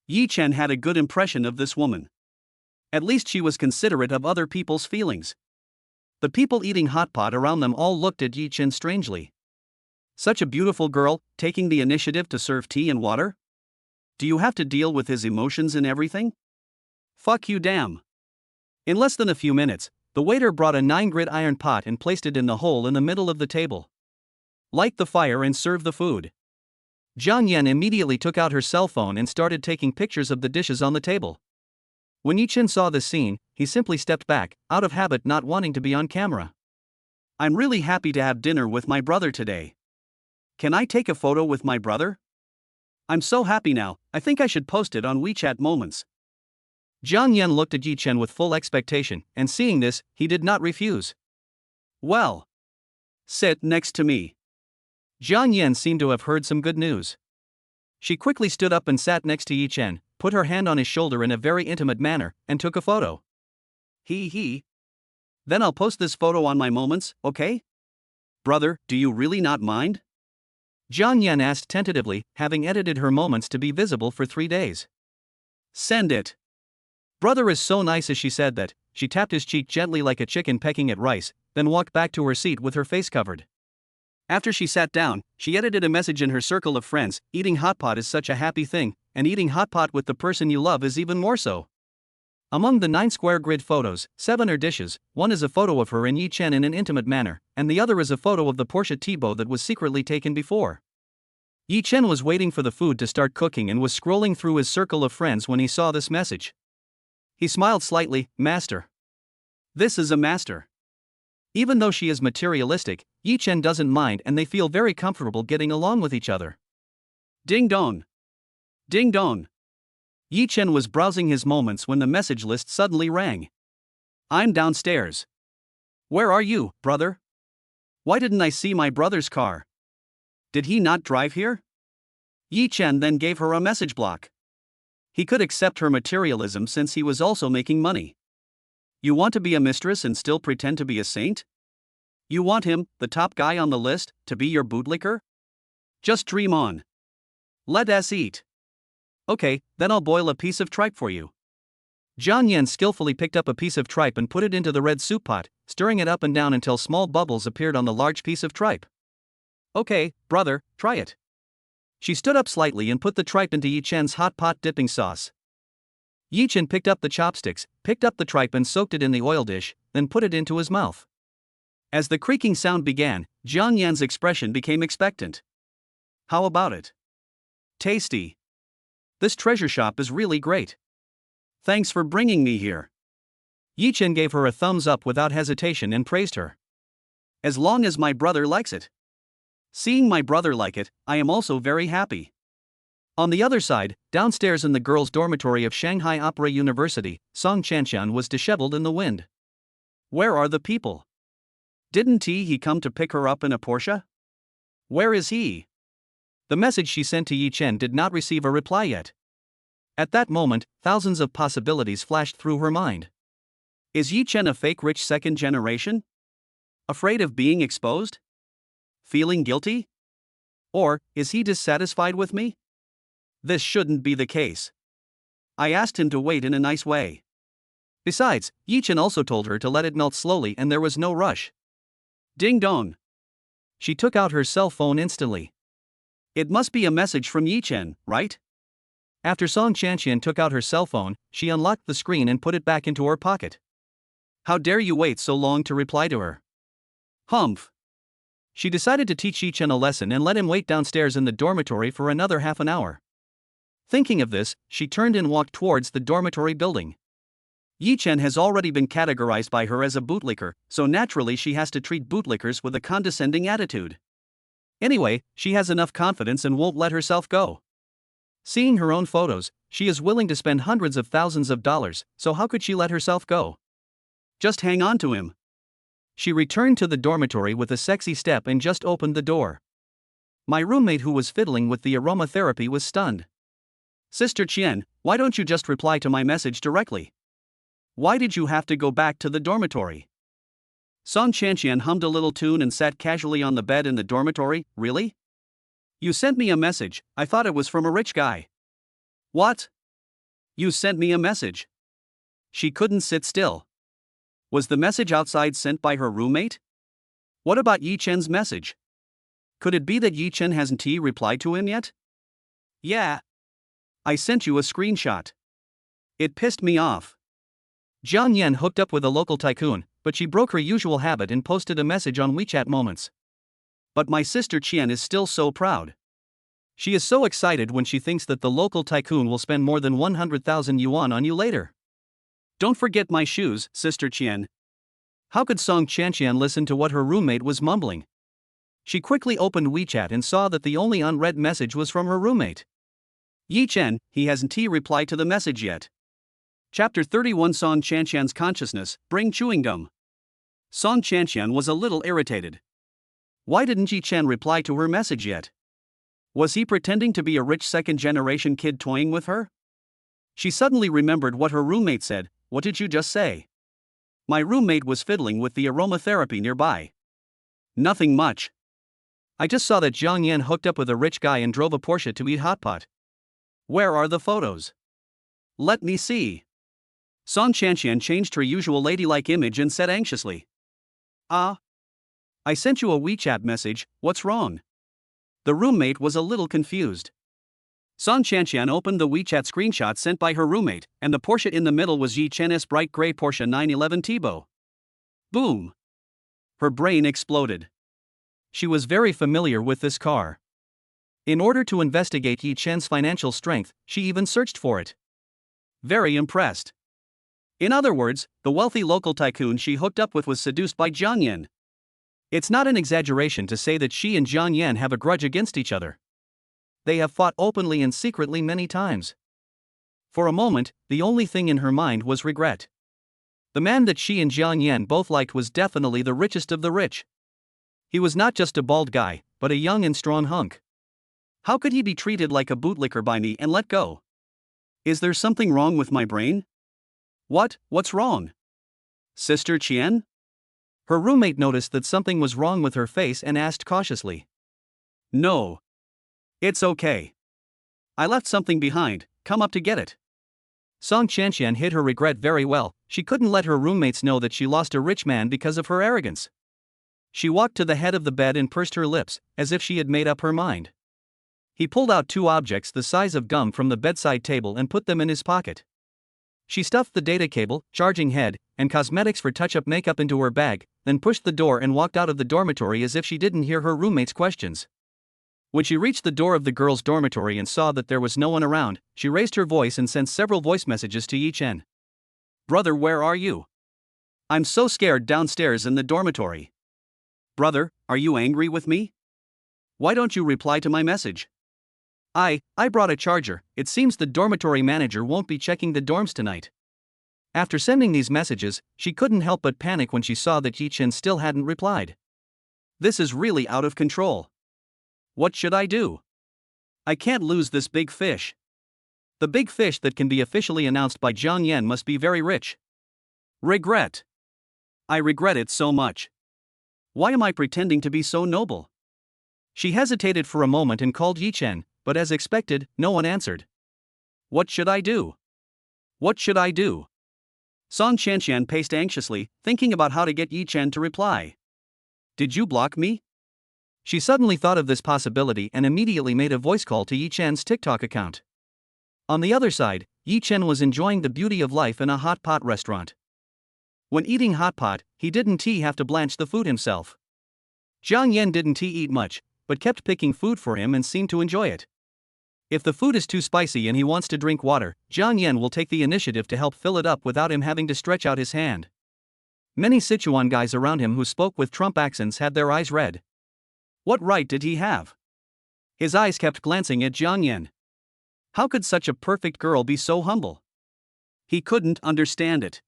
Yi Chen had a good impression of this woman. At least she was considerate of other people's feelings. The people eating hot pot around them all looked at Yi Chen strangely. Such a beautiful girl, taking the initiative to serve tea and water? Do you have to deal with his emotions and everything? Fuck you damn. In less than a few minutes, the waiter brought a 9-grit iron pot and placed it in the hole in the middle of the table. Light the fire and serve the food. Jiang Yan immediately took out her cell phone and started taking pictures of the dishes on the table. When Yi Chen saw this scene, he simply stepped back, out of habit not wanting to be on camera. I'm really happy to have dinner with my brother today. Can I take a photo with my brother? I'm so happy now, I think I should post it on WeChat Moments. Jiang Yan looked at Yi Chen with full expectation, and seeing this, he did not refuse. Well. Sit next to me. Jiang Yan seemed to have heard some good news. She quickly stood up and sat next to Yi Chen, put her hand on his shoulder in a very intimate manner, and took a photo. He. Then I'll post this photo on my Moments, okay? Brother, do you really not mind? Jiang Yan asked tentatively, having edited her Moments to be visible for 3 days. Send it. Brother is so nice. As she said that, she tapped his cheek gently like a chicken pecking at rice, then walked back to her seat with her face covered. After she sat down, she edited a message in her circle of friends. Eating hot pot is such a happy thing, and eating hot pot with the person you love is even more so. Among the 9 square grid photos, 7 are dishes. One is a photo of her and Yi Chen in an intimate manner, and the other is a photo of the Porsche T-Bow that was secretly taken before. Yi Chen was waiting for the food to start cooking and was scrolling through his circle of friends when he saw this message. He smiled slightly. Master. This is a master. Even though she is materialistic, Yi Chen doesn't mind and they feel very comfortable getting along with each other. Ding dong. Ding dong. Yi Chen was browsing his moments when the message list suddenly rang. I'm downstairs. Where are you, brother? Why didn't I see my brother's car? Did he not drive here? Yi Chen then gave her a message block. He could accept her materialism since he was also making money. You want to be a mistress and still pretend to be a saint? You want him, the top guy on the list, to be your bootlicker? Just dream on. Let us eat. Okay, then I'll boil a piece of tripe for you. Jiang Yan skillfully picked up a piece of tripe and put it into the red soup pot, stirring it up and down until small bubbles appeared on the large piece of tripe. Okay, brother, try it. She stood up slightly and put the tripe into Yi Chen's hot pot dipping sauce. Yi Chen picked up the chopsticks, picked up the tripe and soaked it in the oil dish, then put it into his mouth. As the creaking sound began, Jiang Yan's expression became expectant. How about it? Tasty. This treasure shop is really great. Thanks for bringing me here. Yi Chen gave her a thumbs up without hesitation and praised her. As long as my brother likes it. Seeing my brother like it, I am also very happy. On the other side, downstairs in the girls' dormitory of Shanghai Opera University, Song Chanxian was disheveled in the wind. Where are the people? Didn't he come to pick her up in a Porsche? Where is he? The message she sent to Yi Chen did not receive a reply yet. At that moment, thousands of possibilities flashed through her mind. Is Yi Chen a fake rich second generation? Afraid of being exposed? Feeling guilty? Or, is he dissatisfied with me? This shouldn't be the case. I asked him to wait in a nice way. Besides, Yi Chen also told her to let it melt slowly and there was no rush. Ding dong. She took out her cell phone instantly. It must be a message from Yi Chen, right? After Song Chanxian took out her cell phone, she unlocked the screen and put it back into her pocket. How dare you wait so long to reply to her? Humph. She decided to teach Yi Chen a lesson and let him wait downstairs in the dormitory for another half an hour. Thinking of this, she turned and walked towards the dormitory building. Yi Chen has already been categorized by her as a bootlicker, so naturally she has to treat bootlickers with a condescending attitude. Anyway, she has enough confidence and won't let herself go. Seeing her own photos, she is willing to spend hundreds of thousands of dollars, so how could she let herself go? Just hang on to him. She returned to the dormitory with a sexy step and just opened the door. My roommate who was fiddling with the aromatherapy was stunned. Sister Qian, why don't you just reply to my message directly? Why did you have to go back to the dormitory? Song Chanxian hummed a little tune and sat casually on the bed in the dormitory. Really? You sent me a message, I thought it was from a rich guy. What? You sent me a message. She couldn't sit still. Was the message outside sent by her roommate? What about Yi Chen's message? Could it be that Yi Chen hasn't replied to him yet? Yeah. I sent you a screenshot. It pissed me off. Jiang Yan hooked up with a local tycoon, but she broke her usual habit and posted a message on WeChat Moments. But my sister Qian is still so proud. She is so excited when she thinks that the local tycoon will spend more than 100,000 yuan on you later. Don't forget my shoes, Sister Qian. How could Song Chanxian listen to what her roommate was mumbling? She quickly opened WeChat and saw that the only unread message was from her roommate. Yi Chen, he hasn't replied to the message yet. Chapter 31 Song Chanxian's Consciousness, Bring Chewing Gum. Song Chanxian was a little irritated. Why didn't Yi Chen reply to her message yet? Was he pretending to be a rich second-generation kid toying with her? She suddenly remembered what her roommate said. What did you just say? My roommate was fiddling with the aromatherapy nearby. Nothing much. I just saw that Jiang Yan hooked up with a rich guy and drove a Porsche to eat hot pot. Where are the photos? Let me see. Song Chanxian changed her usual ladylike image and said anxiously. I sent you a WeChat message, what's wrong? The roommate was a little confused. Song Chanqian opened the WeChat screenshot sent by her roommate, and the Porsche in the middle was Yi Chen's bright gray Porsche 911 Turbo. Boom! Her brain exploded. She was very familiar with this car. In order to investigate Yi Chen's financial strength, she even searched for it. Very impressed. In other words, the wealthy local tycoon she hooked up with was seduced by Jiang Yan. It's not an exaggeration to say that she and Jiang Yan have a grudge against each other. They have fought openly and secretly many times. For a moment, the only thing in her mind was regret. The man that she and Jiang Yan both liked was definitely the richest of the rich. He was not just a bald guy, but a young and strong hunk. How could he be treated like a bootlicker by me and let go? Is there something wrong with my brain? What's wrong? Sister Qian? Her roommate noticed that something was wrong with her face and asked cautiously. No. It's okay. I left something behind, come up to get it. Song Chanqian hid her regret very well. She couldn't let her roommates know that she lost a rich man because of her arrogance. She walked to the head of the bed and pursed her lips, as if she had made up her mind. He pulled out two objects the size of gum from the bedside table and put them in his pocket. She stuffed the data cable, charging head, and cosmetics for touch-up makeup into her bag, then pushed the door and walked out of the dormitory as if she didn't hear her roommate's questions. When she reached the door of the girls' dormitory and saw that there was no one around, she raised her voice and sent several voice messages to Yi Chen. Brother, where are you? I'm so scared downstairs in the dormitory. Brother, are you angry with me? Why don't you reply to my message? I brought a charger. It seems the dormitory manager won't be checking the dorms tonight. After sending these messages, she couldn't help but panic when she saw that Yi Chen still hadn't replied. This is really out of control. What should I do? I can't lose this big fish. The big fish that can be officially announced by Jiang Yan must be very rich. Regret. I regret it so much. Why am I pretending to be so noble? She hesitated for a moment and called Yi Chen, but as expected, no one answered. What should I do? What should I do? Song Chanqian paced anxiously, thinking about how to get Yi Chen to reply. Did you block me? She suddenly thought of this possibility and immediately made a voice call to Yi Chen's TikTok account. On the other side, Yi Chen was enjoying the beauty of life in a hot pot restaurant. When eating hot pot, he didn't have to blanch the food himself. Jiang Yan didn't eat much, but kept picking food for him and seemed to enjoy it. If the food is too spicy and he wants to drink water, Jiang Yan will take the initiative to help fill it up without him having to stretch out his hand. Many Sichuan guys around him who spoke with Trump accents had their eyes red. What right did he have? His eyes kept glancing at Jiang Yan. How could such a perfect girl be so humble? He couldn't understand it.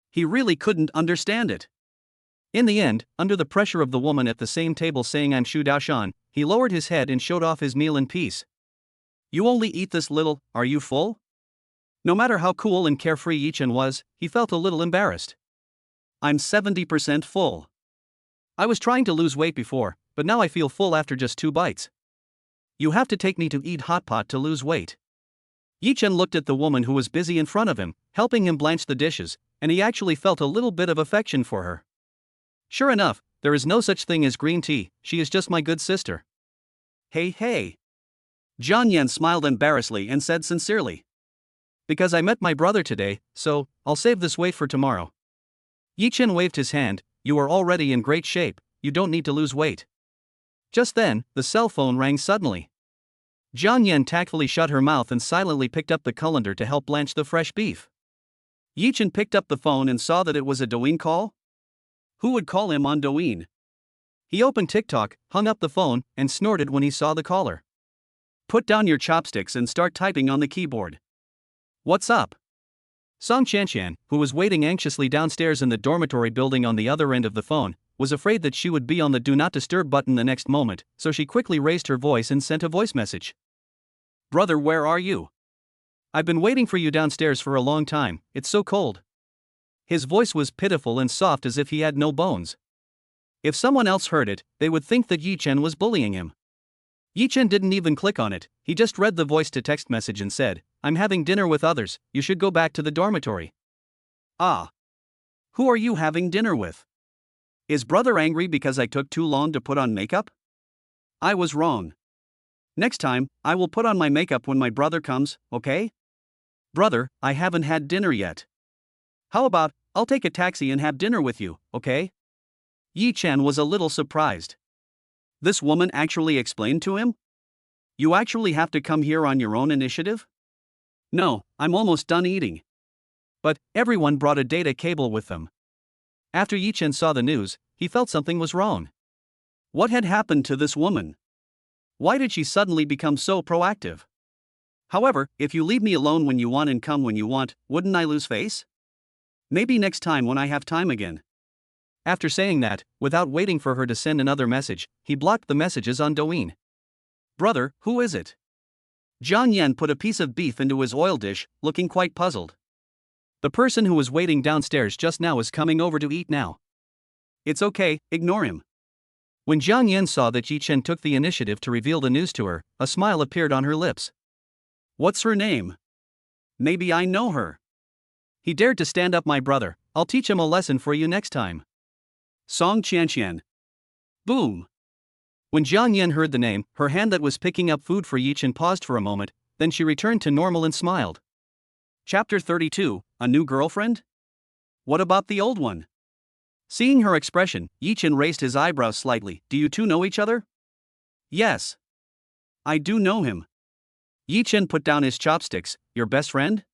He really couldn't understand it. In the end, under the pressure of the woman at the same table saying I'm Shu Daoshan, he lowered his head and showed off his meal in peace. You only eat this little, are you full? No matter how cool and carefree Yi Chen was, he felt a little embarrassed. I'm 70% full. I was trying to lose weight before, but now I feel full after just 2 bites. You have to take me to eat hot pot to lose weight. Yi Chen looked at the woman who was busy in front of him, helping him blanch the dishes, and he actually felt a little bit of affection for her. Sure enough, there is no such thing as green tea, she is just my good sister. Hey. Jiang Yan smiled embarrassedly and said sincerely. Because I met my brother today, so I'll save this weight for tomorrow. Yi Chen waved his hand. You are already in great shape, you don't need to lose weight. Just then, the cell phone rang suddenly. Jiang Yan tactfully shut her mouth and silently picked up the colander to help blanch the fresh beef. Yi Chen picked up the phone and saw that it was a Douyin call. Who would call him on Douyin? He opened TikTok, hung up the phone, and snorted when he saw the caller. Put down your chopsticks and start typing on the keyboard. What's up? Song Chanqian, who was waiting anxiously downstairs in the dormitory building on the other end of the phone, was afraid that she would be on the Do Not Disturb button the next moment, so she quickly raised her voice and sent a voice message. Brother, where are you? I've been waiting for you downstairs for a long time, it's so cold. His voice was pitiful and soft as if he had no bones. If someone else heard it, they would think that Yi Chen was bullying him. Yi Chen didn't even click on it, he just read the voice-to-text message and said, I'm having dinner with others, you should go back to the dormitory. Ah. Who are you having dinner with? Is brother angry because I took too long to put on makeup? I was wrong. Next time, I will put on my makeup when my brother comes, okay? Brother, I haven't had dinner yet. How about, I'll take a taxi and have dinner with you, okay? Yi Chen was a little surprised. This woman actually explained to him? You actually have to come here on your own initiative? No, I'm almost done eating. But everyone brought a data cable with them. After Yi Chen saw the news, he felt something was wrong. What had happened to this woman? Why did she suddenly become so proactive? However, if you leave me alone when you want and come when you want, wouldn't I lose face? Maybe next time when I have time again. After saying that, without waiting for her to send another message, he blocked the messages on Douyin. Brother, who is it? Jiang Yan put a piece of beef into his oil dish, looking quite puzzled. The person who was waiting downstairs just now is coming over to eat now. It's okay, ignore him. When Jiang Yan saw that Yi Chen took the initiative to reveal the news to her, a smile appeared on her lips. What's her name? Maybe I know her. He dared to stand up my brother, I'll teach him a lesson for you next time. Song Qianqian. Boom. When Jiang Yan heard the name, her hand that was picking up food for Yi Chen paused for a moment, then she returned to normal and smiled. Chapter 32, A New Girlfriend? What about the old one? Seeing her expression, Yi Chen raised his eyebrows slightly. Do you two know each other? Yes. I do know him. Yi Chen put down his chopsticks. Your best friend?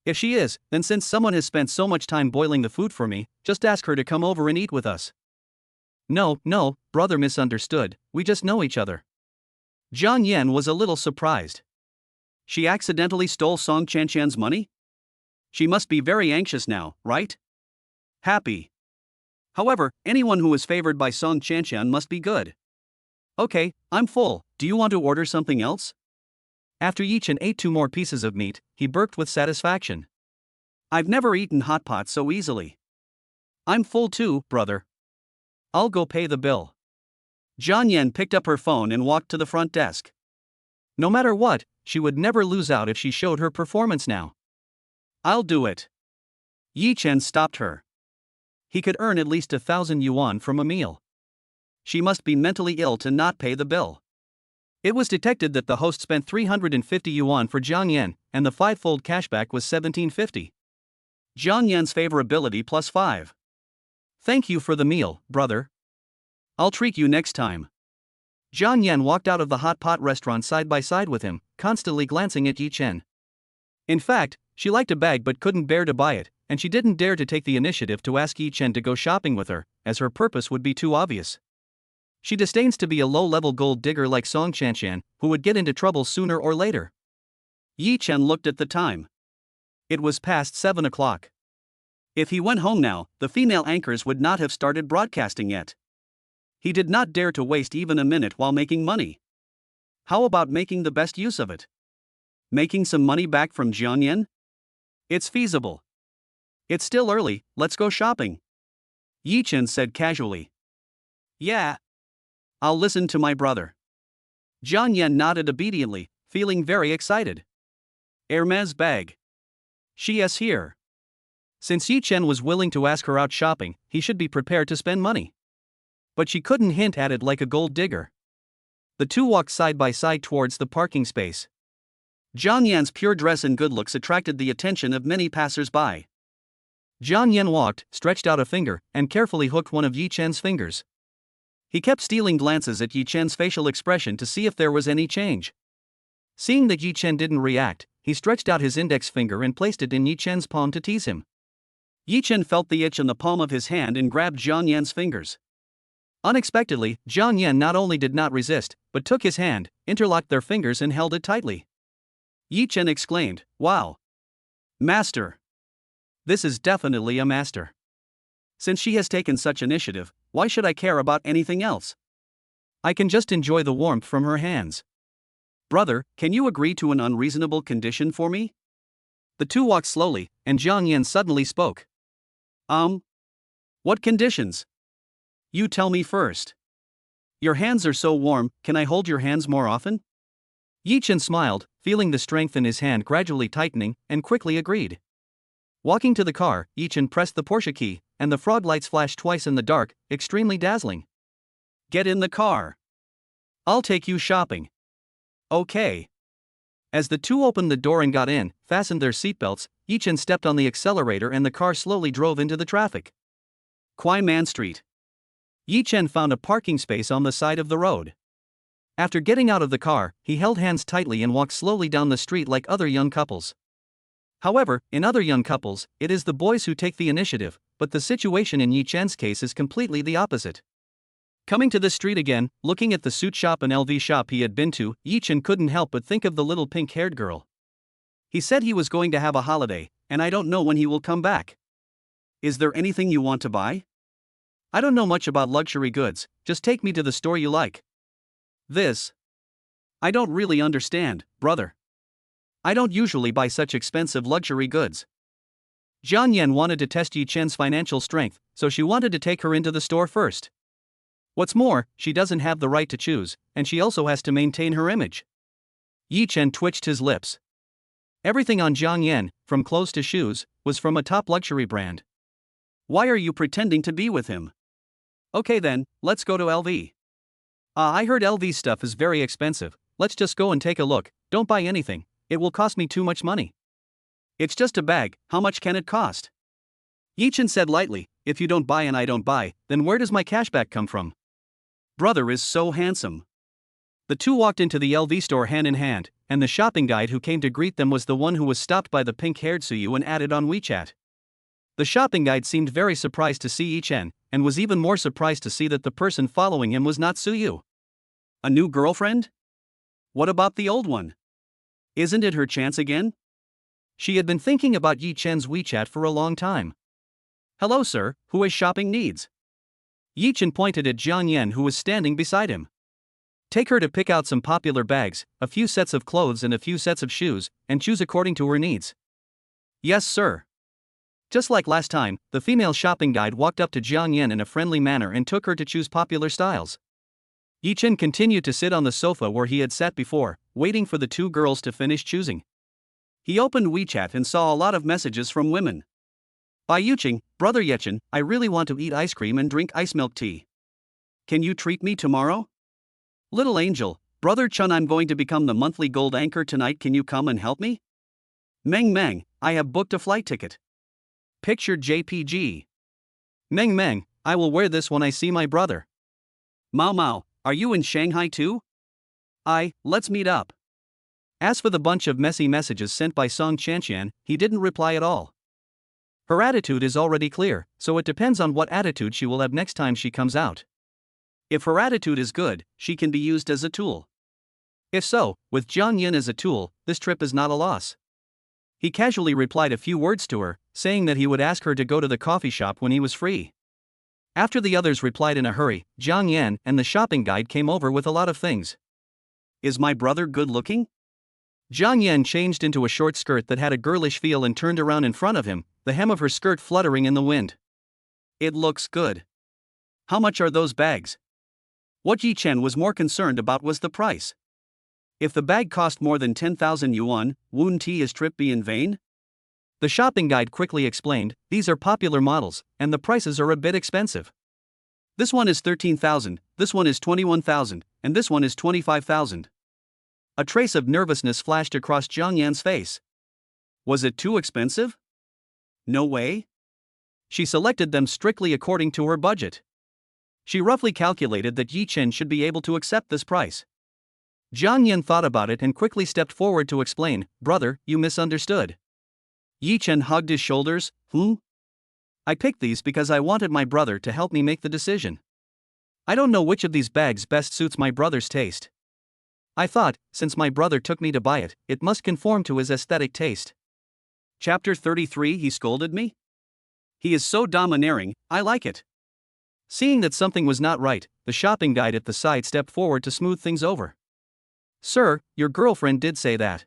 If she is, then since someone has spent so much time boiling the food for me, just ask her to come over and eat with us. No, brother misunderstood, we just know each other. Jiang Yan was a little surprised. She accidentally stole Song Qianqian's money? She must be very anxious now, right? Happy. However, anyone who is favored by Song Qianqian must be good. Okay, I'm full, do you want to order something else? After Yi Chen ate 2 more pieces of meat, he burped with satisfaction. I've never eaten hot pot so easily. I'm full too, brother. I'll go pay the bill. Jiang Yan picked up her phone and walked to the front desk. No matter what, she would never lose out if she showed her performance now. I'll do it. Yi Chen stopped her. He could earn at least 1,000 yuan from a meal. She must be mentally ill to not pay the bill. It was detected that the host spent 350 yuan for Jiang Yan, and the 5-fold cashback was 1750. Jiang Yan's favorability plus 5. Thank you for the meal, brother. I'll treat you next time. Jiang Yan walked out of the hot pot restaurant side by side with him, constantly glancing at Yi Chen. In fact, she liked a bag but couldn't bear to buy it, and she didn't dare to take the initiative to ask Yi Chen to go shopping with her, as her purpose would be too obvious. She disdains to be a low-level gold digger like Song Qianqian, who would get into trouble sooner or later. Yi Chen looked at the time. It was past 7 o'clock. If he went home now, the female anchors would not have started broadcasting yet. He did not dare to waste even a minute while making money. How about making the best use of it? Making some money back from Jiang Yan? It's feasible. It's still early, let's go shopping. Yi Chen said casually. Yeah. I'll listen to my brother. Jiang Yan nodded obediently, feeling very excited. Hermes bag. She is here. Since Yi Chen was willing to ask her out shopping, he should be prepared to spend money. But she couldn't hint at it like a gold digger. The two walked side by side towards the parking space. Jiang Yan's pure dress and good looks attracted the attention of many passers-by. Jiang Yan walked, stretched out a finger, and carefully hooked one of Yi Chen's fingers. He kept stealing glances at Yi Chen's facial expression to see if there was any change. Seeing that Yi Chen didn't react, he stretched out his index finger and placed it in Yi Chen's palm to tease him. Yi Chen felt the itch on the palm of his hand and grabbed Jiang Yan's fingers. Unexpectedly, Jiang Yan not only did not resist, but took his hand, interlocked their fingers and held it tightly. Yi Chen exclaimed, "Wow! Master! This is definitely a master. Since she has taken such initiative, why should I care about anything else? I can just enjoy the warmth from her hands. Brother, can you agree to an unreasonable condition for me?" The two walked slowly, and Jiang Yan suddenly spoke. What conditions? You tell me first. Your hands are so warm, can I hold your hands more often? Yi Chen smiled, feeling the strength in his hand gradually tightening, and quickly agreed. Walking to the car, Yi Chen pressed the Porsche key, and the frog lights flashed twice in the dark, extremely dazzling. Get in the car. I'll take you shopping. Okay. As the two opened the door and got in, fastened their seatbelts, Yi-Chen stepped on the accelerator and the car slowly drove into the traffic. Kwai Man Street. Yi-Chen found a parking space on the side of the road. After getting out of the car, he held hands tightly and walked slowly down the street like other young couples. However, in other young couples, it is the boys who take the initiative, but the situation in Yi-Chen's case is completely the opposite. Coming to the street again, looking at the suit shop and LV shop he had been to, Yi-Chen couldn't help but think of the little pink-haired girl. He said he was going to have a holiday, and I don't know when he will come back. Is there anything you want to buy? I don't know much about luxury goods, just take me to the store you like. This. I don't really understand, brother. I don't usually buy such expensive luxury goods. Jiang Yan wanted to test Yi-Chen's financial strength, so she wanted to take her into the store first. What's more, she doesn't have the right to choose, and she also has to maintain her image. Yi-Chen twitched his lips. Everything on Jiang Yan, from clothes to shoes, was from a top luxury brand. Why are you pretending to be with him? Okay then, let's go to LV. I heard LV stuff is very expensive, let's just go and take a look, don't buy anything, it will cost me too much money. It's just a bag, how much can it cost? Yi-Chen said lightly, if you don't buy and I don't buy, then where does my cashback come from? Brother is so handsome. The two walked into the LV store hand in hand, and the shopping guide who came to greet them was the one who was stopped by the pink-haired Suyu and added on WeChat. The shopping guide seemed very surprised to see Yi-Chen, and was even more surprised to see that the person following him was not Suyu. A new girlfriend? What about the old one? Isn't it her chance again? She had been thinking about Yi-Chen's WeChat for a long time. Hello sir, who has shopping needs? Yi-Chen pointed at Jiang Yan who was standing beside him. Take her to pick out some popular bags, a few sets of clothes and a few sets of shoes, and choose according to her needs. Yes sir. Just like last time, the female shopping guide walked up to Jiang Yan in a friendly manner and took her to choose popular styles. Yi-Chen continued to sit on the sofa where he had sat before, waiting for the two girls to finish choosing. He opened WeChat and saw a lot of messages from women. By Yu-Ching, brother Ye-Chen, I really want to eat ice cream and drink ice milk tea. Can you treat me tomorrow? Little angel, brother Chun, I'm going to become the monthly gold anchor tonight, can you come and help me? Meng Meng, I have booked a flight ticket. Picture JPG. Meng Meng, I will wear this when I see my brother. Mao Mao, are you in Shanghai too? Let's meet up. As for the bunch of messy messages sent by Song Chanqian, he didn't reply at all. Her attitude is already clear, so it depends on what attitude she will have next time she comes out. If her attitude is good, she can be used as a tool. If so, with Jiang Yan as a tool, this trip is not a loss. He casually replied a few words to her, saying that he would ask her to go to the coffee shop when he was free. After the others replied in a hurry, Jiang Yan and the shopping guide came over with a lot of things. Is my brother good looking? Jiang Yan changed into a short skirt that had a girlish feel and turned around in front of him, the hem of her skirt fluttering in the wind. It looks good. How much are those bags? What Yi-Chen was more concerned about was the price. If the bag cost more than 10,000 yuan, wouldn't his trip be in vain? The shopping guide quickly explained, these are popular models, and the prices are a bit expensive. This one is 13,000, this one is 21,000, and this one is 25,000. A trace of nervousness flashed across Jiang Yan's face. Was it too expensive? No way. She selected them strictly according to her budget. She roughly calculated that Yi-Chen should be able to accept this price. Jiang Yan thought about it and quickly stepped forward to explain, brother, you misunderstood. Yi-Chen hugged his shoulders, I picked these because I wanted my brother to help me make the decision. I don't know which of these bags best suits my brother's taste. I thought, since my brother took me to buy it, it must conform to his aesthetic taste. Chapter 33 He scolded me? He is so domineering, I like it. Seeing that something was not right, the shopping guide at the side stepped forward to smooth things over. Sir, your girlfriend did say that.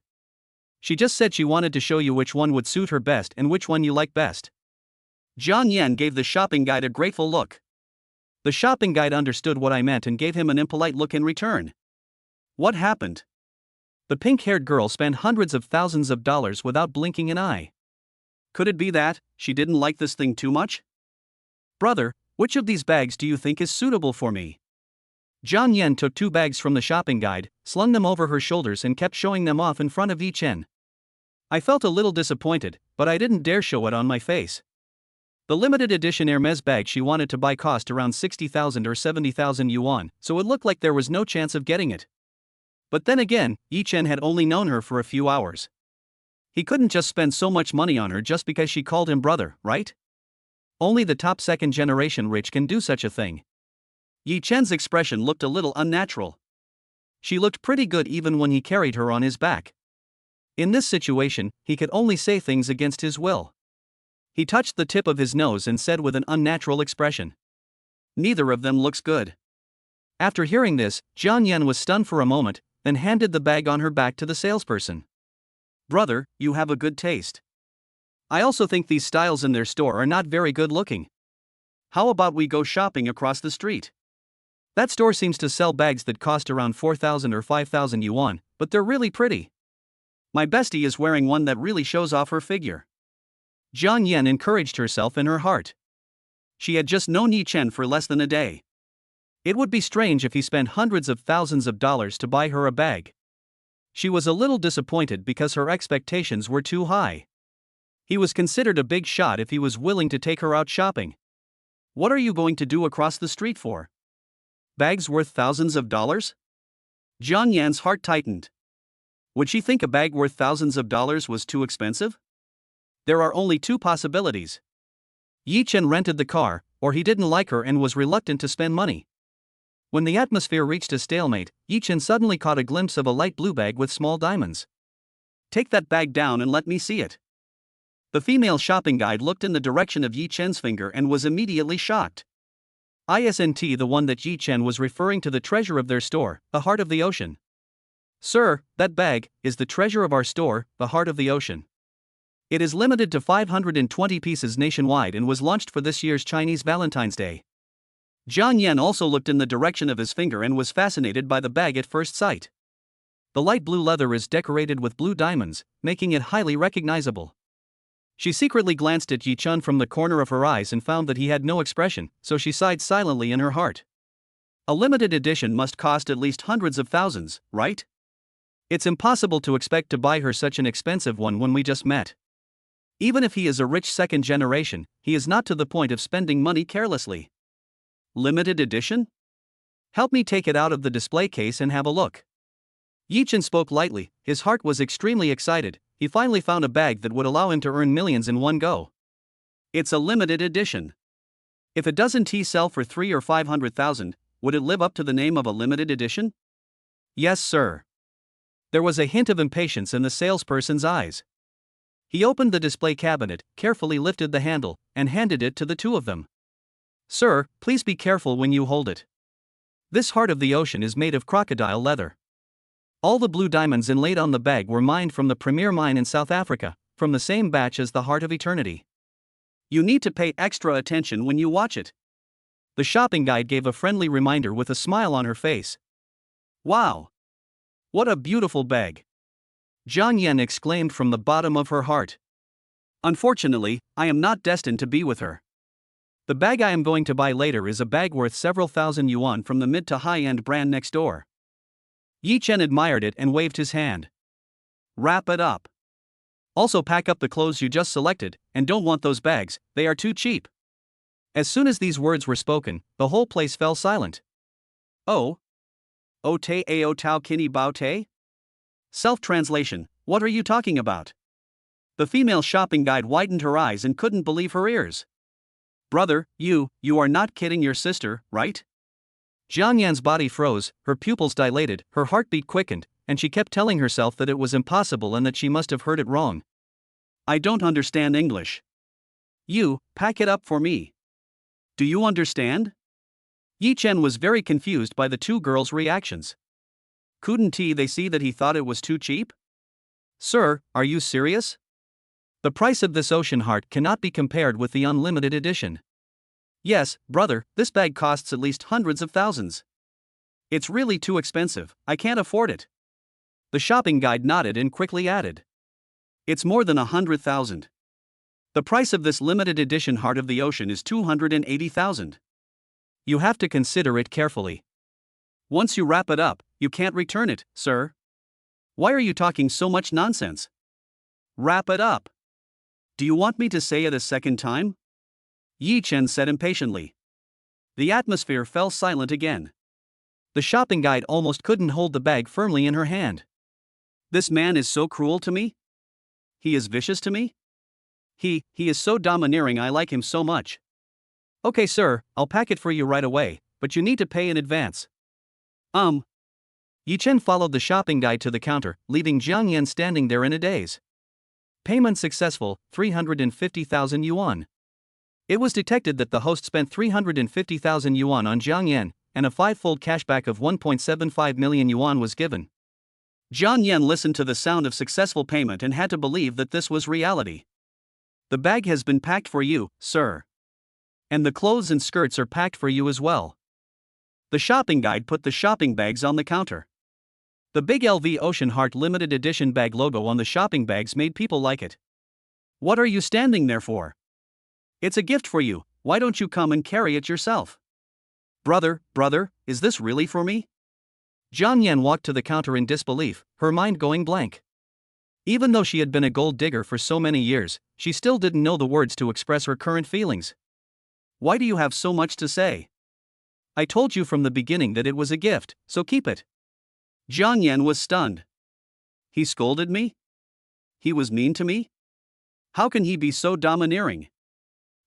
She just said she wanted to show you which one would suit her best and which one you like best. Jiang Yan gave the shopping guide a grateful look. The shopping guide understood what I meant and gave him an impolite look in return. What happened? The pink-haired girl spent hundreds of thousands of dollars without blinking an eye. Could it be that she didn't like this thing too much? Brother, which of these bags do you think is suitable for me? Zhang Yan took 2 bags from the shopping guide, slung them over her shoulders and kept showing them off in front of Yi Chen. I felt a little disappointed, but I didn't dare show it on my face. The limited edition Hermes bag she wanted to buy cost around 60,000 or 70,000 yuan, so it looked like there was no chance of getting it. But then again, Yi Chen had only known her for a few hours. He couldn't just spend so much money on her just because she called him brother, right? Only the top second-generation rich can do such a thing. Yi Chen's expression looked a little unnatural. She looked pretty good even when he carried her on his back. In this situation, he could only say things against his will. He touched the tip of his nose and said with an unnatural expression, "Neither of them looks good." After hearing this, Zhang Yan was stunned for a moment, then handed the bag on her back to the salesperson. "Brother, you have a good taste. I also think these styles in their store are not very good looking. How about we go shopping across the street? That store seems to sell bags that cost around 4,000 or 5,000 yuan, but they're really pretty. My bestie is wearing one that really shows off her figure." Zhang Yan encouraged herself in her heart. She had just known Yi Chen for less than a day. It would be strange if he spent hundreds of thousands of dollars to buy her a bag. She was a little disappointed because her expectations were too high. He was considered a big shot if he was willing to take her out shopping. "What are you going to do across the street for? Bags worth thousands of dollars?" Zhang Yan's heart tightened. Would she think a bag worth thousands of dollars was too expensive? There are only 2 possibilities. Yi Chen rented the car, or he didn't like her and was reluctant to spend money. When the atmosphere reached a stalemate, Yi Chen suddenly caught a glimpse of a light blue bag with small diamonds. "Take that bag down and let me see it." The female shopping guide looked in the direction of Yi Chen's finger and was immediately shocked. Isn't the one that Yi Chen was referring to the treasure of their store, the Heart of the Ocean? "Sir, that bag is the treasure of our store, the Heart of the Ocean. It is limited to 520 pieces nationwide and was launched for this year's Chinese Valentine's Day." Zhang Yan also looked in the direction of his finger and was fascinated by the bag at first sight. The light blue leather is decorated with blue diamonds, making it highly recognizable. She secretly glanced at Yi Chen from the corner of her eyes and found that he had no expression, so she sighed silently in her heart. A limited edition must cost at least hundreds of thousands, right? It's impossible to expect to buy her such an expensive one when we just met. Even if he is a rich second generation, he is not to the point of spending money carelessly. "Limited edition? Help me take it out of the display case and have a look." Yi Chen spoke lightly, his heart was extremely excited. He finally found a bag that would allow him to earn millions in one go. "It's a limited edition. If it doesn't sell for 3 or 500,000, would it live up to the name of a limited edition?" "Yes, sir." There was a hint of impatience in the salesperson's eyes. He opened the display cabinet, carefully lifted the handle, and handed it to the 2 of them. "Sir, please be careful when you hold it. This Heart of the Ocean is made of crocodile leather. All the blue diamonds inlaid on the bag were mined from the premier mine in South Africa, from the same batch as the Heart of Eternity. You need to pay extra attention when you watch it." The shopping guide gave a friendly reminder with a smile on her face. "Wow! What a beautiful bag!" Zhang Yan exclaimed from the bottom of her heart. "Unfortunately, I am not destined to be with her. The bag I am going to buy later is a bag worth several thousand yuan from the mid to high-end brand next door." Yi Chen admired it and waved his hand. "Wrap it up. Also pack up the clothes you just selected, and don't want those bags, they are too cheap." As soon as these words were spoken, the whole place fell silent. "Oh? O te ao tau kini bao te?" Self-translation, what are you talking about? The female shopping guide widened her eyes and couldn't believe her ears. "Brother, you are not kidding your sister, right?" Zhang Yan's body froze, her pupils dilated, her heartbeat quickened, and she kept telling herself that it was impossible and that she must have heard it wrong. "I don't understand English. You, pack it up for me. Do you understand?" Yi Chen was very confused by the 2 girls' reactions. Couldn't they see that he thought it was too cheap? "Sir, are you serious? The price of this ocean heart cannot be compared with the unlimited edition." "Yes, brother, this bag costs at least hundreds of thousands. It's really too expensive, I can't afford it." The shopping guide nodded and quickly added, "It's more than 100,000. The price of this limited edition Heart of the Ocean is 280,000. You have to consider it carefully." Once you wrap it up, you can't return it, sir. Why are you talking so much nonsense? Wrap it up. Do you want me to say it a second time? Yi Chen said impatiently. The atmosphere fell silent again. The shopping guide almost couldn't hold the bag firmly in her hand. This man is so cruel to me? He is vicious to me? He is so domineering. I like him so much. Okay, sir, I'll pack it for you right away, but you need to pay in advance. Yi Chen followed the shopping guide to the counter, leaving Jiang Yan standing there in a daze. Payment successful, 350,000 yuan. It was detected that the host spent 350,000 yuan on Jiang Yan, and a five-fold cashback of 1.75 million yuan was given. Jiang Yan listened to the sound of successful payment and had to believe that this was reality. The bag has been packed for you, sir. And the clothes and skirts are packed for you as well. The shopping guide put the shopping bags on the counter. The big LV Ocean Heart limited edition bag logo on the shopping bags made people like it. What are you standing there for? It's a gift for you, why don't you come and carry it yourself? Brother, is this really for me? Jiang Yan walked to the counter in disbelief, her mind going blank. Even though she had been a gold digger for so many years, she still didn't know the words to express her current feelings. Why do you have so much to say? I told you from the beginning that it was a gift, so keep it. Jiang Yan was stunned. He scolded me? He was mean to me? How can he be so domineering?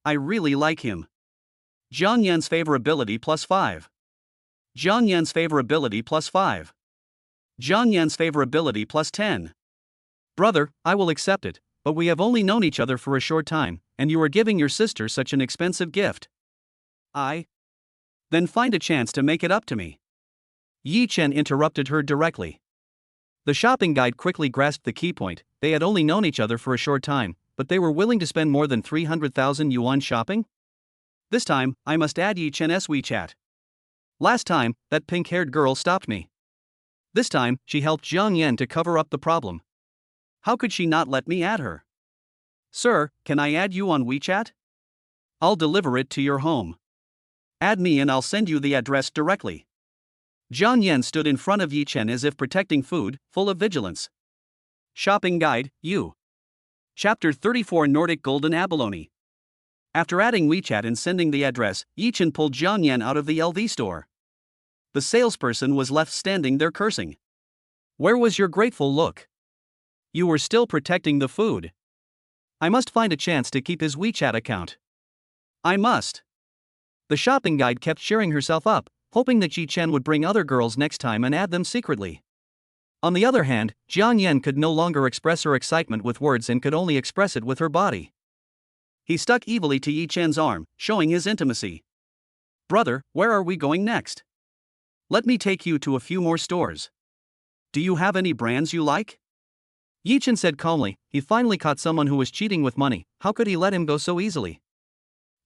I really like him. Jiang Yan's favorability +5. Jiang Yan's favorability +5. Jiang Yan's favorability +10. Brother, I will accept it, but we have only known each other for a short time, and you are giving your sister such an expensive gift. Then find a chance to make it up to me. Yi Chen interrupted her directly. The shopping guide quickly grasped the key point. They had only known each other for a short time, but they were willing to spend more than 300,000 yuan shopping? This time, I must add Yi Chen's WeChat. Last time, that pink-haired girl stopped me. This time, she helped Jiang Yan to cover up the problem. How could she not let me add her? Sir, can I add you on WeChat? I'll deliver it to your home. Add me and I'll send you the address directly. Jiang Yan stood in front of Yi Chen as if protecting food, full of vigilance. Shopping Guide, U. Chapter 34 Nordic Golden Abalone. After adding WeChat and sending the address, Yi Chen pulled Jiang Yan out of the LV store. The salesperson was left standing there cursing. Where was your grateful look? You were still protecting the food. I must find a chance to keep his WeChat account. I must. The shopping guide kept cheering herself up, hoping that Yi Chen would bring other girls next time and add them secretly. On the other hand, Jiang Yan could no longer express her excitement with words and could only express it with her body. He stuck evilly to Yi Chen's arm, showing his intimacy. Brother, where are we going next? Let me take you to a few more stores. Do you have any brands you like? Yi Chen said calmly. He finally caught someone who was cheating with money. How could he let him go so easily?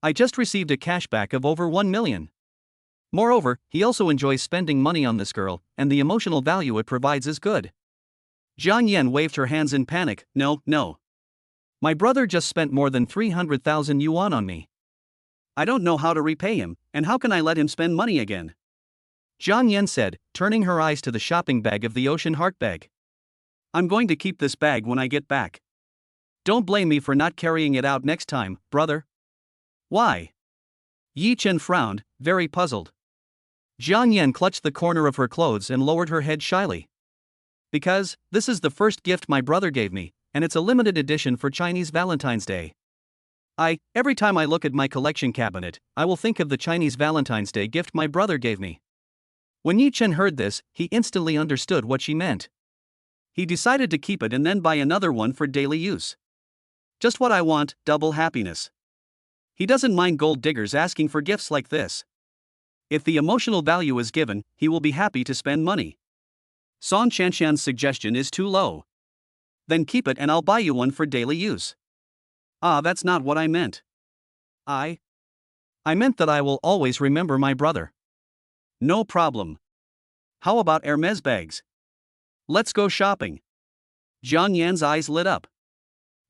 I just received a cashback of over 1 million. Moreover, he also enjoys spending money on this girl, and the emotional value it provides is good. Jiang Yan waved her hands in panic. No. My brother just spent more than 300,000 yuan on me. I don't know how to repay him, and how can I let him spend money again? Jiang Yan said, turning her eyes to the shopping bag of the Ocean Heart bag. I'm going to keep this bag when I get back. Don't blame me for not carrying it out next time, brother. Why? Yi Chen frowned, very puzzled. Jiang Yan clutched the corner of her clothes and lowered her head shyly. Because, this is the first gift my brother gave me, and it's a limited edition for Chinese Valentine's Day. Every time I look at my collection cabinet, I will think of the Chinese Valentine's Day gift my brother gave me. When Yi Chen heard this, he instantly understood what she meant. He decided to keep it and then buy another one for daily use. Just what I want, double happiness. He doesn't mind gold diggers asking for gifts like this. If the emotional value is given, he will be happy to spend money. Song Chanshan's suggestion is too low. Then keep it and I'll buy you one for daily use. That's not what I meant. I meant that I will always remember my brother. No problem. How about Hermes bags? Let's go shopping. Jiang Yan's eyes lit up.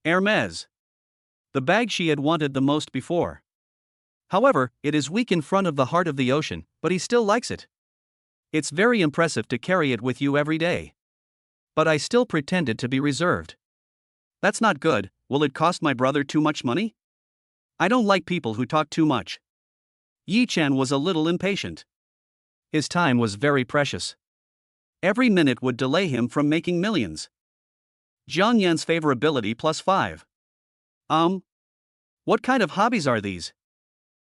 Hermes. The bag she had wanted the most before. However, it is weak in front of the heart of the ocean, but he still likes it. It's very impressive to carry it with you every day. But I still pretended to be reserved. That's not good. Will it cost my brother too much money? I don't like people who talk too much. Yi Chen was a little impatient. His time was very precious. Every minute would delay him from making millions. Jiang Yan's favorability +5. What kind of hobbies are these?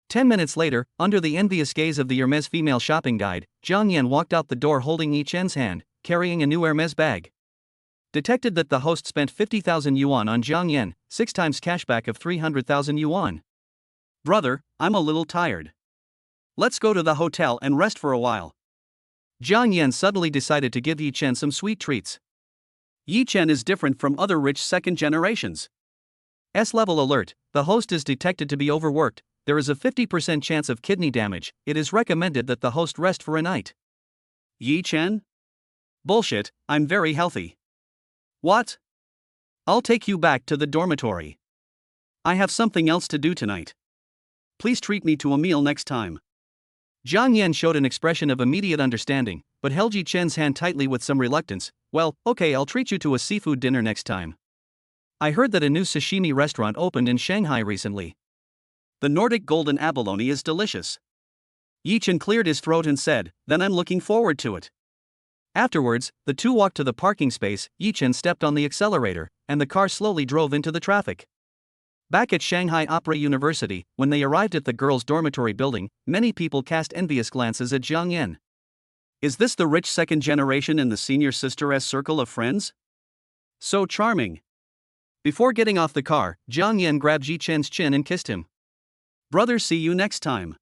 10 minutes later, under the envious gaze of the Hermes female shopping guide, Jiang Yan walked out the door holding Yi Chen's hand, carrying a new Hermes bag. Detected that the host spent 50,000 yuan on Jiang Yan, 6 times cashback of 300,000 yuan. Brother, I'm a little tired. Let's go to the hotel and rest for a while. Jiang Yan suddenly decided to give Yi Chen some sweet treats. Yi Chen is different from other rich second generations. S-level alert, the host is detected to be overworked. There is a 50% chance of kidney damage. It is recommended that the host rest for a night. Yi Chen? Bullshit, I'm very healthy. What? I'll take you back to the dormitory. I have something else to do tonight. Please treat me to a meal next time. Jiang Yan showed an expression of immediate understanding, but held Yi Chen's hand tightly with some reluctance. Well, okay, I'll treat you to a seafood dinner next time. I heard that a new sashimi restaurant opened in Shanghai recently. The Nordic golden abalone is delicious. Yi Chen cleared his throat and said, then I'm looking forward to it. Afterwards, the two walked to the parking space. Yi Chen stepped on the accelerator, and the car slowly drove into the traffic. Back at Shanghai Opera University, when they arrived at the girls' dormitory building, many people cast envious glances at Jiang Yan. Is this the rich second generation in the senior sister's circle of friends? So charming. Before getting off the car, Jiang Yan grabbed Yi Chen's chin and kissed him. Brother, see you next time.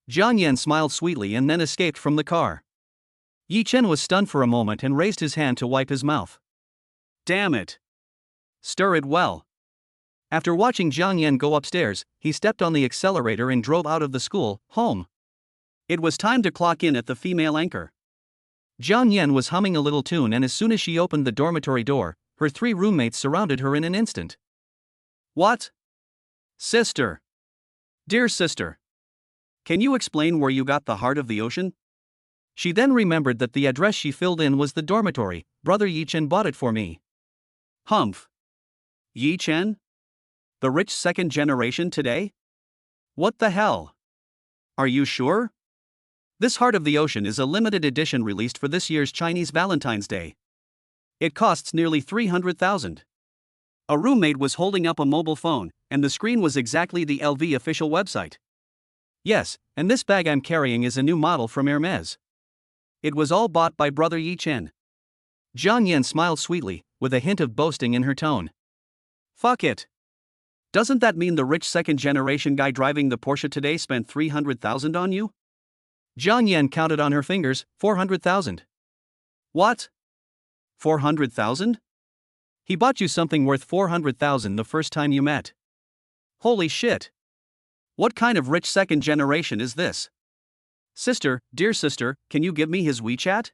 Jiang Yan smiled sweetly and then escaped from the car. Yi Chen was stunned for a moment and raised his hand to wipe his mouth. Damn it. Stir it well. After watching Jiang Yan go upstairs, he stepped on the accelerator and drove out of the school, home. It was time to clock in at the female anchor. Jiang Yan was humming a little tune, and as soon as she opened the dormitory door, her 3 roommates surrounded her in an instant. What? Sister. Dear sister. Can you explain where you got the heart of the ocean? She then remembered that the address she filled in was the dormitory. Brother Yi Chen bought it for me. Humph. Yi Chen? The rich second generation today? What the hell? Are you sure? This Heart of the Ocean is a limited edition released for this year's Chinese Valentine's Day. It costs nearly 300,000. A roommate was holding up a mobile phone, and the screen was exactly the LV official website. Yes, and this bag I'm carrying is a new model from Hermes. It was all bought by brother Yi Chen. Jiang Yan smiled sweetly, with a hint of boasting in her tone. Fuck it. Doesn't that mean the rich second generation guy driving the Porsche today spent 300,000 on you? Jiang Yan counted on her fingers. 400,000. What? 400,000? He bought you something worth 400,000 the first time you met. Holy shit. What kind of rich second generation is this? Sister, dear sister, can you give me his WeChat?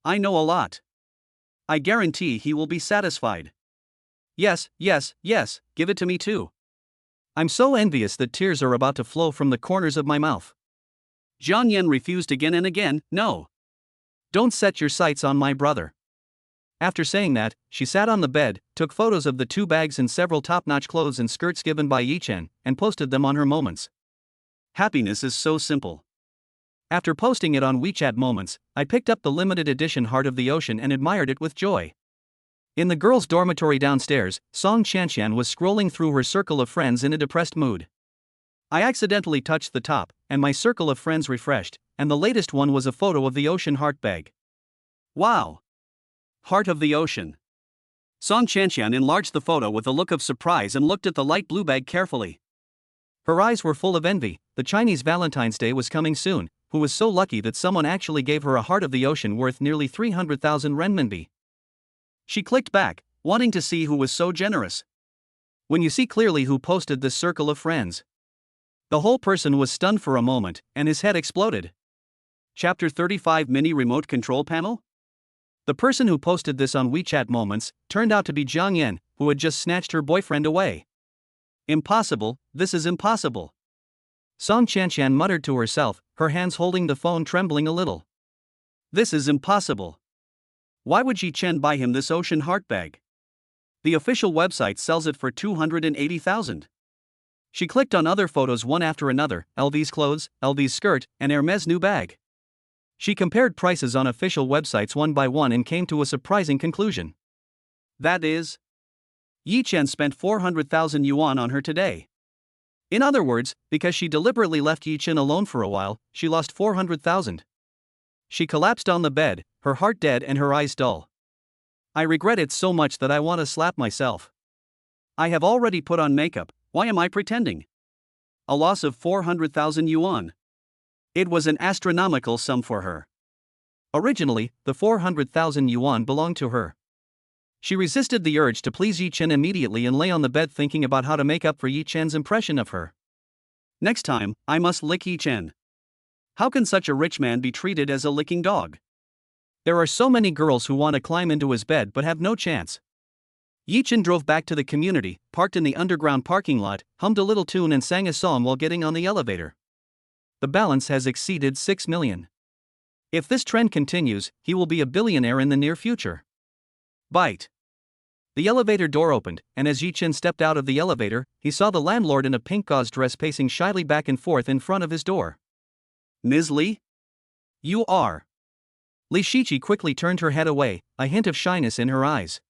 I know a lot. I guarantee he will be satisfied. Yes, give it to me too. I'm so envious that tears are about to flow from the corners of my mouth. Jiang Yan refused again and again. No. Don't set your sights on my brother. After saying that, she sat on the bed, took photos of the 2 bags and several top-notch clothes and skirts given by Yi Chen, and posted them on her Moments. Happiness is so simple. After posting it on WeChat Moments, I picked up the limited edition Heart of the Ocean and admired it with joy. In the girls' dormitory downstairs, Song Qianqian was scrolling through her circle of friends in a depressed mood. I accidentally touched the top, and my circle of friends refreshed, and the latest one was a photo of the ocean heart bag. Wow! Heart of the Ocean. Song Qianqian enlarged the photo with a look of surprise and looked at the light blue bag carefully. Her eyes were full of envy. The Chinese Valentine's Day was coming soon. Who was so lucky that someone actually gave her a Heart of the Ocean worth nearly 300,000 renminbi. She clicked back, wanting to see who was so generous. When you see clearly who posted this circle of friends. The whole person was stunned for a moment, and his head exploded. Chapter 35 Mini Remote Control Panel? The person who posted this on WeChat Moments turned out to be Jiang Yan, who had just snatched her boyfriend away. Impossible, this is impossible. Song Qianqian muttered to herself, her hands holding the phone trembling a little. This is impossible. Why would Yi Chen buy him this ocean heart bag? The official website sells it for 280,000. She clicked on other photos one after another, LV's clothes, LV's skirt, and Hermes' new bag. She compared prices on official websites one by one and came to a surprising conclusion. That is, Yi Chen spent 400,000 yuan on her today. In other words, because she deliberately left Yi Chen alone for a while, she lost 400,000. She collapsed on the bed, her heart dead and her eyes dull. I regret it so much that I want to slap myself. I have already put on makeup, why am I pretending? A loss of 400,000 yuan. It was an astronomical sum for her. Originally, the 400,000 yuan belonged to her. She resisted the urge to please Yi Chen immediately and lay on the bed thinking about how to make up for Yi Chen's impression of her. Next time, I must lick Yi Chen. How can such a rich man be treated as a licking dog? There are so many girls who want to climb into his bed but have no chance. Yi Chen drove back to the community, parked in the underground parking lot, hummed a little tune and sang a song while getting on the elevator. The balance has exceeded 6 million. If this trend continues, he will be a billionaire in the near future. Bite. The elevator door opened, and as Yi Chen stepped out of the elevator, he saw the landlord in a pink gauze dress pacing shyly back and forth in front of his door. Ms. Li? You are. Li Shiqi quickly turned her head away, a hint of shyness in her eyes.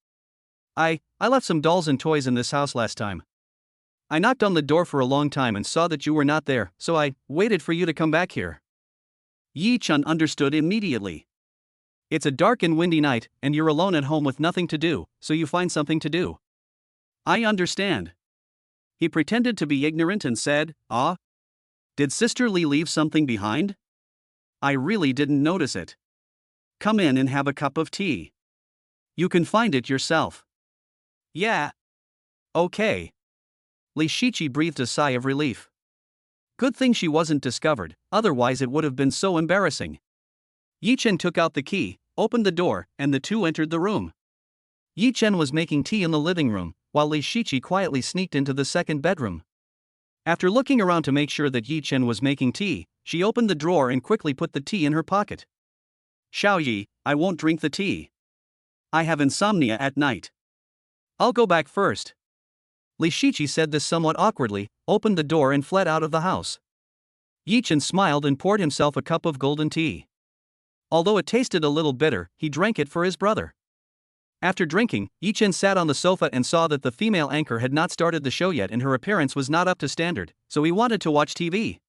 I left some dolls and toys in this house last time. I knocked on the door for a long time and saw that you were not there, so I waited for you to come back here. Yi Chen understood immediately. It's a dark and windy night, and you're alone at home with nothing to do, so you find something to do. I understand. He pretended to be ignorant and said, "Ah? Did Sister Li leave something behind? I really didn't notice it. Come in and have a cup of tea. You can find it yourself." Yeah. Okay. Li Shiqi breathed a sigh of relief. Good thing she wasn't discovered, otherwise it would have been so embarrassing. Yi Chen took out the key, opened the door, and the two entered the room. Yi Chen was making tea in the living room, while Li Shiqi quietly sneaked into the second bedroom. After looking around to make sure that Yi Chen was making tea, she opened the drawer and quickly put the tea in her pocket. Xiao Yi, I won't drink the tea. I have insomnia at night. I'll go back first. Li Shiqi said this somewhat awkwardly, opened the door and fled out of the house. Yi Chen smiled and poured himself a cup of golden tea. Although it tasted a little bitter, he drank it for his brother. After drinking, Yi Chen sat on the sofa and saw that the female anchor had not started the show yet and her appearance was not up to standard, so he wanted to watch TV.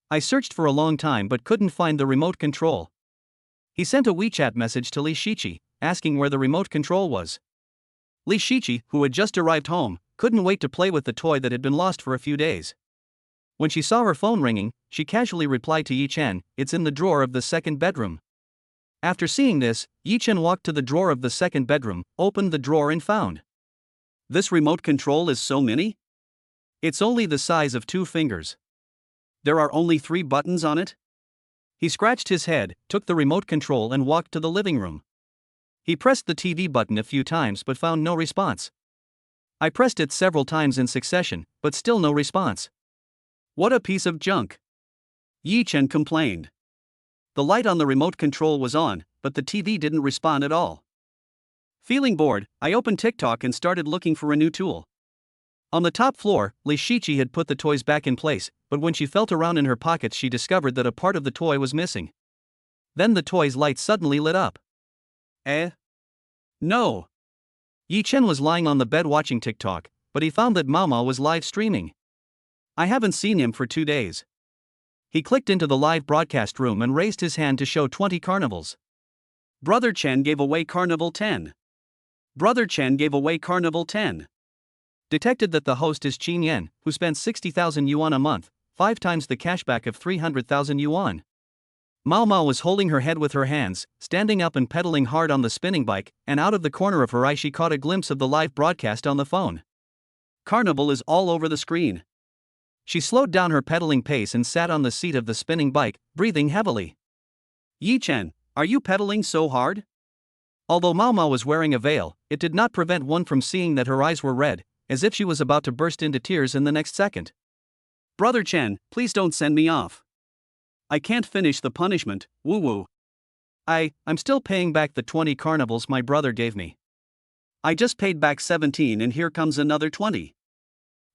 I searched for a long time but couldn't find the remote control. He sent a WeChat message to Li Shiqi, asking where the remote control was. Li Shiqi, who had just arrived home, couldn't wait to play with the toy that had been lost for a few days. When she saw her phone ringing, she casually replied to Yi Chen, "It's in the drawer of the second bedroom." After seeing this, Yi Chen walked to the drawer of the second bedroom, opened the drawer and found. This remote control is so mini? It's only the size of 2 fingers. There are only 3 buttons on it? He scratched his head, took the remote control and walked to the living room. He pressed the TV button a few times but found no response. I pressed it several times in succession, but still no response. What a piece of junk. Yi Chen complained. The light on the remote control was on, but the TV didn't respond at all. Feeling bored, I opened TikTok and started looking for a new tool. On the top floor, Li Shiqi had put the toys back in place, but when she felt around in her pockets she discovered that a part of the toy was missing. Then the toy's light suddenly lit up. No. Yi Chen was lying on the bed watching TikTok, but he found that Mao was live streaming. I haven't seen him for 2 days. He clicked into the live broadcast room and raised his hand to show 20 carnivals. Brother Chen gave away Carnival 10. Brother Chen gave away Carnival 10. Detected that the host is Qin Yan, who spent 60,000 yuan a month, 5 times the cashback of 300,000 yuan. Mao was holding her head with her hands, standing up and pedaling hard on the spinning bike, and out of the corner of her eye she caught a glimpse of the live broadcast on the phone. Carnival is all over the screen. She slowed down her pedaling pace and sat on the seat of the spinning bike, breathing heavily. Yi Chen, are you pedaling so hard? Although Mao was wearing a veil, it did not prevent one from seeing that her eyes were red, as if she was about to burst into tears in the next second. Brother Chen, please don't send me off. I can't finish the punishment, woo-woo. I'm still paying back the 20 carnivals my brother gave me. I just paid back 17 and here comes another 20.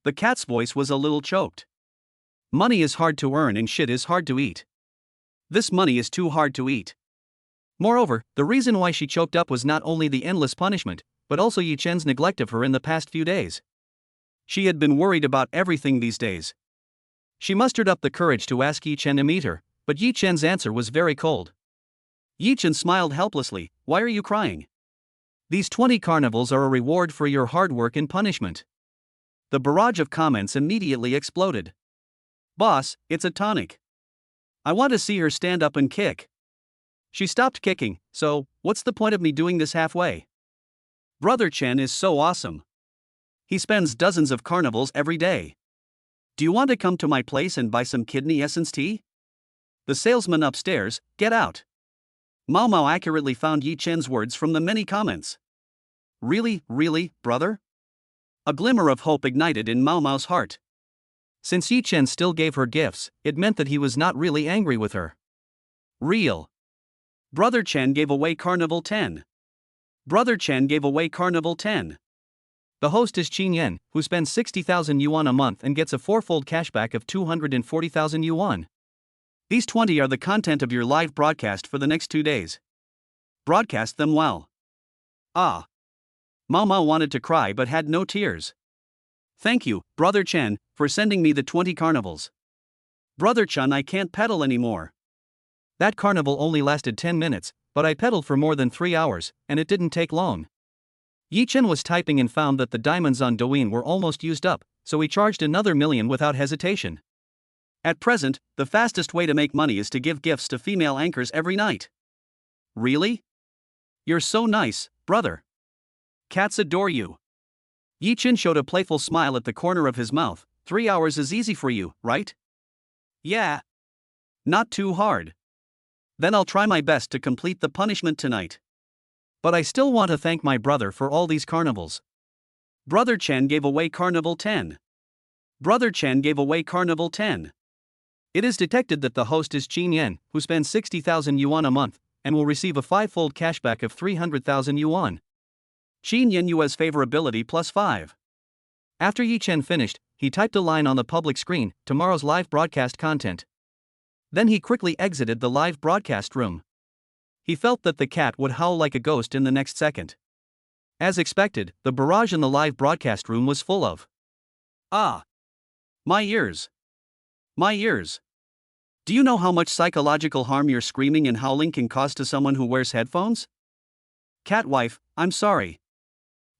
The cat's voice was a little choked. Money is hard to earn and shit is hard to eat. This money is too hard to eat. Moreover, the reason why she choked up was not only the endless punishment, but also Yi Chen's neglect of her in the past few days. She had been worried about everything these days. She mustered up the courage to ask Yi Chen to meet her, but Yi Chen's answer was very cold. Yi Chen smiled helplessly. Why are you crying? These 20 carnivals are a reward for your hard work and punishment. The barrage of comments immediately exploded. Boss, it's a tonic. I want to see her stand up and kick. She stopped kicking, so, what's the point of me doing this halfway? Brother Chen is so awesome. He spends dozens of carnivals every day. Do you want to come to my place and buy some kidney essence tea? The salesman upstairs, get out. Mao Mao accurately found Yi Chen's words from the many comments. Really, brother? A glimmer of hope ignited in Mao Mao's heart. Since Yi Chen still gave her gifts, it meant that he was not really angry with her. Real. Brother Chen gave away Carnival 10. Brother Chen gave away Carnival 10. The host is Qin Yan, who spends 60,000 yuan a month and gets a fourfold cashback of 240,000 yuan. These 20 are the content of your live broadcast for the next 2 days. Broadcast them well. Ah. Mao Mao wanted to cry but had no tears. Thank you, Brother Chen, for sending me the 20 carnivals. Brother Chen, I can't pedal anymore. That carnival only lasted 10 minutes, but I pedaled for more than 3 hours, and it didn't take long. Yi Chen was typing and found that the diamonds on Douyin were almost used up, so he charged another 1,000,000 without hesitation. At present, the fastest way to make money is to give gifts to female anchors every night. Really? You're so nice, brother. Cats adore you. Yi Chen showed a playful smile at the corner of his mouth. 3 hours is easy for you, right? Yeah. Not too hard. Then I'll try my best to complete the punishment tonight. But I still want to thank my brother for all these carnivals. Brother Chen gave away Carnival 10. Brother Chen gave away Carnival 10. It is detected that the host is Qin Yan, who spends 60,000 yuan a month, and will receive a 5-fold cashback of 300,000 yuan. Qin Yan Yu's favorability plus 5. After Yi Chen finished, he typed a line on the public screen, tomorrow's live broadcast content. Then he quickly exited the live broadcast room. He felt that the cat would howl like a ghost in the next second. As expected, the barrage in the live broadcast room was full of. Ah! My ears! My ears! Do you know how much psychological harm your screaming and howling can cause to someone who wears headphones? Cat wife, I'm sorry.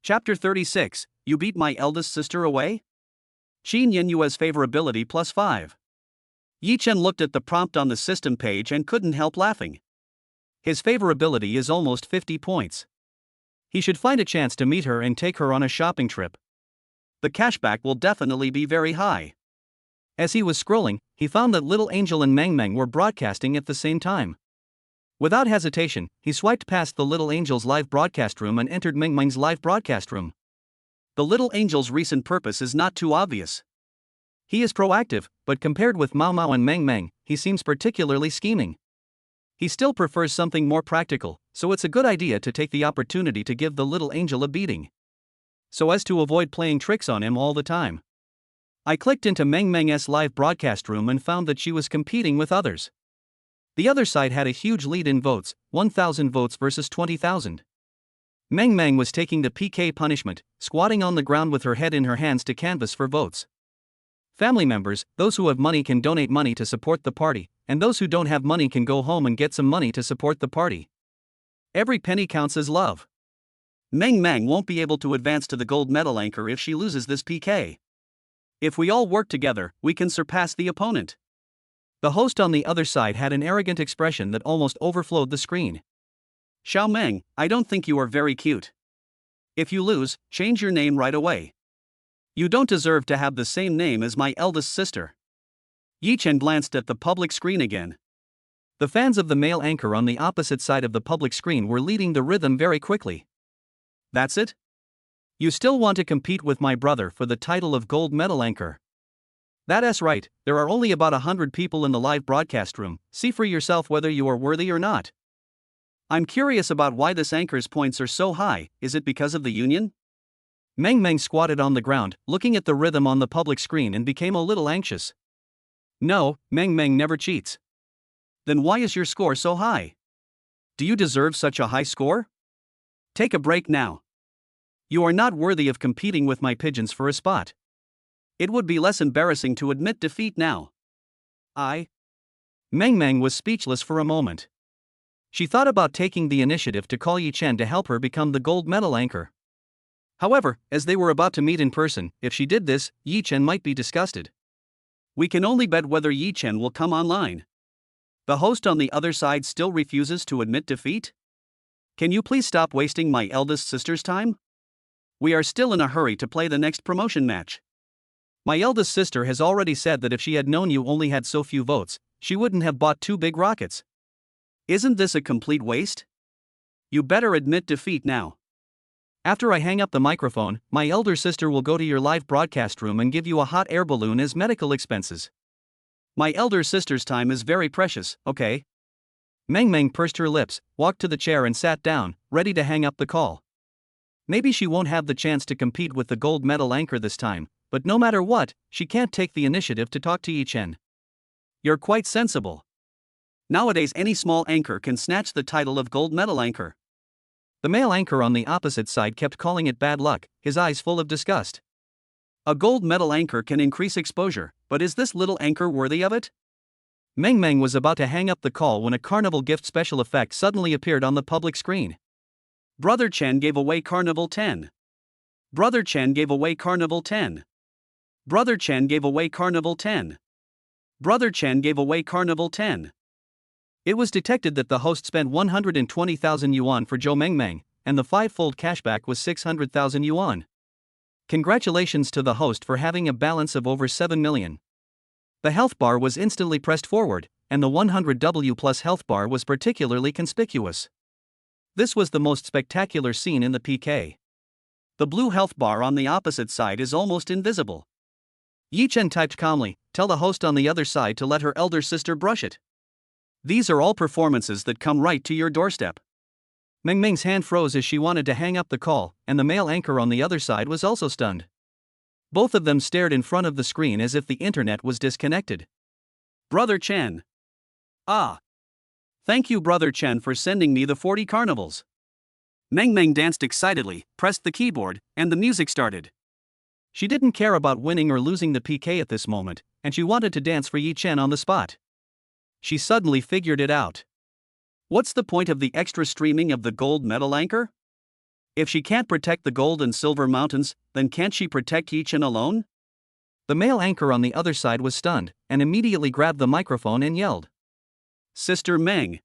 Chapter 36, You beat my eldest sister away? Qin Yan Yu's favorability plus 5. Yi Chen looked at the prompt on the system page and couldn't help laughing. His favorability is almost 50 points. He should find a chance to meet her and take her on a shopping trip. The cashback will definitely be very high. As he was scrolling, he found that Little Angel and Meng Meng were broadcasting at the same time. Without hesitation, he swiped past the Little Angel's live broadcast room and entered Meng Meng's live broadcast room. The Little Angel's recent purpose is not too obvious. He is proactive, but compared with Mao Mao and Meng Meng, he seems particularly scheming. He still prefers something more practical, so it's a good idea to take the opportunity to give the Little Angel a beating, so as to avoid playing tricks on him all the time. I clicked into Meng Meng's live broadcast room and found that she was competing with others. The other side had a huge lead in votes, 1,000 votes versus 20,000. Meng Meng was taking the PK punishment, squatting on the ground with her head in her hands to canvass for votes. Family members, those who have money can donate money to support the party, and those who don't have money can go home and get some money to support the party. Every penny counts as love. Meng Meng won't be able to advance to the gold medal anchor if she loses this PK. If we all work together, we can surpass the opponent. The host on the other side had an arrogant expression that almost overflowed the screen. Xiao Meng, I don't think you are very cute. If you lose, change your name right away. You don't deserve to have the same name as my eldest sister. Yi Chen glanced at the public screen again. The fans of the male anchor on the opposite side of the public screen were leading the rhythm very quickly. That's it? You still want to compete with my brother for the title of gold medal anchor? That's right, there are only about 100 people in the live broadcast room, see for yourself whether you are worthy or not. I'm curious about why this anchor's points are so high. Is it because of the union? Meng Meng squatted on the ground, looking at the rhythm on the public screen and became a little anxious. No, Meng Meng never cheats. Then why is your score so high? Do you deserve such a high score? Take a break now. You are not worthy of competing with my pigeons for a spot. It would be less embarrassing to admit defeat now. Meng Meng was speechless for a moment. She thought about taking the initiative to call Yi Chen to help her become the gold medal anchor. However, as they were about to meet in person, if she did this, Yi Chen might be disgusted. We can only bet whether Yi Chen will come online. The host on the other side still refuses to admit defeat? Can you please stop wasting my eldest sister's time? We are still in a hurry to play the next promotion match. My eldest sister has already said that if she had known you only had so few votes, she wouldn't have bought 2 big rockets. Isn't this a complete waste? You better admit defeat now. After I hang up the microphone, my elder sister will go to your live broadcast room and give you a hot air balloon as medical expenses. My elder sister's time is very precious, okay? Meng Meng pursed her lips, walked to the chair and sat down, ready to hang up the call. Maybe she won't have the chance to compete with the gold medal anchor this time, but no matter what, she can't take the initiative to talk to Yi Chen. You're quite sensible. Nowadays any small anchor can snatch the title of gold medal anchor. The male anchor on the opposite side kept calling it bad luck, his eyes full of disgust. A gold medal anchor can increase exposure, but is this little anchor worthy of it? Meng Meng was about to hang up the call when a carnival gift special effect suddenly appeared on the public screen. Brother Chen gave away Carnival 10. Brother Chen gave away Carnival 10. Brother Chen gave away Carnival 10. Brother Chen gave away Carnival 10. It was detected that the host spent 120,000 yuan for Zhou Meng Meng, and the 5-fold cashback was 600,000 yuan. Congratulations to the host for having a balance of over 7 million. The health bar was instantly pressed forward, and the 100W plus health bar was particularly conspicuous. This was the most spectacular scene in the PK. The blue health bar on the opposite side is almost invisible. Yi Chen typed calmly, "Tell the host on the other side to let her elder sister brush it." These are all performances that come right to your doorstep. Meng Meng's hand froze as she wanted to hang up the call, and the male anchor on the other side was also stunned. Both of them stared in front of the screen as if the internet was disconnected. Brother Chen. Thank you, Brother Chen, for sending me the 40 carnivals. Meng Meng danced excitedly, pressed the keyboard, and the music started. She didn't care about winning or losing the PK at this moment, and she wanted to dance for Yi Chen on the spot. She suddenly figured it out. What's the point of the extra streaming of the gold medal anchor? If she can't protect the gold and silver mountains, then can't she protect Yi Chen alone? The male anchor on the other side was stunned, and immediately grabbed the microphone and yelled. Sister Meng.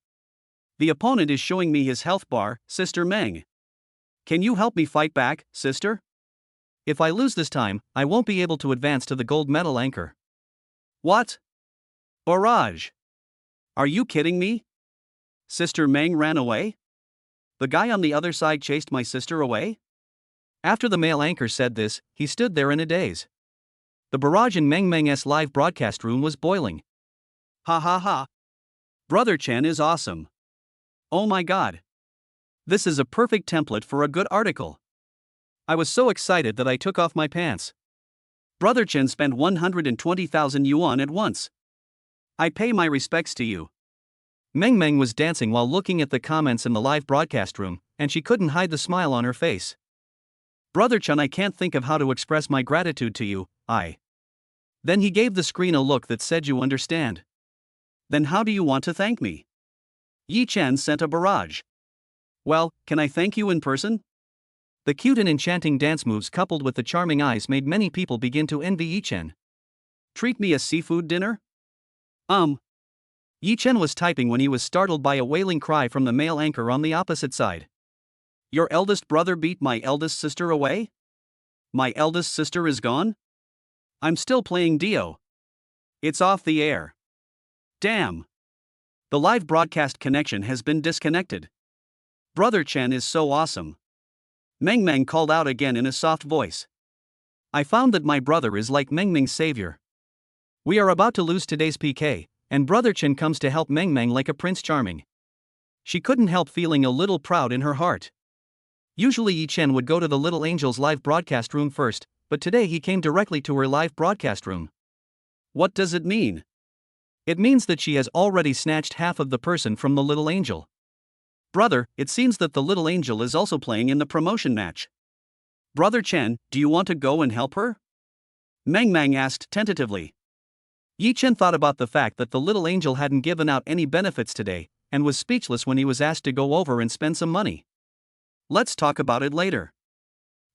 The opponent is showing me his health bar, Sister Meng. Can you help me fight back, sister? If I lose this time, I won't be able to advance to the gold medal anchor. What? Barrage. Are you kidding me? Sister Meng ran away? The guy on the other side chased my sister away? After the male anchor said this, he stood there in a daze. The barrage in Meng Meng's live broadcast room was boiling. Ha ha ha. Brother Chen is awesome. Oh my god. This is a perfect template for a good article. I was so excited that I took off my pants. Brother Chen spent 120,000 yuan at once. I pay my respects to you. Meng Meng was dancing while looking at the comments in the live broadcast room, and she couldn't hide the smile on her face. Brother Chen, I can't think of how to express my gratitude to you, Then he gave the screen a look that said you understand. Then how do you want to thank me? Yi Chen sent a barrage. Well, can I thank you in person? The cute and enchanting dance moves coupled with the charming eyes made many people begin to envy Yi Chen. Treat me a seafood dinner? Yi Chen was typing when he was startled by a wailing cry from the male anchor on the opposite side. Your eldest brother beat my eldest sister away? My eldest sister is gone? I'm still playing Dio. It's off the air. Damn. The live broadcast connection has been disconnected. Brother Chen is so awesome. Meng Meng called out again in a soft voice. I found that my brother is like Meng Meng's savior. We are about to lose today's PK, and Brother Chen comes to help Meng Meng like a Prince Charming. She couldn't help feeling a little proud in her heart. Usually Yi Chen would go to the little angel's live broadcast room first, but today he came directly to her live broadcast room. What does it mean? It means that she has already snatched half of the person from the little angel. Brother, it seems that the little angel is also playing in the promotion match. Brother Chen, do you want to go and help her? Meng Meng asked tentatively. Yi Chen thought about the fact that the little angel hadn't given out any benefits today, and was speechless when he was asked to go over and spend some money. Let's talk about it later.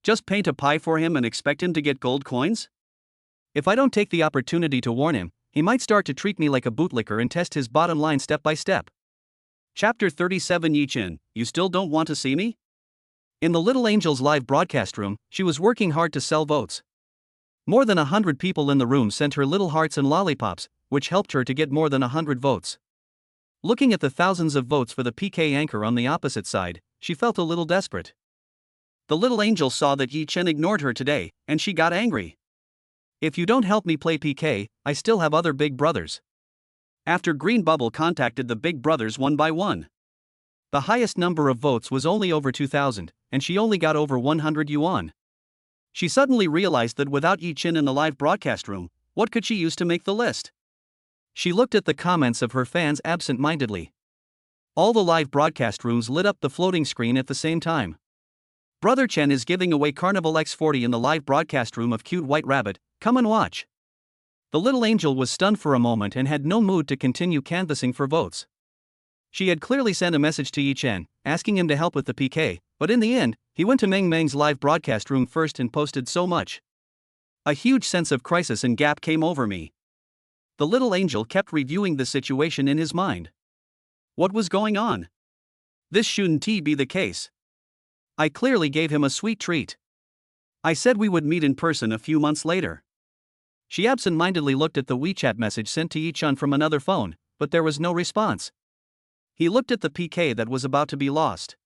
Just paint a pie for him and expect him to get gold coins? If I don't take the opportunity to warn him, he might start to treat me like a bootlicker and test his bottom line step by step. Chapter 37. Yi Chen, you still don't want to see me? In the little angel's live broadcast room, she was working hard to sell votes. More than 100 people in the room sent her little hearts and lollipops, which helped her to get more than 100 votes. Looking at the thousands of votes for the PK anchor on the opposite side, she felt a little desperate. The little angel saw that Yi Chen ignored her today, and she got angry. If you don't help me play PK, I still have other big brothers. After Green Bubble contacted the big brothers one by one. The highest number of votes was only over 2,000, and she only got over 100 yuan. She suddenly realized that without Yi Chen in the live broadcast room, what could she use to make the list? She looked at the comments of her fans absent-mindedly. All the live broadcast rooms lit up the floating screen at the same time. Brother Chen is giving away Carnival X40 in the live broadcast room of Cute White Rabbit, come and watch. The little angel was stunned for a moment and had no mood to continue canvassing for votes. She had clearly sent a message to Yi Chen, asking him to help with the PK, but in the end, he went to Meng Meng's live broadcast room first and posted so much. A huge sense of crisis and gap came over me. The little angel kept reviewing the situation in his mind. What was going on? This shouldn't be the case. I clearly gave him a sweet treat. I said we would meet in person a few months later. She absent-mindedly looked at the WeChat message sent to Yi Chen from another phone, but there was no response. He looked at the PK that was about to be lost.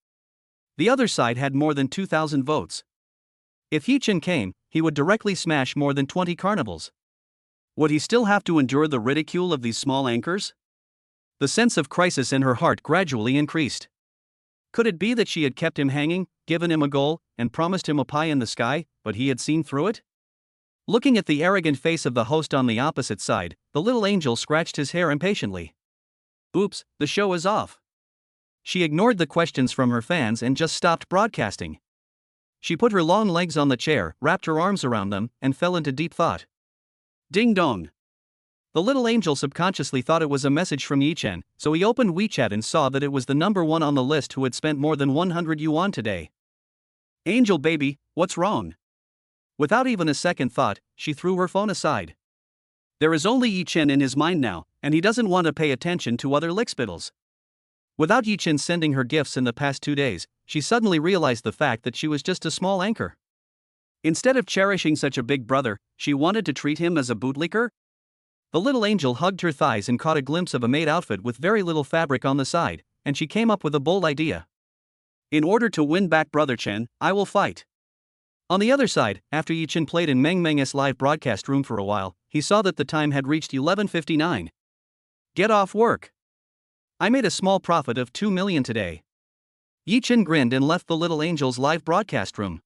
The other side had more than 2,000 votes. If Yi Chen came, he would directly smash more than 20 carnivals. Would he still have to endure the ridicule of these small anchors? The sense of crisis in her heart gradually increased. Could it be that she had kept him hanging, given him a goal, and promised him a pie in the sky, but he had seen through it? Looking at the arrogant face of the host on the opposite side, the little angel scratched his hair impatiently. Oops, the show is off. She ignored the questions from her fans and just stopped broadcasting. She put her long legs on the chair, wrapped her arms around them, and fell into deep thought. Ding dong. The little angel subconsciously thought it was a message from Yi Chen, so he opened WeChat and saw that it was the number one on the list who had spent more than 100 yuan today. Angel baby, what's wrong? Without even a second thought, she threw her phone aside. There is only Yi Chen in his mind now, and he doesn't want to pay attention to other lickspittles. Without Yi Chen sending her gifts in the past 2 days, she suddenly realized the fact that she was just a small anchor. Instead of cherishing such a big brother, she wanted to treat him as a bootlicker? The little angel hugged her thighs and caught a glimpse of a maid outfit with very little fabric on the side, and she came up with a bold idea. In order to win back Brother Chen, I will fight. On the other side, after Yi Chen played in Meng Meng's live broadcast room for a while, he saw that the time had reached 11:59. Get off work. I made a small profit of 2 million today. Yi Chen grinned and left the little angel's live broadcast room.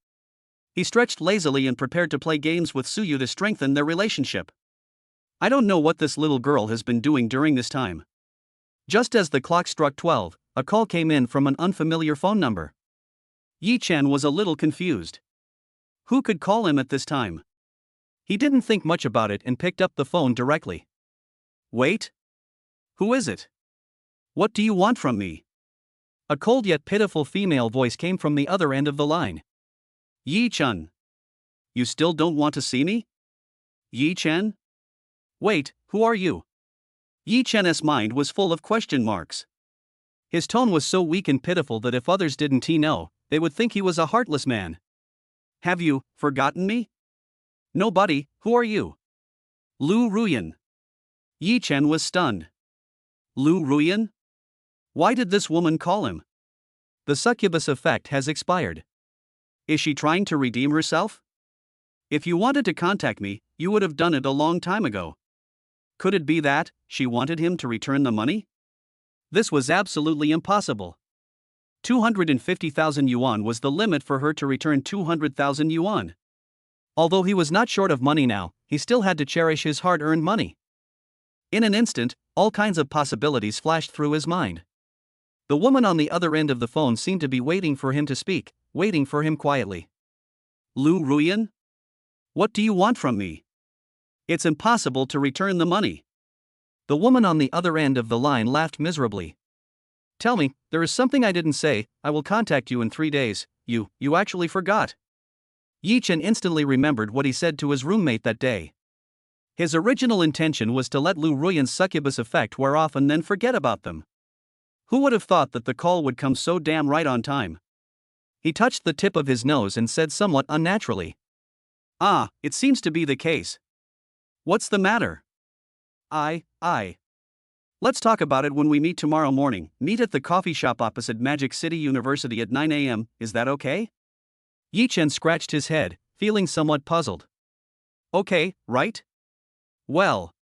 He stretched lazily and prepared to play games with Suyu to strengthen their relationship. I don't know what this little girl has been doing during this time. Just as the clock struck 12, a call came in from an unfamiliar phone number. Yi Chen was a little confused. Who could call him at this time? He didn't think much about it and picked up the phone directly. Wait. Who is it? What do you want from me? A cold yet pitiful female voice came from the other end of the line. Yi Chen. You still don't want to see me? Yi Chen? Wait, who are you? Yi Chen's mind was full of question marks. His tone was so weak and pitiful that if others didn't know, they would think he was a heartless man. Have you forgotten me? Nobody, who are you? Lu Ruan. Yi Chen was stunned. Lu Ruan? Why did this woman call him? The succubus effect has expired. Is she trying to redeem herself? If you wanted to contact me, you would have done it a long time ago. Could it be that she wanted him to return the money? This was absolutely impossible. 250,000 yuan was the limit for her to return 200,000 yuan. Although he was not short of money now, he still had to cherish his hard-earned money. In an instant, all kinds of possibilities flashed through his mind. The woman on the other end of the phone seemed to be waiting for him to speak, waiting for him quietly. Lu Ruan? What do you want from me? It's impossible to return the money. The woman on the other end of the line laughed miserably. Tell me, there is something I didn't say. I will contact you in 3 days. You actually forgot. Yi Chen instantly remembered what he said to his roommate that day. His original intention was to let Lu Ruyan's succubus effect wear off and then forget about them. Who would have thought that the call would come so damn right on time? He touched the tip of his nose and said somewhat unnaturally. Ah, it seems to be the case. What's the matter? Let's talk about it when we meet tomorrow morning. Meet at the coffee shop opposite Magic City University at 9 a.m., is that okay? Yi Chen scratched his head, feeling somewhat puzzled. Okay, right? Well,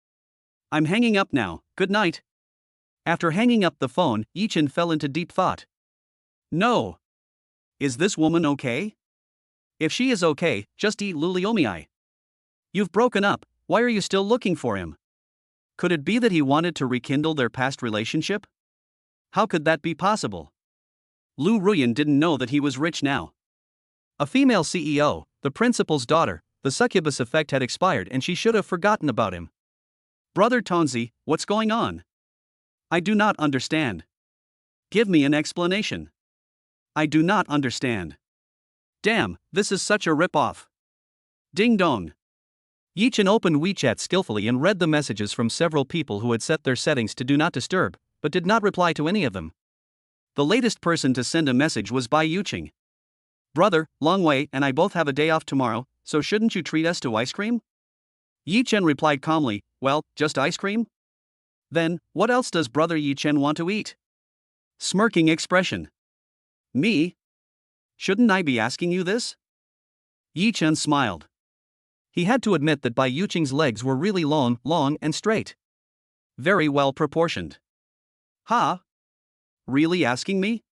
I'm hanging up now, good night. After hanging up the phone, Yi Chen fell into deep thought. No. Is this woman okay? If she is okay, just eat Luliomiai. You've broken up, why are you still looking for him? Could it be that he wanted to rekindle their past relationship? How could that be possible? Lu Ruyan didn't know that he was rich now. A female CEO, the principal's daughter, the succubus effect had expired and she should have forgotten about him. Brother Tonzi, what's going on? I do not understand. Give me an explanation. I do not understand. Damn, this is such a rip-off. Ding dong. Yi Chen opened WeChat skillfully and read the messages from several people who had set their settings to do not disturb, but did not reply to any of them. The latest person to send a message was Bai Yuqing. Brother, Long Wei and I both have a day off tomorrow, so shouldn't you treat us to ice cream? Yi Chen replied calmly, well, just ice cream? Then, what else does brother Yi Chen want to eat? Smirking expression. Me? Shouldn't I be asking you this? Yi Chen smiled. He had to admit that Bai Yuqing's legs were really long and straight. Very well proportioned. Ha? Really asking me?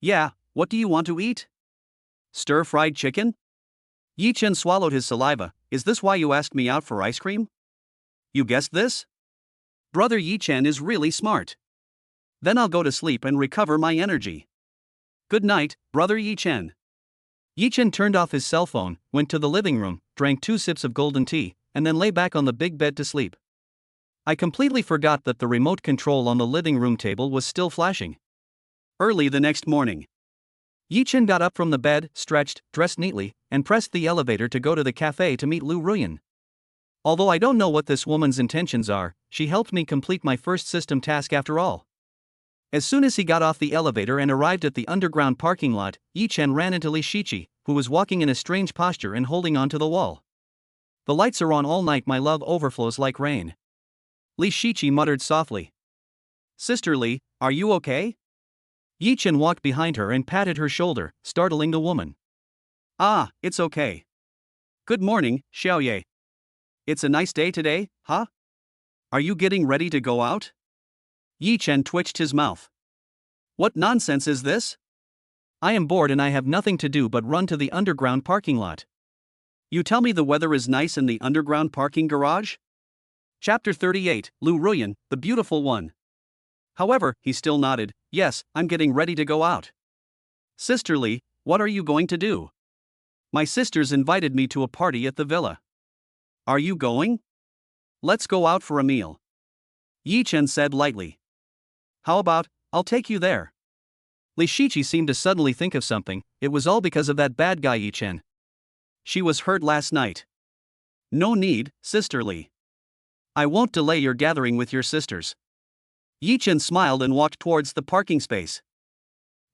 Yeah, what do you want to eat? Stir-fried chicken? Yi Chen swallowed his saliva. Is this why you asked me out for ice cream? You guessed this? Brother Yi Chen is really smart. Then I'll go to sleep and recover my energy. Good night, brother Yi Chen. Yi Chen turned off his cell phone, went to the living room, drank 2 sips of golden tea, and then lay back on the big bed to sleep. I completely forgot that the remote control on the living room table was still flashing. Early the next morning, Yi Chen got up from the bed, stretched, dressed neatly, and pressed the elevator to go to the cafe to meet Lu Ruyan. Although I don't know what this woman's intentions are, she helped me complete my first system task after all. As soon as he got off the elevator and arrived at the underground parking lot, Yi Chen ran into Li Shiqi, who was walking in a strange posture and holding onto the wall. The lights are on all night, my love overflows like rain. Li Shiqi muttered softly. Sister Li, are you okay? Yi Chen walked behind her and patted her shoulder, startling the woman. Ah, it's okay. Good morning, Xiaoye. It's a nice day today, huh? Are you getting ready to go out? Yi Chen twitched his mouth. What nonsense is this? I am bored and I have nothing to do but run to the underground parking lot. You tell me the weather is nice in the underground parking garage? Chapter 38, Lu Ruyan, the beautiful one. However, he still nodded. Yes, I'm getting ready to go out. Sister Li, what are you going to do? My sisters invited me to a party at the villa. Are you going? Let's go out for a meal. Yi Chen said lightly. How about, I'll take you there. Li Shiqi seemed to suddenly think of something. It was all because of that bad guy Yi Chen. She was hurt last night. No need, Sister Li. I won't delay your gathering with your sisters. Yi Chen smiled and walked towards the parking space.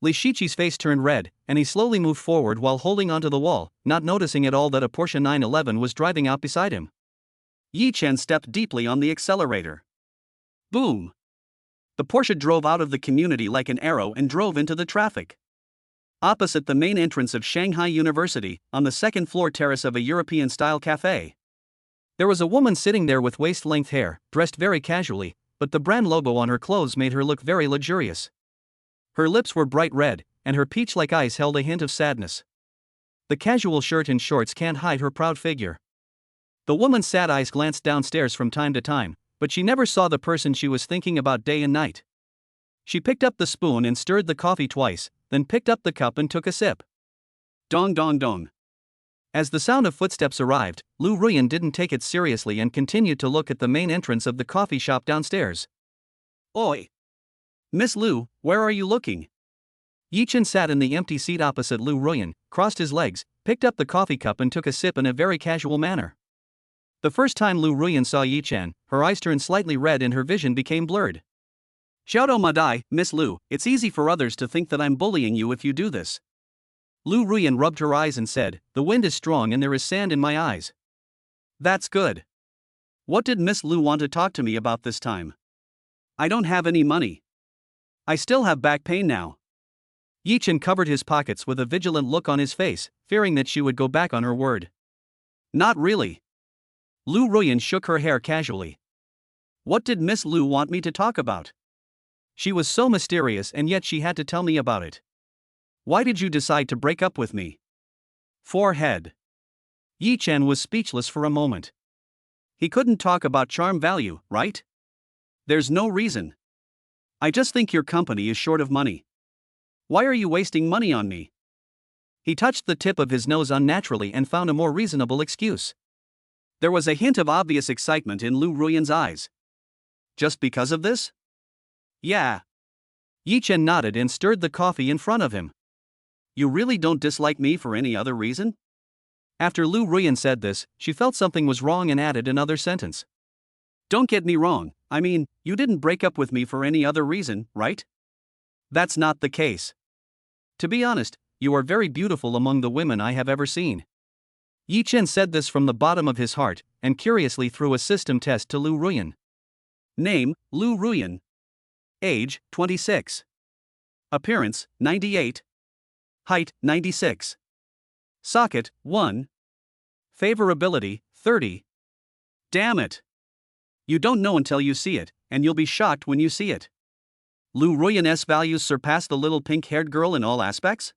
Li Shiqi's face turned red, and he slowly moved forward while holding onto the wall, not noticing at all that a Porsche 911 was driving out beside him. Yi Chen stepped deeply on the accelerator. Boom! The Porsche drove out of the community like an arrow and drove into the traffic. Opposite the main entrance of Shanghai University, on the second-floor terrace of a European-style cafe. There was a woman sitting there with waist-length hair, dressed very casually, but the brand logo on her clothes made her look very luxurious. Her lips were bright red, and her peach-like eyes held a hint of sadness. The casual shirt and shorts can't hide her proud figure. The woman's sad eyes glanced downstairs from time to time, but she never saw the person she was thinking about day and night. She picked up the spoon and stirred the coffee twice, then picked up the cup and took a sip. Dong dong dong. As the sound of footsteps arrived, Lu Ruan didn't take it seriously and continued to look at the main entrance of the coffee shop downstairs. Oi! Miss Lu, where are you looking? Yi-Chen sat in the empty seat opposite Lu Ruan, crossed his legs, picked up the coffee cup and took a sip in a very casual manner. The first time Lu Ruan saw Yi-Chen, her eyes turned slightly red and her vision became blurred. Xiaodo Madai, Miss Lu, it's easy for others to think that I'm bullying you if you do this. Lu Ruan rubbed her eyes and said, the wind is strong and there is sand in my eyes. That's good. What did Miss Lu want to talk to me about this time? I don't have any money. I still have back pain now. Yi-Chen covered his pockets with a vigilant look on his face, fearing that she would go back on her word. Not really. Lu Ruan shook her hair casually. What did Miss Lu want me to talk about? She was so mysterious and yet she had to tell me about it. Why did you decide to break up with me? Forehead. Yi-Chen was speechless for a moment. He couldn't talk about charm value, right? There's no reason. I just think your company is short of money. Why are you wasting money on me? He touched the tip of his nose unnaturally and found a more reasonable excuse. There was a hint of obvious excitement in Lu Ruan's eyes. Just because of this? Yeah. Yi-Chen nodded and stirred the coffee in front of him. You really don't dislike me for any other reason? After Lu Ruan said this, she felt something was wrong and added another sentence. Don't get me wrong, I mean, you didn't break up with me for any other reason, right? That's not the case. To be honest, you are very beautiful among the women I have ever seen. Yi-Chen said this from the bottom of his heart, and curiously threw a system test to Lu Ruan. Name, Lu Ruan. Age, 26. Appearance, 98. Height, 96. Socket, 1. Favorability, 30. Damn it. You don't know until you see it, and you'll be shocked when you see it. Lu Ruan's values surpass the little pink-haired girl in all aspects?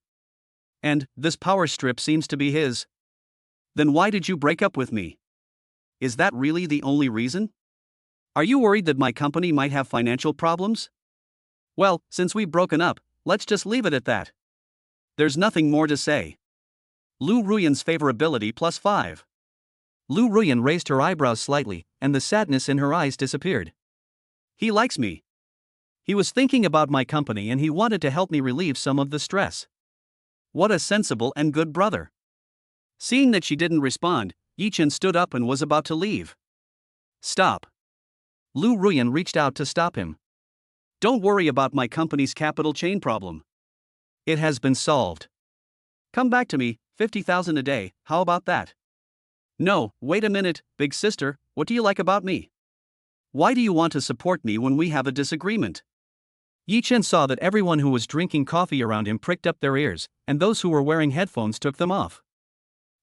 And, this power strip seems to be his. Then why did you break up with me? Is that really the only reason? Are you worried that my company might have financial problems? Well, since we've broken up, let's just leave it at that. There's nothing more to say. Lu Ruan's favorability plus 5. Lu Ruan raised her eyebrows slightly, and the sadness in her eyes disappeared. He likes me. He was thinking about my company and he wanted to help me relieve some of the stress. What a sensible and good brother. Seeing that she didn't respond, Yi-Chen stood up and was about to leave. Stop. Lu Ruan reached out to stop him. Don't worry about my company's capital chain problem. It has been solved. Come back to me, 50,000 a day, how about that? No, wait a minute, big sister, what do you like about me? Why do you want to support me when we have a disagreement? Yi-Chen saw that everyone who was drinking coffee around him pricked up their ears, and those who were wearing headphones took them off.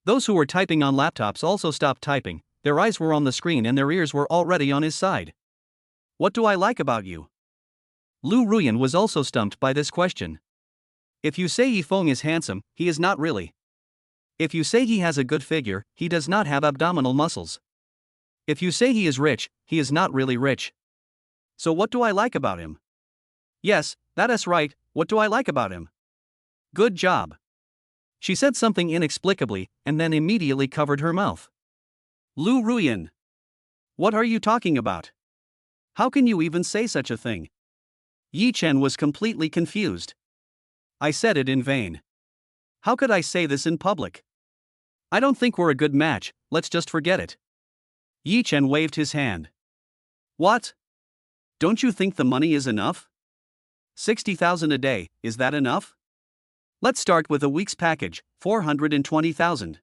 Those who were typing on laptops also stopped typing, their eyes were on the screen and their ears were already on his side. What do I like about you? Lu Ruan was also stumped by this question. If you say Yifeng is handsome, he is not really. If you say he has a good figure, he does not have abdominal muscles. If you say he is rich, he is not really rich. So what do I like about him? Yes, that is right, what do I like about him? Good job. She said something inexplicably, and then immediately covered her mouth. Lu Ruan. What are you talking about? How can you even say such a thing? Yi-Chen was completely confused. I said it in vain. How could I say this in public? I don't think we're a good match, let's just forget it. Yi-Chen waved his hand. What? Don't you think the money is enough? 60,000 a day, is that enough? Let's start with a week's package, 420,000.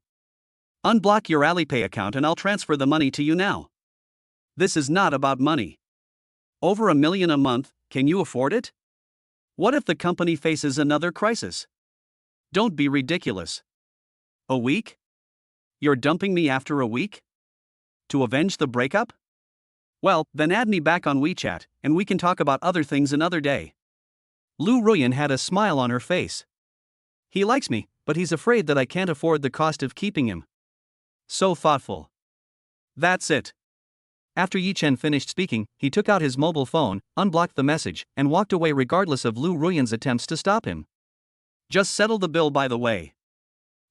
Unblock your Alipay account and I'll transfer the money to you now. This is not about money. Over $1 million a month, can you afford it? What if the company faces another crisis? Don't be ridiculous. A week? You're dumping me after a week? To avenge the breakup? Well, then add me back on WeChat, and we can talk about other things another day. Lu Ruan had a smile on her face. He likes me, but he's afraid that I can't afford the cost of keeping him. So thoughtful. That's it. After Yi Chen finished speaking, he took out his mobile phone, unblocked the message, and walked away regardless of Lu Ruan's attempts to stop him. Just settle the bill, by the way.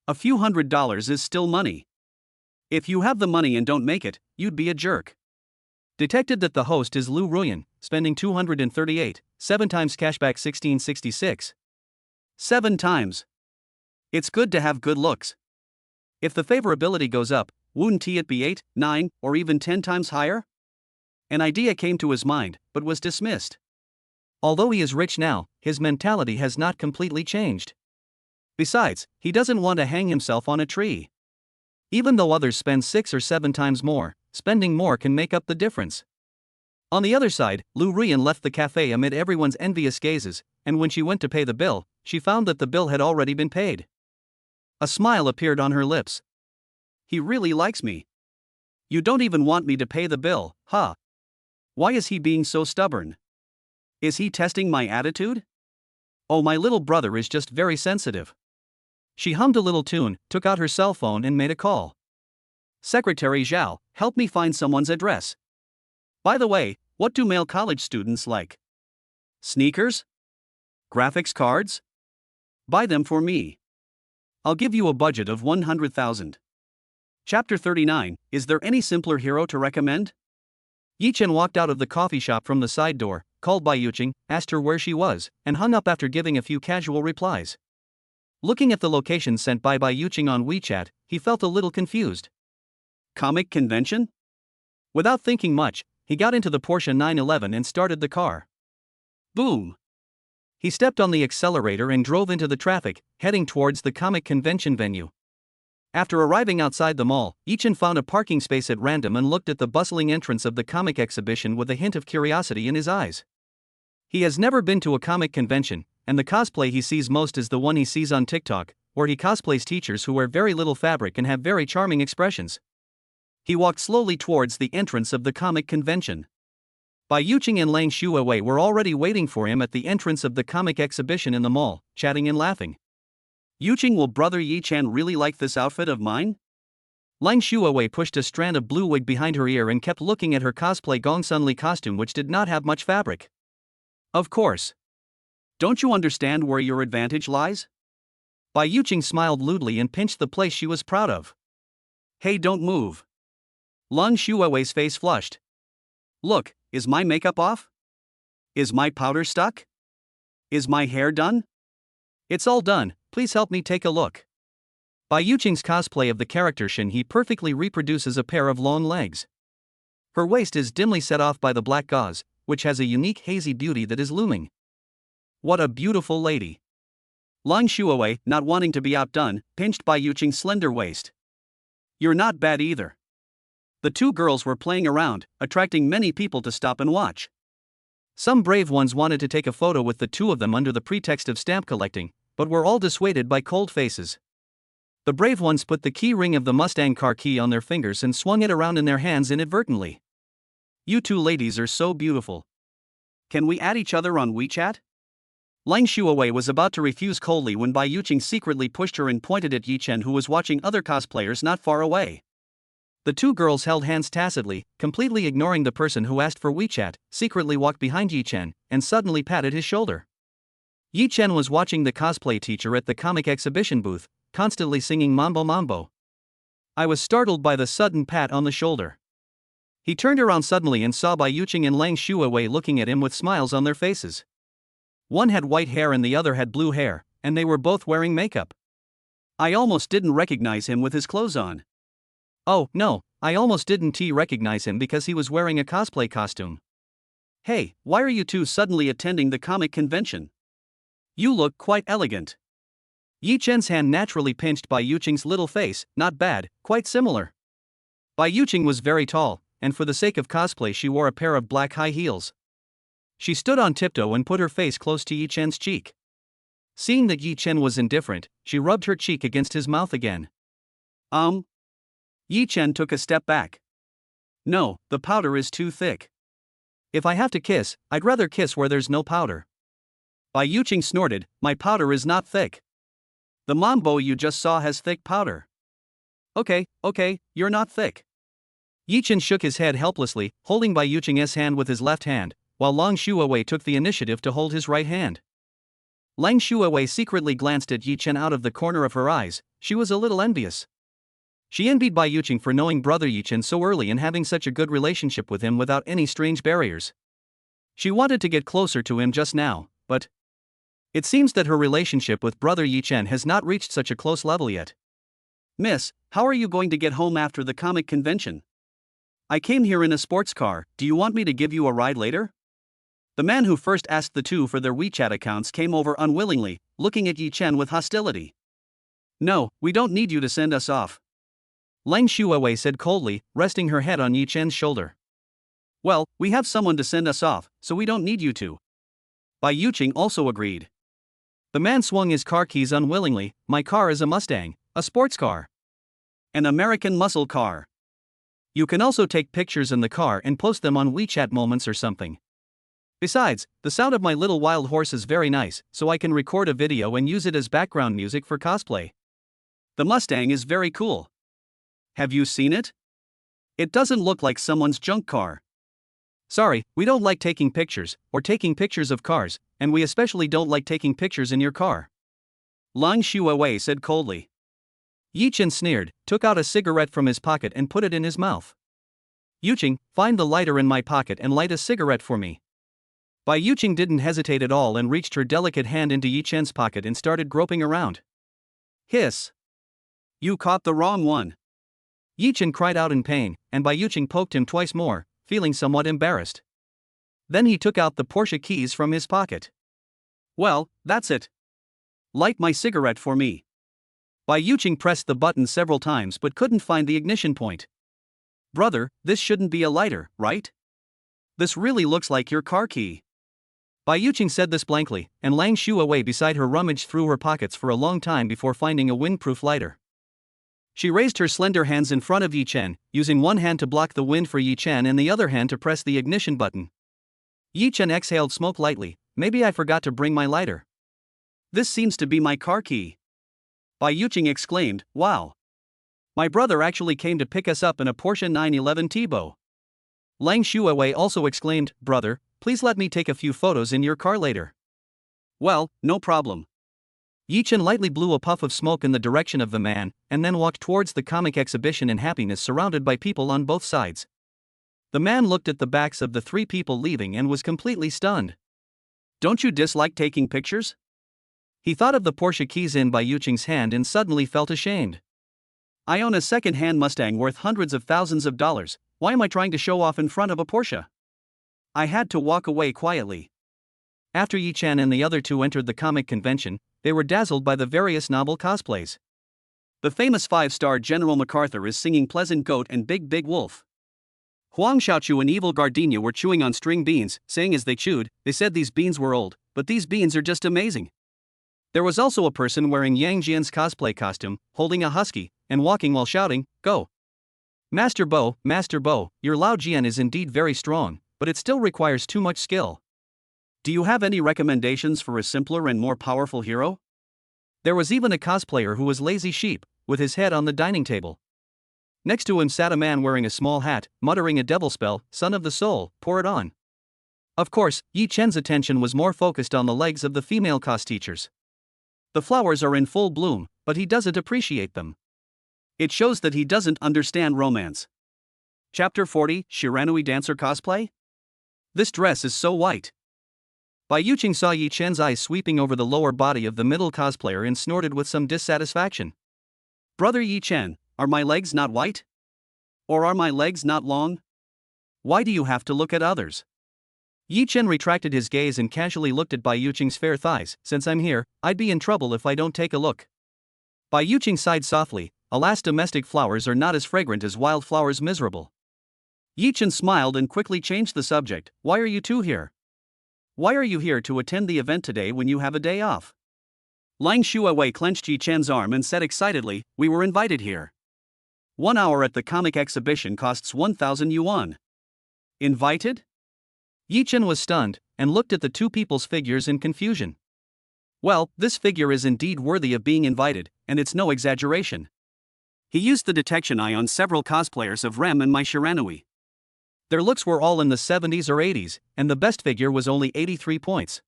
A few $100s is still money. If you have the money and don't make it, you'd be a jerk. Detected that the host is Lu Ruan, spending 238, 7 times cashback 1666. 7 times. It's good to have good looks. If the favorability goes up, wouldn't it be 8, 9, or even 10 times higher? An idea came to his mind, but was dismissed. Although he is rich now, his mentality has not completely changed. Besides, he doesn't want to hang himself on a tree. Even though others spend 6 or 7 times more, spending more can make up the difference. On the other side, Lu Ruan left the cafe amid everyone's envious gazes, and when she went to pay the bill, she found that the bill had already been paid. A smile appeared on her lips. He really likes me. You don't even want me to pay the bill, huh? Why is he being so stubborn? Is he testing my attitude? Oh, my little brother is just very sensitive. She hummed a little tune, took out her cell phone and made a call. Secretary Zhao, help me find someone's address. By the way, what do male college students like? Sneakers? Graphics cards? Buy them for me. I'll give you a budget of 100,000. Chapter 39, Is there any simpler hero to recommend? Yi Chen walked out of the coffee shop from the side door, called Bai Yuqing, asked her where she was, and hung up after giving a few casual replies. Looking at the location sent by Bai Yuqing on WeChat, he felt a little confused. Comic convention? Without thinking much, he got into the Porsche 911 and started the car. Boom! He stepped on the accelerator and drove into the traffic, heading towards the comic convention venue. After arriving outside the mall, Yi Chen found a parking space at random and looked at the bustling entrance of the comic exhibition with a hint of curiosity in his eyes. He has never been to a comic convention, and the cosplay he sees most is the one he sees on TikTok, where he cosplays teachers who wear very little fabric and have very charming expressions. He walked slowly towards the entrance of the comic convention. Bai Yuqing and Lang Shuawei were already waiting for him at the entrance of the comic exhibition in the mall, chatting and laughing. Yuqing, will brother Yi Chen really like this outfit of mine? Lang Shuawei pushed a strand of blue wig behind her ear and kept looking at her cosplay Gongsun Li costume, which did not have much fabric. Of course. Don't you understand where your advantage lies? Bai Yuqing smiled lewdly and pinched the place she was proud of. Hey, don't move. Lang Shuawei's face flushed. Look, is my makeup off? Is my powder stuck? Is my hair done? It's all done, please help me take a look. Bai Yuqing's cosplay of the character Shin He perfectly reproduces a pair of long legs. Her waist is dimly set off by the black gauze, which has a unique hazy beauty that is looming. What a beautiful lady. Lang Shuawei, not wanting to be outdone, pinched Bai Yuqing's slender waist. You're not bad either. The two girls were playing around, attracting many people to stop and watch. Some brave ones wanted to take a photo with the two of them under the pretext of stamp collecting, but were all dissuaded by cold faces. The brave ones put the key ring of the Mustang car key on their fingers and swung it around in their hands inadvertently. You two ladies are so beautiful. Can we add each other on WeChat? Lang Shuawei was about to refuse coldly when Bai Yuqing secretly pushed her and pointed at Yi Chen, who was watching other cosplayers not far away. The two girls held hands tacitly, completely ignoring the person who asked for WeChat, secretly walked behind Yi Chen, and suddenly patted his shoulder. Yi Chen was watching the cosplay teacher at the comic exhibition booth, constantly singing Mambo Mambo. I was startled by the sudden pat on the shoulder. He turned around suddenly and saw Bai Yuqing and Lang Shuawei looking at him with smiles on their faces. One had white hair and the other had blue hair, and they were both wearing makeup. I almost didn't recognize him with his clothes on. Oh, no, I almost didn't recognize him because he was wearing a cosplay costume. Hey, why are you two suddenly attending the comic convention? You look quite elegant. Yi Chen's hand naturally pinched Bai Yuqing's little face, not bad, quite similar. Bai Yuqing was very tall, and for the sake of cosplay she wore a pair of black high heels. She stood on tiptoe and put her face close to Yi Chen's cheek. Seeing that Yi Chen was indifferent, she rubbed her cheek against his mouth again. Yi Chen took a step back. No, the powder is too thick. If I have to kiss, I'd rather kiss where there's no powder. Bai Yuqing snorted, my powder is not thick. The mambo you just saw has thick powder. Okay, you're not thick. Yichen shook his head helplessly, holding Bai Yuqing's hand with his left hand, while Lang Shuawei took the initiative to hold his right hand. Lang Shuawei secretly glanced at Yichen out of the corner of her eyes. She was a little envious. She envied Bai Yuqing for knowing brother Yichen so early and having such a good relationship with him without any strange barriers. She wanted to get closer to him just now, but it seems that her relationship with brother Yichen has not reached such a close level yet. Miss, how are you going to get home after the comic convention? I came here in a sports car, do you want me to give you a ride later? The man who first asked the two for their WeChat accounts came over unwillingly, looking at Yichen with hostility. No, we don't need you to send us off. Lang Shuawei said coldly, resting her head on Yichen's shoulder. Well, we have someone to send us off, so we don't need you to. Bai Yuqing also agreed. The man swung his car keys unwillingly. My car is a Mustang, a sports car. An American muscle car. You can also take pictures in the car and post them on WeChat Moments or something. Besides, the sound of my little wild horse is very nice, so I can record a video and use it as background music for cosplay. The Mustang is very cool. Have you seen it? It doesn't look like someone's junk car. Sorry, we don't like taking pictures, or taking pictures of cars, and we especially don't like taking pictures in your car. Lang Shuawei said coldly. Yichen sneered, took out a cigarette from his pocket and put it in his mouth. Yuqing, find the lighter in my pocket and light a cigarette for me. Bai Yuqing didn't hesitate at all and reached her delicate hand into Yichen's pocket and started groping around. Hiss! You caught the wrong one. Yichen cried out in pain, and Bai Yuqing poked him twice more, feeling somewhat embarrassed. Then he took out the Porsche keys from his pocket. Well, that's it. Light my cigarette for me. Bai Yuqing pressed the button several times but couldn't find the ignition point. Brother, this shouldn't be a lighter, right? This really looks like your car key. Bai Yuqing said this blankly, and Lang Shuawei beside her rummaged through her pockets for a long time before finding a windproof lighter. She raised her slender hands in front of Yichen, using one hand to block the wind for Yichen and the other hand to press the ignition button. Yichen exhaled smoke lightly. Maybe I forgot to bring my lighter. This seems to be my car key. Bai Yuqing exclaimed, wow. My brother actually came to pick us up in a Porsche 911 Turbo. Lang Shuawei also exclaimed, brother, please let me take a few photos in your car later. Well, no problem. Yichen lightly blew a puff of smoke in the direction of the man, and then walked towards the comic exhibition in happiness surrounded by people on both sides. The man looked at the backs of the three people leaving and was completely stunned. Don't you dislike taking pictures? He thought of the Porsche keys in Bai Yuqing's hand and suddenly felt ashamed. I own a second-hand Mustang worth hundreds of thousands of dollars, why am I trying to show off in front of a Porsche? I had to walk away quietly. After Yichen and the other two entered the comic convention, they were dazzled by the various novel cosplays. The famous 5-star General MacArthur is singing Pleasant Goat and Big Big Wolf. Huang Xiaochu and Evil Gardenia were chewing on string beans, saying as they chewed, they said these beans were old, but these beans are just amazing. There was also a person wearing Yang Jian's cosplay costume, holding a husky, and walking while shouting, go! Master Bo, your Lao Jian is indeed very strong, but it still requires too much skill. Do you have any recommendations for a simpler and more powerful hero? There was even a cosplayer who was Lazy Sheep, with his head on the dining table. Next to him sat a man wearing a small hat, muttering a devil spell, son of the soul, pour it on. Of course, Yichen's attention was more focused on the legs of the female cos teachers. The flowers are in full bloom, but he doesn't appreciate them. It shows that he doesn't understand romance. Chapter 40, Shiranui Dancer Cosplay? This dress is so white. Bai Yuqing saw Yichen's eyes sweeping over the lower body of the middle cosplayer and snorted with some dissatisfaction. Brother Yichen, are my legs not white? Or are my legs not long? Why do you have to look at others? Yichen retracted his gaze and casually looked at Bai Yuqing's fair thighs. Since I'm here, I'd be in trouble if I don't take a look. Bai Yuqing sighed softly. Alas, domestic flowers are not as fragrant as wildflowers miserable. Yichen smiled and quickly changed the subject. Why are you two here? Why are you here to attend the event today when you have a day off? Lang Shuawei clenched Yichen's arm and said excitedly, we were invited here. 1 hour at the comic exhibition costs 1,000 yuan. Invited? Yi Chen was stunned and looked at the two people's figures in confusion. Well, this figure is indeed worthy of being invited, and it's no exaggeration. He used the detection eye on several cosplayers of Rem and my Shiranui. Their looks were all in the 70s or 80s, and the best figure was only 83 points.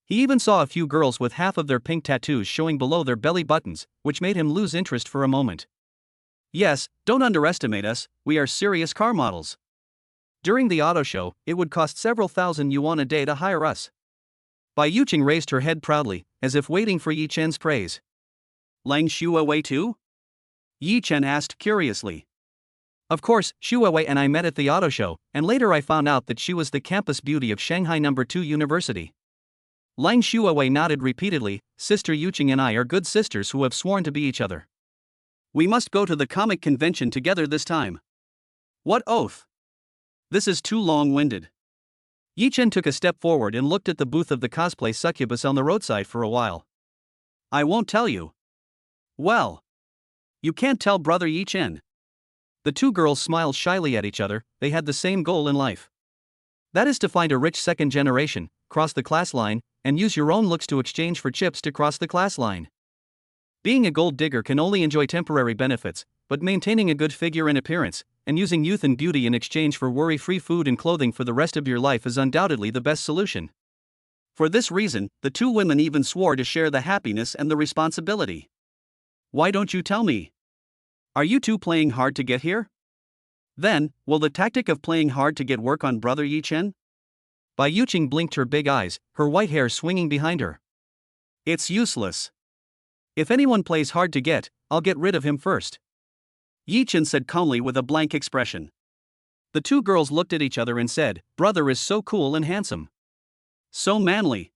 He even saw a few girls with half of their pink tattoos showing below their belly buttons, which made him lose interest for a moment. Yes, don't underestimate us, we are serious car models. During the auto show, it would cost several thousand yuan a day to hire us. Bai Yuqing raised her head proudly, as if waiting for Yi Chen's praise. Lang Shuawei too? Yi Chen asked curiously. Of course, Shuawei and I met at the auto show, and later I found out that she was the campus beauty of Shanghai No. 2 University. Lang Shuawei nodded repeatedly. Sister Yuqing and I are good sisters who have sworn to be each other. We must go to the comic convention together this time. What oath? This is too long-winded. Yi Chen took a step forward and looked at the booth of the cosplay succubus on the roadside for a while. I won't tell you. Well. You can't tell brother Yi Chen. The two girls smiled shyly at each other. They had the same goal in life. That is to find a rich second generation, cross the class line, and use your own looks to exchange for chips to cross the class line. Being a gold digger can only enjoy temporary benefits, but maintaining a good figure and appearance, and using youth and beauty in exchange for worry-free food and clothing for the rest of your life is undoubtedly the best solution. For this reason, the two women even swore to share the happiness and the responsibility. Why don't you tell me? Are you two playing hard to get here? Then, will the tactic of playing hard to get work on brother Yi Chen? Bai Yuqing blinked her big eyes, her white hair swinging behind her. It's useless. If anyone plays hard to get, I'll get rid of him first. Yi Chen said calmly with a blank expression. The two girls looked at each other and said, brother is so cool and handsome. So manly.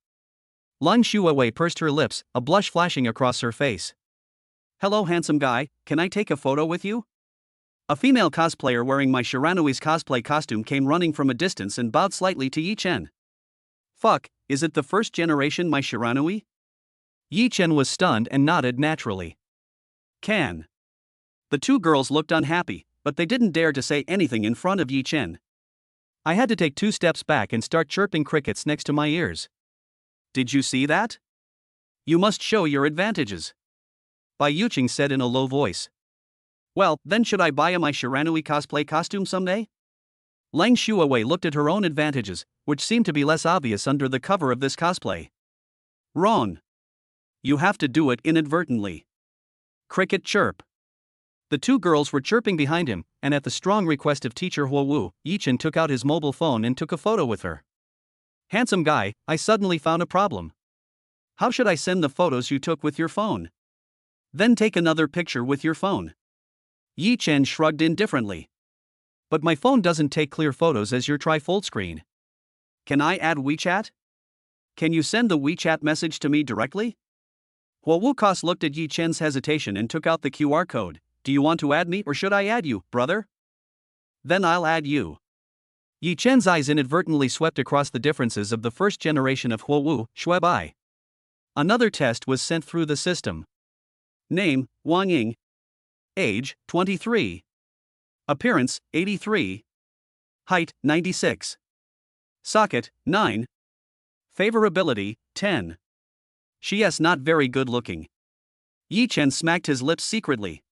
Lang Shuawei pursed her lips, a blush flashing across her face. Hello handsome guy, can I take a photo with you? A female cosplayer wearing my Shiranui's cosplay costume came running from a distance and bowed slightly to Yi Chen. Fuck, is it the first generation my Shiranui? Yi Chen was stunned and nodded naturally. Can. The two girls looked unhappy, but they didn't dare to say anything in front of Yi Chen. I had to take 2 steps back and start chirping crickets next to my ears. Did you see that? You must show your advantages. Bai Yuqing said in a low voice. Well, then should I buy my Shiranui cosplay costume someday? Lang Shuawei looked at her own advantages, which seemed to be less obvious under the cover of this cosplay. Wrong. You have to do it inadvertently. Cricket chirp. The two girls were chirping behind him, and at the strong request of teacher Huo Wu, Yi Chen took out his mobile phone and took a photo with her. Handsome guy, I suddenly found a problem. How should I send the photos you took with your phone? Then take another picture with your phone. Yi Chen shrugged indifferently. But my phone doesn't take clear photos as your tri-fold screen. Can I add WeChat? Can you send the WeChat message to me directly? Huo Wukas looked at Yi Chen's hesitation and took out the QR code. Do you want to add me or should I add you, brother? Then I'll add you. Yi Chen's eyes inadvertently swept across the differences of the first generation of Huo Wu, Shuebai. Another test was sent through the system. Name, Wang Ying. Age, 23. Appearance, 83. Height, 96. Socket, 9. Favorability, 10. She is not very good looking. Yi Chen smacked his lips secretly.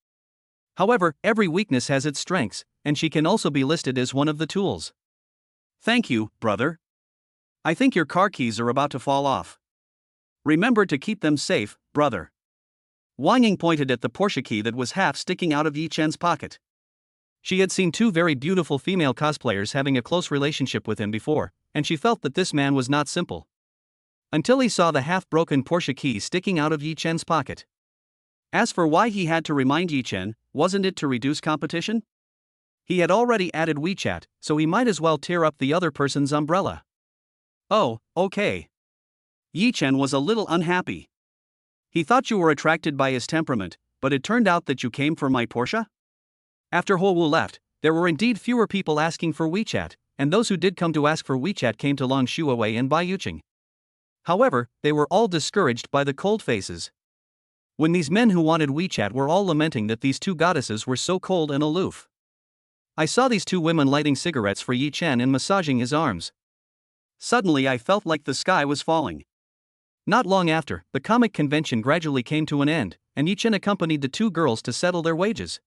However, every weakness has its strengths, and she can also be listed as one of the tools. Thank you, brother. I think your car keys are about to fall off. Remember to keep them safe, brother. Wang Ying pointed at the Porsche key that was half sticking out of Yi Chen's pocket. She had seen 2 very beautiful female cosplayers having a close relationship with him before, and she felt that this man was not simple. Until he saw the half-broken Porsche key sticking out of Yi Chen's pocket. As for why he had to remind Yi Chen, wasn't it to reduce competition? He had already added WeChat, so he might as well tear up the other person's umbrella. Oh, okay. Yi Chen was a little unhappy. He thought you were attracted by his temperament, but it turned out that you came for my Porsche? After Huo Wu left, there were indeed fewer people asking for WeChat, and those who did come to ask for WeChat came to Lang Shuawei and Bai Yuqing. However, they were all discouraged by the cold faces. when these men who wanted WeChat were all lamenting that these two goddesses were so cold and aloof. I saw these two women lighting cigarettes for Yi Chen and massaging his arms. Suddenly I felt like the sky was falling. Not long after, the comic convention gradually came to an end, and Yi Chen accompanied the two girls to settle their wages.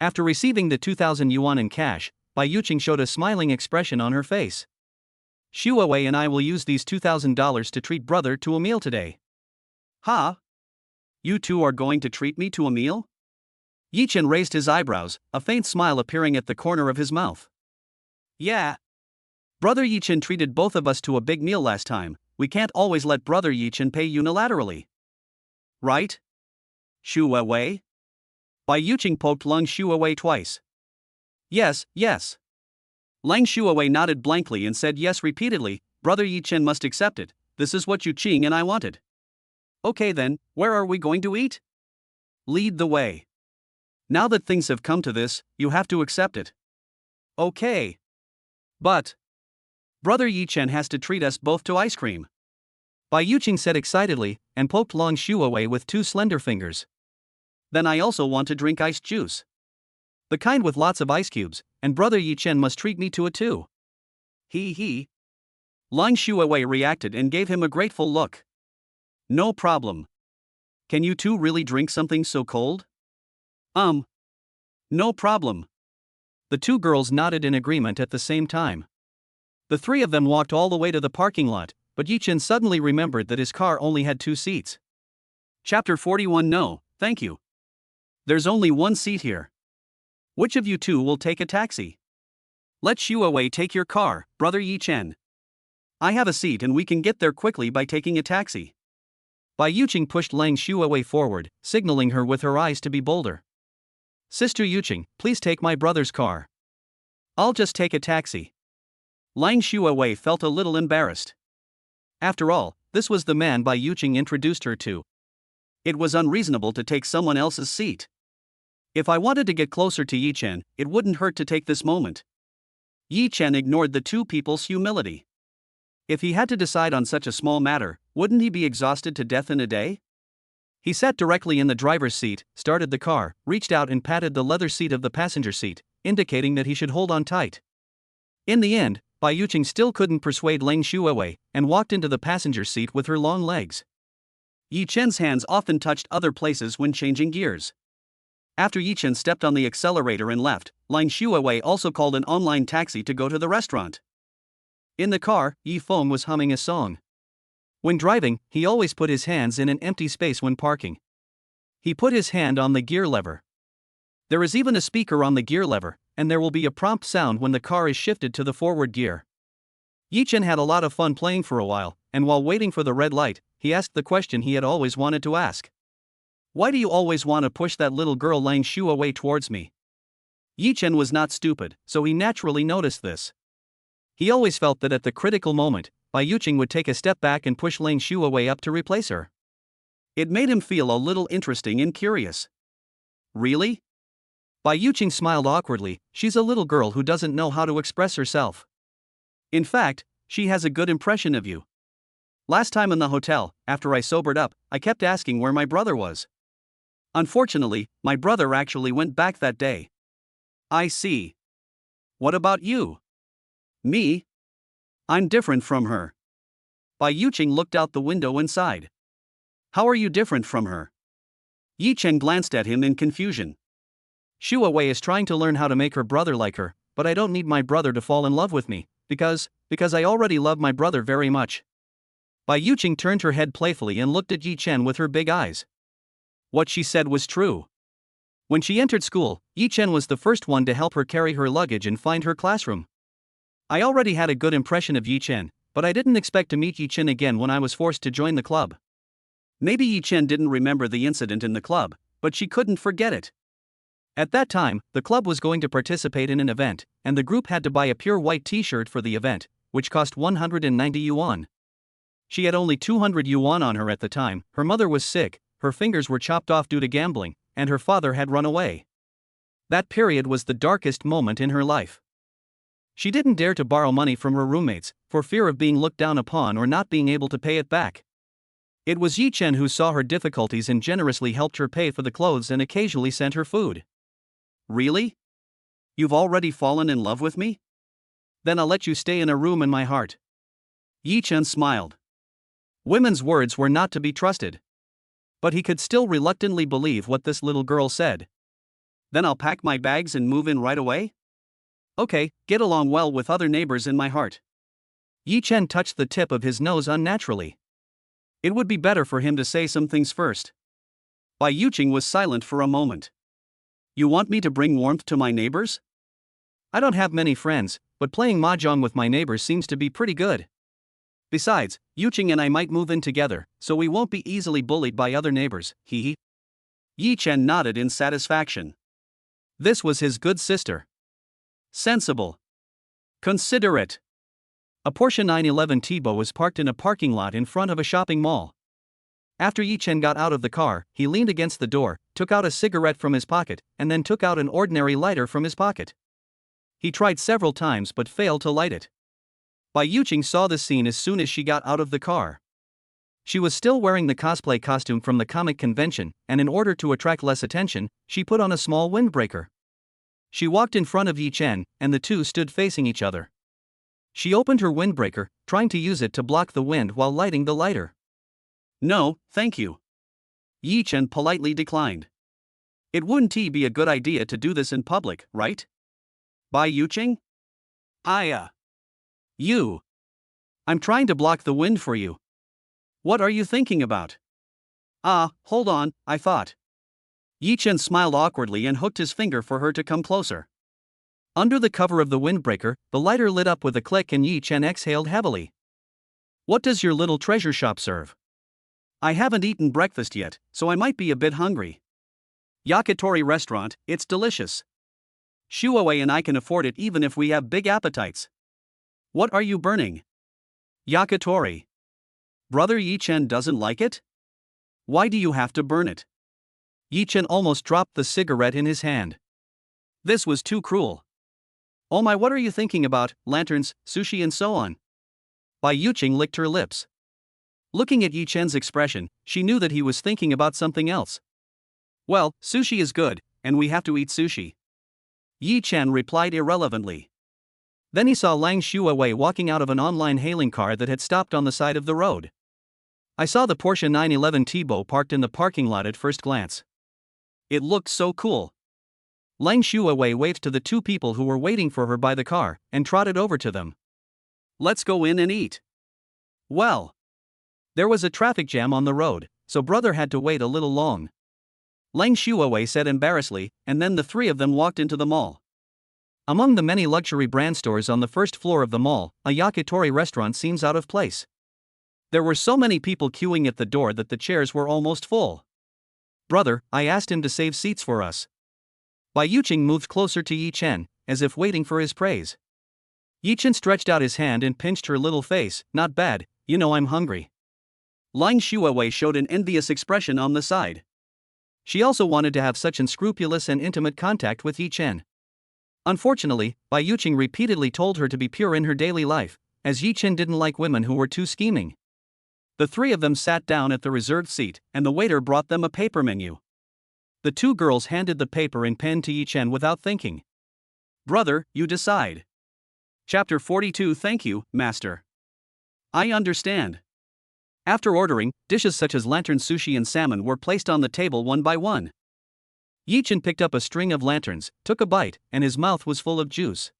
After receiving the 2,000 yuan in cash, Bai Yuqing showed a smiling expression on her face. Xu Wei and I will use these $2,000 to treat brother to a meal today. Ha? You two are going to treat me to a meal? Yi Chen raised his eyebrows, a faint smile appearing at the corner of his mouth. Yeah. Brother Yi Chen treated both of us to a big meal last time. We can't always let brother Yi Chen pay unilaterally. Right? Xu Wei? Bai Yuqing poked Leng Shuawei twice. Yes, yes. Leng Shuawei nodded blankly and said yes repeatedly. Brother Yi Chen must accept it. This is what Yu Qing and I wanted. Okay then, where are we going to eat? Lead the way. Now that things have come to this, you have to accept it. Okay. But Brother Yi Chen has to treat us both to ice cream. Bai Yuqing said excitedly, and poked Leng Shuawei with two slender fingers. Then I also want to drink iced juice. The kind with lots of ice cubes, and Brother Yi Chen must treat me to it too. He. Leng Shuawei reacted and gave him a grateful look. No problem. Can you two really drink something so cold? No problem. The two girls nodded in agreement at the same time. The three of them walked all the way to the parking lot, but Yi Chen suddenly remembered that his car only had 2 seats. Chapter 41. No, thank you. There's only 1 seat here. Which of you two will take a taxi? Let Xu Wei take your car, Brother Yi Chen. I have a seat and we can get there quickly by taking a taxi. Bai Yuqing pushed Leng Shuawei forward, signaling her with her eyes to be bolder. Sister Yuqing, please take my brother's car. I'll just take a taxi. Leng Shuawei felt a little embarrassed. After all, this was the man Bai Yuqing introduced her to. It was unreasonable to take someone else's seat. If I wanted to get closer to Yi Chen, it wouldn't hurt to take this moment. Yi Chen ignored the two people's humility. If he had to decide on such a small matter, wouldn't he be exhausted to death in a day? He sat directly in the driver's seat, started the car, reached out and patted the leather seat of the passenger seat, indicating that he should hold on tight. In the end, Bai Yuqing still couldn't persuade Leng Shuawei, and walked into the passenger seat with her long legs. Yi Chen's hands often touched other places when changing gears. After Yi Chen stepped on the accelerator and left, Leng Shuawei also called an online taxi to go to the restaurant. In the car, Yi Feng was humming a song. When driving, he always put his hands in an empty space when parking. He put his hand on the gear lever. There is even a speaker on the gear lever, and there will be a prompt sound when the car is shifted to the forward gear. Yi Chen had a lot of fun playing for a while, and while waiting for the red light, he asked the question he had always wanted to ask. Why do you always want to push that little girl Leng Shuawei towards me? Yi Chen was not stupid, so he naturally noticed this. He always felt that at the critical moment, Bai Yuqing would take a step back and push Leng Shuawei up to replace her. It made him feel a little interesting and curious. Really? Bai Yuqing smiled awkwardly. She's a little girl who doesn't know how to express herself. In fact, she has a good impression of you. Last time in the hotel, after I sobered up, I kept asking where my brother was. Unfortunately, my brother actually went back that day. I see. What about you? Me? I'm different from her. Bai Yuqing looked out the window and sighed. How are you different from her? Yi Chen glanced at him in confusion. Xu Wei is trying to learn how to make her brother like her, but I don't need my brother to fall in love with me, because I already love my brother very much. Bai Yuqing turned her head playfully and looked at Yi Chen with her big eyes. What she said was true. When she entered school, Yi Chen was the first one to help her carry her luggage and find her classroom. I already had a good impression of Yi Chen, but I didn't expect to meet Yi Chen again when I was forced to join the club. Maybe Yi Chen didn't remember the incident in the club, but she couldn't forget it. At that time, the club was going to participate in an event, and the group had to buy a pure white t-shirt for the event, which cost 190 yuan. She had only 200 yuan on her at the time. Her mother was sick, her fingers were chopped off due to gambling, and her father had run away. That period was the darkest moment in her life. She didn't dare to borrow money from her roommates, for fear of being looked down upon or not being able to pay it back. It was Yi Chen who saw her difficulties and generously helped her pay for the clothes and occasionally sent her food. Really? You've already fallen in love with me? Then I'll let you stay in a room in my heart. Yi Chen smiled. Women's words were not to be trusted. But he could still reluctantly believe what this little girl said. Then I'll pack my bags and move in right away? Okay, get along well with other neighbors in my heart. Yi Chen touched the tip of his nose unnaturally. It would be better for him to say some things first. Bai Yuqing was silent for a moment. You want me to bring warmth to my neighbors? I don't have many friends, but playing mahjong with my neighbors seems to be pretty good. Besides, Yuqing and I might move in together, so we won't be easily bullied by other neighbors, hee. Yi Chen nodded in satisfaction. This was his good sister. Sensible. Considerate. A Porsche 911 Turbo was parked in a parking lot in front of a shopping mall. After Yi Chen got out of the car, he leaned against the door, took out a cigarette from his pocket, and then took out an ordinary lighter from his pocket. He tried several times but failed to light it. Bai Yuqing saw the scene as soon as she got out of the car. She was still wearing the cosplay costume from the comic convention, and in order to attract less attention, she put on a small windbreaker. She walked in front of Yi Chen, and the two stood facing each other. She opened her windbreaker, trying to use it to block the wind while lighting the lighter. No, thank you. Yi Chen politely declined. It wouldn't be a good idea to do this in public, right? Bai Yuqing? You. I'm trying to block the wind for you. What are you thinking about? Hold on, I thought. Yi Chen smiled awkwardly and hooked his finger for her to come closer. Under the cover of the windbreaker, the lighter lit up with a click and Yi Chen exhaled heavily. What does your little treasure shop serve? I haven't eaten breakfast yet, so I might be a bit hungry. Yakitori restaurant, it's delicious. Shuawei and I can afford it even if we have big appetites. What are you burning? Yakitori. Brother Yi Chen doesn't like it? Why do you have to burn it? Yi Chen almost dropped the cigarette in his hand. This was too cruel. Oh my, what are you thinking about, lanterns, sushi and so on? Bai Yuqing licked her lips. Looking at Yi Chen's expression, she knew that he was thinking about something else. Well, sushi is good, and we have to eat sushi. Yi Chen replied irrelevantly. Then he saw Lang Shuawei walking out of an online hailing car that had stopped on the side of the road. I saw the Porsche 911 Turbo parked in the parking lot at first glance. It looked so cool. Lang Shuawei waved to the two people who were waiting for her by the car, and trotted over to them. Let's go in and eat. Well. There was a traffic jam on the road, so brother had to wait a little long. Lang Shuawei said embarrassedly, and then the three of them walked into the mall. Among the many luxury brand stores on the first floor of the mall, a yakitori restaurant seems out of place. There were so many people queuing at the door that the chairs were almost full. Brother, I asked him to save seats for us. Bai Yuqing moved closer to Yi Chen, as if waiting for his praise. Yi Chen stretched out his hand and pinched her little face. Not bad, you know I'm hungry. Lang Shuawei showed an envious expression on the side. She also wanted to have such unscrupulous and intimate contact with Yi Chen. Unfortunately, Bai Yuqing repeatedly told her to be pure in her daily life, as Yi Chen didn't like women who were too scheming. The three of them sat down at the reserved seat, and the waiter brought them a paper menu. The two girls handed the paper and pen to Yi Chen without thinking. Brother, you decide. Chapter 42. Thank you, Master. I understand. After ordering, dishes such as lantern sushi and salmon were placed on the table one by one. Yi Chen picked up a string of lanterns, took a bite, and his mouth was full of juice.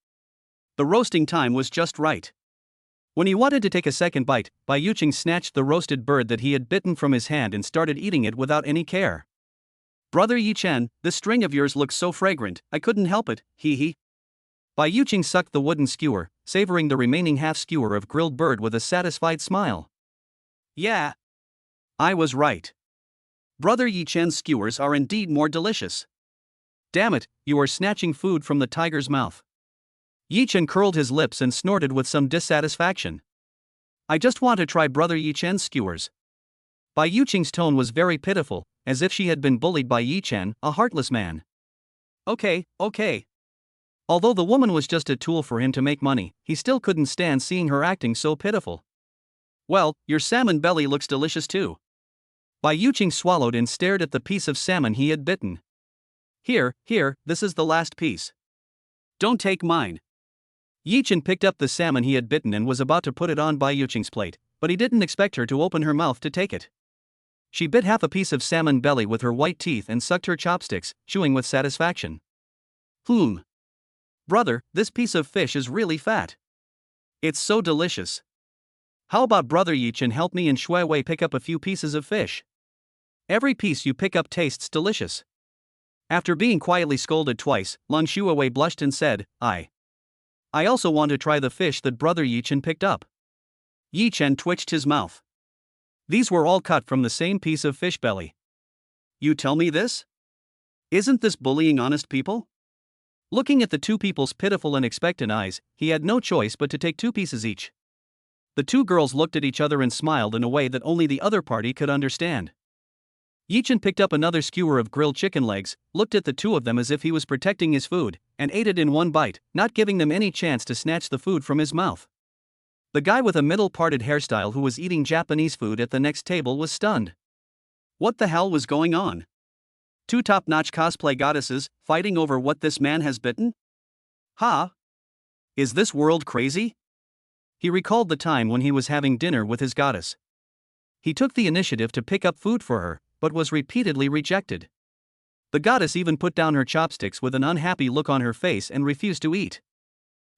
The roasting time was just right. When he wanted to take a second bite, Bai Yuqing snatched the roasted bird that he had bitten from his hand and started eating it without any care. Brother Yi Chen, this string of yours looks so fragrant, I couldn't help it, hee. Bai Yuqing sucked the wooden skewer, savoring the remaining half skewer of grilled bird with a satisfied smile. Yeah. I was right. Brother Yi Chen's skewers are indeed more delicious. Damn it, you are snatching food from the tiger's mouth. Yi Chen curled his lips and snorted with some dissatisfaction. I just want to try Brother Yi Chen's skewers. Bai Yuqing's tone was very pitiful, as if she had been bullied by Yi Chen, a heartless man. Okay. Although the woman was just a tool for him to make money, he still couldn't stand seeing her acting so pitiful. Well, your salmon belly looks delicious too. Bai Yuqing swallowed and stared at the piece of salmon he had bitten. Here, this is the last piece. Don't take mine. Yichen picked up the salmon he had bitten and was about to put it on Bai Yuqing's plate, but he didn't expect her to open her mouth to take it. She bit half a piece of salmon belly with her white teeth and sucked her chopsticks, chewing with satisfaction. Brother, this piece of fish is really fat. It's so delicious. How about Brother Yichen help me and Shui Wei pick up a few pieces of fish? Every piece you pick up tastes delicious. After being quietly scolded twice, Long Shui blushed and said, I also want to try the fish that Brother Yichen picked up. Yichen twitched his mouth. These were all cut from the same piece of fish belly. You tell me this? Isn't this bullying honest people? Looking at the two people's pitiful and expectant eyes, he had no choice but to take 2 pieces each. The 2 girls looked at each other and smiled in a way that only the other party could understand. Yichen picked up another skewer of grilled chicken legs, looked at the 2 of them as if he was protecting his food, and ate it in one bite, not giving them any chance to snatch the food from his mouth. The guy with a middle-parted hairstyle who was eating Japanese food at the next table was stunned. What the hell was going on? 2 top-notch cosplay goddesses fighting over what this man has bitten? Is this world crazy? He recalled the time when he was having dinner with his goddess. He took the initiative to pick up food for her, but was repeatedly rejected. The goddess even put down her chopsticks with an unhappy look on her face and refused to eat.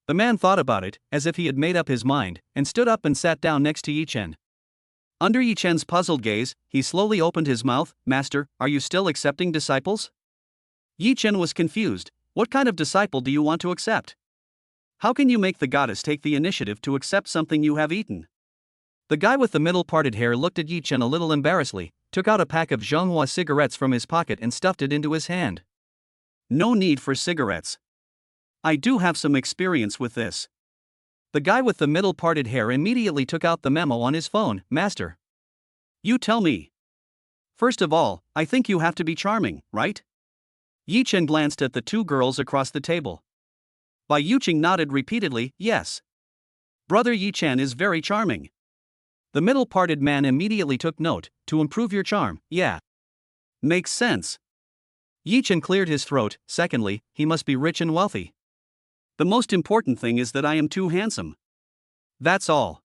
The man thought about it, as if he had made up his mind, and stood up and sat down next to Yichen. Under Yichen's puzzled gaze, he slowly opened his mouth. Master, are you still accepting disciples? Yichen was confused. What kind of disciple do you want to accept? How can you make the goddess take the initiative to accept something you have eaten? The guy with the middle-parted hair looked at Yichen a little embarrassedly, took out a pack of Zhonghua cigarettes from his pocket and stuffed it into his hand. No need for cigarettes. I do have some experience with this. The guy with the middle-parted hair immediately took out the memo on his phone. Master. You tell me. First of all, I think you have to be charming, right? Yichen glanced at the 2 girls across the table. Bai Yuqing nodded repeatedly, yes. Brother Yichen is very charming. The middle-parted man immediately took note. To improve your charm, yeah. Makes sense. Yichen cleared his throat. Secondly, he must be rich and wealthy. The most important thing is that I am too handsome. That's all.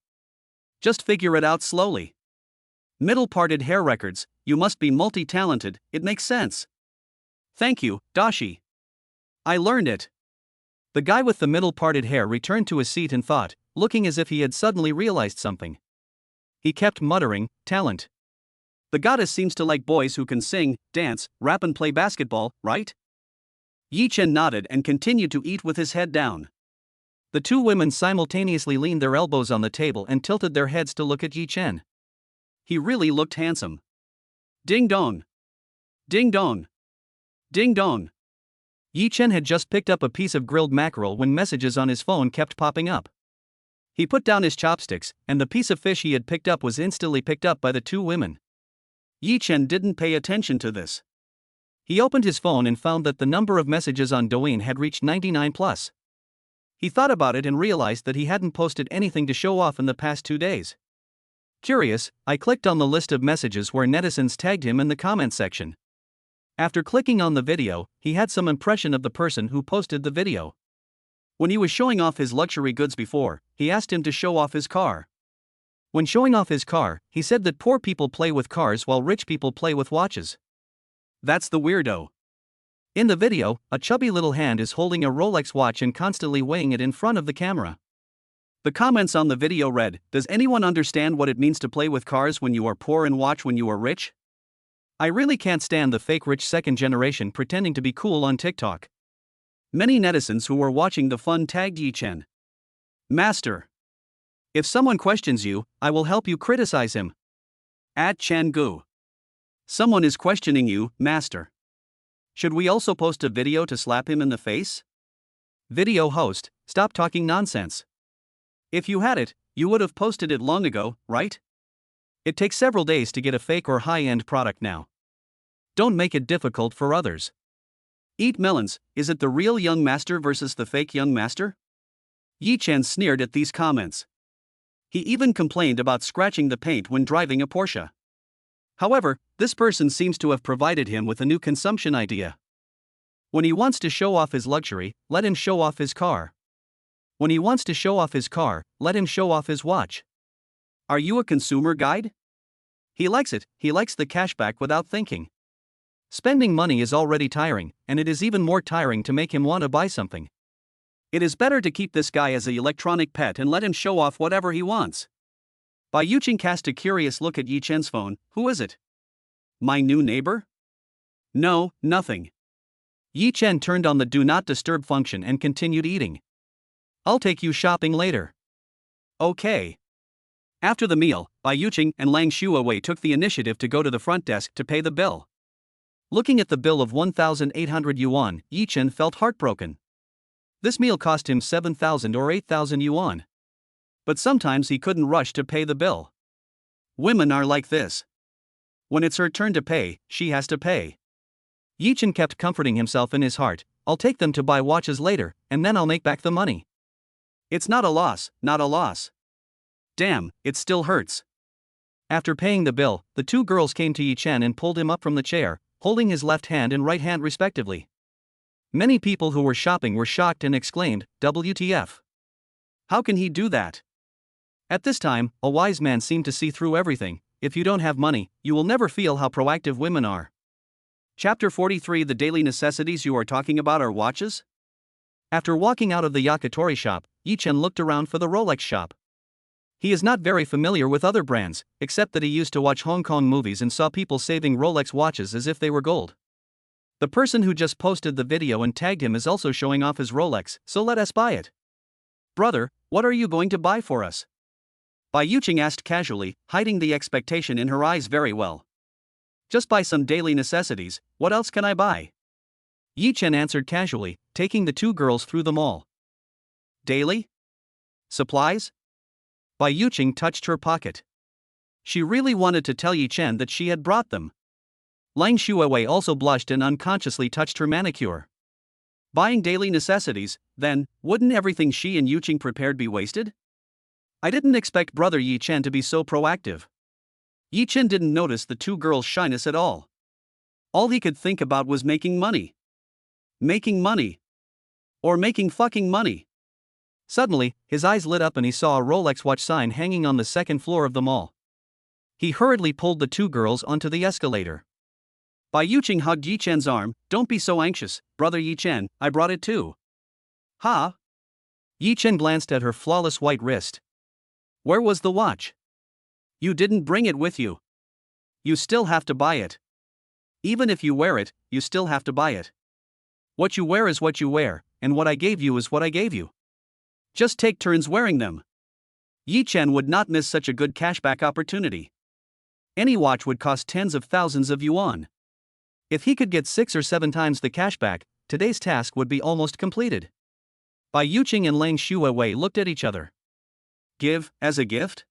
Just figure it out slowly. Middle-parted hair records, you must be multi-talented, it makes sense. Thank you, Dashi. I learned it. The guy with the middle-parted hair returned to his seat and thought, looking as if he had suddenly realized something. He kept muttering, talent. The goddess seems to like boys who can sing, dance, rap and play basketball, right? Yichen nodded and continued to eat with his head down. The 2 women simultaneously leaned their elbows on the table and tilted their heads to look at Yichen. He really looked handsome. Ding dong. Ding dong. Ding dong. Yichen had just picked up a piece of grilled mackerel when messages on his phone kept popping up. He put down his chopsticks, and the piece of fish he had picked up was instantly picked up by the 2 women. Yichen didn't pay attention to this. He opened his phone and found that the number of messages on Douyin had reached 99 plus. He thought about it and realized that he hadn't posted anything to show off in the past 2 days. Curious, I clicked on the list of messages where netizens tagged him in the comment section. After clicking on the video, he had some impression of the person who posted the video. When he was showing off his luxury goods before, he asked him to show off his car. When showing off his car, he said that poor people play with cars while rich people play with watches. That's the weirdo. In the video, a chubby little hand is holding a Rolex watch and constantly weighing it in front of the camera. The comments on the video read, does anyone understand what it means to play with cars when you are poor and watch when you are rich? I really can't stand the fake rich second generation pretending to be cool on TikTok. Many netizens who were watching the fun tagged Yichen. Master. If someone questions you, I will help you criticize him. At Changu. Someone is questioning you, master. Should we also post a video to slap him in the face? Video host, stop talking nonsense. If you had it, you would have posted it long ago, right? It takes several days to get a fake or high-end product now. Don't make it difficult for others. Eat melons, is it the real young master versus the fake young master? Yichen sneered at these comments. He even complained about scratching the paint when driving a Porsche. However, this person seems to have provided him with a new consumption idea. When he wants to show off his luxury, let him show off his car. When he wants to show off his car, let him show off his watch. Are you a consumer guide? He likes it, he likes the cashback without thinking. Spending money is already tiring, and it is even more tiring to make him want to buy something. It is better to keep this guy as an electronic pet and let him show off whatever he wants. Bai Yuqing cast a curious look at Yi Chen's phone. Who is it? My new neighbor? No, nothing. Yi Chen turned on the do not disturb function and continued eating. I'll take you shopping later. Okay. After the meal, Bai Yuqing and Lang Shuawei took the initiative to go to the front desk to pay the bill. Looking at the bill of 1,800 yuan, Yi Chen felt heartbroken. This meal cost him 7,000 or 8,000 yuan. But sometimes he couldn't rush to pay the bill. Women are like this. When it's her turn to pay, she has to pay. Yi Chen kept comforting himself in his heart. I'll take them to buy watches later, and then I'll make back the money. It's not a loss, not a loss. Damn, it still hurts. After paying the bill, the two girls came to Yi Chen and pulled him up from the chair, holding his left hand and right hand respectively. Many people who were shopping were shocked and exclaimed, WTF? How can he do that? At this time, a wise man seemed to see through everything. If you don't have money, you will never feel how proactive women are. Chapter 43. The daily necessities you are talking about are watches? After walking out of the yakitori shop, Yi Chen looked around for the Rolex shop. He is not very familiar with other brands, except that he used to watch Hong Kong movies and saw people saving Rolex watches as if they were gold. The person who just posted the video and tagged him is also showing off his Rolex, so let us buy it. Brother, what are you going to buy for us? Bai Yuqing asked casually, hiding the expectation in her eyes very well. Just buy some daily necessities, what else can I buy? Yi Chen answered casually, taking the two girls through the mall. Daily? Supplies? Bai Yuqing touched her pocket. She really wanted to tell Yi Chen that she had brought them. Lang Shuawei also blushed and unconsciously touched her manicure. Buying daily necessities, then, wouldn't everything she and Yuqing prepared be wasted? I didn't expect brother Yi Chen to be so proactive. Yi Chen didn't notice the two girls' shyness at all. All he could think about was making money. Making money. Or making fucking money. Suddenly, his eyes lit up and he saw a Rolex watch sign hanging on the second floor of the mall. He hurriedly pulled the two girls onto the escalator. Bai Yuqing hugged Yi Chen's arm. Don't be so anxious, brother Yi Chen, I brought it too. Ha? Yi Chen glanced at her flawless white wrist. Where was the watch? You didn't bring it with you. You still have to buy it. Even if you wear it, you still have to buy it. What you wear is what you wear, and what I gave you is what I gave you. Just take turns wearing them. Yi Chen would not miss such a good cashback opportunity. Any watch would cost tens of thousands of yuan. If he could get 6 or 7 times the cashback, today's task would be almost completed. Bai Yuqing and Lang Shuawei looked at each other. Give, as a gift?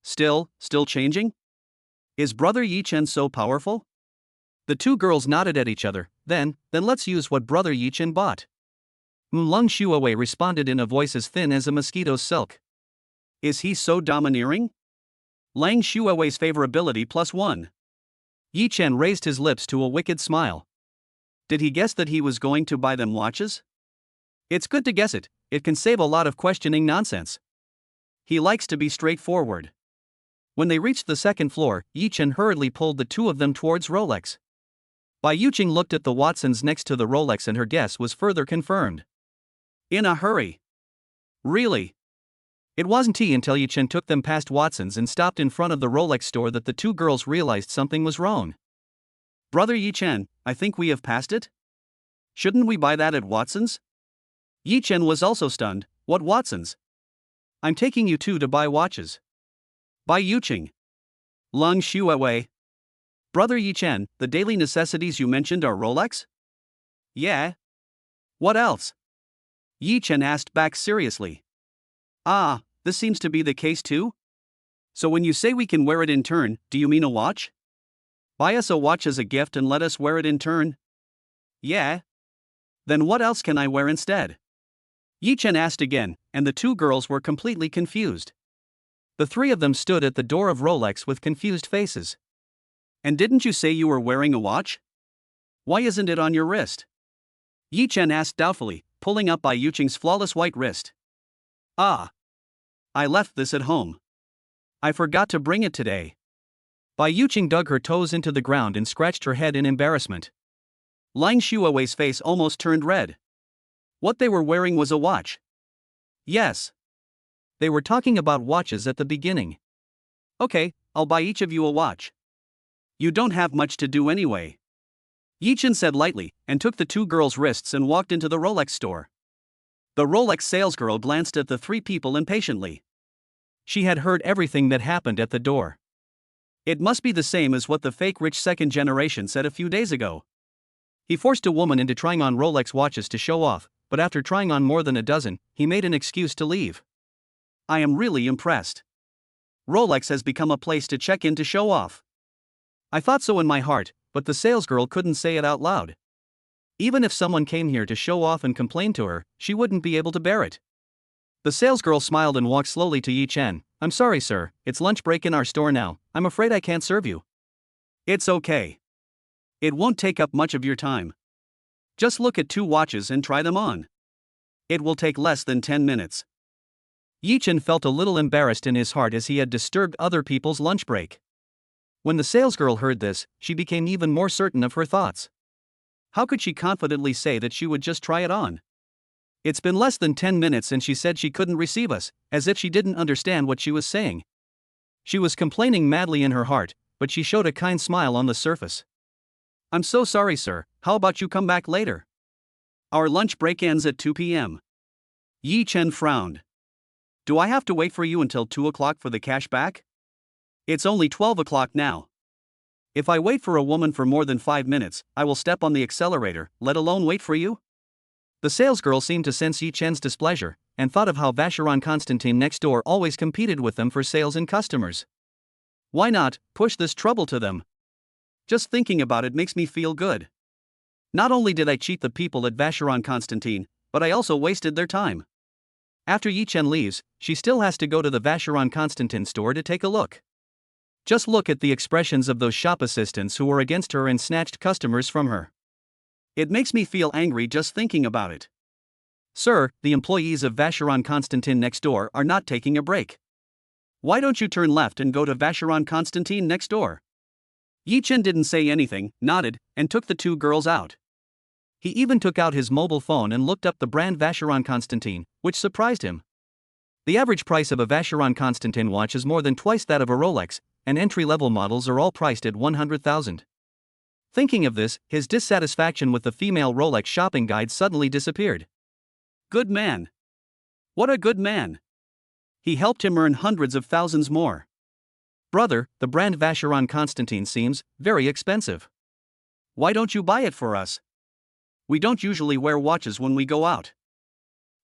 Still changing? Is brother Yi Chen so powerful? The two girls nodded at each other. Then let's use what brother Yi Chen bought. Lang Shuawei responded in a voice as thin as a mosquito's silk. Is he so domineering? Lang Shuawei's favorability +1. Yi Chen raised his lips to a wicked smile. Did he guess that he was going to buy them watches? It's good to guess it can save a lot of questioning nonsense. He likes to be straightforward. When they reached the second floor, Yi Chen hurriedly pulled the two of them towards Rolex. Bai Yuqing looked at the Watsons next to the Rolex and her guess was further confirmed. In a hurry. Really? It wasn't until Yi Chen took them past Watsons and stopped in front of the Rolex store that the two girls realized something was wrong. Brother Yi Chen, I think we have passed it? Shouldn't we buy that at Watsons? Yi Chen was also stunned. What Watsons? I'm taking you two to buy watches. Bai Yuqing. Lang Shuawei. Brother Yi Chen, the daily necessities you mentioned are Rolex? Yeah. What else? Yi Chen asked back seriously. Ah, this seems to be the case too? So when you say we can wear it in turn, do you mean a watch? Buy us a watch as a gift and let us wear it in turn? Yeah. Then what else can I wear instead? Yi Chen asked again, and the two girls were completely confused. The three of them stood at the door of Rolex with confused faces. And didn't you say you were wearing a watch? Why isn't it on your wrist? Yi Chen asked doubtfully, pulling up Bai Yuqing's flawless white wrist. Ah. I left this at home. I forgot to bring it today. Bai Yuqing dug her toes into the ground and scratched her head in embarrassment. Lang Shuawei's face almost turned red. What they were wearing was a watch. Yes. They were talking about watches at the beginning. Okay, I'll buy each of you a watch. You don't have much to do anyway. Yi Chen said lightly, and took the two girls' wrists and walked into the Rolex store. The Rolex salesgirl glanced at the three people impatiently. She had heard everything that happened at the door. It must be the same as what the fake rich second generation said a few days ago. He forced a woman into trying on Rolex watches to show off, but after trying on more than a dozen, he made an excuse to leave. I am really impressed. Rolex has become a place to check in to show off. I thought so in my heart, but the salesgirl couldn't say it out loud. Even if someone came here to show off and complain to her, she wouldn't be able to bear it. The salesgirl smiled and walked slowly to Yi Chen. I'm sorry, sir, it's lunch break in our store now, I'm afraid I can't serve you. It's okay. It won't take up much of your time. Just look at two watches and try them on. It will take less than 10 minutes. Yi Chen felt a little embarrassed in his heart as he had disturbed other people's lunch break. When the salesgirl heard this, she became even more certain of her thoughts. How could she confidently say that she would just try it on? It's been less than 10 minutes and she said she couldn't receive us, as if she didn't understand what she was saying. She was complaining madly in her heart, but she showed a kind smile on the surface. I'm so sorry, sir, how about you come back later? Our lunch break ends at 2 p.m. Yi Chen frowned. Do I have to wait for you until 2 o'clock for the cash back? It's only 12 o'clock now. If I wait for a woman for more than 5 minutes, I will step on the accelerator, let alone wait for you? The salesgirl seemed to sense Yi Chen's displeasure, and thought of how Vacheron Constantin next door always competed with them for sales and customers. Why not push this trouble to them? Just thinking about it makes me feel good. Not only did I cheat the people at Vacheron Constantin, but I also wasted their time. After Yi Chen leaves, she still has to go to the Vacheron Constantin store to take a look. Just look at the expressions of those shop assistants who were against her and snatched customers from her. It makes me feel angry just thinking about it. Sir, the employees of Vacheron Constantin next door are not taking a break. Why don't you turn left and go to Vacheron Constantin next door? Yi Chen didn't say anything, nodded, and took the two girls out. He even took out his mobile phone and looked up the brand Vacheron Constantin, which surprised him. The average price of a Vacheron Constantin watch is more than twice that of a Rolex, and entry-level models are all priced at 100,000. Thinking of this, his dissatisfaction with the female Rolex shopping guide suddenly disappeared. Good man. What a good man. He helped him earn hundreds of thousands more. Brother, the brand Vacheron Constantin seems very expensive. Why don't you buy it for us? We don't usually wear watches when we go out.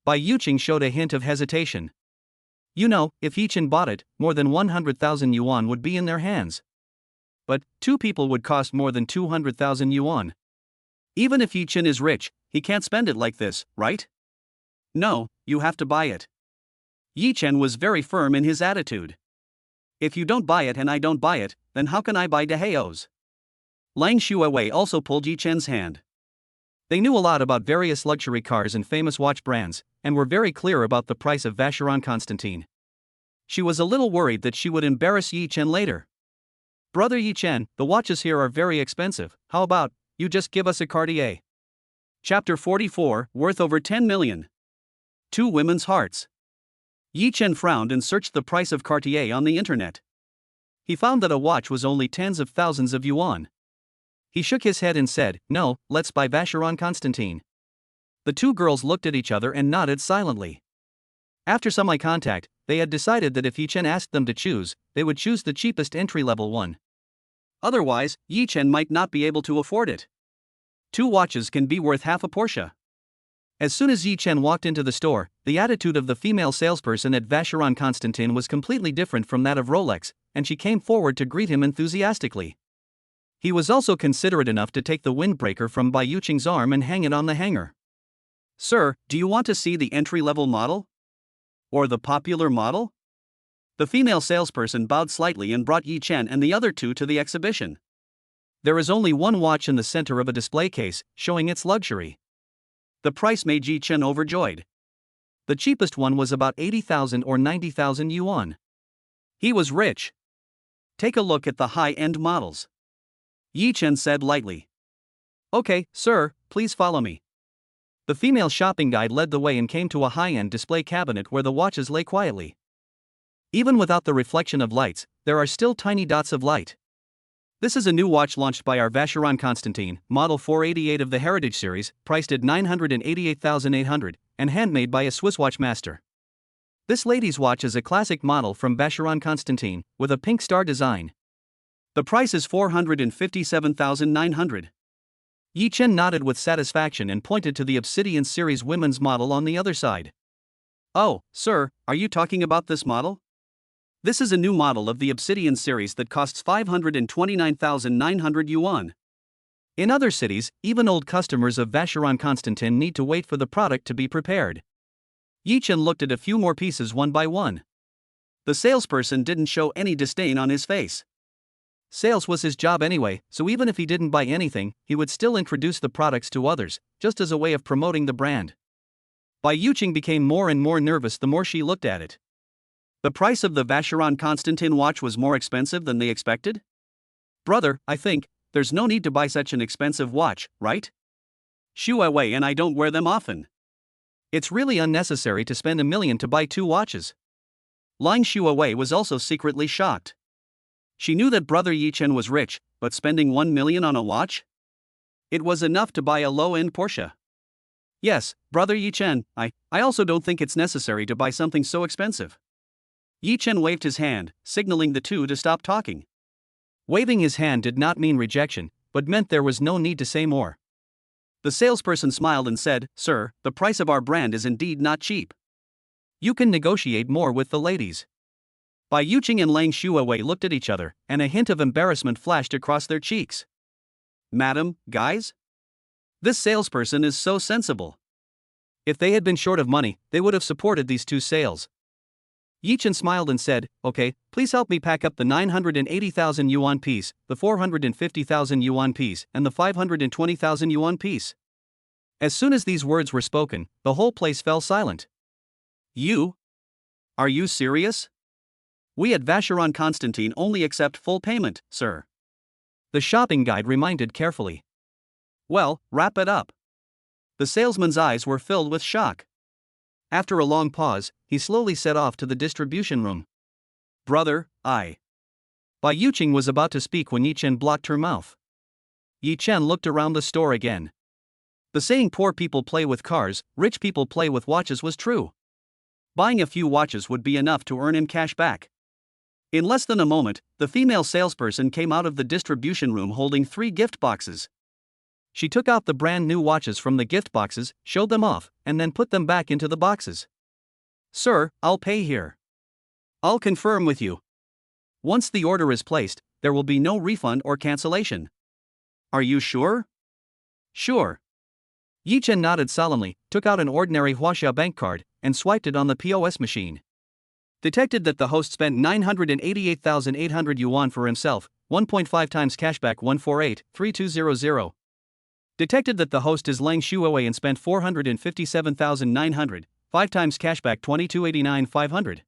Bai Yuqing showed a hint of hesitation. You know, if Yi Chen bought it, more than 100,000 yuan would be in their hands. But, two people would cost more than 200,000 yuan. Even if Yi Chen is rich, he can't spend it like this, right? No, you have to buy it. Yi Chen was very firm in his attitude. If you don't buy it and I don't buy it, then how can I buy Deheo's? Lang Shuawei also pulled Yi Chen's hand. They knew a lot about various luxury cars and famous watch brands, and were very clear about the price of Vacheron Constantin. She was a little worried that she would embarrass Yi Chen later. Brother Yi Chen, the watches here are very expensive, how about, you just give us a Cartier? Chapter 44, worth over 10 million. Two women's hearts. Yi Chen frowned and searched the price of Cartier on the internet. He found that a watch was only tens of thousands of yuan. He shook his head and said, no, let's buy Vacheron Constantin. The two girls looked at each other and nodded silently. After some eye contact, they had decided that if Yi Chen asked them to choose, they would choose the cheapest entry-level one. Otherwise, Yi Chen might not be able to afford it. Two watches can be worth half a Porsche. As soon as Yi Chen walked into the store, the attitude of the female salesperson at Vacheron Constantin was completely different from that of Rolex, and she came forward to greet him enthusiastically. He was also considerate enough to take the windbreaker from Bai Yuqing's arm and hang it on the hanger. Sir, do you want to see the entry-level model? Or the popular model? The female salesperson bowed slightly and brought Yi Chen and the other two to the exhibition. There is only one watch in the center of a display case, showing its luxury. The price made Yi Chen overjoyed. The cheapest one was about 80,000 or 90,000 yuan. He was rich. Take a look at the high-end models. Yi Chen said lightly. Okay, sir, please follow me. The female shopping guide led the way and came to a high-end display cabinet where the watches lay quietly. Even without the reflection of lights, there are still tiny dots of light. This is a new watch launched by our Vacheron Constantin, model 488 of the Heritage series, priced at 988,800, and handmade by a Swiss watch master. This lady's watch is a classic model from Vacheron Constantin, with a pink star design. The price is 457,900. Yi Chen nodded with satisfaction and pointed to the Obsidian series women's model on the other side. Oh, sir, are you talking about this model? This is a new model of the Obsidian series that costs 529,900 yuan. In other cities, even old customers of Vacheron Constantin need to wait for the product to be prepared. Yi Chen looked at a few more pieces one by one. The salesperson didn't show any disdain on his face. Sales was his job anyway, so even if he didn't buy anything, he would still introduce the products to others, just as a way of promoting the brand. Bai Yuqing became more and more nervous the more she looked at it. The price of the Vacheron Constantin watch was more expensive than they expected? Brother, I think, there's no need to buy such an expensive watch, right? Shuai and I don't wear them often. It's really unnecessary to spend 1 million to buy 2 watches. Lang Shuai was also secretly shocked. She knew that brother Yi Chen was rich, but spending 1 million on a watch? It was enough to buy a low-end Porsche. Yes, brother Yi Chen, I also don't think it's necessary to buy something so expensive. Yi Chen waved his hand, signaling the two to stop talking. Waving his hand did not mean rejection, but meant there was no need to say more. The salesperson smiled and said, Sir, the price of our brand is indeed not cheap. You can negotiate more with the ladies. Bai Yuqing and Lang Shuai looked at each other, and a hint of embarrassment flashed across their cheeks. Madam, guys? This salesperson is so sensible. If they had been short of money, they would have supported these 2 sales. Yi Chen smiled and said, Okay, please help me pack up the 980,000 yuan piece, the 450,000 yuan piece, and the 520,000 yuan piece. As soon as these words were spoken, the whole place fell silent. You? Are you serious? We at Vacheron Constantin only accept full payment, sir. The shopping guide reminded carefully. Well, wrap it up. The salesman's eyes were filled with shock. After a long pause, he slowly set off to the distribution room. Brother, Bai Yuqing was about to speak when Yi Chen blocked her mouth. Yi Chen looked around the store again. The saying poor people play with cars, rich people play with watches was true. Buying a few watches would be enough to earn him cash back. In less than a moment, the female salesperson came out of the distribution room holding 3 gift boxes. She took out the brand new watches from the gift boxes, showed them off, and then put them back into the boxes. Sir, I'll pay here. I'll confirm with you. Once the order is placed, there will be no refund or cancellation. Are you sure? Sure. Yi Chen nodded solemnly, took out an ordinary Huaxia bank card, and swiped it on the POS machine. Detected that the host spent 988,800 yuan for himself, 1.5 times cashback 148,3200. Detected that the host is Lang Shuai and spent 457,900, 5 times cashback 2289,500.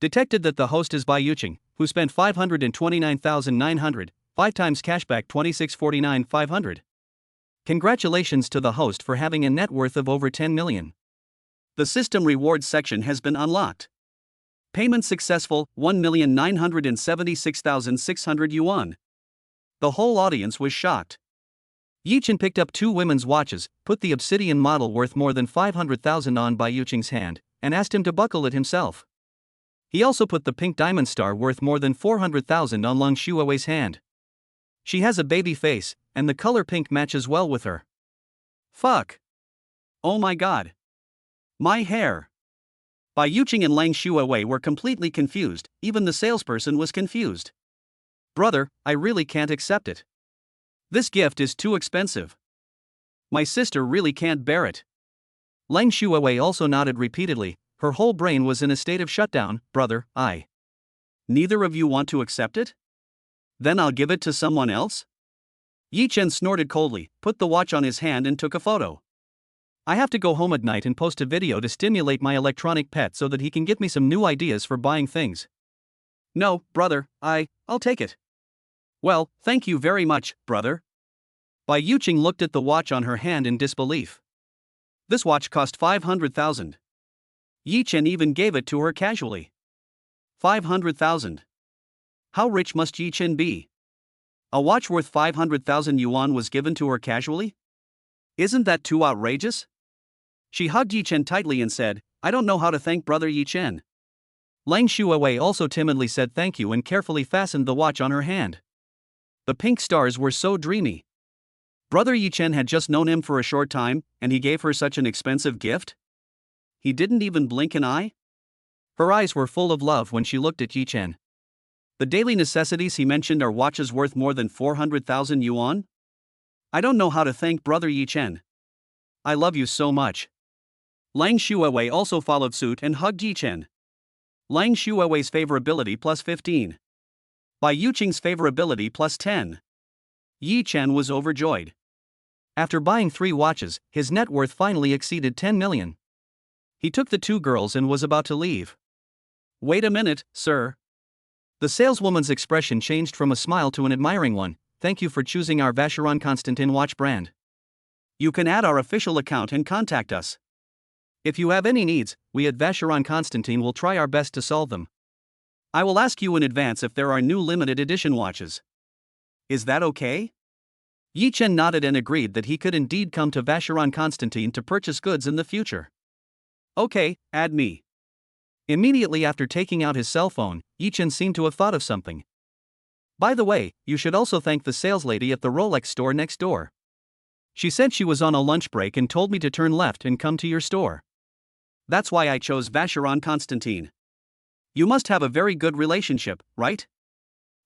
Detected that the host is Bai Yuqing, who spent 529,900, 5 times cashback 2649,500. Congratulations to the host for having a net worth of over 10 million. The system rewards section has been unlocked. Payment successful, 1,976,600 yuan. The whole audience was shocked. Yi Chen picked up 2 women's watches, put the Obsidian model worth more than 500,000 on Bai Yuqing's hand, and asked him to buckle it himself. He also put the pink diamond star worth more than 400,000 on Lang Shuai's hand. She has a baby face, and the color pink matches well with her. Fuck. Oh my god. My hair. Bai Yuqing and Lang Shuai were completely confused, even the salesperson was confused. Brother, I really can't accept it. This gift is too expensive. My sister really can't bear it. Lang Shuai also nodded repeatedly, her whole brain was in a state of shutdown. Brother, Neither of you want to accept it? Then I'll give it to someone else? Yi Chen snorted coldly, put the watch on his hand and took a photo. I have to go home at night and post a video to stimulate my electronic pet so that he can get me some new ideas for buying things. No, brother, I'll take it. Well, thank you very much, brother. Bai Yuqing looked at the watch on her hand in disbelief. This watch cost 500,000. Yi Chen even gave it to her casually. 500,000. How rich must Yi Chen be? A watch worth 500,000 yuan was given to her casually? Isn't that too outrageous? She hugged Yi Chen tightly and said, I don't know how to thank brother Yi Chen. Lang Shuawei also timidly said thank you and carefully fastened the watch on her hand. The pink stars were so dreamy. Brother Yi Chen had just known him for a short time, and he gave her such an expensive gift? He didn't even blink an eye? Her eyes were full of love when she looked at Yi Chen. The daily necessities he mentioned are watches worth more than 400,000 yuan? I don't know how to thank brother Yi Chen. I love you so much. Lang Shuawei also followed suit and hugged Yi Chen. Lang Shuawei's favorability plus 15. Bai Yuqing's favorability plus 10. Yi Chen was overjoyed. After buying 3 watches, his net worth finally exceeded 10 million. He took the 2 girls and was about to leave. Wait a minute, sir. The saleswoman's expression changed from a smile to an admiring one. Thank you for choosing our Vacheron Constantin watch brand. You can add our official account and contact us. If you have any needs, we at Vacheron Constantin will try our best to solve them. I will ask you in advance if there are new limited edition watches. Is that okay? Yi Chen nodded and agreed that he could indeed come to Vacheron Constantin to purchase goods in the future. Okay, add me. Immediately after taking out his cell phone, Yi Chen seemed to have thought of something. By the way, you should also thank the saleslady at the Rolex store next door. She said she was on a lunch break and told me to turn left and come to your store. That's why I chose Vacheron Constantin. You must have a very good relationship, right?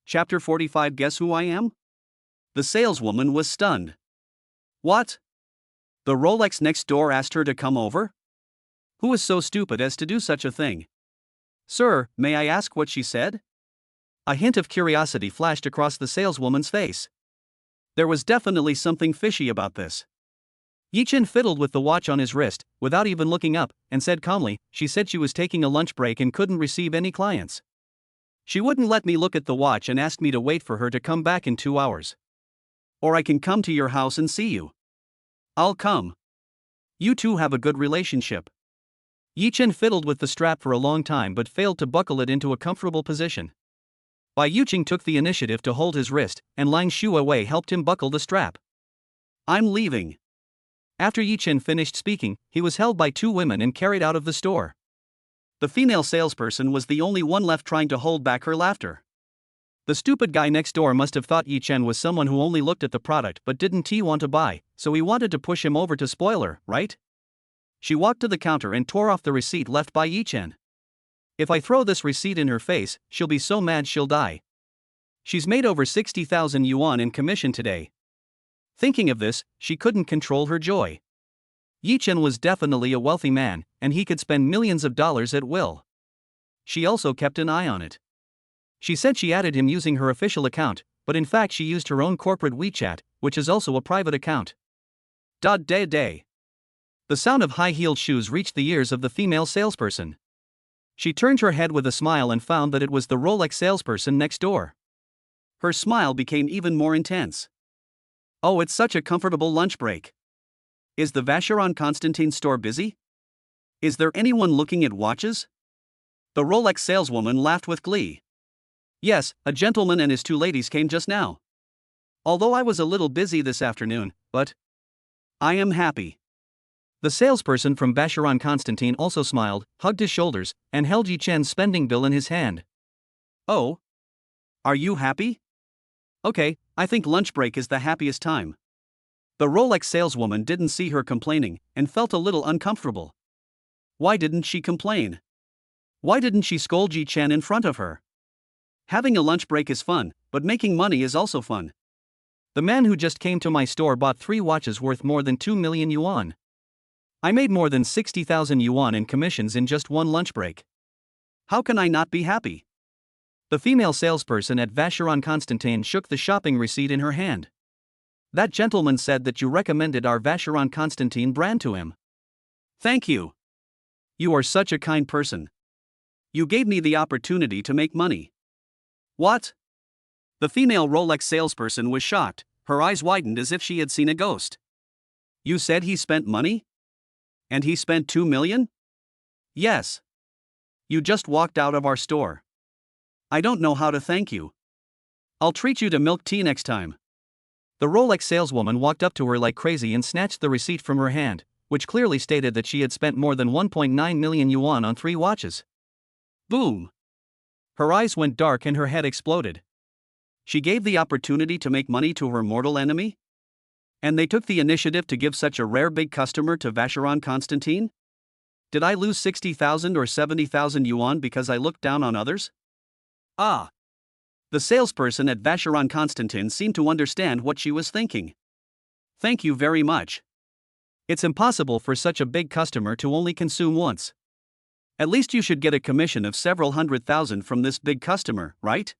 Chapter 45. Guess who I am? The saleswoman was stunned. What? The Rolex next door asked her to come over? Who is so stupid as to do such a thing? Sir, may I ask what she said? A hint of curiosity flashed across the saleswoman's face. There was definitely something fishy about this. Yi Chen fiddled with the watch on his wrist, without even looking up, and said calmly, she said she was taking a lunch break and couldn't receive any clients. She wouldn't let me look at the watch and asked me to wait for her to come back in 2 hours. Or I can come to your house and see you. I'll come. You two have a good relationship. Yi Chen fiddled with the strap for a long time but failed to buckle it into a comfortable position. Bai Yuqing took the initiative to hold his wrist, and Lang Shuawei helped him buckle the strap. I'm leaving. After Yi Chen finished speaking, he was held by 2 women and carried out of the store. The female salesperson was the only one left trying to hold back her laughter. The stupid guy next door must have thought Yi Chen was someone who only looked at the product but didn't want to buy, so he wanted to push him over to spoil her, right? She walked to the counter and tore off the receipt left by Yi Chen. If I throw this receipt in her face, she'll be so mad she'll die. She's made over 60,000 yuan in commission today. Thinking of this, she couldn't control her joy. Yi Chen was definitely a wealthy man, and he could spend millions of dollars at will. She also kept an eye on it. She said she added him using her official account, but in fact she used her own corporate WeChat, which is also a private account. Day. The sound of high-heeled shoes reached the ears of the female salesperson. She turned her head with a smile and found that it was the Rolex salesperson next door. Her smile became even more intense. Oh, it's such a comfortable lunch break. Is the Vacheron Constantin store busy? Is there anyone looking at watches? The Rolex saleswoman laughed with glee. Yes, a gentleman and his 2 ladies came just now. Although I was a little busy this afternoon, but I am happy. The salesperson from Vacheron Constantin also smiled, hugged his shoulders, and held Yi Chen's spending bill in his hand. Oh? Are you happy? Okay, I think lunch break is the happiest time. The Rolex saleswoman didn't see her complaining, and felt a little uncomfortable. Why didn't she complain? Why didn't she scold Yi Chen in front of her? Having a lunch break is fun, but making money is also fun. The man who just came to my store bought 3 watches worth more than 2 million yuan. I made more than 60,000 yuan in commissions in just 1 lunch break. How can I not be happy? The female salesperson at Vacheron Constantin shook the shopping receipt in her hand. That gentleman said that you recommended our Vacheron Constantine brand to him. Thank you. You are such a kind person. You gave me the opportunity to make money. What? The female Rolex salesperson was shocked, her eyes widened as if she had seen a ghost. You said he spent money? And he spent 2 million? Yes. You just walked out of our store. I don't know how to thank you. I'll treat you to milk tea next time. The Rolex saleswoman walked up to her like crazy and snatched the receipt from her hand, which clearly stated that she had spent more than 1.9 million yuan on 3 watches. Boom! Her eyes went dark and her head exploded. She gave the opportunity to make money to her mortal enemy? And they took the initiative to give such a rare big customer to Vacheron Constantine? Did I lose 60,000 or 70,000 yuan because I looked down on others? Ah! The salesperson at Vacheron Constantine seemed to understand what she was thinking. Thank you very much. It's impossible for such a big customer to only consume once. At least you should get a commission of several 100,000 from this big customer, right?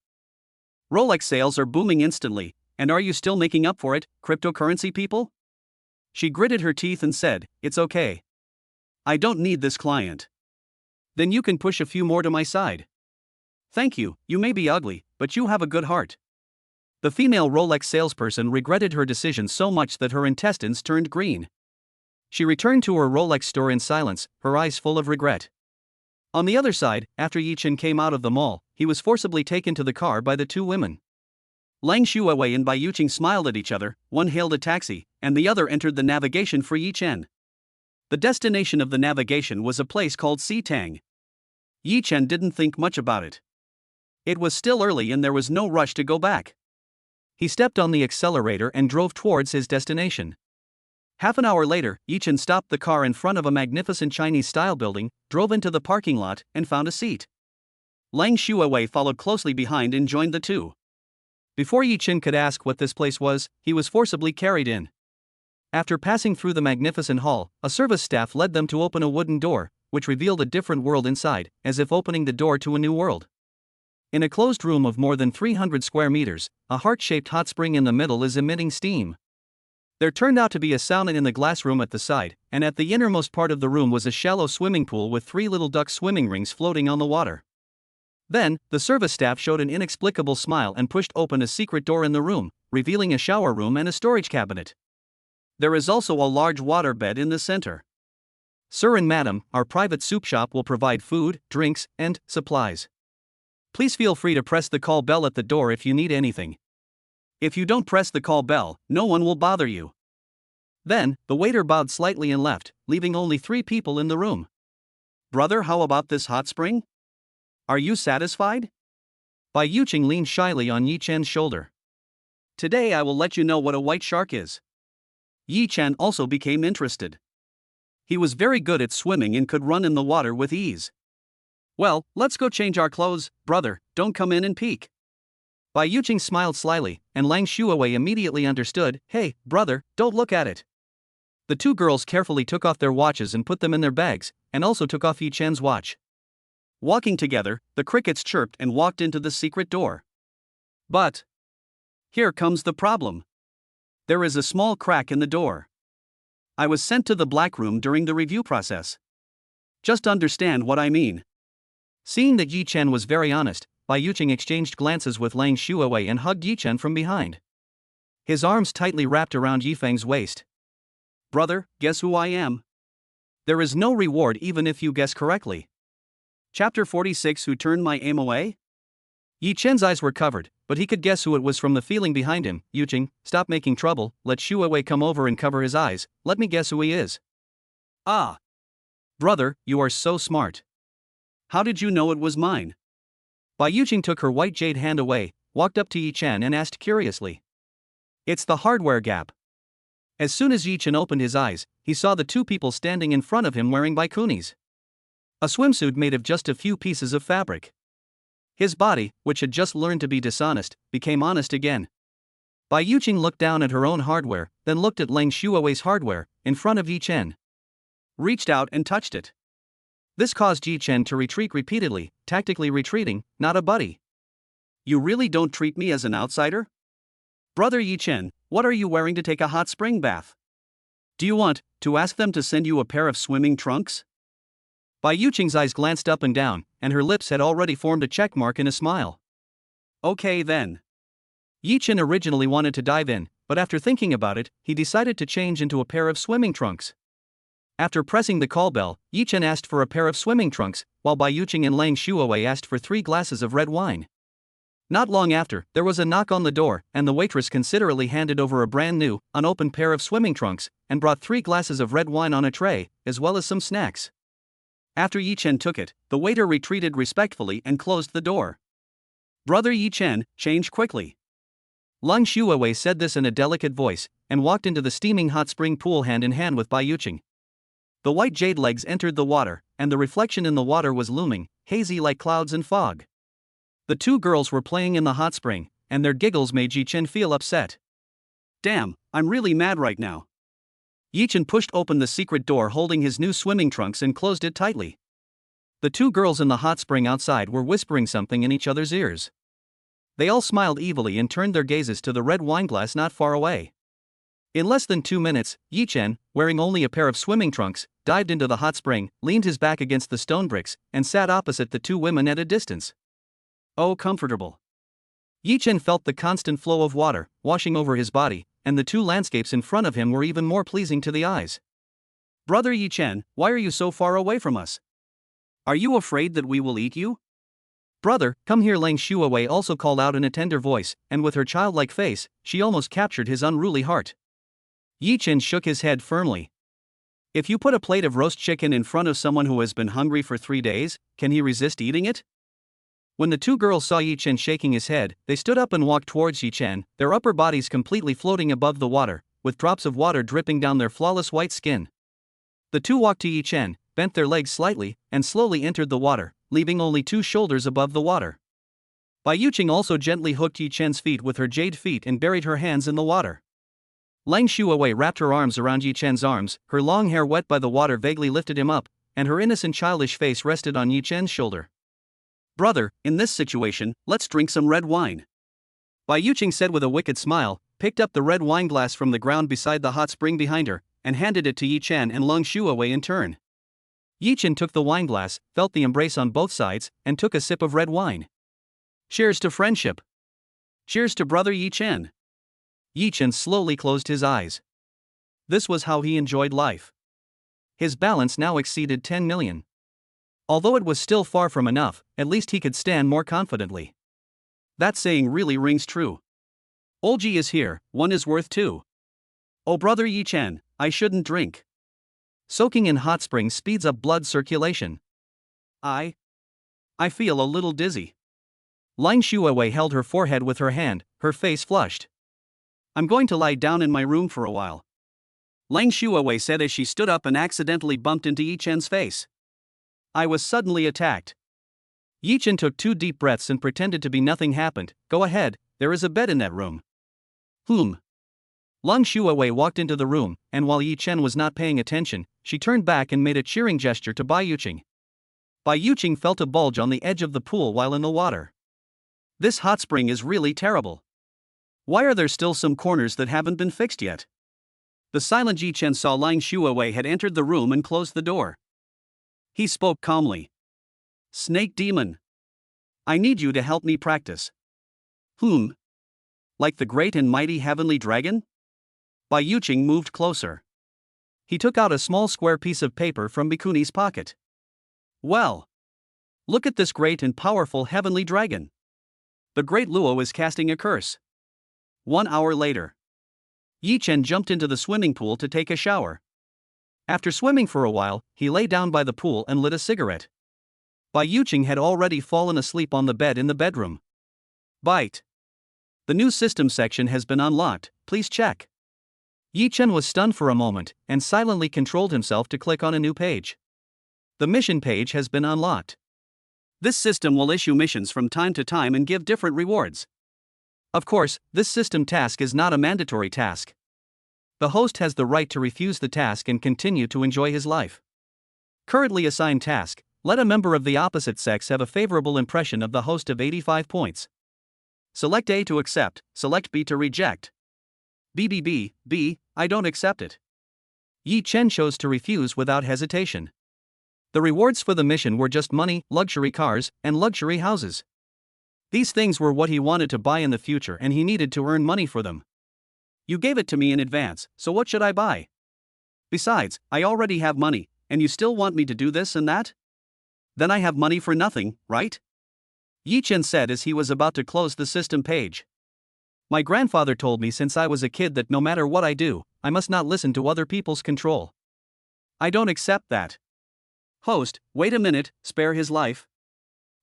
Rolex sales are booming instantly, and are you still making up for it, cryptocurrency people? She gritted her teeth and said, it's okay. I don't need this client. Then you can push a few more to my side. Thank you, you may be ugly, but you have a good heart. The female Rolex salesperson regretted her decision so much that her intestines turned green. She returned to her Rolex store in silence, her eyes full of regret. On the other side, after Yi Chen came out of the mall, he was forcibly taken to the car by the 2 women. Lang Shuawei and Bai Yuqing smiled at each other, one hailed a taxi, and the other entered the navigation for Yi Chen. The destination of the navigation was a place called Xitang. Yi Chen didn't think much about it. It was still early and there was no rush to go back. He stepped on the accelerator and drove towards his destination. Half an hour later, Yi Chen stopped the car in front of a magnificent Chinese-style building, drove into the parking lot, and found a seat. Lang Shuawei followed closely behind and joined the two. Before Yi Chen could ask what this place was, he was forcibly carried in. After passing through the magnificent hall, a service staff led them to open a wooden door, which revealed a different world inside, as if opening the door to a new world. In a closed room of more than 300 square meters, a heart-shaped hot spring in the middle is emitting steam. There turned out to be a sauna in the glass room at the side, and at the innermost part of the room was a shallow swimming pool with 3 little duck swimming rings floating on the water. Then, the service staff showed an inexplicable smile and pushed open a secret door in the room, revealing a shower room and a storage cabinet. There is also a large water bed in the center. Sir and madam, our private soup shop will provide food, drinks, and supplies. Please feel free to press the call bell at the door if you need anything. If you don't press the call bell, no one will bother you. Then, the waiter bowed slightly and left, leaving only 3 people in the room. Brother, how about this hot spring? Are you satisfied? Bai Yuqing leaned shyly on Yi Chen's shoulder. Today I will let you know what a white shark is. Yi Chen also became interested. He was very good at swimming and could run in the water with ease. Well, let's go change our clothes, brother, don't come in and peek. Bai Yuqing smiled slyly, and Lang Shuawei immediately understood, hey, brother, don't look at it. The 2 girls carefully took off their watches and put them in their bags, and also took off Yi Chen's watch. Walking together, the crickets chirped and walked into the secret door. But here comes the problem. There is a small crack in the door. I was sent to the black room during the review process. Just understand what I mean. Seeing that Yi Chen was very honest, Bai Yuqing exchanged glances with Lang Shuawei and hugged Yi Chen from behind. His arms tightly wrapped around Yi Feng's waist. Brother, guess who I am? There is no reward even if you guess correctly. Chapter 46 Who Turned My Aim Away? Yi Chen's eyes were covered, but he could guess who it was from the feeling behind him. Yuqing, stop making trouble, let Shuawei come over and cover his eyes, let me guess who he is. Ah! Brother, you are so smart. How did you know it was mine? Bai Yuqing took her white jade hand away, walked up to Yi Chen and asked curiously. It's the hardware gap. As soon as Yi Chen opened his eyes, he saw the 2 people standing in front of him wearing bikinis. A swimsuit made of just a few pieces of fabric. His body, which had just learned to be dishonest, became honest again. Bai Yuqing looked down at her own hardware, then looked at Lang Shuawei's hardware, in front of Yi Chen. Reached out and touched it. This caused Yi Chen to retreat repeatedly, tactically retreating, not a buddy. You really don't treat me as an outsider? Brother Yi Chen, What are you wearing to take a hot spring bath? Do you want to ask them to send you a pair of swimming trunks? Bai Yuqing's eyes glanced up and down, and her lips had already formed a check mark in a smile. Okay then. Yi Chen originally wanted to dive in, but after thinking about it, he decided to change into a pair of swimming trunks. After pressing the call bell, Yi Chen asked for a pair of swimming trunks, while Bai Yuqing and Lang Shuowei asked for 3 glasses of red wine. Not long after, there was a knock on the door, and the waitress considerately handed over a brand new, unopened pair of swimming trunks, and brought 3 glasses of red wine on a tray, as well as some snacks. After Yi Chen took it, the waiter retreated respectfully and closed the door. Brother Yi Chen, change quickly. Lang Shuowei said this in a delicate voice, and walked into the steaming hot spring pool hand in hand with Bai Yuqing. The white jade legs entered the water, and the reflection in the water was looming, hazy like clouds and fog. The 2 girls were playing in the hot spring, and their giggles made Yi Chen feel upset. Damn, I'm really mad right now. Yi Chen pushed open the secret door holding his new swimming trunks and closed it tightly. The 2 girls in the hot spring outside were whispering something in each other's ears. They all smiled evilly and turned their gazes to the red wineglass not far away. In less than 2 minutes, Yi Chen, wearing only a pair of swimming trunks, dived into the hot spring, leaned his back against the stone bricks, and sat opposite the 2 women at a distance. Oh, comfortable. Yi Chen felt the constant flow of water, washing over his body, and the 2 landscapes in front of him were even more pleasing to the eyes. Brother Yi Chen, why are you so far away from us? Are you afraid that we will eat you? Brother, come here. Lang Shuowei also called out in a tender voice, and with her childlike face, she almost captured his unruly heart. Yi Chen shook his head firmly. If you put a plate of roast chicken in front of someone who has been hungry for 3 days, can he resist eating it? When the 2 girls saw Yi Chen shaking his head, they stood up and walked towards Yi Chen, their upper bodies completely floating above the water, with drops of water dripping down their flawless white skin. The 2 walked to Yi Chen, bent their legs slightly, and slowly entered the water, leaving only 2 shoulders above the water. Bai Yuqing also gently hooked Yi Chen's feet with her jade feet and buried her hands in the water. Lang Shuowei wrapped her arms around Yi Chen's arms, her long hair wet by the water vaguely lifted him up, and her innocent childish face rested on Yi Chen's shoulder. Brother, in this situation, let's drink some red wine. Bai Yuqing said with a wicked smile, picked up the red wine glass from the ground beside the hot spring behind her, and handed it to Yi Chen and Lang Shuowei in turn. Yi Chen took the wineglass, felt the embrace on both sides, and took a sip of red wine. Cheers to friendship. Cheers to brother Yi Chen. Yi Chen slowly closed his eyes. This was how he enjoyed life. His balance now exceeded 10 million. Although it was still far from enough, at least he could stand more confidently. That saying really rings true. Olji is here, 1 is worth 2. Oh brother Yi Chen, I shouldn't drink. Soaking in hot springs speeds up blood circulation. I feel a little dizzy. Lang Shuowei held her forehead with her hand, her face flushed. I'm going to lie down in my room for a while. Lang Shuowei said as she stood up and accidentally bumped into Yi Chen's face. I was suddenly attacked. Yi Chen took 2 deep breaths and pretended to be nothing happened. Go ahead, there is a bed in that room. Lang Shuowei walked into the room, and while Yi Chen was not paying attention, she turned back and made a cheering gesture to Bai Yuqing. Bai Yuqing felt a bulge on the edge of the pool while in the water. This hot spring is really terrible. Why are there still some corners that haven't been fixed yet? The silent Yi Chen saw Lang Shuowei had entered the room and closed the door. He spoke calmly. Snake demon. I need you to help me practice. Like the great and mighty heavenly dragon? Bai Yuqing moved closer. He took out a small square piece of paper from Bikuni's pocket. Well, look at this great and powerful heavenly dragon. The great Luo is casting a curse. 1 hour later. Yi Chen jumped into the swimming pool to take a shower. After swimming for a while, he lay down by the pool and lit a cigarette. Bai Yuqing had already fallen asleep on the bed in the bedroom. Bite. The new system section has been unlocked, please check. Yi Chen was stunned for a moment, and silently controlled himself to click on a new page. The mission page has been unlocked. This system will issue missions from time to time and give different rewards. Of course, this system task is not a mandatory task. The host has the right to refuse the task and continue to enjoy his life. Currently assigned task: let a member of the opposite sex have a favorable impression of the host of 85 points. Select A to accept, select B to reject. B, I don't accept it. Yi Chen chose to refuse without hesitation. The rewards for the mission were just money, luxury cars, and luxury houses. These things were what he wanted to buy in the future and he needed to earn money for them. You gave it to me in advance, so what should I buy? Besides, I already have money, and you still want me to do this and that? Then I have money for nothing, right? Yi Chen said as he was about to close the system page. My grandfather told me since I was a kid that no matter what I do, I must not listen to other people's control. I don't accept that. Host, wait a minute, spare his life.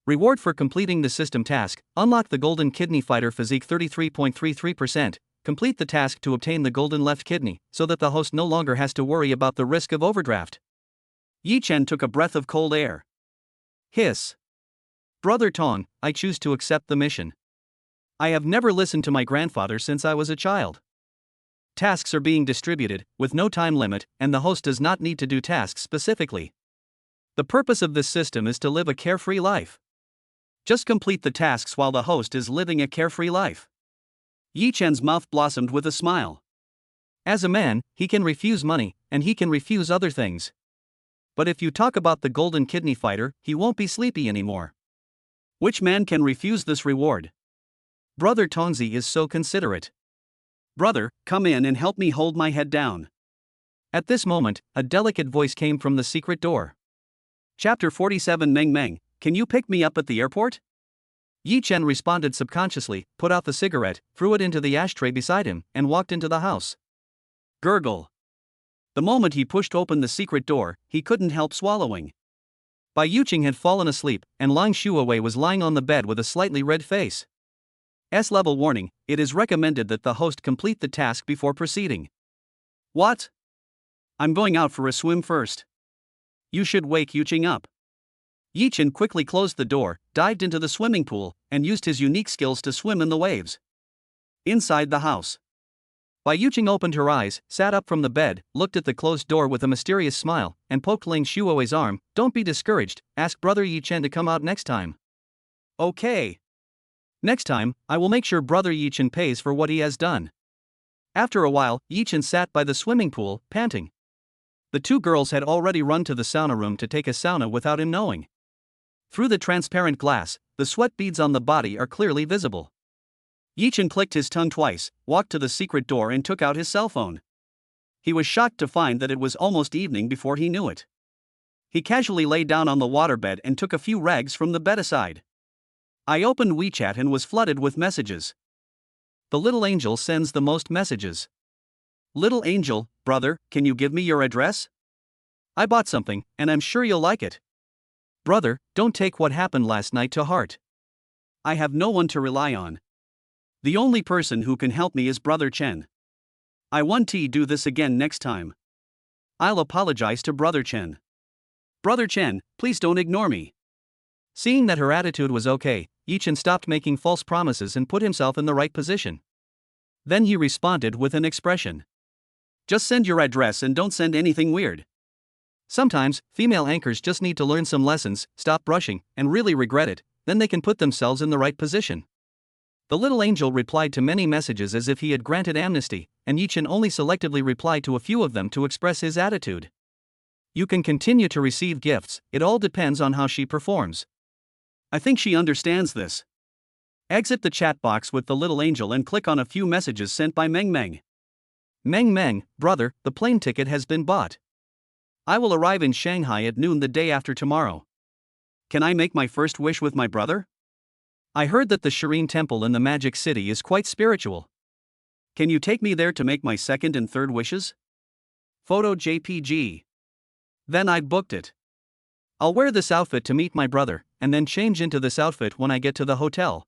Reward for completing the system task: unlock the golden kidney fighter physique 33.33%. Complete the task to obtain the golden left kidney, so that the host no longer has to worry about the risk of overdraft. Yi Chen took a breath of cold air. Hiss. Brother Tong, I choose to accept the mission. I have never listened to my grandfather since I was a child. Tasks are being distributed, with no time limit, and the host does not need to do tasks specifically. The purpose of this system is to live a carefree life. Just complete the tasks while the host is living a carefree life. Yi Chen's mouth blossomed with a smile. As a man, he can refuse money, and he can refuse other things. But if you talk about the golden kidney fighter, he won't be sleepy anymore. Which man can refuse this reward? Brother Tongzi is so considerate. Brother, come in and help me hold my head down. At this moment, a delicate voice came from the secret door. Chapter 47. Meng, can you pick me up at the airport? Yi Chen responded subconsciously, put out the cigarette, threw it into the ashtray beside him, and walked into the house. Gurgle. The moment he pushed open the secret door, he couldn't help swallowing. Bai Yuqing had fallen asleep, and Lang Shuawei was lying on the bed with a slightly red face. S-level warning: it is recommended that the host complete the task before proceeding. What? I'm going out for a swim first. You should wake Yuqing up. Yi Chen quickly closed the door, dived into the swimming pool, and used his unique skills to swim in the waves. Inside the house, Bai Yuqing opened her eyes, sat up from the bed, looked at the closed door with a mysterious smile, and poked Lang Shuowei's arm. Don't be discouraged, ask Brother Yi Chen to come out next time. Okay. Next time, I will make sure Brother Yi Chen pays for what he has done. After a while, Yi Chen sat by the swimming pool, panting. The two girls had already run to the sauna room to take a sauna without him knowing. Through the transparent glass, the sweat beads on the body are clearly visible. Yi Chen clicked his tongue twice, walked to the secret door and took out his cell phone. He was shocked to find that it was almost evening before he knew it. He casually lay down on the waterbed and took a few rags from the bed aside. I opened WeChat and was flooded with messages. The little angel sends the most messages. Little angel, brother, can you give me your address? I bought something, and I'm sure you'll like it. Brother, don't take what happened last night to heart. I have no one to rely on. The only person who can help me is Brother Chen. I want to do this again next time. I'll apologize to Brother Chen. Brother Chen, please don't ignore me. Seeing that her attitude was okay, Yi Chen stopped making false promises and put himself in the right position. Then he responded with an expression. Just send your address and don't send anything weird. Sometimes, female anchors just need to learn some lessons, stop brushing, and really regret it, then they can put themselves in the right position. The little angel replied to many messages as if he had granted amnesty, and Yi Chen only selectively replied to a few of them to express his attitude. You can continue to receive gifts, it all depends on how she performs. I think she understands this. Exit the chat box with the little angel and click on a few messages sent by Meng. Meng, brother, the plane ticket has been bought. I will arrive in Shanghai at noon the day after tomorrow. Can I make my first wish with my brother? I heard that the Shireen Temple in the Magic City is quite spiritual. Can you take me there to make my second and third wishes? Photo JPG. Then I booked it. I'll wear this outfit to meet my brother, and then change into this outfit when I get to the hotel.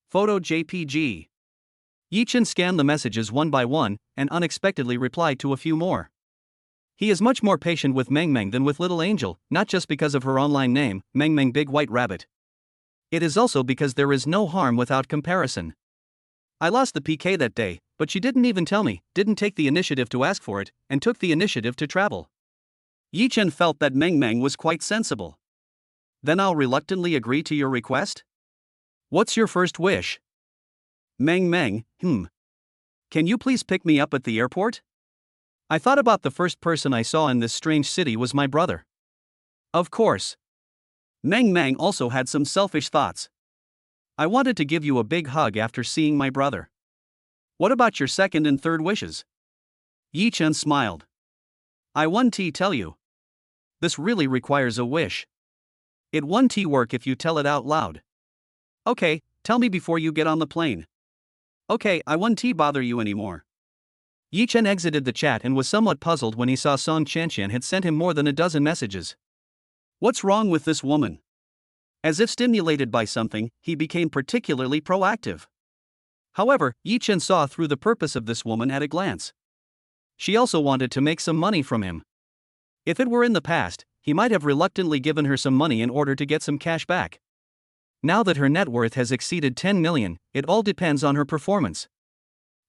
Photo JPG. Yi Chen scanned the messages one by one, and unexpectedly replied to a few more. He is much more patient with Meng than with Little Angel, not just because of her online name, Meng Big White Rabbit. It is also because there is no harm without comparison. I lost the PK that day, but she didn't even tell me, didn't take the initiative to ask for it, and took the initiative to travel. Yi Chen felt that Meng was quite sensible. Then I'll reluctantly agree to your request? What's your first wish? Meng, Can you please pick me up at the airport? I thought about the first person I saw in this strange city was my brother. Of course. Meng Meng also had some selfish thoughts. I wanted to give you a big hug after seeing my brother. What about your second and third wishes? Yi Chen smiled. I won't tell you. This really requires a wish. It won't work if you tell it out loud. Okay, tell me before you get on the plane. Okay, I won't bother you anymore. Yi Chen exited the chat and was somewhat puzzled when he saw Song Qianqian had sent him more than a dozen messages. What's wrong with this woman? As if stimulated by something, he became particularly proactive. However, Yi Chen saw through the purpose of this woman at a glance. She also wanted to make some money from him. If it were in the past, he might have reluctantly given her some money in order to get some cash back. Now that her net worth has exceeded 10 million, it all depends on her performance.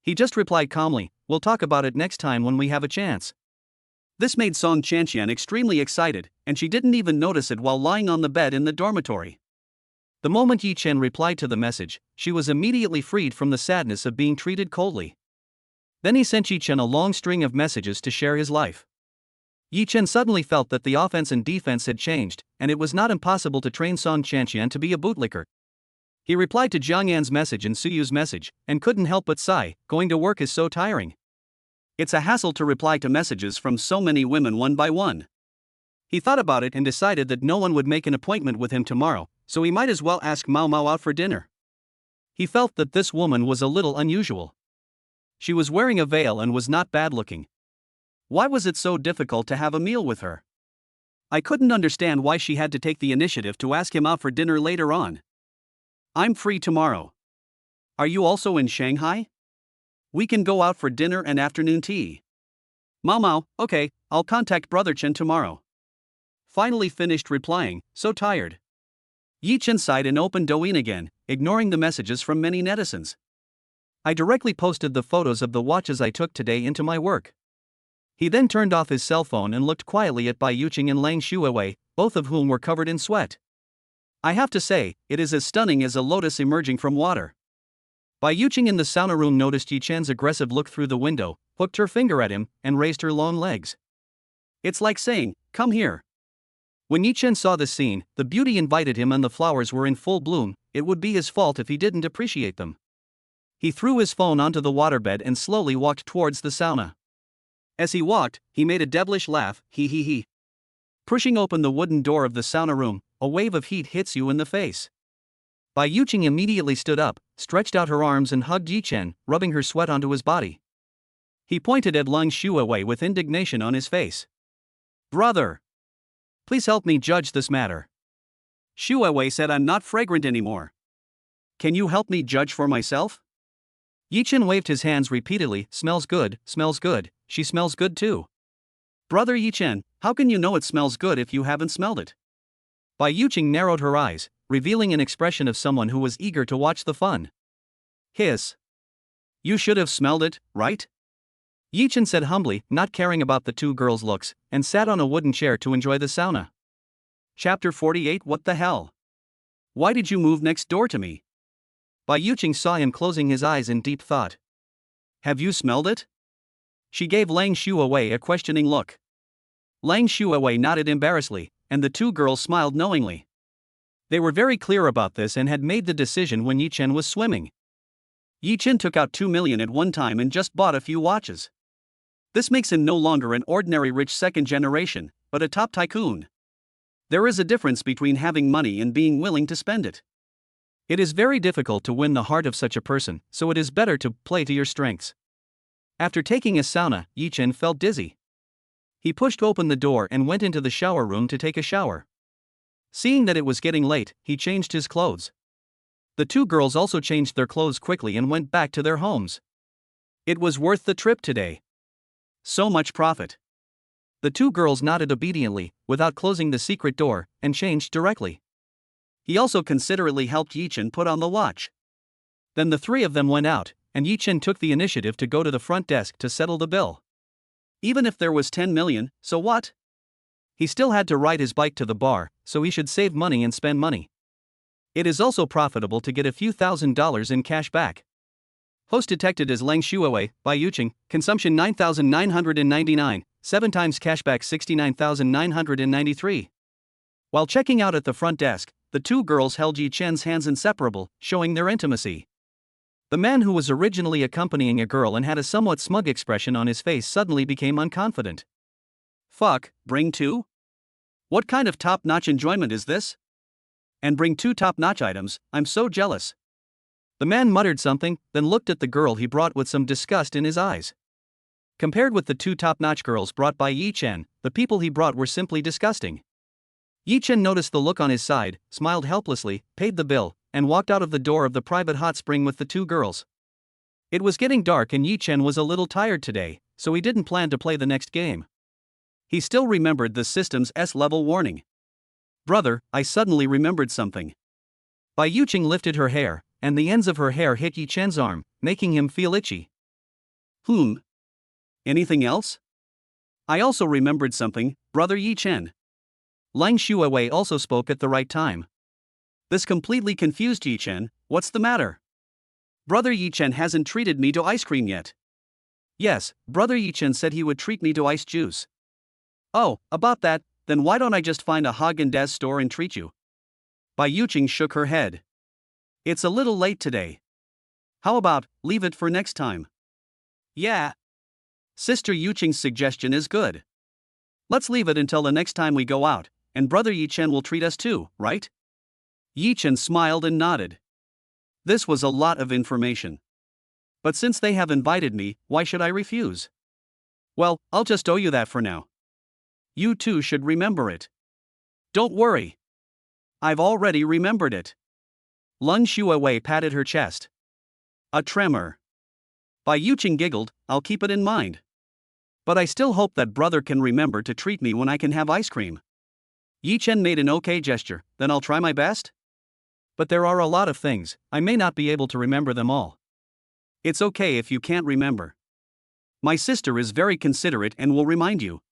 He just replied calmly, we'll talk about it next time when we have a chance. This made Song Qianqian extremely excited, and she didn't even notice it while lying on the bed in the dormitory. The moment Yi Chen replied to the message, she was immediately freed from the sadness of being treated coldly. Then he sent Yi Chen a long string of messages to share his life. Yi Chen suddenly felt that the offense and defense had changed, and it was not impossible to train Song Qianqian to be a bootlicker. He replied to Jiang Yan's message and Suyu's message, and couldn't help but sigh, going to work is so tiring. It's a hassle to reply to messages from so many women one by one. He thought about it and decided that no one would make an appointment with him tomorrow, so he might as well ask Mao Mao out for dinner. He felt that this woman was a little unusual. She was wearing a veil and was not bad looking. Why was it so difficult to have a meal with her? I couldn't understand why she had to take the initiative to ask him out for dinner later on. I'm free tomorrow. Are you also in Shanghai? We can go out for dinner and afternoon tea. Mao Mao, okay, I'll contact Brother Chen tomorrow. Finally finished replying, so tired. Yi Chen sighed and opened Douyin again, ignoring the messages from many netizens. I directly posted the photos of the watches I took today into my work. He then turned off his cell phone and looked quietly at Bai Yuqing and Lang Shuiwei, both of whom were covered in sweat. I have to say, it is as stunning as a lotus emerging from water. Bai Yuqing in the sauna room noticed Yi Chen's aggressive look through the window, hooked her finger at him, and raised her long legs. It's like saying, come here. When Yi Chen saw this scene, the beauty invited him and the flowers were in full bloom, it would be his fault if he didn't appreciate them. He threw his phone onto the waterbed and slowly walked towards the sauna. As he walked, he made a devilish laugh, hee hee hee. Pushing open the wooden door of the sauna room, a wave of heat hits you in the face. Bai Yuqing immediately stood up, stretched out her arms and hugged Yi Chen, rubbing her sweat onto his body. He pointed at Lang Shuiwei with indignation on his face. Brother! Please help me judge this matter. Shuiwei said I'm not fragrant anymore. Can you help me judge for myself? Yi Chen waved his hands repeatedly, smells good, she smells good too. Brother Yi Chen, how can you know it smells good if you haven't smelled it? Bai Yuqing narrowed her eyes, revealing an expression of someone who was eager to watch the fun. Hiss. You should have smelled it, right? Yi Chen said humbly, not caring about the two girls' looks, and sat on a wooden chair to enjoy the sauna. Chapter 48 What the hell? Why did you move next door to me? Bai Yuqing saw him closing his eyes in deep thought. Have you smelled it? She gave Lang Shuiwei a questioning look. Lang Shuiwei nodded embarrassedly, and the two girls smiled knowingly. They were very clear about this and had made the decision when Yi Chen was swimming. Yi Chen took out 2 million at one time and just bought a few watches. This makes him no longer an ordinary rich second generation, but a top tycoon. There is a difference between having money and being willing to spend it. It is very difficult to win the heart of such a person, so it is better to play to your strengths. After taking a sauna, Yi Chen felt dizzy. He pushed open the door and went into the shower room to take a shower. Seeing that it was getting late, he changed his clothes. The two girls also changed their clothes quickly and went back to their homes. It was worth the trip today. So much profit. The two girls nodded obediently, without closing the secret door, and changed directly. He also considerately helped Yi Chen put on the watch. Then the three of them went out, and Yi Chen took the initiative to go to the front desk to settle the bill. Even if there was 10 million, so what? He still had to ride his bike to the bar, so he should save money and spend money. It is also profitable to get a few $1,000s in cash back. Host detected as Lang Shuawei, by Yuching, consumption 9,999, 7 times cashback 69,993. While checking out at the front desk, the two girls held Yi Chen's hands inseparable, showing their intimacy. The man who was originally accompanying a girl and had a somewhat smug expression on his face suddenly became unconfident. Fuck, bring two? What kind of top-notch enjoyment is this? And bring two top-notch items, I'm so jealous. The man muttered something, then looked at the girl he brought with some disgust in his eyes. Compared with the two top-notch girls brought by Yi Chen, the people he brought were simply disgusting. Yi Chen noticed the look on his side, smiled helplessly, paid the bill, and walked out of the door of the private hot spring with the two girls. It was getting dark and Yi Chen was a little tired today, so he didn't plan to play the next game. He still remembered the system's S-level warning. Brother, I suddenly remembered something. Bai Yuqing lifted her hair, and the ends of her hair hit Yi Chen's arm, making him feel itchy. Anything else? I also remembered something, Brother Yi Chen. Lang Shuawei also spoke at the right time. This completely confused Yi Chen. What's the matter? Brother Yi Chen hasn't treated me to ice cream yet. Yes, Brother Yi Chen said he would treat me to ice juice. Oh, about that, then why don't I just find a Haagen-Dazs store and treat you? Bai Yuqing shook her head. It's a little late today. How about, leave it for next time? Yeah. Sister Yuqing's suggestion is good. Let's leave it until the next time we go out, and Brother Yi Chen will treat us too, right? Yi Chen smiled and nodded. This was a lot of information. But since they have invited me, why should I refuse? Well, I'll just owe you that for now. You too should remember it. Don't worry. I've already remembered it. Lang Shuawei patted her chest. A tremor. Bai Yuqing giggled, I'll keep it in mind. But I still hope that brother can remember to treat me when I can have ice cream. Yi Chen made an okay gesture, then I'll try my best? But there are a lot of things, I may not be able to remember them all. It's okay if you can't remember. My sister is very considerate and will remind you.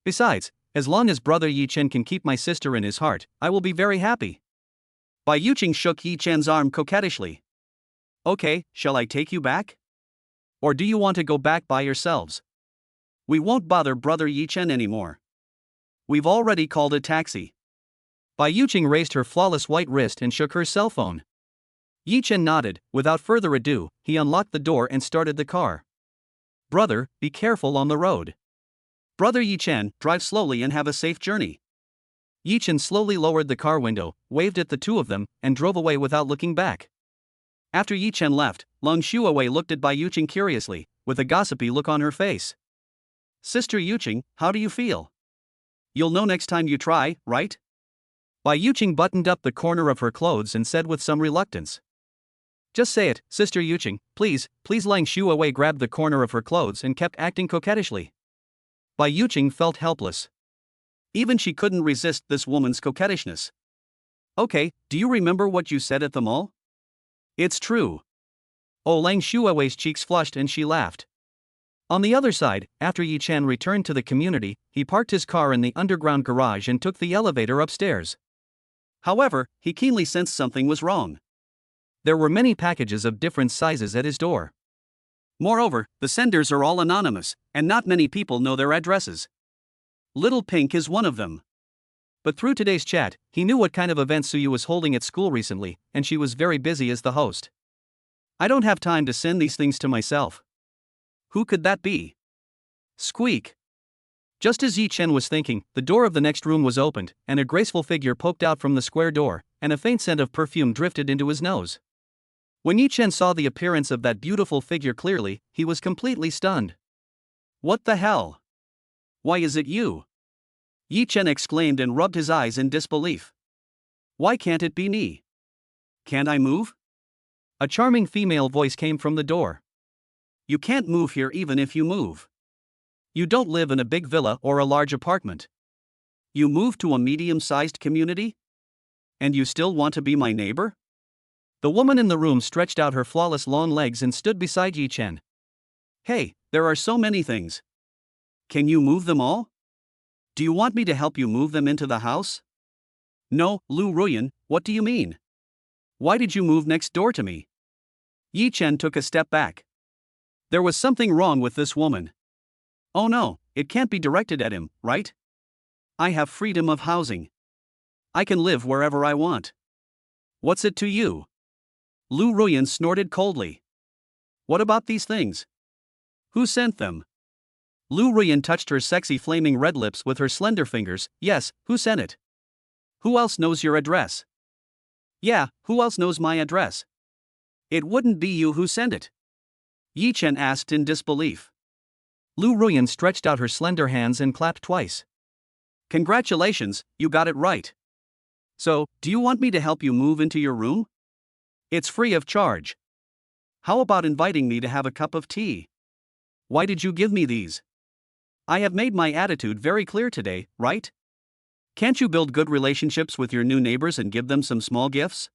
Besides, as long as Brother Yi Chen can keep my sister in his heart, I will be very happy. Bai Yuqing shook Yi Chen's arm coquettishly. Okay, shall I take you back? Or do you want to go back by yourselves? We won't bother Brother Yi Chen anymore. We've already called a taxi. Bai Yuqing raised her flawless white wrist and shook her cell phone. Yi Chen nodded. Without further ado, he unlocked the door and started the car. Brother, be careful on the road. Brother Yi Chen, drive slowly and have a safe journey. Yi Chen slowly lowered the car window, waved at the two of them, and drove away without looking back. After Yi Chen left, Lang Shuawei looked at Bai Yuqing curiously, with a gossipy look on her face. Sister Yuqing, how do you feel? You'll know next time you try, right? Bai Yuqing buttoned up the corner of her clothes and said with some reluctance. Just say it, Sister Yuqing, please. Lang Shuawei grabbed the corner of her clothes and kept acting coquettishly. Bai Yuqing felt helpless. Even she couldn't resist this woman's coquettishness. Okay, do you remember what you said at the mall? It's true. Oh, Lang Shuawei's cheeks flushed and she laughed. On the other side, after Yi Chen returned to the community, he parked his car in the underground garage and took the elevator upstairs. However, he keenly sensed something was wrong. There were many packages of different sizes at his door. Moreover, the senders are all anonymous, and not many people know their addresses. Little Pink is one of them. But through today's chat, he knew what kind of event Suyu was holding at school recently, and she was very busy as the host. I don't have time to send these things to myself. Who could that be? Squeak. Just as Yi Chen was thinking, the door of the next room was opened, and a graceful figure poked out from the square door, and a faint scent of perfume drifted into his nose. When Yi Chen saw the appearance of that beautiful figure clearly, he was completely stunned. What the hell? Why is it you? Yi Chen exclaimed and rubbed his eyes in disbelief. Why can't it be me? Can't I move? A charming female voice came from the door. You can't move here even if you move. You don't live in a big villa or a large apartment. You moved to a medium-sized community? And you still want to be my neighbor? The woman in the room stretched out her flawless long legs and stood beside Yi Chen. Hey, there are so many things. Can you move them all? Do you want me to help you move them into the house? No, Lu Ruan, what do you mean? Why did you move next door to me? Yi Chen took a step back. There was something wrong with this woman. Oh no, it can't be directed at him, right? I have freedom of housing. I can live wherever I want. What's it to you? Lu Ruan snorted coldly. What about these things? Who sent them? Lu Ruan touched her sexy flaming red lips with her slender fingers. Yes, who sent it? Who else knows your address? Yeah, who else knows my address? It wouldn't be you who sent it. Yi Chen asked in disbelief. Lu Ruan stretched out her slender hands and clapped twice. Congratulations, you got it right. So, do you want me to help you move into your room? It's free of charge. How about inviting me to have a cup of tea? Why did you give me these? I have made my attitude very clear today, right? Can't you build good relationships with your new neighbors and give them some small gifts?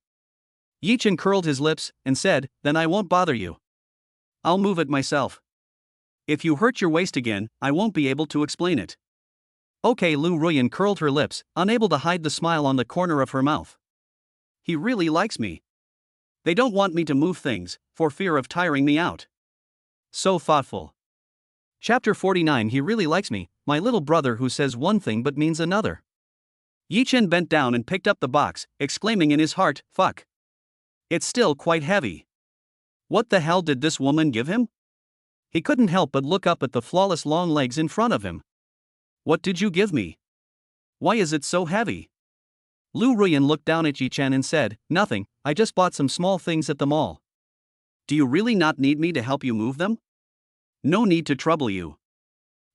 Yi Chen curled his lips and said, Then I won't bother you. I'll move it myself. If you hurt your waist again, I won't be able to explain it. Okay, Lu Ruan curled her lips, unable to hide the smile on the corner of her mouth. He really likes me. They don't want me to move things, for fear of tiring me out. So thoughtful. Chapter 49. He really likes me, my little brother who says one thing but means another. Yi Chen bent down and picked up the box, exclaiming in his heart, fuck. It's still quite heavy. What the hell did this woman give him? He couldn't help but look up at the flawless long legs in front of him. What did you give me? Why is it so heavy? Lu Ruan looked down at Yi Chen and said, Nothing, I just bought some small things at the mall. Do you really not need me to help you move them? No need to trouble you.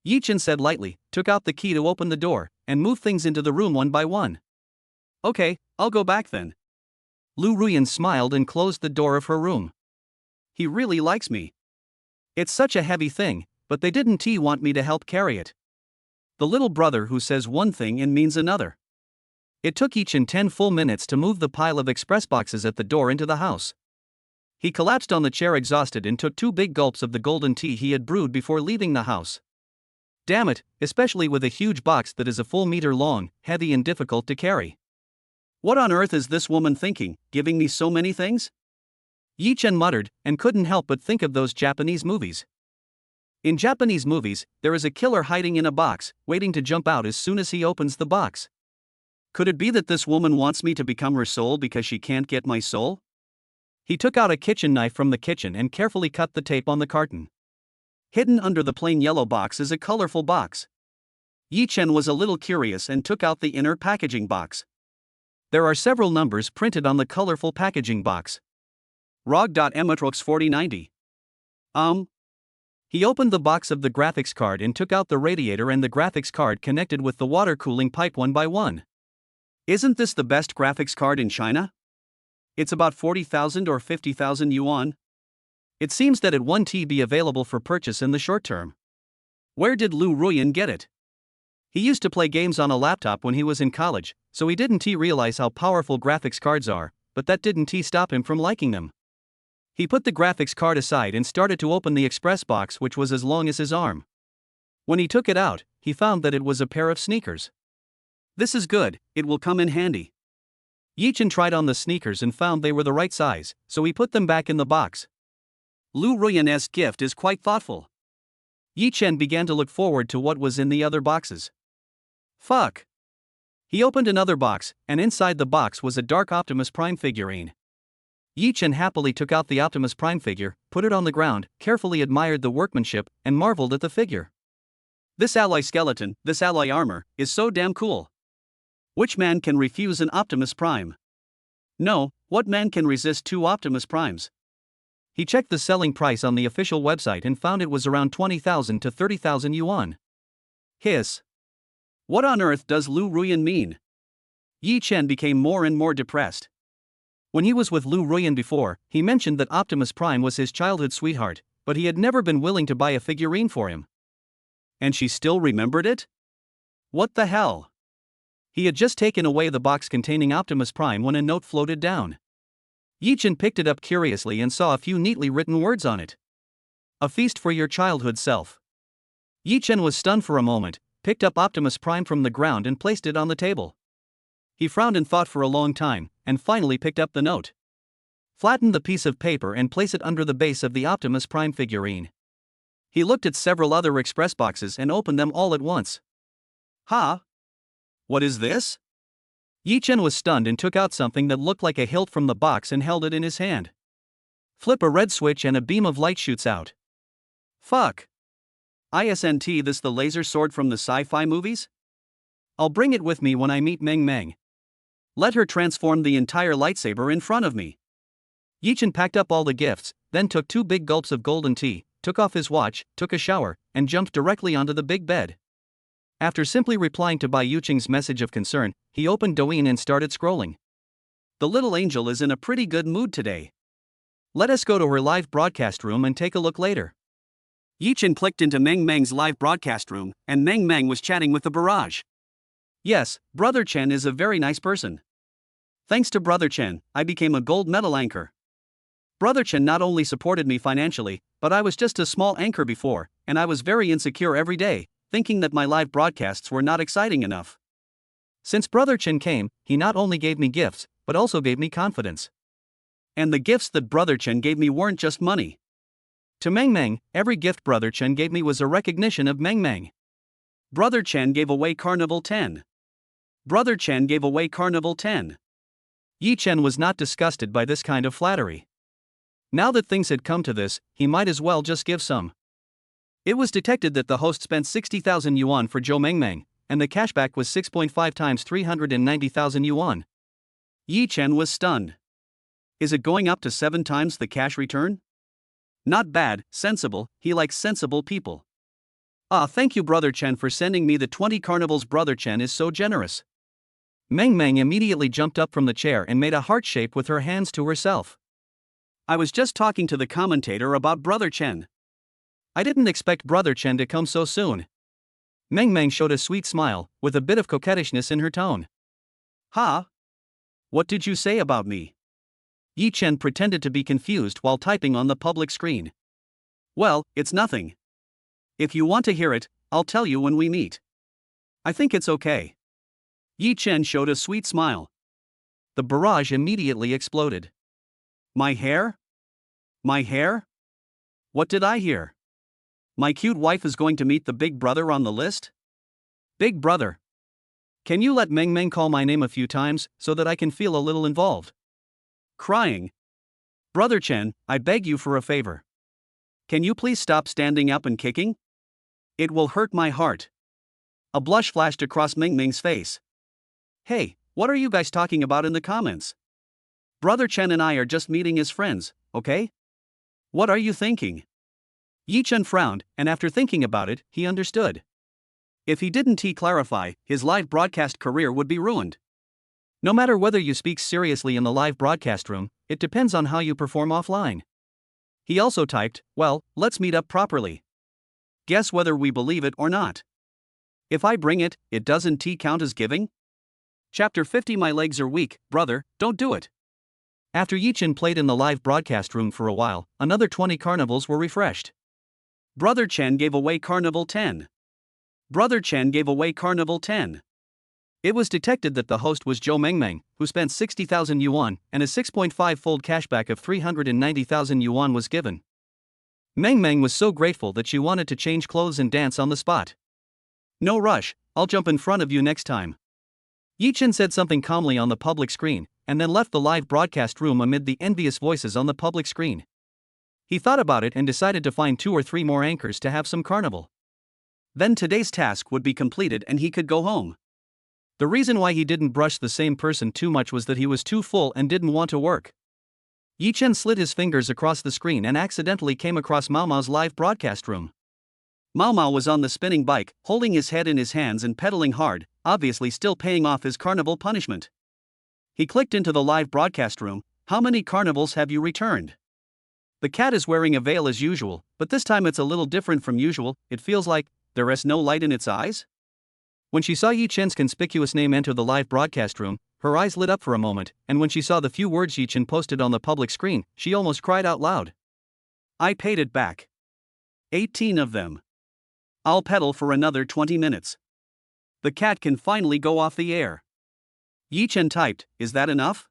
Yi Chen said lightly, took out the key to open the door, and moved things into the room one by one. Okay, I'll go back then. Lu Ruan smiled and closed the door of her room. He really likes me. It's such a heavy thing, but they didn't want me to help carry it. The little brother who says one thing and means another. It took Yi Chen 10 full minutes to move the pile of express boxes at the door into the house. He collapsed on the chair exhausted and took 2 big gulps of the golden tea he had brewed before leaving the house. Damn it, especially with a huge box that is a full meter long, heavy and difficult to carry. What on earth is this woman thinking, giving me so many things? Yi Chen muttered, and couldn't help but think of those Japanese movies. In Japanese movies, there is a killer hiding in a box, waiting to jump out as soon as he opens the box. Could it be that this woman wants me to become her soul because she can't get my soul? He took out a kitchen knife from the kitchen and carefully cut the tape on the carton. Hidden under the plain yellow box is a colorful box. Yi Chen was a little curious and took out the inner packaging box. There are several numbers printed on the colorful packaging box. ROG.Ematrox 4090. He opened the box of the graphics card and took out the radiator and the graphics card connected with the water cooling pipe one by one. Isn't this the best graphics card in China? It's about 40,000 or 50,000 yuan. It seems that it won't be available for purchase in the short term. Where did Lu Ruan get it? He used to play games on a laptop when he was in college, so he didn't realize how powerful graphics cards are, but that didn't stop him from liking them. He put the graphics card aside and started to open the express box, which was as long as his arm. When he took it out, he found that it was a pair of sneakers. This is good, it will come in handy. Yi Chen tried on the sneakers and found they were the right size, so he put them back in the box. Lu Ruan's gift is quite thoughtful. Yi Chen began to look forward to what was in the other boxes. Fuck. He opened another box, and inside the box was a dark Optimus Prime figurine. Yi Chen happily took out the Optimus Prime figure, put it on the ground, carefully admired the workmanship, and marveled at the figure. This alloy skeleton, this alloy armor, is so damn cool. Which man can refuse an Optimus Prime? No, what man can resist 2 Optimus Primes? He checked the selling price on the official website and found it was around 20,000 to 30,000 yuan. Hiss. What on earth does Lu Ruan mean? Yi Chen became more and more depressed. When he was with Lu Ruan before, he mentioned that Optimus Prime was his childhood sweetheart, but he had never been willing to buy a figurine for him. And she still remembered it? What the hell? He had just taken away the box containing Optimus Prime when a note floated down. Yi Chen picked it up curiously and saw a few neatly written words on it. A feast for your childhood self. Yi Chen was stunned for a moment, picked up Optimus Prime from the ground and placed it on the table. He frowned and thought for a long time, and finally picked up the note. Flatten the piece of paper and place it under the base of the Optimus Prime figurine. He looked at several other express boxes and opened them all at once. Huh? What is this? Yi-Chen was stunned and took out something that looked like a hilt from the box and held it in his hand. Flip a red switch and a beam of light shoots out. Fuck. Isn't this the laser sword from the sci-fi movies? I'll bring it with me when I meet Meng Meng. Let her transform the entire lightsaber in front of me. Yi-Chen packed up all the gifts, then took 2 big gulps of golden tea, took off his watch, took a shower, and jumped directly onto the big bed. After simply replying to Bai Yuqing's message of concern, he opened Douyin and started scrolling. The little angel is in a pretty good mood today. Let us go to her live broadcast room and take a look later. Yi-Chen clicked into Meng Meng's live broadcast room, and Meng Meng was chatting with the barrage. Yes, Brother Chen is a very nice person. Thanks to Brother Chen, I became a gold medal anchor. Brother Chen not only supported me financially, but I was just a small anchor before, and I was very insecure every day, thinking that my live broadcasts were not exciting enough. Since Brother Chen came, he not only gave me gifts, but also gave me confidence. And the gifts that Brother Chen gave me weren't just money. To Meng Meng, every gift Brother Chen gave me was a recognition of Meng Meng. Brother Chen gave away Carnival 10. Brother Chen gave away Carnival 10. Yi-Chen was not disgusted by this kind of flattery. Now that things had come to this, he might as well just give some. It was detected that the host spent 60,000 yuan for Zhou Mengmeng, and the cashback was 6.5 times 390,000 yuan. Yi-Chen was stunned. Is it going up to 7 times the cash return? Not bad, sensible, he likes sensible people. Ah, thank you Brother Chen for sending me the 20 carnivals. Brother Chen is so generous. Meng Meng immediately jumped up from the chair and made a heart shape with her hands to herself. I was just talking to the commentator about Brother Chen. I didn't expect Brother Chen to come so soon. Meng Meng showed a sweet smile, with a bit of coquettishness in her tone. Huh? What did you say about me? Yi-Chen pretended to be confused while typing on the public screen. Well, it's nothing. If you want to hear it, I'll tell you when we meet. I think it's okay. Yi-Chen showed a sweet smile. The barrage immediately exploded. My hair? My hair? What did I hear? My cute wife is going to meet the big brother on the list? Big brother. Can you let Meng Meng call my name a few times so that I can feel a little involved? Crying. Brother Chen, I beg you for a favor. Can you please stop standing up and kicking? It will hurt my heart. A blush flashed across Meng Meng's face. Hey, what are you guys talking about in the comments? Brother Chen and I are just meeting as friends, okay? What are you thinking? Yi-Chen frowned, and after thinking about it, he understood. If he didn't clarify, his live broadcast career would be ruined. No matter whether you speak seriously in the live broadcast room, it depends on how you perform offline. He also typed, well, let's meet up properly. Guess whether we believe it or not. If I bring it, it doesn't count as giving? Chapter 50. My legs are weak, brother, don't do it. After Yi-Chen played in the live broadcast room for a while, another 20 carnivals were refreshed. Brother Chen gave away Carnival 10. Brother Chen gave away Carnival 10. It was detected that the host was Zhou Mengmeng, who spent 60,000 yuan, and a 6.5-fold cashback of 390,000 yuan was given. Mengmeng was so grateful that she wanted to change clothes and dance on the spot. No rush, I'll jump in front of you next time. Yi-Chen said something calmly on the public screen, and then left the live broadcast room amid the envious voices on the public screen. He thought about it and decided to find 2 or 3 more anchors to have some carnival. Then today's task would be completed and he could go home. The reason why he didn't brush the same person too much was that he was too full and didn't want to work. Yi-Chen slid his fingers across the screen and accidentally came across Mao Mao's live broadcast room. Mao Mao was on the spinning bike, holding his head in his hands and pedaling hard, obviously still paying off his carnival punishment. He clicked into the live broadcast room. How many carnivals have you returned? The cat is wearing a veil as usual, but this time it's a little different from usual. It feels like there is no light in its eyes. When she saw Yi-Chen's conspicuous name enter the live broadcast room, her eyes lit up for a moment, and when she saw the few words Yi-Chen posted on the public screen, she almost cried out loud. I paid it back. 18 of them. I'll pedal for another 20 minutes. The cat can finally go off the air. Yi-Chen typed, is that enough?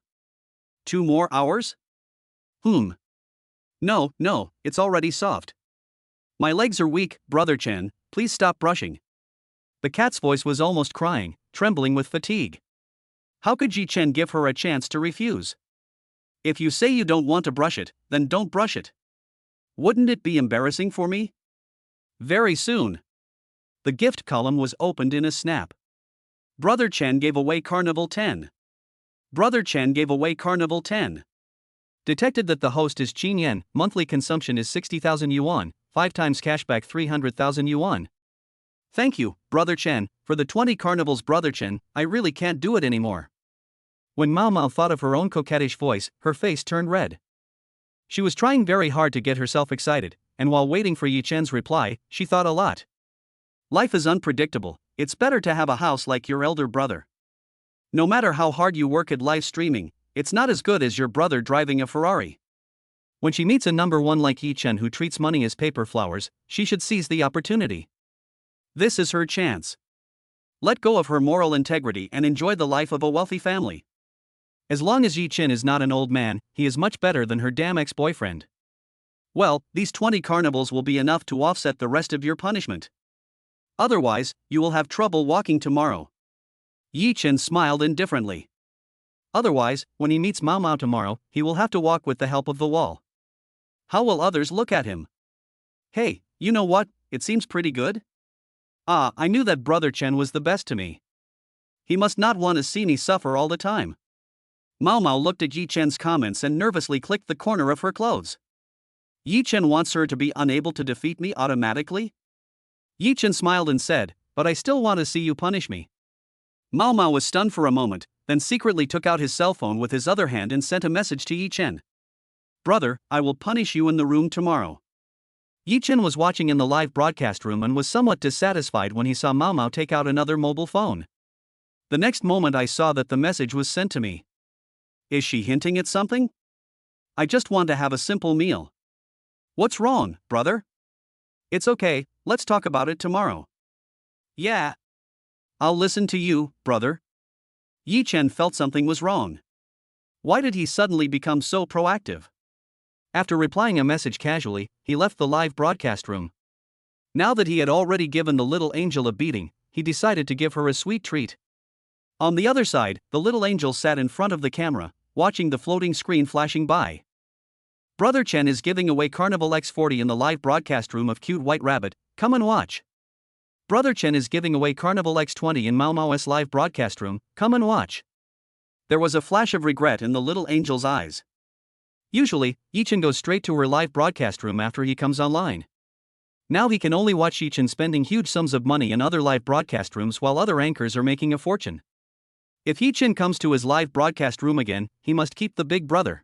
2 more hours? No, no, it's already soft. My legs are weak, Brother Chen, please stop brushing. The cat's voice was almost crying, trembling with fatigue. How could Ji Chen give her a chance to refuse? If you say you don't want to brush it, then don't brush it. Wouldn't it be embarrassing for me? Very soon. The gift column was opened in a snap. Brother Chen gave away Carnival 10. Brother Chen gave away Carnival 10. Detected that the host is Qin Yan, monthly consumption is 60,000 yuan, 5 times cashback 300,000 yuan. Thank you, Brother Chen, for the 20 carnivals. Brother Chen, I really can't do it anymore. When Mao Mao thought of her own coquettish voice, her face turned red. She was trying very hard to get herself excited, and while waiting for Yi Chen's reply, she thought a lot. Life is unpredictable, it's better to have a house like your elder brother. No matter how hard you work at live streaming, it's not as good as your brother driving a Ferrari. When she meets a number one like Yi Chen who treats money as paper flowers, she should seize the opportunity. This is her chance. Let go of her moral integrity and enjoy the life of a wealthy family. As long as Yi Chen is not an old man, he is much better than her damn ex-boyfriend. Well, these 20 carnivals will be enough to offset the rest of your punishment. Otherwise, you will have trouble walking tomorrow. Yi Chen smiled indifferently. Otherwise, when he meets Mao Mao tomorrow, he will have to walk with the help of the wall. How will others look at him? Hey, you know what, it seems pretty good? I knew that Brother Chen was the best to me. He must not want to see me suffer all the time. Mao Mao looked at Yi Chen's comments and nervously clicked the corner of her clothes. Yi Chen wants her to be unable to defeat me automatically? Yi Chen smiled and said, but I still want to see you punish me. Mao Mao was stunned for a moment, then secretly took out his cell phone with his other hand and sent a message to Yi Chen. Brother, I will punish you in the room tomorrow. Yi Chen was watching in the live broadcast room and was somewhat dissatisfied when he saw Mao Mao take out another mobile phone. The next moment I saw that the message was sent to me. Is she hinting at something? I just want to have a simple meal. What's wrong, brother? It's okay, let's talk about it tomorrow. Yeah. I'll listen to you, brother. Yi Chen felt something was wrong. Why did he suddenly become so proactive? After replying a message casually, he left the live broadcast room. Now that he had already given the little angel a beating, he decided to give her a sweet treat. On the other side, the little angel sat in front of the camera, watching the floating screen flashing by. Brother Chen is giving away Carnival X40 in the live broadcast room of Cute White Rabbit, come and watch. Brother Chen is giving away Carnival X20 in Mao Mao's live broadcast room, come and watch. There was a flash of regret in the little angel's eyes. Usually, Yi Chen goes straight to her live broadcast room after he comes online. Now he can only watch Yi Chen spending huge sums of money in other live broadcast rooms while other anchors are making a fortune. If Yi Chen comes to his live broadcast room again, he must keep the big brother.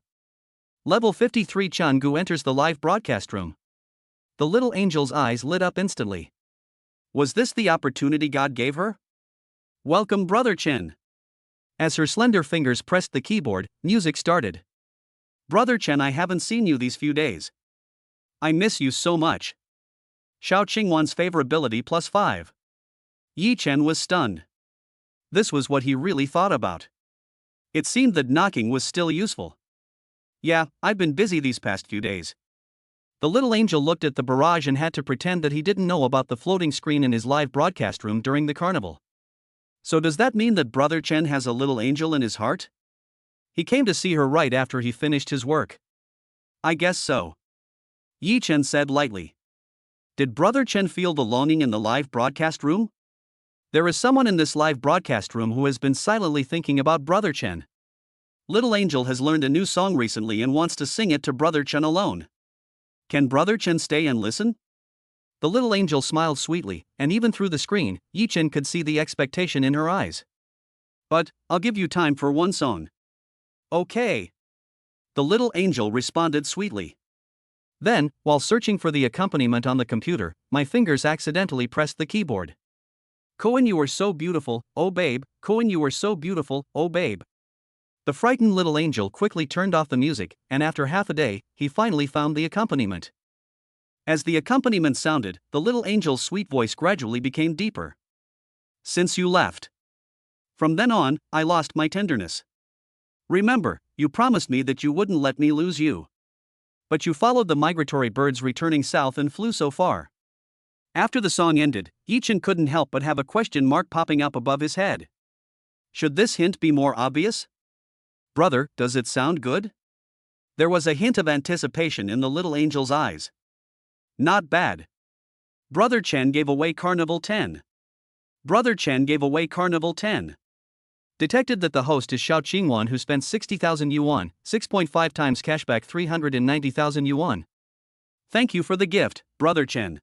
Level 53 Chan Gu enters the live broadcast room. The little angel's eyes lit up instantly. Was this the opportunity God gave her? Welcome, Brother Chen. As her slender fingers pressed the keyboard, music started. Brother Chen, I haven't seen you these few days. I miss you so much. Xiao Qingwan's favorability +5. Yi Chen was stunned. This was what he really thought about. It seemed that knocking was still useful. Yeah, I've been busy these past few days. The little angel looked at the barrage and had to pretend that he didn't know about the floating screen in his live broadcast room during the carnival. So does that mean that Brother Chen has a little angel in his heart? He came to see her right after he finished his work. I guess so. Yi Chen said lightly. Did Brother Chen feel the longing in the live broadcast room? There is someone in this live broadcast room who has been silently thinking about Brother Chen. Little Angel has learned a new song recently and wants to sing it to Brother Chen alone. Can Brother Chen stay and listen? The little angel smiled sweetly, and even through the screen, Yi Chen could see the expectation in her eyes. But, I'll give you time for one song. Okay. The little angel responded sweetly. Then, while searching for the accompaniment on the computer, my fingers accidentally pressed the keyboard. Cohen, you are so beautiful, oh babe, Cohen, you are so beautiful, oh babe. The frightened little angel quickly turned off the music, and after half a day, he finally found the accompaniment. As the accompaniment sounded, the little angel's sweet voice gradually became deeper. Since you left. From then on, I lost my tenderness. Remember, you promised me that you wouldn't let me lose you. But you followed the migratory birds returning south and flew so far. After the song ended, Yi-Chen couldn't help but have a question mark popping up above his head. Should this hint be more obvious? Brother, does it sound good? There was a hint of anticipation in the little angel's eyes. Not bad. Brother Chen gave away Carnival 10. Brother Chen gave away Carnival 10. Detected that the host is Xiao Qingwan, who spent 60,000 yuan, 6.5 times cashback 390,000 yuan. Thank you for the gift, Brother Chen.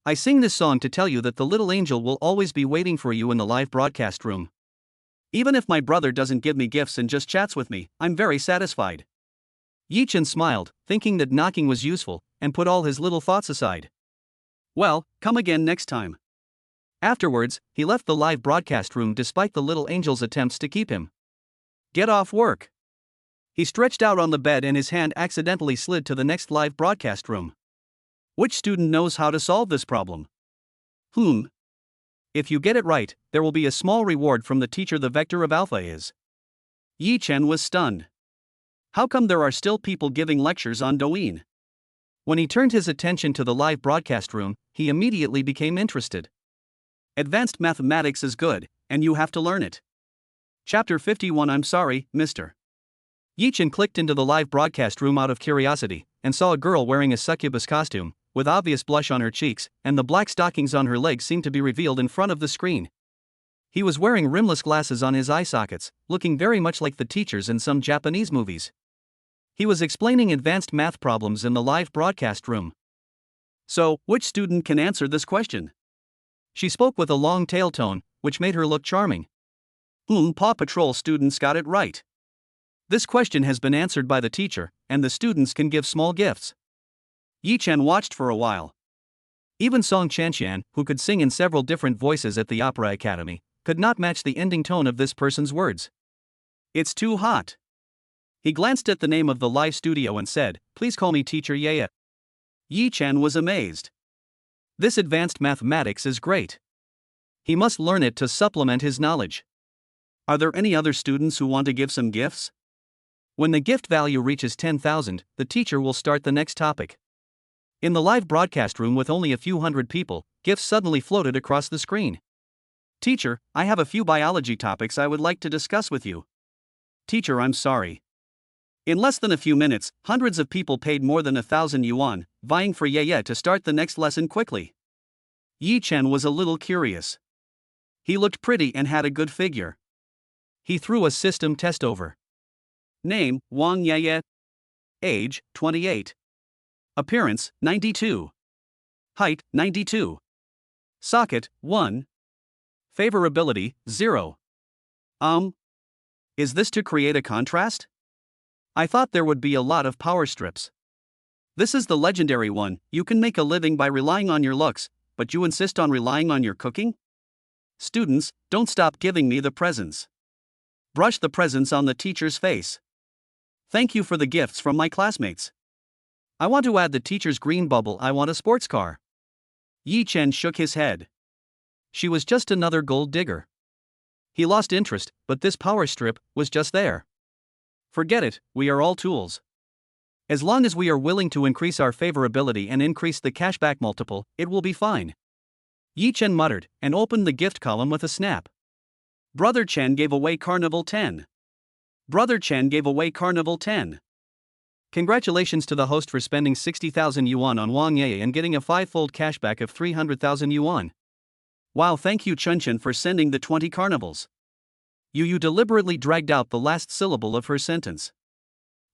I sing this song to tell you that the little angel will always be waiting for you in the live broadcast room. Even if my brother doesn't give me gifts and just chats with me, I'm very satisfied. Yi-Chen smiled, thinking that knocking was useful, and put all his little thoughts aside. Well, come again next time. Afterwards, he left the live broadcast room despite the little angel's attempts to keep him. Get off work. He stretched out on the bed and his hand accidentally slid to the next live broadcast room. Which student knows how to solve this problem? If you get it right, there will be a small reward from the teacher. The vector of alpha is. Yi-Chen was stunned. How come there are still people giving lectures on Douyin? When he turned his attention to the live broadcast room, he immediately became interested. Advanced mathematics is good, and you have to learn it. Chapter 51. I'm sorry, Mr. Yi-Chen clicked into the live broadcast room out of curiosity, and saw a girl wearing a succubus costume, with obvious blush on her cheeks, and the black stockings on her legs seemed to be revealed in front of the screen. He was wearing rimless glasses on his eye sockets, looking very much like the teachers in some Japanese movies. He was explaining advanced math problems in the live broadcast room. So, which student can answer this question? She spoke with a long tail tone, which made her look charming. Paw Patrol students got it right. This question has been answered by the teacher, and the students can give small gifts. Yi-Chen watched for a while. Even Song Chanxian, who could sing in several different voices at the Opera Academy, could not match the ending tone of this person's words. It's too hot. He glanced at the name of the live studio and said, "Please call me Teacher Yaya." Yi-Chen was amazed. This advanced mathematics is great. He must learn it to supplement his knowledge. Are there any other students who want to give some gifts? When the gift value reaches 10,000, the teacher will start the next topic. In the live broadcast room with only a few hundred people, gifts suddenly floated across the screen. Teacher, I have a few biology topics I would like to discuss with you. Teacher, I'm sorry. In less than a few minutes, hundreds of people paid more than 1,000 yuan, vying for Yeye to start the next lesson quickly. Yi-Chen was a little curious. He looked pretty and had a good figure. He threw a system test over. Name, Wang Yeye. Age, 28. Appearance, 92. Height, 92. Socket, 1. Favorability, 0. Is this to create a contrast? I thought there would be a lot of power strips. This is the legendary one. You can make a living by relying on your looks, but you insist on relying on your cooking? Students, don't stop giving me the presents. Brush the presents on the teacher's face. Thank you for the gifts from my classmates. I want to add the teacher's green bubble. I want a sports car. Yi-Chen shook his head. She was just another gold digger. He lost interest, but this power strip was just there. Forget it, we are all tools. As long as we are willing to increase our favorability and increase the cashback multiple, it will be fine. Yi-Chen muttered, and opened the gift column with a snap. Brother Chen gave away Carnival 10. Brother Chen gave away Carnival 10. Congratulations to the host for spending 60,000 yuan on Wang Ye and getting a 5-fold cashback of 300,000 yuan. Wow, thank you Chunchen for sending the 20 carnivals. You deliberately dragged out the last syllable of her sentence.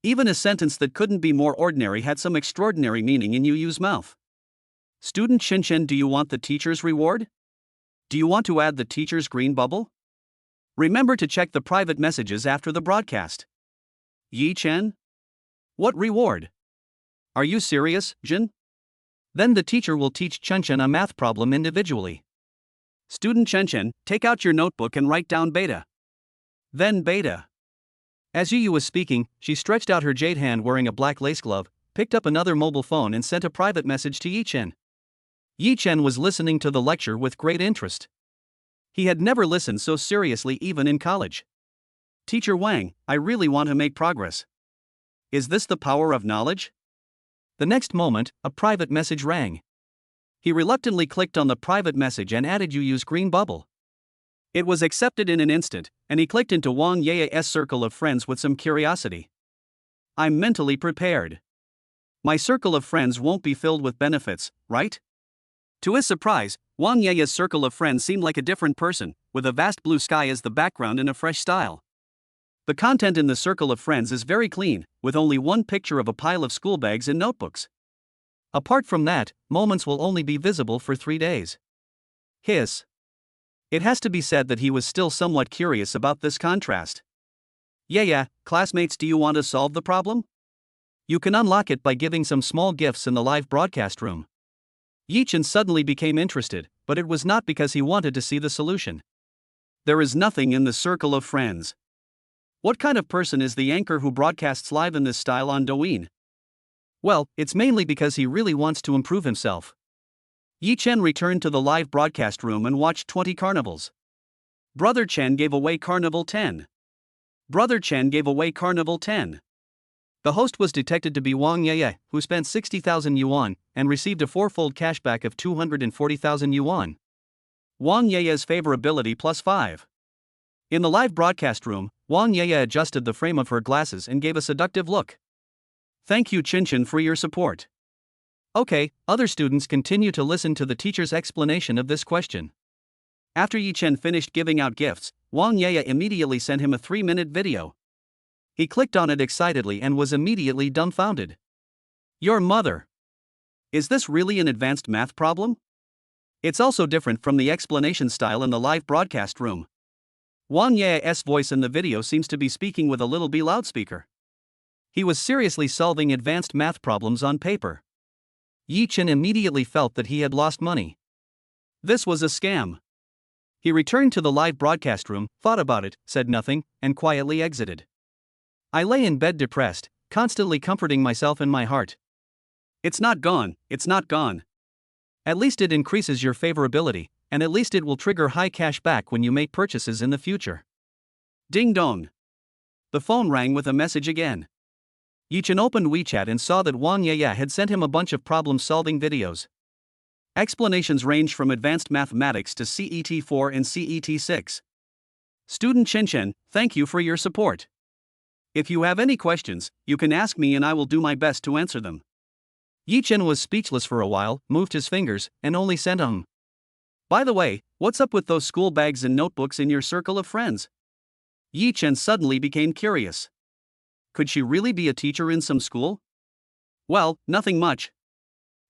Even a sentence that couldn't be more ordinary had some extraordinary meaning in Yu's mouth. Student Chunchen, do you want the teacher's reward? Do you want to add the teacher's green bubble? Remember to check the private messages after the broadcast. Yi-Chen? What reward? Are you serious, Jin? Then the teacher will teach Chunchen a math problem individually. Student Chunchen, take out your notebook and write down beta. Then beta. As Yu was speaking, she stretched out her jade hand wearing a black lace glove, picked up another mobile phone and sent a private message to Yi-Chen. Yi-Chen was listening to the lecture with great interest. He had never listened so seriously even in college. Teacher Wang, I really want to make progress. Is this the power of knowledge? The next moment, a private message rang. He reluctantly clicked on the private message and added "You use green bubble." It was accepted in an instant, and he clicked into Wang Yaya's circle of friends with some curiosity. I'm mentally prepared. My circle of friends won't be filled with benefits, right? To his surprise, Wang Yaya's circle of friends seemed like a different person, with a vast blue sky as the background in a fresh style. The content in the circle of friends is very clean, with only one picture of a pile of school bags and notebooks. Apart from that, moments will only be visible for 3 days. Hiss. It has to be said that he was still somewhat curious about this contrast. Yeah, classmates, do you want to solve the problem? You can unlock it by giving some small gifts in the live broadcast room. Yi-Chen suddenly became interested, but it was not because he wanted to see the solution. There is nothing in the circle of friends. What kind of person is the anchor who broadcasts live in this style on Douyin? Well, it's mainly because he really wants to improve himself. Yi-Chen returned to the live broadcast room and watched 20 carnivals. Brother Chen gave away Carnival 10. Brother Chen gave away Carnival 10. The host was detected to be Wang Yaya, who spent 60,000 yuan and received a fourfold cashback of 240,000 yuan. Wang Yaya's favorability +5. In the live broadcast room, Wang Yaya adjusted the frame of her glasses and gave a seductive look. Thank you, Chin-Chin, for your support. Okay, other students continue to listen to the teacher's explanation of this question. After Yi-Chen finished giving out gifts, Wang Yaya immediately sent him a 3-minute video. He clicked on it excitedly and was immediately dumbfounded. Your mother. Is this really an advanced math problem? It's also different from the explanation style in the live broadcast room. Wang Yaya's voice in the video seems to be speaking with a little B loudspeaker. He was seriously solving advanced math problems on paper. Yi-Chen immediately felt that he had lost money. This was a scam. He returned to the live broadcast room, thought about it, said nothing, and quietly exited. I lay in bed depressed, constantly comforting myself in my heart. It's not gone, it's not gone. At least it increases your favorability, and at least it will trigger high cash back when you make purchases in the future. Ding dong. The phone rang with a message again. Yi-Chen opened WeChat and saw that Wang Yaya had sent him a bunch of problem-solving videos. Explanations range from advanced mathematics to CET4 and CET6. Student Chen-Chen, thank you for your support. If you have any questions, you can ask me and I will do my best to answer them. Yi-Chen was speechless for a while, moved his fingers, and only said By the way, what's up with those school bags and notebooks in your circle of friends? Yi-Chen suddenly became curious. Could she really be a teacher in some school? Well, nothing much.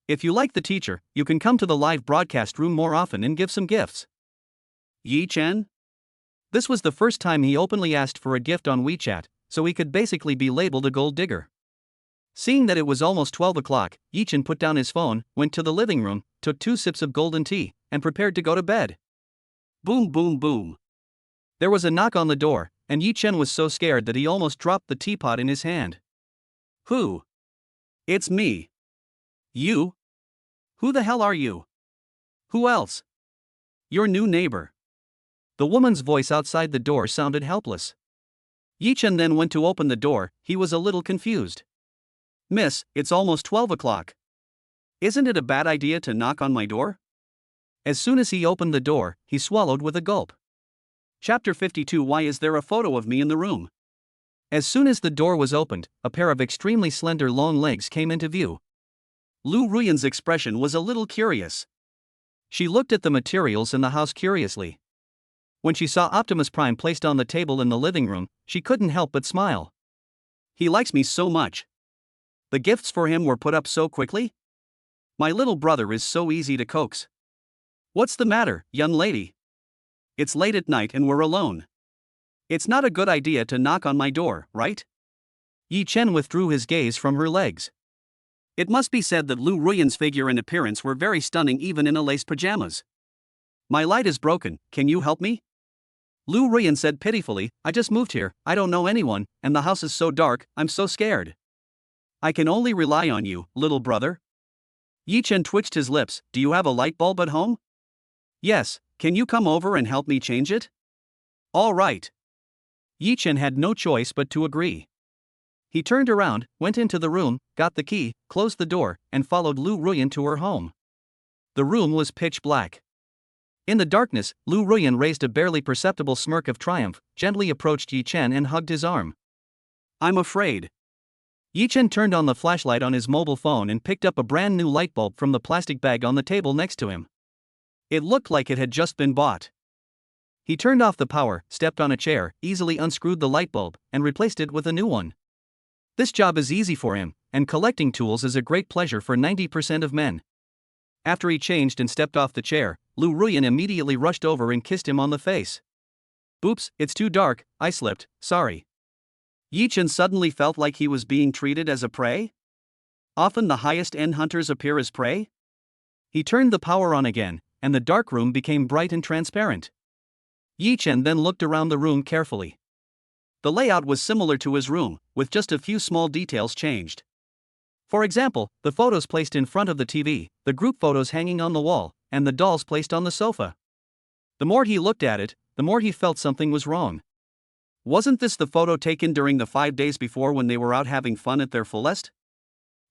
If you like the teacher, you can come to the live broadcast room more often and give some gifts. Yi-Chen? This was the first time he openly asked for a gift on WeChat, so he could basically be labeled a gold digger. Seeing that it was almost 12 o'clock, Yi-Chen put down his phone, went to the living room, took 2 sips of golden tea, and prepared to go to bed. Boom boom boom. There was a knock on the door, and Yi-Chen was so scared that he almost dropped the teapot in his hand. Who? It's me. You? Who the hell are you? Who else? Your new neighbor. The woman's voice outside the door sounded helpless. Yi-Chen then went to open the door. He was a little confused. Miss, it's almost 12 o'clock. Isn't it a bad idea to knock on my door? As soon as he opened the door, he swallowed with a gulp. Chapter 52. Why is there a photo of me in the room? As soon as the door was opened, a pair of extremely slender long legs came into view. Lu Ruan's expression was a little curious. She looked at the materials in the house curiously. When she saw Optimus Prime placed on the table in the living room, she couldn't help but smile. He likes me so much. The gifts for him were put up so quickly? My little brother is so easy to coax. What's the matter, young lady? It's late at night and we're alone. It's not a good idea to knock on my door, right? Yi-Chen withdrew his gaze from her legs. It must be said that Lu Ruan's figure and appearance were very stunning even in a lace pajamas. My light is broken, can you help me? Lu Ruan said pitifully, I just moved here, I don't know anyone, and the house is so dark, I'm so scared. I can only rely on you, little brother. Yi-Chen twitched his lips. Do you have a light bulb at home? Yes, can you come over and help me change it? All right. Yi-Chen had no choice but to agree. He turned around, went into the room, got the key, closed the door, and followed Lu Ruan to her home. The room was pitch black. In the darkness, Lu Ruan raised a barely perceptible smirk of triumph, gently approached Yi Chen and hugged his arm. "I'm afraid." Yi Chen turned on the flashlight on his mobile phone and picked up a brand new light bulb from the plastic bag on the table next to him. It looked like it had just been bought. He turned off the power, stepped on a chair, easily unscrewed the light bulb, and replaced it with a new one. This job is easy for him, and collecting tools is a great pleasure for 90% of men. After he changed and stepped off the chair, Lu Ruan immediately rushed over and kissed him on the face. "Oops, it's too dark, I slipped, sorry." Yi Chen suddenly felt like he was being treated as a prey? Often the highest-end hunters appear as prey? He turned the power on again, and the dark room became bright and transparent. Yi Chen then looked around the room carefully. The layout was similar to his room, with just a few small details changed. For example, the photos placed in front of the TV, the group photos hanging on the wall, and the dolls placed on the sofa. The more he looked at it, the more he felt something was wrong. Wasn't this the photo taken during the 5 days before when they were out having fun at their fullest?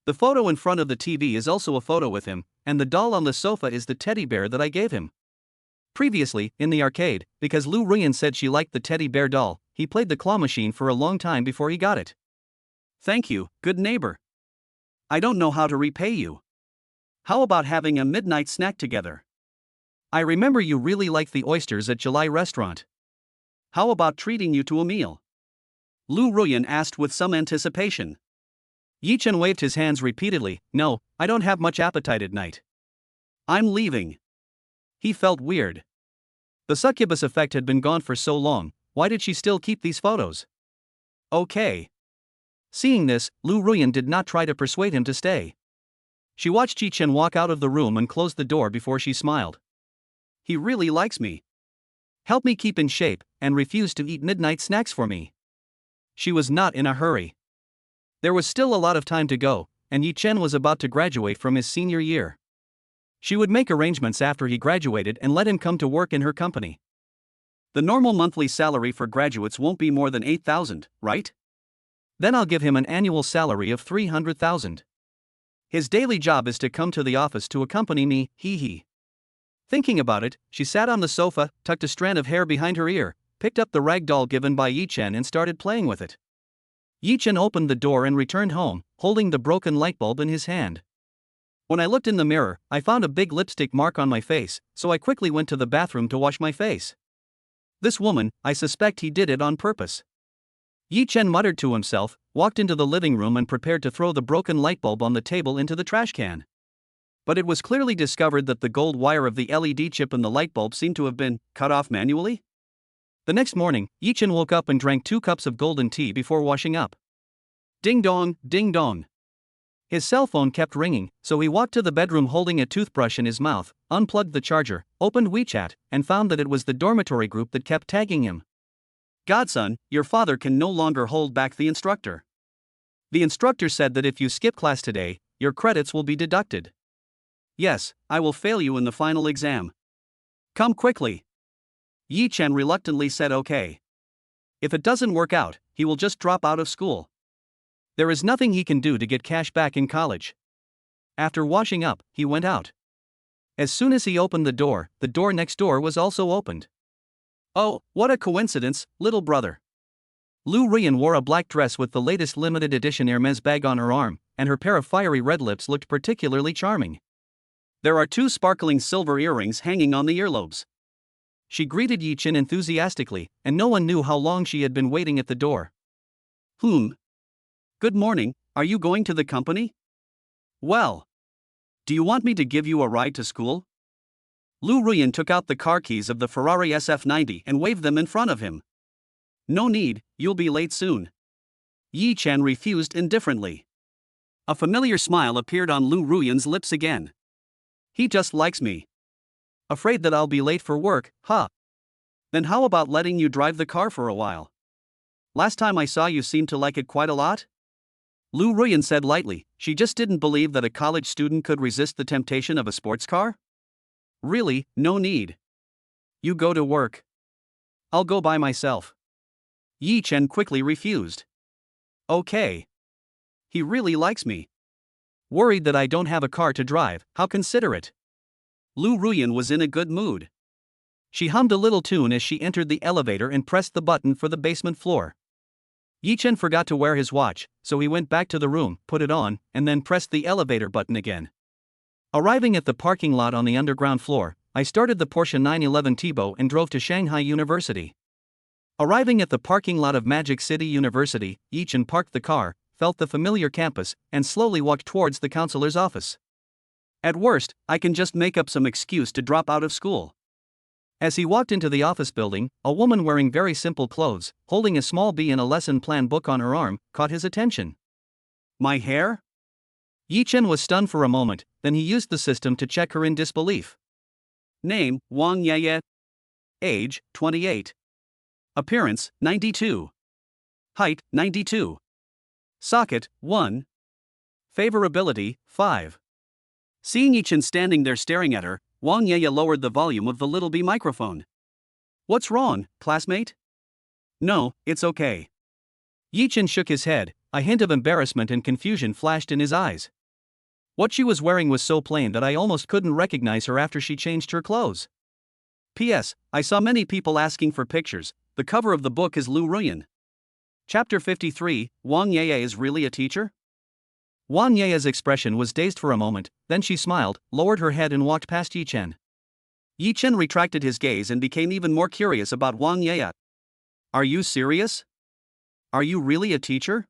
The photo in front of the TV is also a photo with him, and the doll on the sofa is the teddy bear that I gave him. Previously, in the arcade, because Lu Ruan said she liked the teddy bear doll, he played the claw machine for a long time before he got it. "Thank you, good neighbor. I don't know how to repay you. How about having a midnight snack together? I remember you really liked the oysters at July restaurant. How about treating you to a meal?" Lu Ruan asked with some anticipation. Yi Chen waved his hands repeatedly. "No, I don't have much appetite at night. I'm leaving." He felt weird. The succubus effect had been gone for so long, why did she still keep these photos? Okay. Seeing this, Lu Ruan did not try to persuade him to stay. She watched Yi Chen walk out of the room and close the door before she smiled. He really likes me. Help me keep in shape, and refuse to eat midnight snacks for me. She was not in a hurry. There was still a lot of time to go, and Yi Chen was about to graduate from his senior year. She would make arrangements after he graduated and let him come to work in her company. The normal monthly salary for graduates won't be more than 8,000, right? Then I'll give him an annual salary of 300,000. His daily job is to come to the office to accompany me, hee. Thinking about it, she sat on the sofa, tucked a strand of hair behind her ear, picked up the rag doll given by Yi Chen and started playing with it. Yi Chen opened the door and returned home, holding the broken light bulb in his hand. When I looked in the mirror, I found a big lipstick mark on my face, so I quickly went to the bathroom to wash my face. This woman, I suspect he did it on purpose. Yi Chen muttered to himself, walked into the living room and prepared to throw the broken light bulb on the table into the trash can. But it was clearly discovered that the gold wire of the LED chip in the light bulb seemed to have been cut off manually. The next morning, Yi Chen woke up and drank 2 cups of golden tea before washing up. Ding dong, ding dong. His cell phone kept ringing, so he walked to the bedroom holding a toothbrush in his mouth, unplugged the charger, opened WeChat, and found that it was the dormitory group that kept tagging him. "Godson, your father can no longer hold back the instructor. The instructor said that if you skip class today, your credits will be deducted. Yes, I will fail you in the final exam. Come quickly." Yi Chen reluctantly said okay. If it doesn't work out, he will just drop out of school. There is nothing he can do to get cash back in college. After washing up, he went out. As soon as he opened the door next door was also opened. Oh, what a coincidence, little brother. Lu Ruan wore a black dress with the latest limited edition Hermes bag on her arm, and her pair of fiery red lips looked particularly charming. There are 2 sparkling silver earrings hanging on the earlobes. She greeted Yi Chen enthusiastically, and no one knew how long she had been waiting at the door. Good morning, are you going to the company? Well. Do you want me to give you a ride to school? Lu Ruan took out the car keys of the Ferrari SF90 and waved them in front of him. No need, you'll be late soon. Yi Chen refused indifferently. A familiar smile appeared on Lu Ruan's lips again. He just likes me. Afraid that I'll be late for work, huh? Then how about letting you drive the car for a while? Last time I saw you seemed to like it quite a lot? Lu Ruan said lightly. She just didn't believe that a college student could resist the temptation of a sports car. Really, no need. You go to work. I'll go by myself. Yi Chen quickly refused. Okay. he really likes me. Worried that I don't have a car to drive, how considerate. Lu Ruan was in a good mood. She hummed a little tune as she entered the elevator and pressed the button for the basement floor. Yichen forgot to wear his watch, so he went back to the room, put it on, and then pressed the elevator button again. Arriving at the parking lot on the underground floor, I started the Porsche 911 Turbo and drove to Shanghai University. Arriving at the parking lot of Magic City University, Yichen parked the car, felt the familiar campus, and slowly walked towards the counselor's office. At worst, I can just make up some excuse to drop out of school. As he walked into the office building, a woman wearing very simple clothes, holding a small bee and a lesson plan book on her arm, caught his attention. My hair? Yichen was stunned for a moment, then he used the system to check her in disbelief. Name, Wang Yeye. Age, 28. Appearance, 92. Height, 92. Socket, 1. Favorability, 5. Seeing Yichen standing there staring at her, Wang Yeye lowered the volume of the little bee microphone. What's wrong, classmate? No, it's okay. Yichen shook his head, a hint of embarrassment and confusion flashed in his eyes. What she was wearing was so plain that I almost couldn't recognize her after she changed her clothes. P.S. I saw many people asking for pictures. The cover of the book is Lu Ruan. Chapter 53, Wang Yeye is really a teacher? Wang Yeye's expression was dazed for a moment, then she smiled, lowered her head and walked past Yichen. Yichen retracted his gaze and became even more curious about Wang Yeye. Are you serious? Are you really a teacher?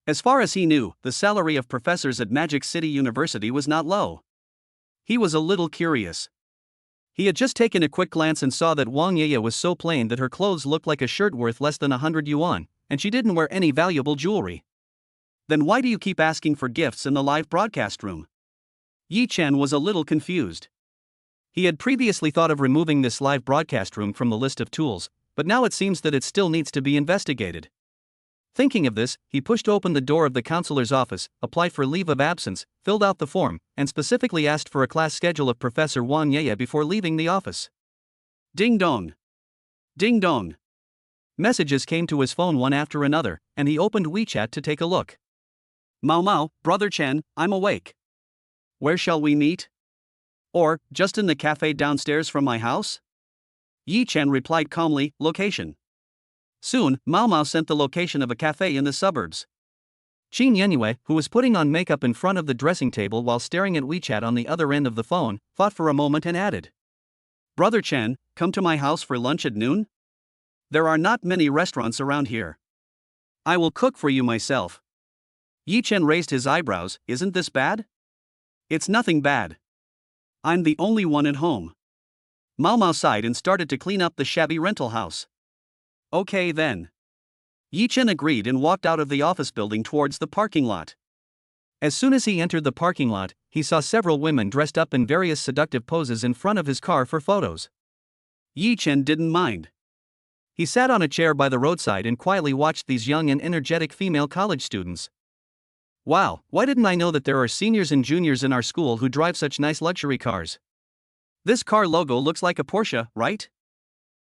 As far as he knew, the salary of professors at Magic City University was not low. He was a little curious. He had just taken a quick glance and saw that Wang Yeye was so plain that her clothes looked like a shirt worth less than 100 yuan, and she didn't wear any valuable jewelry. Then why do you keep asking for gifts in the live broadcast room? Yichen was a little confused. He had previously thought of removing this live broadcast room from the list of tools, but now it seems that it still needs to be investigated. Thinking of this, he pushed open the door of the counselor's office, applied for leave of absence, filled out the form, and specifically asked for a class schedule of Professor Wang Yeye before leaving the office. Ding dong. Ding dong. Messages came to his phone one after another, and he opened WeChat to take a look. Mao Mao, Brother Chen, I'm awake. Where shall we meet? Or, just in the cafe downstairs from my house? Yichen replied calmly, location. Soon, Mao Mao sent the location of a cafe in the suburbs. Qin Yenyue, who was putting on makeup in front of the dressing table while staring at WeChat on the other end of the phone, thought for a moment and added. Brother Chen, come to my house for lunch at noon? There are not many restaurants around here. I will cook for you myself. Yichen raised his eyebrows, isn't this bad? It's nothing bad. I'm the only one at home. Mao Mao sighed and started to clean up the shabby rental house. Okay then. Yichen agreed and walked out of the office building towards the parking lot. As soon as he entered the parking lot, he saw several women dressed up in various seductive poses in front of his car for photos. Yichen didn't mind. He sat on a chair by the roadside and quietly watched these young and energetic female college students. Wow, why didn't I know that there are seniors and juniors in our school who drive such nice luxury cars? This car logo looks like a Porsche, right?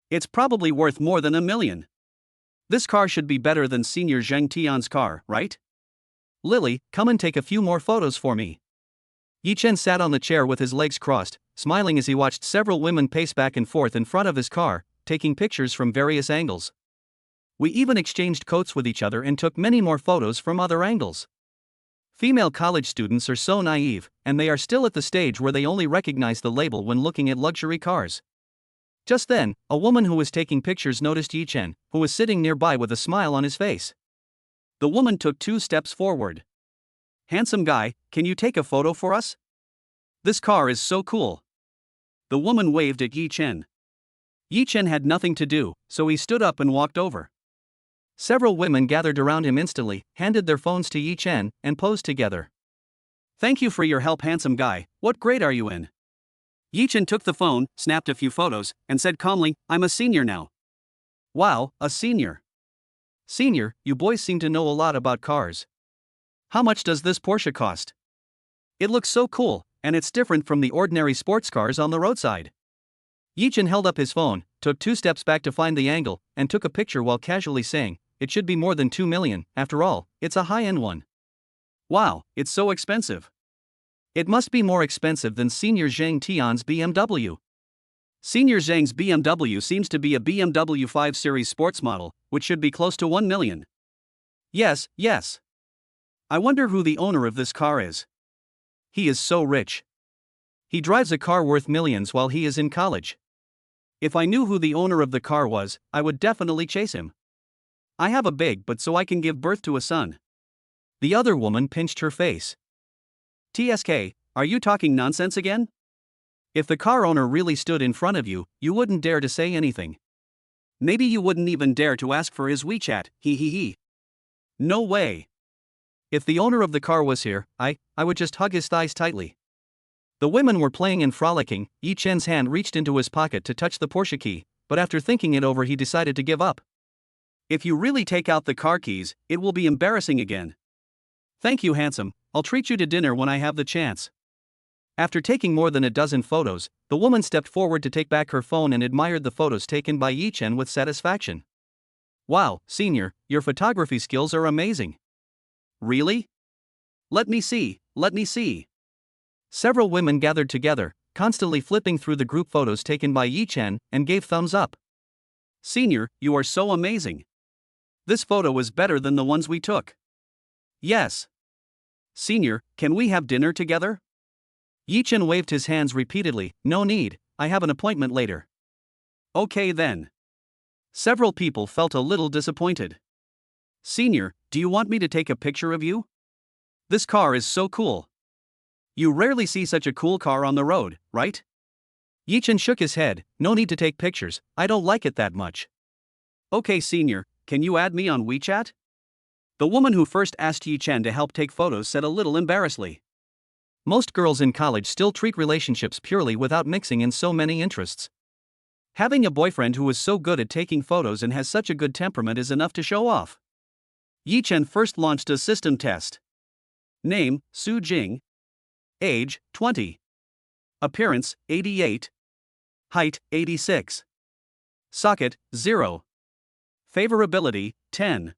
It's probably worth more than $1 million. This car should be better than Senior Zheng Tian's car, right? Lily, come and take a few more photos for me. Yichen sat on the chair with his legs crossed, smiling as he watched several women pace back and forth in front of his car, taking pictures from various angles. We even exchanged coats with each other and took many more photos from other angles. Female college students are so naive, and they are still at the stage where they only recognize the label when looking at luxury cars. Just then, a woman who was taking pictures noticed Yichen, who was sitting nearby with a smile on his face. The woman took 2 steps forward. Handsome guy, can you take a photo for us? This car is so cool. The woman waved at Yichen. Yichen had nothing to do, so he stood up and walked over. Several women gathered around him instantly, handed their phones to Yichen, and posed together. Thank you for your help, handsome guy. What grade are you in? Yichen took the phone, snapped a few photos, and said calmly, I'm a senior now. Wow, a senior. Senior, you boys seem to know a lot about cars. How much does this Porsche cost? It looks so cool, and it's different from the ordinary sports cars on the roadside. Yichen held up his phone, took 2 steps back to find the angle, and took a picture while casually saying, it should be more than $2 million, after all, it's a high-end one. Wow, it's so expensive. It must be more expensive than Senior Zhang Tian's BMW. Senior Zhang's BMW seems to be a BMW 5 Series sports model, which should be close to 1 million. Yes. I wonder who the owner of this car is. He is so rich. He drives a car worth millions while he is in college. If I knew who the owner of the car was, I would definitely chase him. I have a big butt so I can give birth to a son. The other woman pinched her face. TSK, are you talking nonsense again? If the car owner really stood in front of you, you wouldn't dare to say anything. Maybe you wouldn't even dare to ask for his WeChat, he. No way. If the owner of the car was here, I would just hug his thighs tightly. The women were playing and frolicking. Yi Chen's hand reached into his pocket to touch the Porsche key, but after thinking it over he decided to give up. If you really take out the car keys, it will be embarrassing again. Thank you, handsome, I'll treat you to dinner when I have the chance. After taking more than a dozen photos, the woman stepped forward to take back her phone and admired the photos taken by Yi Chen with satisfaction. Wow, senior, your photography skills are amazing. Really? Let me see. Several women gathered together, constantly flipping through the group photos taken by Yi Chen, and gave thumbs up. Senior, you are so amazing. This photo is better than the ones we took. Yes. Senior, can we have dinner together? Yi Chen waved his hands repeatedly. No need, I have an appointment later. Okay then. Several people felt a little disappointed. Senior, do you want me to take a picture of you? This car is so cool. You rarely see such a cool car on the road, right? Yi Chen shook his head. No need to take pictures, I don't like it that much. Okay, senior, can you add me on WeChat? The woman who first asked Yi Chen to help take photos said a little embarrassedly. Most girls in college still treat relationships purely without mixing in so many interests. Having a boyfriend who is so good at taking photos and has such a good temperament is enough to show off. Yi Chen first launched a system test. Name, Su Jing. Age, 20. Appearance, 88. Height, 86. Socket, 0. Favorability, 10.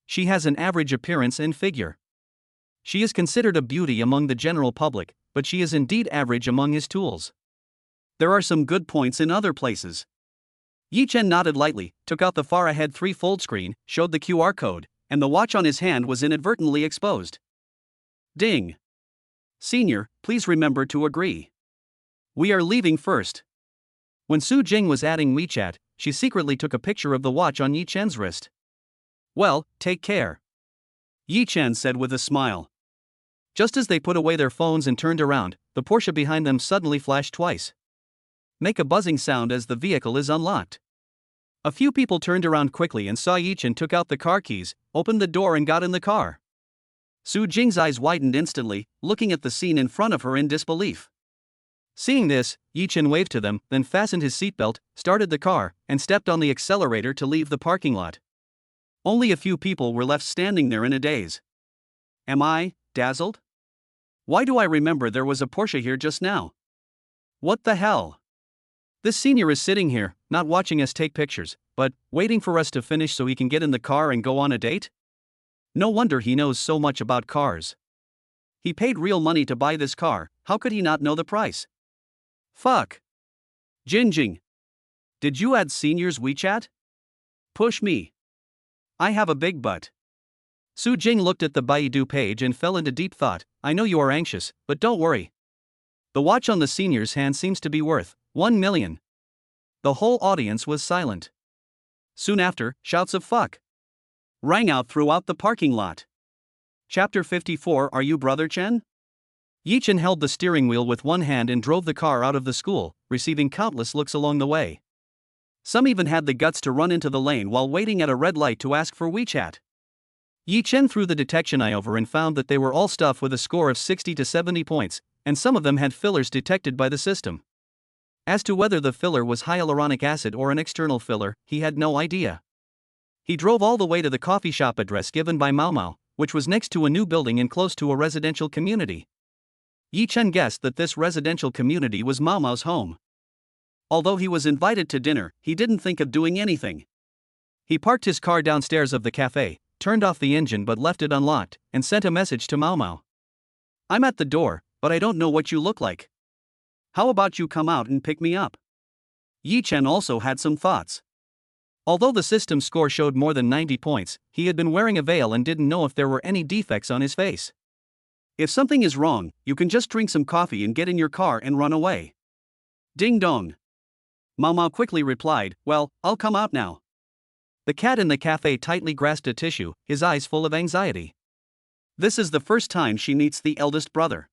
She has an average appearance and figure. She is considered a beauty among the general public, but she is indeed average among his tools. There are some good points in other places. Yi Chen nodded lightly, took out the far ahead 3-fold screen, showed the QR code, and the watch on his hand was inadvertently exposed. Ding. Senior, please remember to agree. We are leaving first. When Su Jing was adding WeChat, she secretly took a picture of the watch on Yi Chen's wrist. Well, take care. Yi Chen said with a smile. Just as they put away their phones and turned around, the Porsche behind them suddenly flashed twice. Make a buzzing sound as the vehicle is unlocked. A few people turned around quickly and saw Yi Chen took out the car keys, opened the door and got in the car. Su Jing's eyes widened instantly, looking at the scene in front of her in disbelief. Seeing this, Yi Chen waved to them, then fastened his seatbelt, started the car, and stepped on the accelerator to leave the parking lot. Only a few people were left standing there in a daze. Am I dazzled? Why do I remember there was a Porsche here just now? What the hell? This senior is sitting here, not watching us take pictures, but waiting for us to finish so he can get in the car and go on a date? No wonder he knows so much about cars. He paid real money to buy this car, how could he not know the price? Fuck. Jinjing. Did you add senior's WeChat? Push me. I have a big butt. Su Jing looked at the Baidu page and fell into deep thought. I know you are anxious, but don't worry. The watch on the senior's hand seems to be worth 1 million. The whole audience was silent. Soon after, shouts of fuck rang out throughout the parking lot. Chapter 54. Are you Brother Chen? Yi Chen held the steering wheel with one hand and drove the car out of the school, receiving countless looks along the way. Some even had the guts to run into the lane while waiting at a red light to ask for WeChat. Yi Chen threw the detection eye over and found that they were all stuff with a score of 60 to 70 points, and some of them had fillers detected by the system. As to whether the filler was hyaluronic acid or an external filler, he had no idea. He drove all the way to the coffee shop address given by Mao Mao, which was next to a new building and close to a residential community. Yi Chen guessed that this residential community was Mao Mao's home. Although he was invited to dinner, he didn't think of doing anything. He parked his car downstairs of the cafe, turned off the engine but left it unlocked, and sent a message to Mao Mao. I'm at the door, but I don't know what you look like. How about you come out and pick me up? Yi Chen also had some thoughts. Although the system score showed more than 90 points, he had been wearing a veil and didn't know if there were any defects on his face. If something is wrong, you can just drink some coffee and get in your car and run away. Ding dong. Mao Mao quickly replied, well, I'll come out now. The cat in the cafe tightly grasped a tissue, his eyes full of anxiety. This is the first time she meets the eldest brother.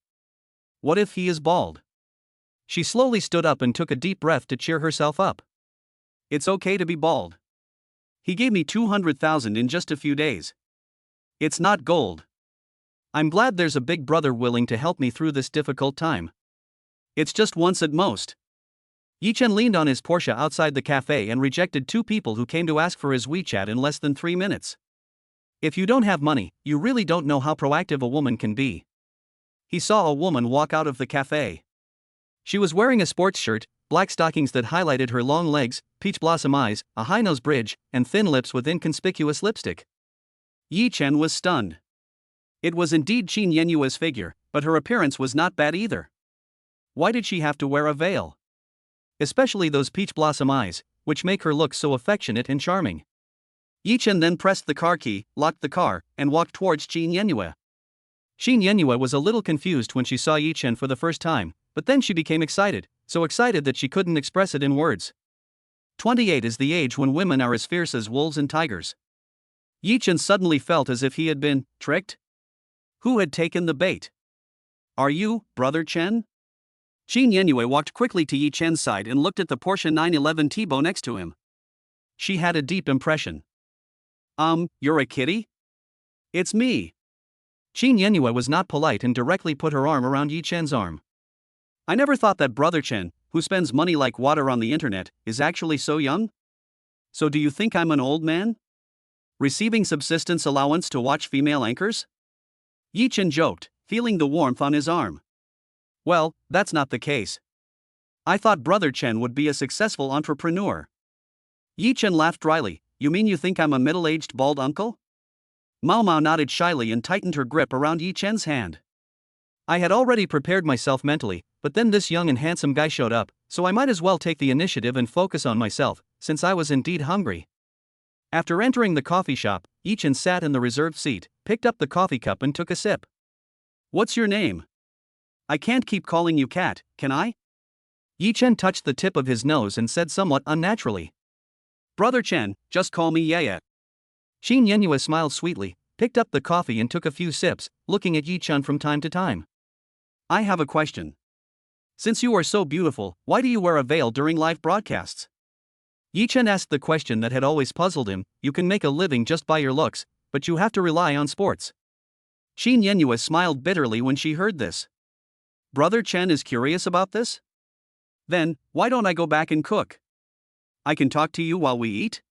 What if he is bald? She slowly stood up and took a deep breath to cheer herself up. It's okay to be bald. He gave me 200,000 in just a few days. It's not gold. I'm glad there's a big brother willing to help me through this difficult time. It's just once at most. Yi Chen leaned on his Porsche outside the cafe and rejected 2 people who came to ask for his WeChat in less than 3 minutes. If you don't have money, you really don't know how proactive a woman can be. He saw a woman walk out of the cafe. She was wearing a sports shirt, black stockings that highlighted her long legs, peach blossom eyes, a high nose bridge, and thin lips with inconspicuous lipstick. Yi Chen was stunned. It was indeed Qin Yenyue's figure, but her appearance was not bad either. Why did she have to wear a veil? Especially those peach blossom eyes, which make her look so affectionate and charming. Yi Chen then pressed the car key, locked the car, and walked towards Qin Yenyue. Qin Yenyue was a little confused when she saw Yi Chen for the first time, but then she became excited, so excited that she couldn't express it in words. 28 is the age when women are as fierce as wolves and tigers. Yi Chen suddenly felt as if he had been tricked. Who had taken the bait? Are you, Brother Chen? Qin Yenyue walked quickly to Yi Chen's side and looked at the Porsche 911 Turbo next to him. She had a deep impression. You're a kitty? It's me. Qin Yenyue was not polite and directly put her arm around Yi Chen's arm. I never thought that Brother Chen, who spends money like water on the internet, is actually so young? So do you think I'm an old man? Receiving subsistence allowance to watch female anchors? Yi Chen joked, feeling the warmth on his arm. Well, that's not the case. I thought Brother Chen would be a successful entrepreneur. Yi Chen laughed dryly. You mean you think I'm a middle-aged bald uncle? Mao Mao nodded shyly and tightened her grip around Yi Chen's hand. I had already prepared myself mentally, but then this young and handsome guy showed up, so I might as well take the initiative and focus on myself, since I was indeed hungry. After entering the coffee shop, Yi Chen sat in the reserved seat, picked up the coffee cup and took a sip. What's your name? I can't keep calling you Cat, can I? Yi Chen touched the tip of his nose and said somewhat unnaturally. Brother Chen, just call me Yaya. Qin Yenyue smiled sweetly, picked up the coffee and took a few sips, looking at Yi Chen from time to time. I have a question. Since you are so beautiful, why do you wear a veil during live broadcasts? Yi Chen asked the question that had always puzzled him. You can make a living just by your looks, but you have to rely on sports. Qin Yenyue smiled bitterly when she heard this. Brother Chen is curious about this? Then, why don't I go back and cook? I can talk to you while we eat?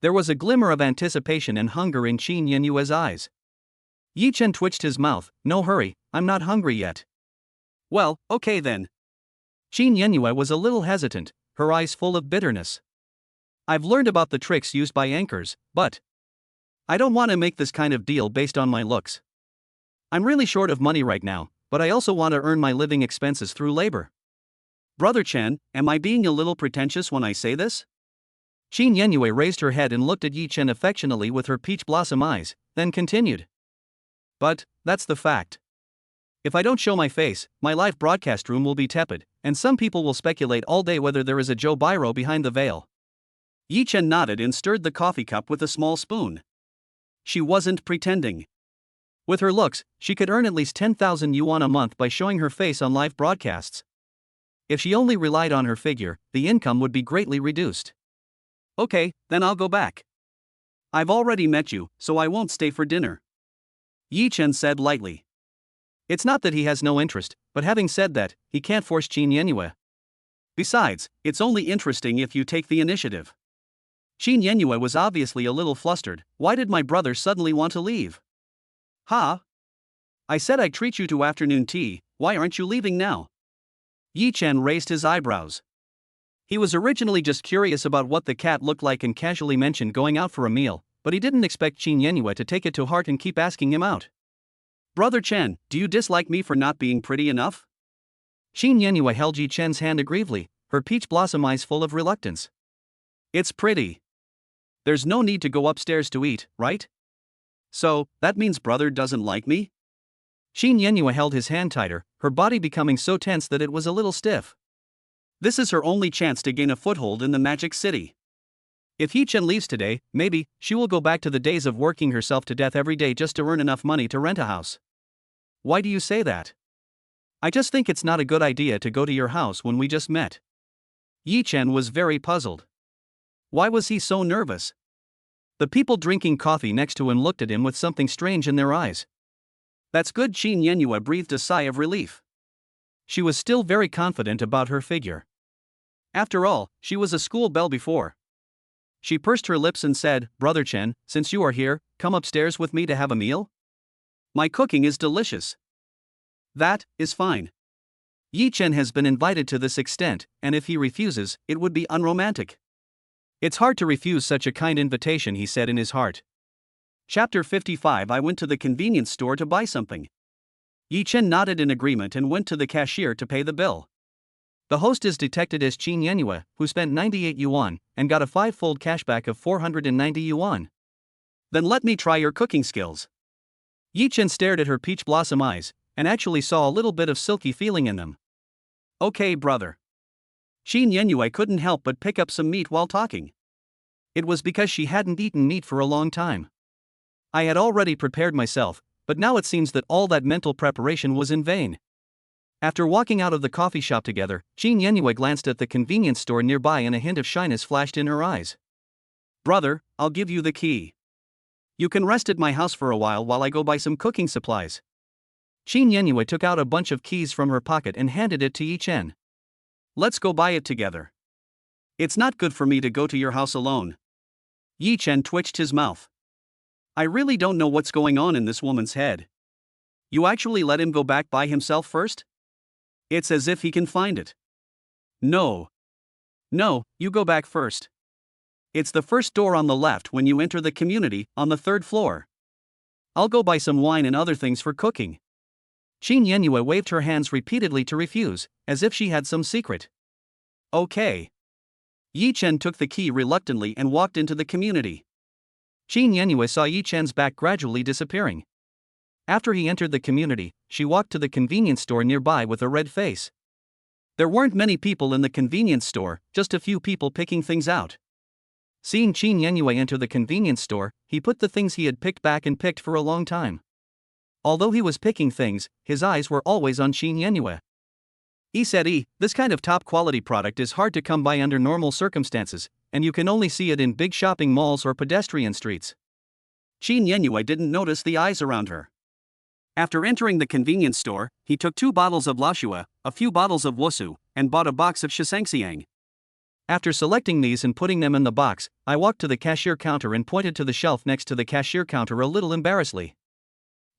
There was a glimmer of anticipation and hunger in Qin Yenyue's eyes. Yi Chen twitched his mouth. No hurry, I'm not hungry yet. Well, okay then. Qin Yenyue was a little hesitant, her eyes full of bitterness. I've learned about the tricks used by anchors, but I don't want to make this kind of deal based on my looks. I'm really short of money right now, but I also want to earn my living expenses through labor. Brother Chen, am I being a little pretentious when I say this? Qin Yenyue raised her head and looked at Yi Chen affectionately with her peach blossom eyes, then continued. But, that's the fact. If I don't show my face, my live broadcast room will be tepid, and some people will speculate all day whether there is a Joe Biro behind the veil. Yi Chen nodded and stirred the coffee cup with a small spoon. She wasn't pretending. With her looks, she could earn at least 10,000 yuan a month by showing her face on live broadcasts. If she only relied on her figure, the income would be greatly reduced. Okay, then I'll go back. I've already met you, so I won't stay for dinner. Yi Chen said lightly. It's not that he has no interest, but having said that, he can't force Qin Yenyue. Besides, it's only interesting if you take the initiative. Qin Yenyue was obviously a little flustered. Why did my brother suddenly want to leave? Huh? I said I'd treat you to afternoon tea, why aren't you leaving now? Yi Chen raised his eyebrows. He was originally just curious about what the cat looked like and casually mentioned going out for a meal, but he didn't expect Qin Yenue to take it to heart and keep asking him out. Brother Chen, do you dislike me for not being pretty enough? Qin Yenue held Yi Chen's hand aggrievely, her peach blossom eyes full of reluctance. It's pretty. There's no need to go upstairs to eat, right? So, that means brother doesn't like me? Qin Yenue held his hand tighter, her body becoming so tense that it was a little stiff. This is her only chance to gain a foothold in the Magic City. If Yi Chen leaves today, maybe she will go back to the days of working herself to death every day just to earn enough money to rent a house. Why do you say that? I just think it's not a good idea to go to your house when we just met. Yi Chen was very puzzled. Why was he so nervous? The people drinking coffee next to him looked at him with something strange in their eyes. That's good. Qin Yenue breathed a sigh of relief. She was still very confident about her figure. After all, she was a school belle before. She pursed her lips and said, Brother Chen, since you are here, come upstairs with me to have a meal? My cooking is delicious. That is fine. Yi Chen has been invited to this extent, and if he refuses, it would be unromantic. It's hard to refuse such a kind invitation, he said in his heart. Chapter 55. I went to the convenience store to buy something. Yi Chen nodded in agreement and went to the cashier to pay the bill. The hostess detected as Qin Yenue, who spent 98 yuan, and got a 5-fold cashback of 490 yuan. Then let me try your cooking skills. Yi Chen stared at her peach blossom eyes, and actually saw a little bit of silky feeling in them. Okay, brother. Qin Yenue couldn't help but pick up some meat while talking. It was because she hadn't eaten meat for a long time. I had already prepared myself, but now it seems that all that mental preparation was in vain. After walking out of the coffee shop together, Qin Yenue glanced at the convenience store nearby and a hint of shyness flashed in her eyes. Brother, I'll give you the key. You can rest at my house for a while I go buy some cooking supplies. Qin Yenue took out a bunch of keys from her pocket and handed it to Yi Chen. Let's go buy it together. It's not good for me to go to your house alone. Yi Chen twitched his mouth. I really don't know what's going on in this woman's head. You actually let him go back by himself first? It's as if he can find it. No, you go back first. It's the first door on the left when you enter the community, on the 3rd floor. I'll go buy some wine and other things for cooking. Qin Yenue waved her hands repeatedly to refuse, as if she had some secret. Okay. Yi Chen took the key reluctantly and walked into the community. Qin Yenue saw Yi Chen's back gradually disappearing. After he entered the community, she walked to the convenience store nearby with a red face. There weren't many people in the convenience store, just a few people picking things out. Seeing Qin Yenue enter the convenience store, he put the things he had picked back and picked for a long time. Although he was picking things, his eyes were always on Qin Yenue. He said, this kind of top-quality product is hard to come by under normal circumstances, and you can only see it in big shopping malls or pedestrian streets. Qin Yenue didn't notice the eyes around her. After entering the convenience store, he took 2 bottles of Lashua, a few bottles of Wusu, and bought a box of Shishangxiang. After selecting these and putting them in the box, I walked to the cashier counter and pointed to the shelf next to the cashier counter a little embarrassedly.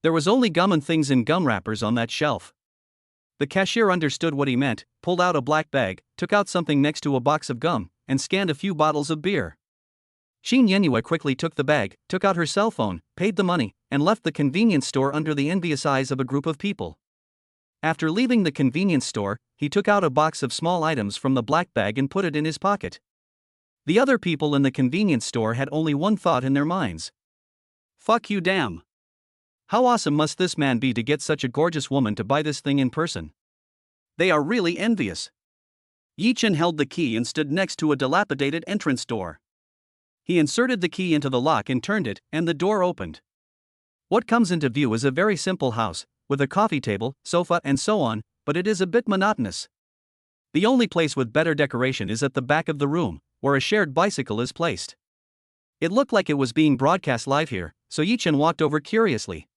There was only gum and things in gum wrappers on that shelf. The cashier understood what he meant, pulled out a black bag, took out something next to a box of gum, and scanned a few bottles of beer. Qin Yenue quickly took the bag, took out her cell phone, paid the money, and left the convenience store under the envious eyes of a group of people. After leaving the convenience store, he took out a box of small items from the black bag and put it in his pocket. The other people in the convenience store had only one thought in their minds. Fuck you, damn. How awesome must this man be to get such a gorgeous woman to buy this thing in person? They are really envious. Yi Chen held the key and stood next to a dilapidated entrance door. He inserted the key into the lock and turned it, and the door opened. What comes into view is a very simple house, with a coffee table, sofa and so on, but it is a bit monotonous. The only place with better decoration is at the back of the room, where a shared bicycle is placed. It looked like it was being broadcast live here, so Yi Chen walked over curiously.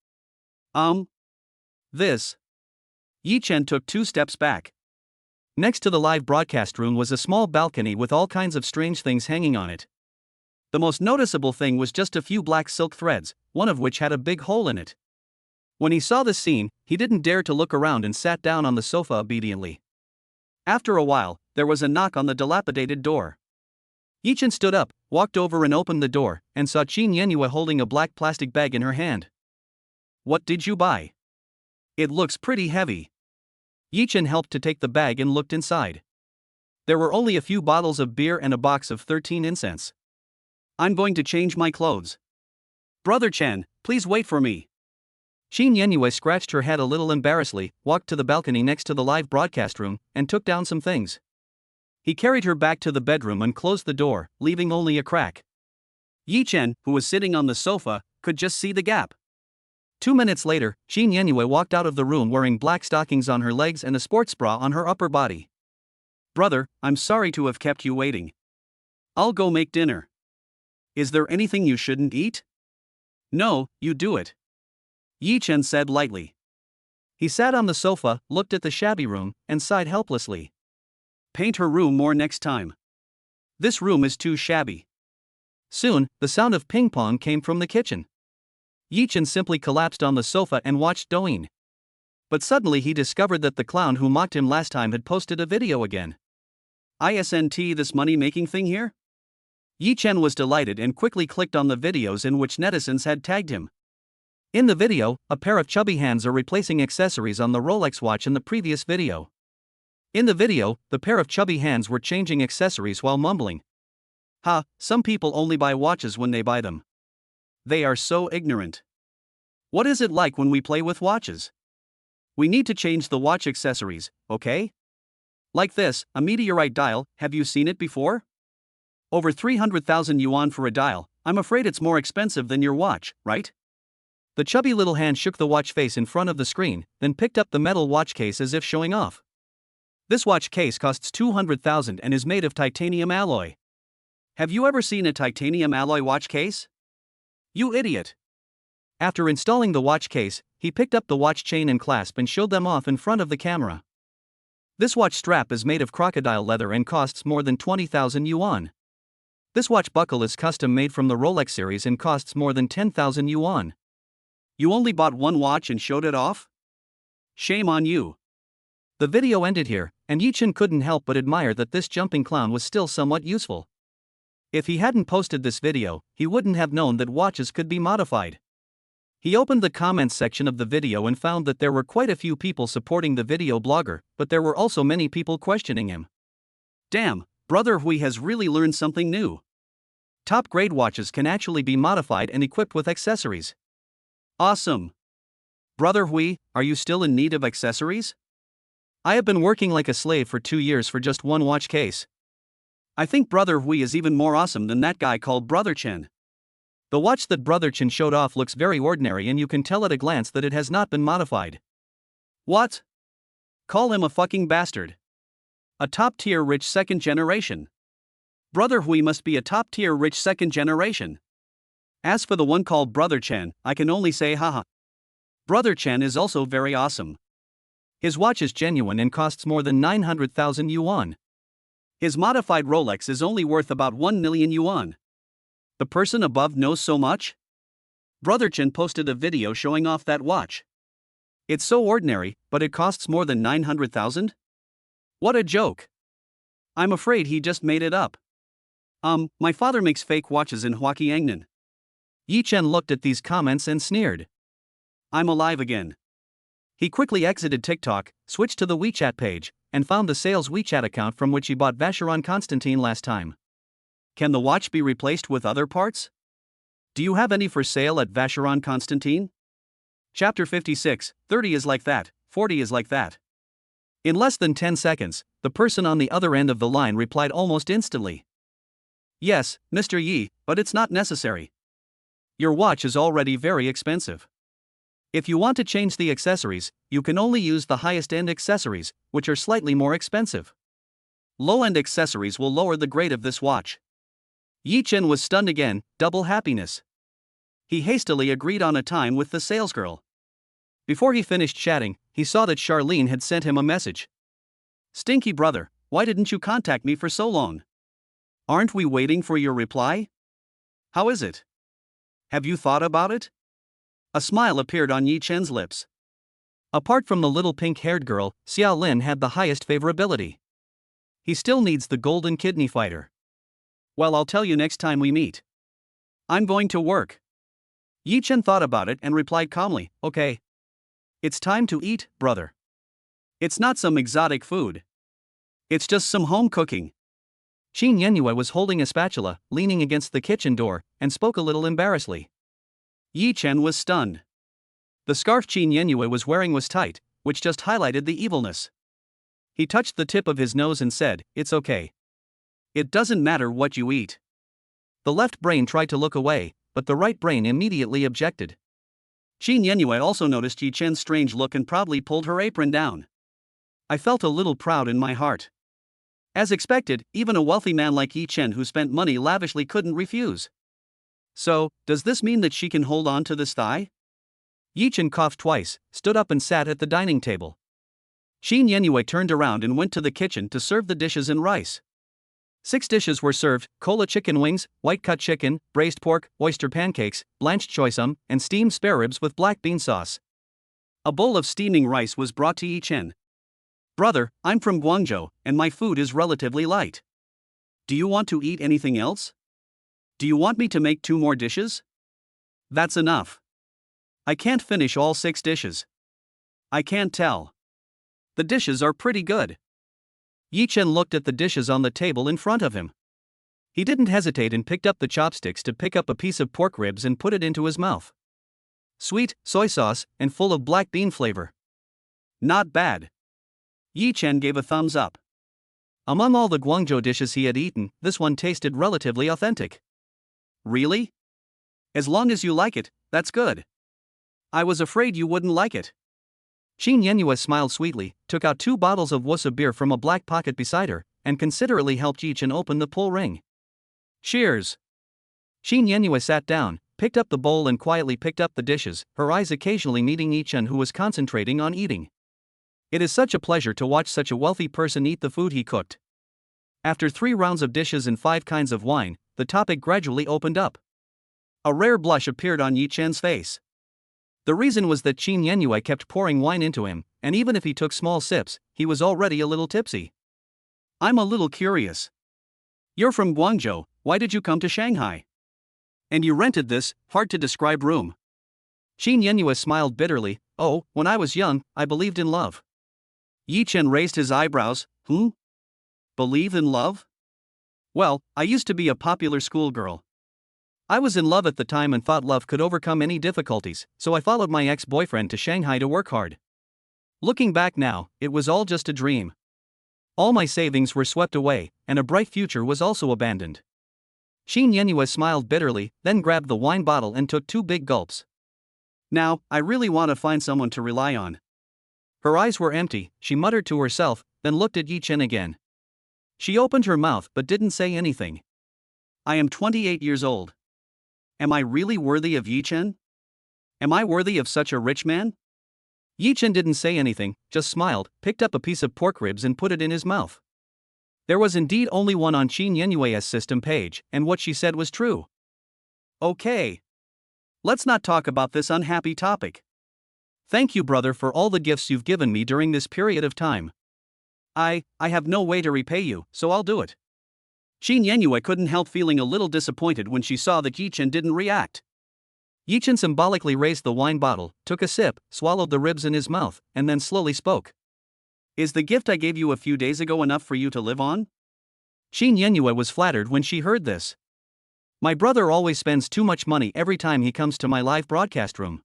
This. Yi Chen took 2 steps back. Next to the live broadcast room was a small balcony with all kinds of strange things hanging on it. The most noticeable thing was just a few black silk threads, one of which had a big hole in it. When he saw the scene, he didn't dare to look around and sat down on the sofa obediently. After a while, there was a knock on the dilapidated door. Yichen stood up, walked over and opened the door, and saw Qin Yenhua holding a black plastic bag in her hand. What did you buy? It looks pretty heavy. Yichen helped to take the bag and looked inside. There were only a few bottles of beer and a box of 13 incense. I'm going to change my clothes. Brother Chen, please wait for me. Qin Yenhua scratched her head a little embarrassedly, walked to the balcony next to the live broadcast room, and took down some things. He carried her back to the bedroom and closed the door, leaving only a crack. Yichen, who was sitting on the sofa, could just see the gap. 2 minutes later, Qin Yenhua walked out of the room wearing black stockings on her legs and a sports bra on her upper body. Brother, I'm sorry to have kept you waiting. I'll go make dinner. Is there anything you shouldn't eat? No, you do it. Yichen said lightly. He sat on the sofa, looked at the shabby room, and sighed helplessly. Paint her room more next time. This room is too shabby. Soon, the sound of ping pong came from the kitchen. Yichen simply collapsed on the sofa and watched Douyin. But suddenly he discovered that the clown who mocked him last time had posted a video again. Isn't this money-making thing here? Yichen was delighted and quickly clicked on the videos in which netizens had tagged him. In the video, a pair of chubby hands are replacing accessories on the Rolex watch in the previous video. In the video, the pair of chubby hands were changing accessories while mumbling. Ha, some people only buy watches when they buy them. They are so ignorant. What is it like when we play with watches? We need to change the watch accessories, okay? Like this, a meteorite dial, have you seen it before? Over 300,000 yuan for a dial, I'm afraid it's more expensive than your watch, right? The chubby little hand shook the watch face in front of the screen, then picked up the metal watch case as if showing off. This watch case costs 200,000 and is made of titanium alloy. Have you ever seen a titanium alloy watch case? You idiot! After installing the watch case, he picked up the watch chain and clasp and showed them off in front of the camera. This watch strap is made of crocodile leather and costs more than 20,000 yuan. This watch buckle is custom made from the Rolex series and costs more than 10,000 yuan. You only bought one watch and showed it off? Shame on you. The video ended here, and Yichen couldn't help but admire that this jumping clown was still somewhat useful. If he hadn't posted this video, he wouldn't have known that watches could be modified. He opened the comments section of the video and found that there were quite a few people supporting the video blogger, but there were also many people questioning him. Damn, Brother Hui has really learned something new. Top-grade watches can actually be modified and equipped with accessories. Awesome. Brother Hui, are you still in need of accessories? I have been working like a slave for 2 years for just one watch case. I think Brother Hui is even more awesome than that guy called Brother Chen. The watch that Brother Chen showed off looks very ordinary and you can tell at a glance that it has not been modified. What? Call him a fucking bastard. A top-tier rich second generation. Brother Hui must be a top-tier rich second generation. As for the one called Brother Chen, I can only say haha. Brother Chen is also very awesome. His watch is genuine and costs more than 900,000 yuan. His modified Rolex is only worth about 1 million yuan. The person above knows so much? Brother Chen posted a video showing off that watch. It's so ordinary, but it costs more than 900,000? What a joke. I'm afraid he just made it up. My father makes fake watches in Huaqiangnan. Yichen looked at these comments and sneered. I'm alive again. He quickly exited TikTok, switched to the WeChat page, and found the sales WeChat account from which he bought Vacheron Constantin last time. Can the watch be replaced with other parts? Do you have any for sale at Vacheron Constantin? Chapter 56, 30 is like that, 40 is like that. In less than 10 seconds, the person on the other end of the line replied almost instantly. Yes, Mr. Yi, but it's not necessary. Your watch is already very expensive. If you want to change the accessories, you can only use the highest-end accessories, which are slightly more expensive. Low-end accessories will lower the grade of this watch. Yichen was stunned again, double happiness. He hastily agreed on a time with the salesgirl. Before he finished chatting, he saw that Charlene had sent him a message. Stinky brother, why didn't you contact me for so long? Aren't we waiting for your reply? How is it? Have you thought about it? A smile appeared on Yichen's lips. Apart from the little pink-haired girl, Xiaolin had the highest favorability. He still needs the golden kidney fighter. Well, I'll tell you next time we meet. I'm going to work. Yi Chen thought about it and replied calmly, okay. It's time to eat, brother. It's not some exotic food. It's just some home cooking. Qin Yenyue was holding a spatula, leaning against the kitchen door, and spoke a little embarrassedly. Yi Chen was stunned. The scarf Qin Yenyue was wearing was tight, which just highlighted the evilness. He touched the tip of his nose and said, "It's okay. It doesn't matter what you eat." The left brain tried to look away, but the right brain immediately objected. Qin Yenyue also noticed Yi Chen's strange look and proudly pulled her apron down. I felt a little proud in my heart. As expected, even a wealthy man like Yi Chen who spent money lavishly couldn't refuse. So, does this mean that she can hold on to this thigh? Yi Chen coughed twice, stood up and sat at the dining table. Qin Yenyue turned around and went to the kitchen to serve the dishes and rice. 6 dishes were served: cola chicken wings, white-cut chicken, braised pork, oyster pancakes, blanched choy sum, and steamed spare ribs with black bean sauce. A bowl of steaming rice was brought to Yi Chen. "Brother, I'm from Guangzhou, and my food is relatively light. Do you want to eat anything else? Do you want me to make 2 more dishes?" "That's enough. I can't finish all 6 dishes. I can't tell. The dishes are pretty good." Yi Chen looked at the dishes on the table in front of him. He didn't hesitate and picked up the chopsticks to pick up a piece of pork ribs and put it into his mouth. Sweet, soy sauce, and full of black bean flavor. Not bad. Yi Chen gave a thumbs up. Among all the Guangzhou dishes he had eaten, this one tasted relatively authentic. "Really? As long as you like it, that's good. I was afraid you wouldn't like it." Qin Yenyue smiled sweetly, took out 2 bottles of wusa beer from a black pocket beside her, and considerately helped Yi Chen open the pull ring. "Cheers." Qin Yenyue sat down, picked up the bowl and quietly picked up the dishes, her eyes occasionally meeting Yi Chen who was concentrating on eating. It is such a pleasure to watch such a wealthy person eat the food he cooked. After 3 rounds of dishes and 5 kinds of wine, the topic gradually opened up. A rare blush appeared on Yi Chen's face. The reason was that Qin Yenyue kept pouring wine into him, and even if he took small sips, he was already a little tipsy. "I'm a little curious. You're from Guangzhou, why did you come to Shanghai? And you rented this hard-to-describe room?" Qin Yenyue smiled bitterly. "Oh, when I was young, I believed in love." Yi Chen raised his eyebrows. Believe in love? Well, I used to be a popular schoolgirl. I was in love at the time and thought love could overcome any difficulties, so I followed my ex-boyfriend to Shanghai to work hard. Looking back now, it was all just a dream. All my savings were swept away, and a bright future was also abandoned. Qin Yenyue smiled bitterly, then grabbed the wine bottle and took 2 big gulps. "Now, I really want to find someone to rely on." Her eyes were empty, she muttered to herself, then looked at Yi Chen again. She opened her mouth but didn't say anything. "I am 28 years old. Am I really worthy of Yi Chen? Am I worthy of such a rich man?" Yi Chen didn't say anything, just smiled, picked up a piece of pork ribs and put it in his mouth. There was indeed only one on Qin Yenyue's system page, and what she said was true. "Okay. Let's not talk about this unhappy topic. Thank you, brother, for all the gifts you've given me during this period of time. I have no way to repay you, so I'll do it." Qin Yenyue couldn't help feeling a little disappointed when she saw that Yi Chen didn't react. Yi Chen symbolically raised the wine bottle, took a sip, swallowed the ribs in his mouth, and then slowly spoke. "Is the gift I gave you a few days ago enough for you to live on?" Qin Yenyue was flattered when she heard this. "My brother always spends too much money every time he comes to my live broadcast room.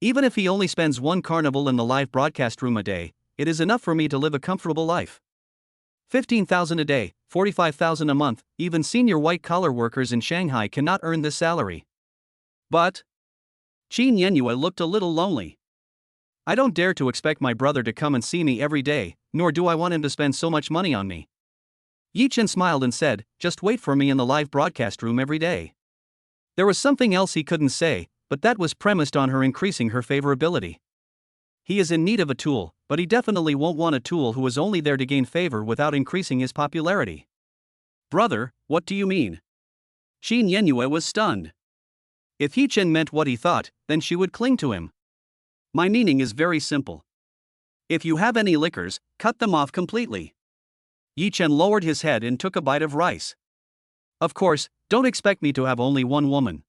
Even if he only spends 1 carnival in the live broadcast room a day, it is enough for me to live a comfortable life. 15,000 a day, 45,000 a month, even senior white-collar workers in Shanghai cannot earn this salary." But Qin Yenyue looked a little lonely. "I don't dare to expect my brother to come and see me every day, nor do I want him to spend so much money on me." Yi Chen smiled and said, "Just wait for me in the live broadcast room every day." There was something else he couldn't say, but that was premised on her increasing her favorability. He is in need of a tool, but he definitely won't want a tool who is only there to gain favor without increasing his popularity. "Brother, what do you mean?" Qin Yenyue was stunned. If Yi Chen meant what he thought, then she would cling to him. "My meaning is very simple. If you have any liquors, cut them off completely." Yi Chen lowered his head and took a bite of rice. Of course, don't expect me to have only one woman.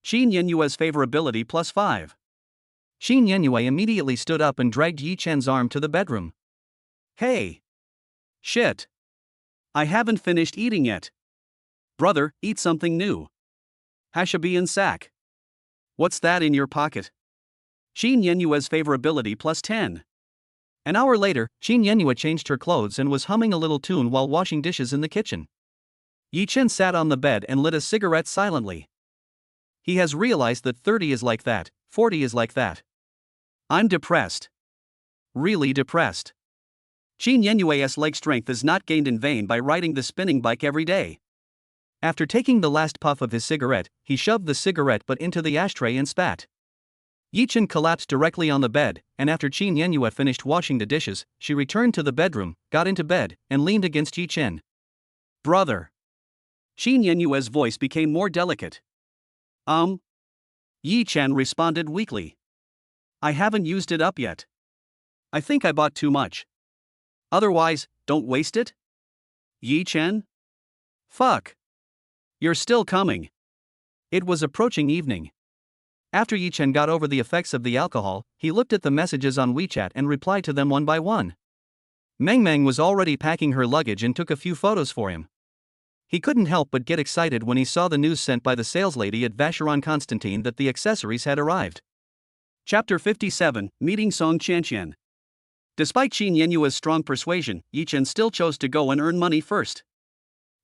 Xin Yenyue's favorability +5. Xin Yenyue immediately stood up and dragged Yi Chen's arm to the bedroom. Hey! Shit! I haven't finished eating yet. Brother, eat something new. Hashabi and sack. What's that in your pocket? Xin Yenyue's favorability +10. An hour later, Xin Yenyue changed her clothes and was humming a little tune while washing dishes in the kitchen. Yi Chen sat on the bed and lit a cigarette silently. He has realized that 30 is like that, 40 is like that. I'm depressed. Really depressed. Xin Yenyue's leg strength is not gained in vain by riding the spinning bike every day. After taking the last puff of his cigarette, he shoved the cigarette butt into the ashtray and spat. Yi Chen collapsed directly on the bed, and after Xin Yenyue finished washing the dishes, she returned to the bedroom, got into bed, and leaned against Yi Chen. Brother. Xin Yenyue's voice became more delicate. Yi Chen responded weakly. I haven't used it up yet. I think I bought too much. Otherwise, don't waste it? Yi Chen? Fuck. You're still coming. It was approaching evening. After Yi Chen got over the effects of the alcohol, he looked at the messages on WeChat and replied to them one by one. Meng Meng was already packing her luggage and took a few photos for him. He couldn't help but get excited when he saw the news sent by the saleslady at Vacheron Constantine that the accessories had arrived. Chapter 57, Meeting Song Chanqian. Despite Xin Yenyue's strong persuasion, Yi Chen still chose to go and earn money first.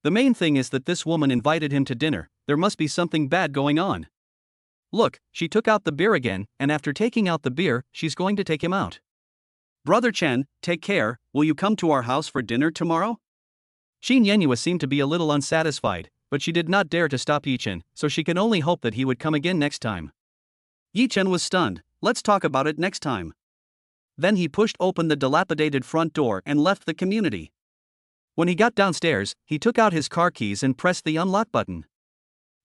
The main thing is that this woman invited him to dinner. There must be something bad going on. Look, she took out the beer again, and after taking out the beer, she's going to take him out. Brother Chen, take care, will you come to our house for dinner tomorrow? Xin Yenyue seemed to be a little unsatisfied, but she did not dare to stop Yi Chen, so she could only hope that he would come again next time. Yi Chen was stunned. Let's talk about it next time. Then he pushed open the dilapidated front door and left the community. When he got downstairs, he took out his car keys and pressed the unlock button.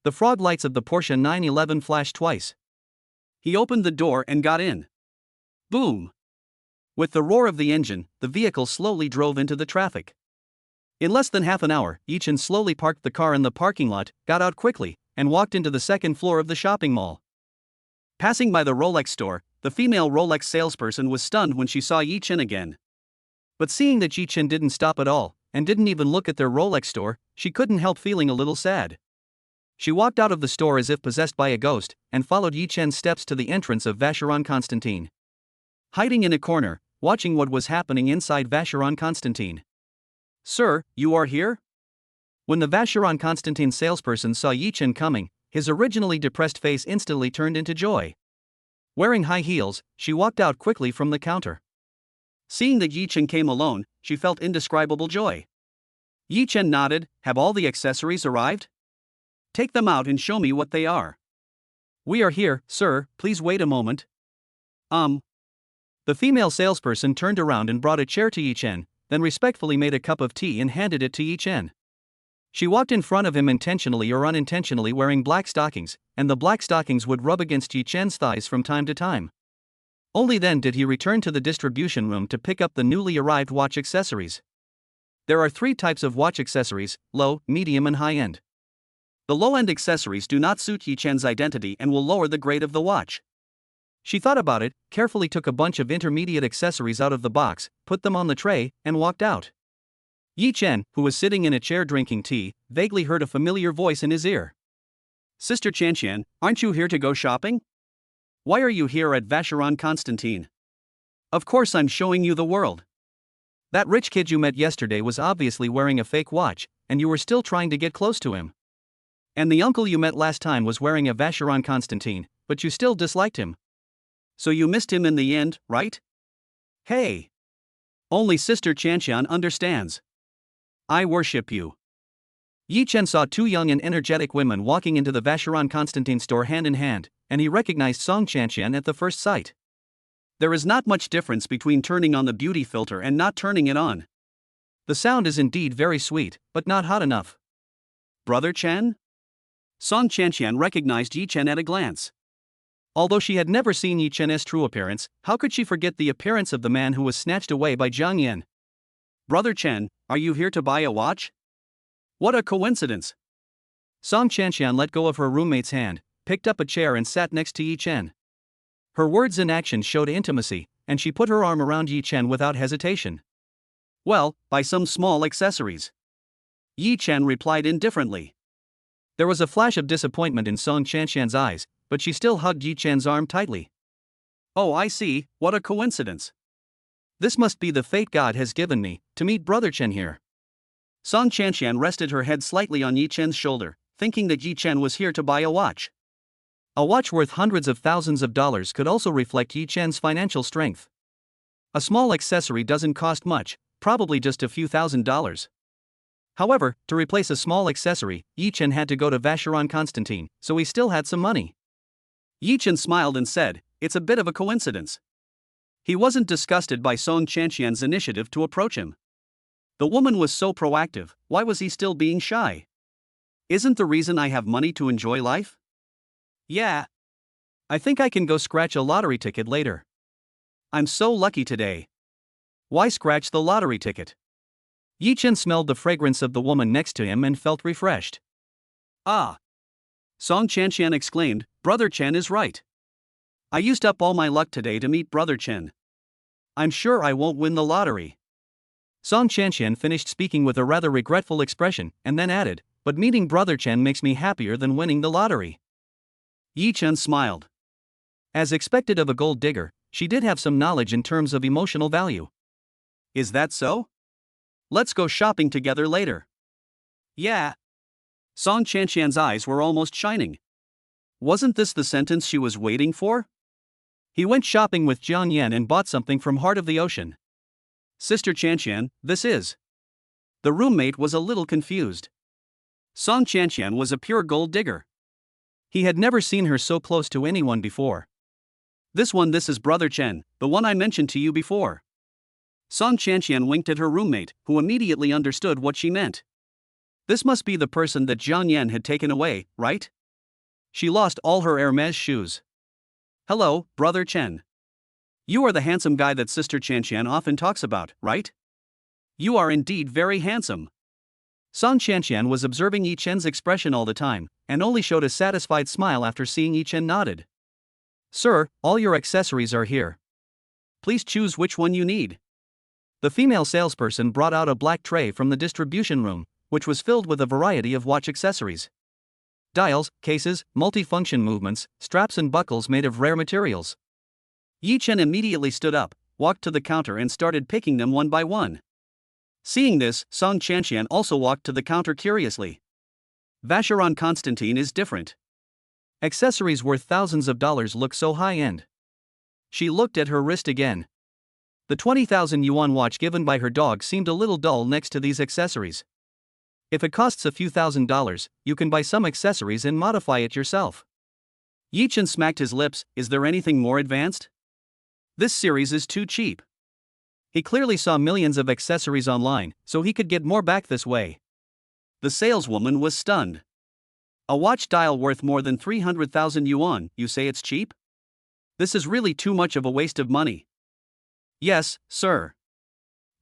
The frog lights of the Porsche 911 flashed twice. He opened the door and got in. Boom! With the roar of the engine, the vehicle slowly drove into the traffic. In less than half an hour, Yi Chen slowly parked the car in the parking lot, got out quickly, and walked into the second floor of the shopping mall. Passing by the Rolex store, the female Rolex salesperson was stunned when she saw Yi Chen again. But seeing that Yi Chen didn't stop at all, and didn't even look at their Rolex store, she couldn't help feeling a little sad. She walked out of the store as if possessed by a ghost, and followed Yi Chen's steps to the entrance of Vacheron Constantine. Hiding in a corner, watching what was happening inside Vacheron Constantine. Sir, you are here? When the Vacheron Constantine salesperson saw Yi Chen coming, his originally depressed face instantly turned into joy. Wearing high heels, she walked out quickly from the counter. Seeing that Yi Chen came alone, she felt indescribable joy. Yi Chen nodded. Have all the accessories arrived? Take them out and show me what they are. We are here, sir, please wait a moment. The female salesperson turned around and brought a chair to Yi Chen, then respectfully made a cup of tea and handed it to Yi Chen. She walked in front of him intentionally or unintentionally wearing black stockings, and the black stockings would rub against Yi Chen's thighs from time to time. Only then did he return to the distribution room to pick up the newly arrived watch accessories. There are 3 types of watch accessories: low, medium and high-end. The low-end accessories do not suit Yi Chen's identity and will lower the grade of the watch. She thought about it, carefully took a bunch of intermediate accessories out of the box, put them on the tray, and walked out. Yi Chen, who was sitting in a chair drinking tea, vaguely heard a familiar voice in his ear. Sister Chanqian, aren't you here to go shopping? Why are you here at Vacheron Constantine? Of course I'm showing you the world. That rich kid you met yesterday was obviously wearing a fake watch, and you were still trying to get close to him. And the uncle you met last time was wearing a Vacheron Constantine, but you still disliked him. So you missed him in the end, right? Hey! Only Sister Chanqian understands. I worship you. Yi Chen saw 2 young and energetic women walking into the Vacheron Constantine store hand in hand, and he recognized Song Chanqian at the first sight. There is not much difference between turning on the beauty filter and not turning it on. The sound is indeed very sweet, but not hot enough. Brother Chen? Song Chanqian recognized Yi Chen at a glance. Although she had never seen Yi Chen's true appearance, how could she forget the appearance of the man who was snatched away by Jiang Yan? Brother Chen, are you here to buy a watch? What a coincidence! Song Chanxian let go of her roommate's hand, picked up a chair and sat next to Yi Chen. Her words and actions showed intimacy, and she put her arm around Yi Chen without hesitation. Well, buy some small accessories. Yi Chen replied indifferently. There was a flash of disappointment in Song Chanxian's eyes, but she still hugged Yi Chen's arm tightly. Oh, I see, what a coincidence. This must be the fate God has given me, to meet Brother Chen here. Song Chanxian rested her head slightly on Yi Chen's shoulder, thinking that Yi Chen was here to buy a watch. A watch worth hundreds of thousands of dollars could also reflect Yi Chen's financial strength. A small accessory doesn't cost much, probably just a few $1,000s. However, to replace a small accessory, Yi Chen had to go to Vacheron Constantine, so he still had some money. Yi Chen smiled and said, "It's a bit of a coincidence." He wasn't disgusted by Song Chanxian's initiative to approach him. The woman was so proactive, why was he still being shy? Isn't the reason I have money to enjoy life? Yeah. I think I can go scratch a lottery ticket later. I'm so lucky today. Why scratch the lottery ticket? Yi Chen smelled the fragrance of the woman next to him and felt refreshed. Ah! Song Chanxian exclaimed, Brother Chen is right. I used up all my luck today to meet Brother Chen. I'm sure I won't win the lottery. Song Chanxian finished speaking with a rather regretful expression and then added, but meeting Brother Chen makes me happier than winning the lottery. Yi Chen smiled. As expected of a gold digger, she did have some knowledge in terms of emotional value. Is that so? Let's go shopping together later. Yeah. Song Chanxian's eyes were almost shining. Wasn't this the sentence she was waiting for? He went shopping with Jiang Yan and bought something from Heart of the Ocean. Sister Chanxian, this is. The roommate was a little confused. Song Chanxian was a pure gold digger. He had never seen her so close to anyone before. This is Brother Chen, the one I mentioned to you before. Song Chanxian winked at her roommate, who immediately understood what she meant. This must be the person that Jiang Yan had taken away, right? She lost all her Hermes shoes. Hello, Brother Chen. You are the handsome guy that Sister Chanxian often talks about, right? You are indeed very handsome. Song Chanxian was observing Yi Chen's expression all the time, and only showed a satisfied smile after seeing Yi Chen nodded. Sir, all your accessories are here. Please choose which one you need. The female salesperson brought out a black tray from the distribution room, which was filled with a variety of watch accessories. Dials, cases, multifunction movements, straps and buckles made of rare materials. Yi Chen immediately stood up, walked to the counter and started picking them one by one. Seeing this, Song Chanxian also walked to the counter curiously. Vacheron Constantine is different. Accessories worth thousands of dollars look so high-end. She looked at her wrist again. The 20,000 yuan watch given by her dog seemed a little dull next to these accessories. If it costs a few $1,000s, you can buy some accessories and modify it yourself. Yi Chen smacked his lips. Is there anything more advanced? This series is too cheap. He clearly saw millions of accessories online, so he could get more back this way. The saleswoman was stunned. A watch dial worth more than 300,000 yuan, you say it's cheap? This is really too much of a waste of money. Yes, sir.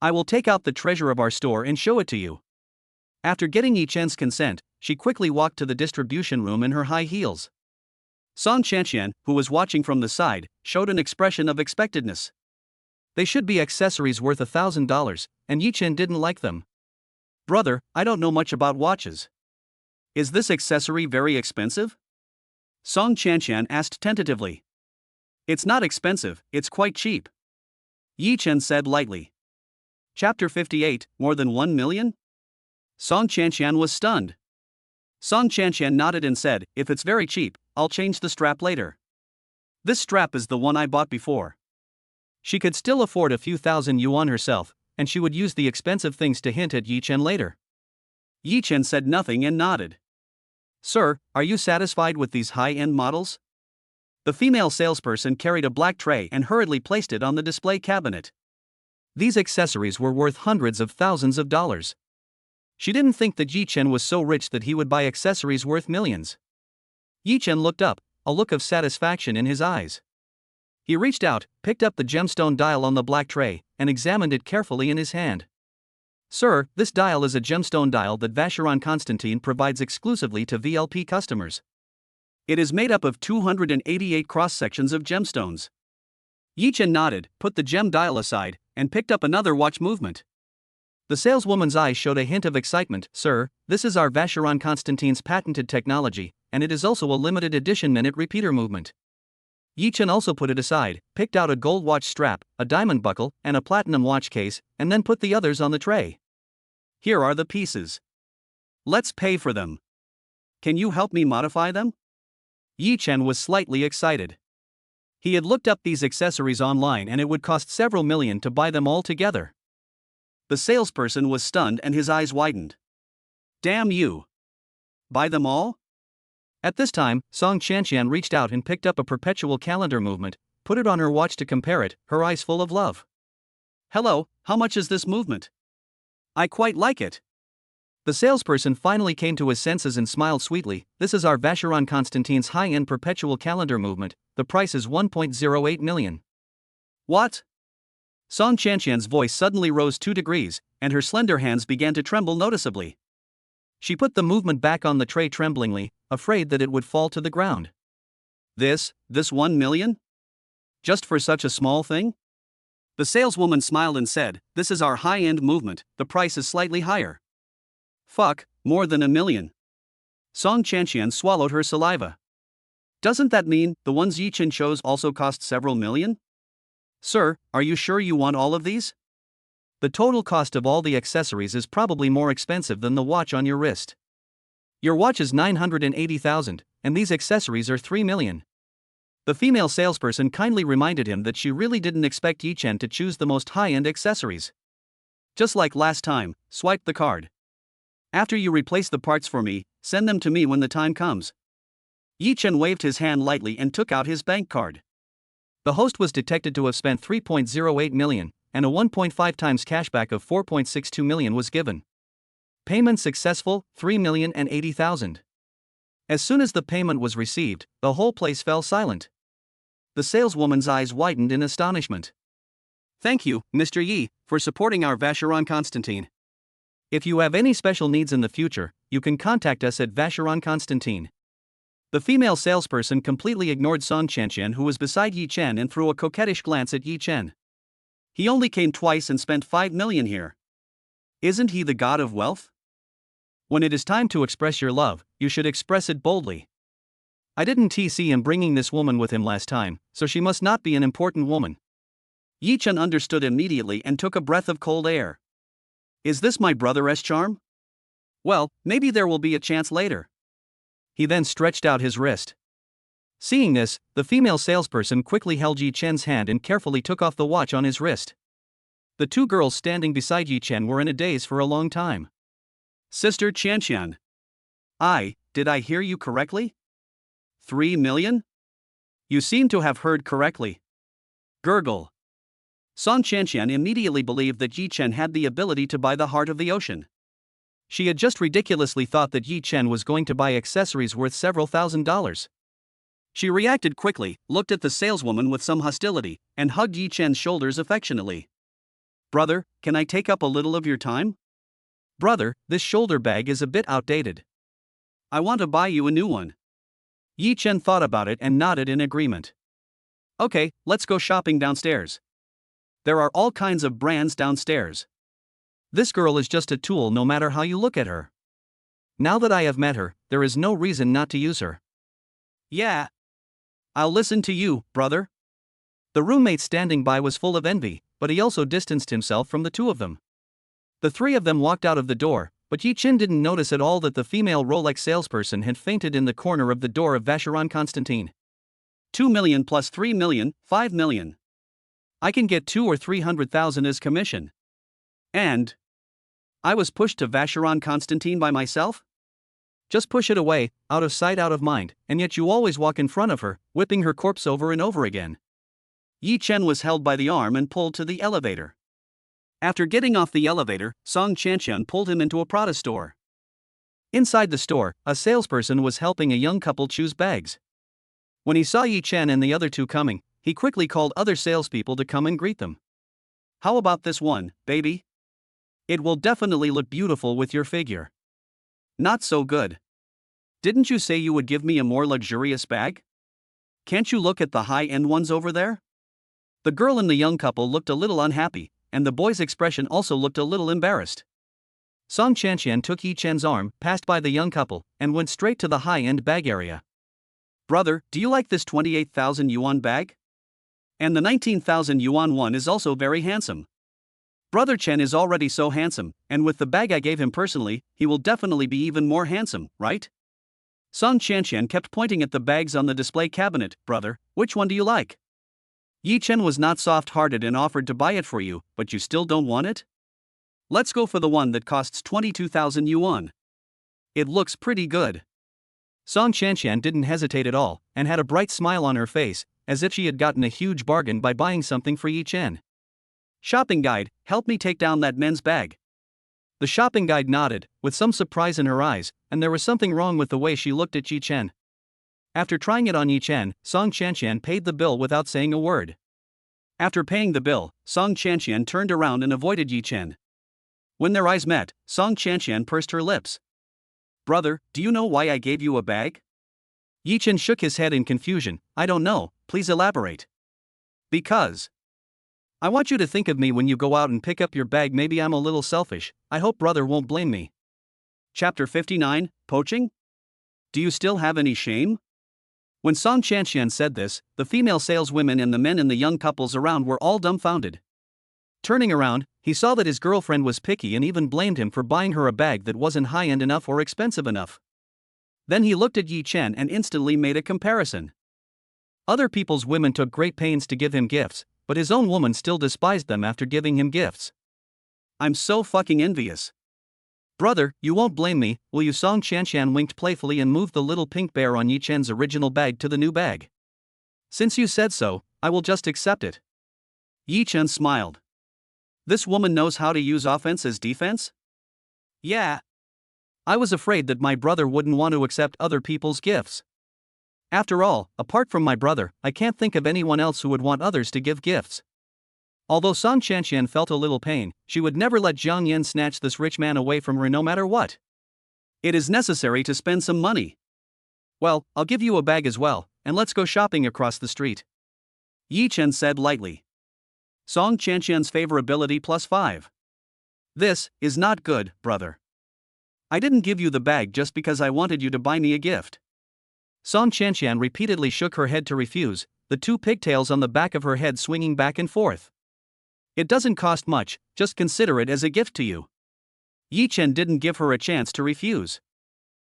I will take out the treasure of our store and show it to you. After getting Yi Chen's consent, she quickly walked to the distribution room in her high heels. Song Chanxian, who was watching from the side, showed an expression of expectedness. They should be accessories worth $1,000, and Yi Chen didn't like them. Brother, I don't know much about watches. Is this accessory very expensive? Song Chanxian asked tentatively. It's not expensive, it's quite cheap. Yi Chen said lightly. Chapter 58, More than 1 million? Song Chanxian was stunned. Song Chanxian nodded and said, if it's very cheap, I'll change the strap later. This strap is the one I bought before. She could still afford a few thousand yuan herself, and she would use the expensive things to hint at Yi Chen later. Yi Chen said nothing and nodded. Sir, are you satisfied with these high-end models? The female salesperson carried a black tray and hurriedly placed it on the display cabinet. These accessories were worth hundreds of thousands of dollars. She didn't think that Yi Chen was so rich that he would buy accessories worth millions. Yi Chen looked up, a look of satisfaction in his eyes. He reached out, picked up the gemstone dial on the black tray, and examined it carefully in his hand. Sir, this dial is a gemstone dial that Vacheron Constantin provides exclusively to VLP customers. It is made up of 288 cross-sections of gemstones. Yi Chen nodded, put the gem dial aside, and picked up another watch movement. The saleswoman's eyes showed a hint of excitement. Sir, this is our Vacheron Constantin's patented technology, and it is also a limited edition minute repeater movement. Yi Chen also put it aside, picked out a gold watch strap, a diamond buckle, and a platinum watch case, and then put the others on the tray. Here are the pieces. Let's pay for them. Can you help me modify them? Yi Chen was slightly excited. He had looked up these accessories online and it would cost several million to buy them all together. The salesperson was stunned and his eyes widened. Damn you! Buy them all? At this time, Song Chanqian reached out and picked up a perpetual calendar movement, put it on her watch to compare it, her eyes full of love. Hello, how much is this movement? I quite like it. The salesperson finally came to his senses and smiled sweetly. This is our Vacheron Constantin's high-end perpetual calendar movement, the price is 1.08 million. What? Song Chanqian's voice suddenly rose 2 degrees, and her slender hands began to tremble noticeably. She put the movement back on the tray tremblingly, afraid that it would fall to the ground. This 1 million? Just for such a small thing? The saleswoman smiled and said, this is our high-end movement, the price is slightly higher. Fuck, more than 1 million. Song Chanqian swallowed her saliva. Doesn't that mean the ones Yi Chen chose also cost several million? Sir, are you sure you want all of these? The total cost of all the accessories is probably more expensive than the watch on your wrist. Your watch is 980,000, and these accessories are 3 million. The female salesperson kindly reminded him that she really didn't expect Yi Chen to choose the most high-end accessories. Just like last time, swipe the card. After you replace the parts for me, send them to me when the time comes. Yi Chen waved his hand lightly and took out his bank card. The host was detected to have spent 3.08 million, and a 1.5 times cashback of 4.62 million was given. Payment successful, 3,080,000. As soon as the payment was received, the whole place fell silent. The saleswoman's eyes widened in astonishment. Thank you, Mr. Yi, for supporting our Vacheron Constantin. If you have any special needs in the future, you can contact us at Vacheron Constantin. The female salesperson completely ignored Song Chanqian, who was beside Yi Chen, and threw a coquettish glance at Yi Chen. He only came twice and spent 5 million here. Isn't he the god of wealth? When it is time to express your love, you should express it boldly. I didn't see him bringing this woman with him last time, so she must not be an important woman. Yi Chen understood immediately and took a breath of cold air. Is this my brother's charm? Well, maybe there will be a chance later. He then stretched out his wrist. Seeing this, the female salesperson quickly held Yi Chen's hand and carefully took off the watch on his wrist. The two girls standing beside Yi Chen were in a daze for a long time. Sister Chanqian. Did I hear you correctly? 3 million? You seem to have heard correctly. Gurgle. Song Chanqian immediately believed that Yi Chen had the ability to buy the heart of the ocean. She had just ridiculously thought that Yi Chen was going to buy accessories worth several $1,000s. She reacted quickly, looked at the saleswoman with some hostility, and hugged Yi Chen's shoulders affectionately. Brother, can I take up a little of your time? Brother, this shoulder bag is a bit outdated. I want to buy you a new one. Yi Chen thought about it and nodded in agreement. Okay, let's go shopping downstairs. There are all kinds of brands downstairs. This girl is just a tool no matter how you look at her. Now that I have met her, there is no reason not to use her. Yeah. I'll listen to you, brother. The roommate standing by was full of envy, but he also distanced himself from the two of them. The three of them walked out of the door, but Yi Chen didn't notice at all that the female Rolex salesperson had fainted in the corner of the door of Vacheron Constantin. 2 million plus 3 million, 5 million. I can get 200,000 or 300,000 as commission. And I was pushed to Vacheron Constantin by myself? Just push it away, out of sight, out of mind, and yet you always walk in front of her, whipping her corpse over and over again. Yi Chen was held by the arm and pulled to the elevator. After getting off the elevator, Song Chanqian pulled him into a Prada store. Inside the store, a salesperson was helping a young couple choose bags. When he saw Yi Chen and the other two coming, he quickly called other salespeople to come and greet them. How about this one, baby? It will definitely look beautiful with your figure. Not so good. Didn't you say you would give me a more luxurious bag? Can't you look at the high-end ones over there? The girl and the young couple looked a little unhappy, and the boy's expression also looked a little embarrassed. Song Chanqian took Yi Chen's arm, passed by the young couple, and went straight to the high-end bag area. Brother, do you like this 28,000 yuan bag? And the 19,000 yuan one is also very handsome. Brother Chen is already so handsome, and with the bag I gave him personally, he will definitely be even more handsome, right? Song Chanqian kept pointing at the bags on the display cabinet. Brother, which one do you like? Yi Chen was not soft-hearted and offered to buy it for you, but you still don't want it? Let's go for the one that costs 22,000 yuan. It looks pretty good. Song Chanqian didn't hesitate at all, and had a bright smile on her face, as if she had gotten a huge bargain by buying something for Yi Chen. Shopping guide, help me take down that men's bag. The shopping guide nodded, with some surprise in her eyes, and there was something wrong with the way she looked at Yi Chen. After trying it on Yi Chen, Song Chanqian paid the bill without saying a word. After paying the bill, Song Chanqian turned around and avoided Yi Chen. When their eyes met, Song Chanqian pursed her lips. Brother, do you know why I gave you a bag? Yi Chen shook his head in confusion. I don't know, please elaborate. Because I want you to think of me when you go out and pick up your bag. Maybe I'm a little selfish, I hope brother won't blame me. Chapter 59, Poaching? Do you still have any shame? When Song Chanqian said this, the female saleswomen and the men and the young couples around were all dumbfounded. Turning around, he saw that his girlfriend was picky and even blamed him for buying her a bag that wasn't high-end enough or expensive enough. Then he looked at Yi Chen and instantly made a comparison. Other people's women took great pains to give him gifts, but his own woman still despised them after giving him gifts. I'm so fucking envious. Brother, you won't blame me, will you? Song Chanqian winked playfully and moved the little pink bear on Yi Chen's original bag to the new bag. Since you said so, I will just accept it. Yi Chen smiled. This woman knows how to use offense as defense? Yeah. I was afraid that my brother wouldn't want to accept other people's gifts. After all, apart from my brother, I can't think of anyone else who would want others to give gifts. Although Song Chanqian felt a little pain, she would never let Zhang Yan snatch this rich man away from her no matter what. It is necessary to spend some money. Well, I'll give you a bag as well, and let's go shopping across the street. Yi Chen said lightly. Song Chanqian's favorability +5. This is not good, brother. I didn't give you the bag just because I wanted you to buy me a gift. Song Chanqian repeatedly shook her head to refuse, the two pigtails on the back of her head swinging back and forth. It doesn't cost much, just consider it as a gift to you. Yi Chen didn't give her a chance to refuse.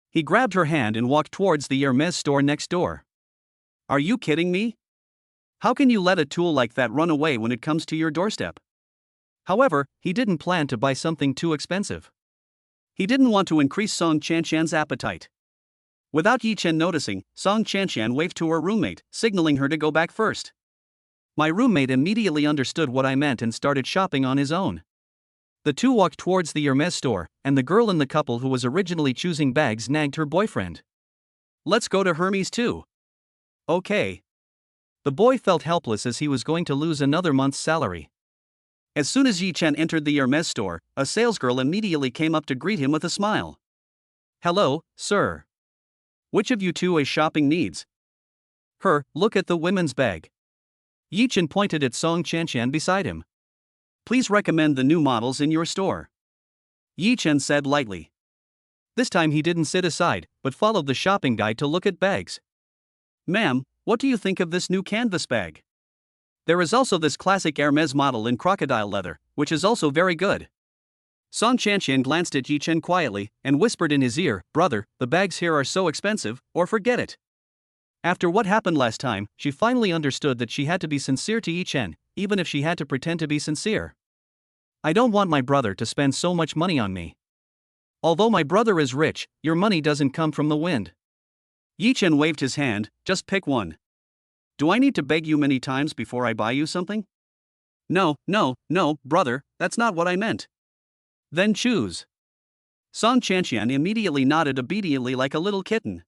He grabbed her hand and walked towards the Hermes store next door. Are you kidding me? How can you let a tool like that run away when it comes to your doorstep? However, he didn't plan to buy something too expensive. He didn't want to increase Song Chanqian's appetite. Without Yi Chen noticing, Song Chanqian waved to her roommate, signaling her to go back first. My roommate immediately understood what I meant and started shopping on his own. The two walked towards the Hermes store, and the girl in the couple who was originally choosing bags nagged her boyfriend. Let's go to Hermes too. Okay. The boy felt helpless as he was going to lose another month's salary. As soon as Yi Chen entered the Hermes store, a salesgirl immediately came up to greet him with a smile. Hello, sir. Which of you two is shopping needs? Her, look at the women's bag. Yi Chen pointed at Song Chanqian beside him. Please recommend the new models in your store. Yi Chen said lightly. This time he didn't sit aside, but followed the shopping guide to look at bags. Ma'am, what do you think of this new canvas bag? There is also this classic Hermes model in crocodile leather, which is also very good. Song Chanqian glanced at Yi Chen quietly and whispered in his ear, Brother, the bags here are so expensive, or forget it. After what happened last time, she finally understood that she had to be sincere to Yi Chen, even if she had to pretend to be sincere. I don't want my brother to spend so much money on me. Although my brother is rich, your money doesn't come from the wind. Yi Chen waved his hand, just pick one. Do I need to beg you many times before I buy you something? No, brother, that's not what I meant. Then choose. Song Chanqian immediately nodded obediently like a little kitten.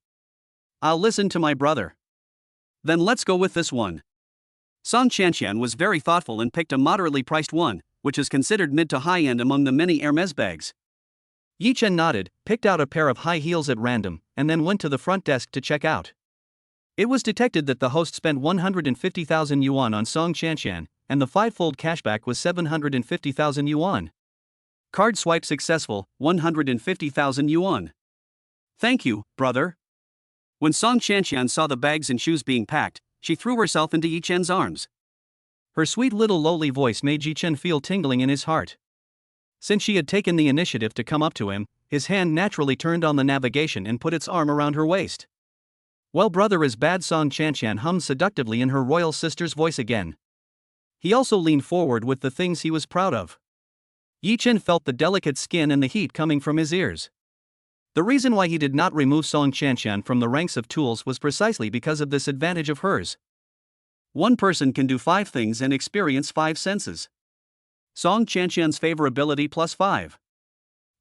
I'll listen to my brother. Then let's go with this one. Song Chanqian was very thoughtful and picked a moderately priced one, which is considered mid to high-end among the many Hermes bags. Yi Chen nodded, picked out a pair of high heels at random, and then went to the front desk to check out. It was detected that the host spent 150,000 yuan on Song Qianqian, and the five-fold cashback was 750,000 yuan. Card swipe successful, 150,000 yuan. Thank you, brother. When Song Qianqian saw the bags and shoes being packed, she threw herself into Yi Chen's arms. Her sweet little lowly voice made Yi Chen feel tingling in his heart. Since she had taken the initiative to come up to him, his hand naturally turned on the navigation and put its arm around her waist. Well, brother is bad, Song Qianqian hummed seductively in her royal sister's voice again. He also leaned forward with the things he was proud of. Yi Chen felt the delicate skin and the heat coming from his ears. The reason why he did not remove Song Qianqian from the ranks of tools was precisely because of this advantage of hers. One person can do 5 things and experience 5 senses. Song Qianqian's favorability plus 5.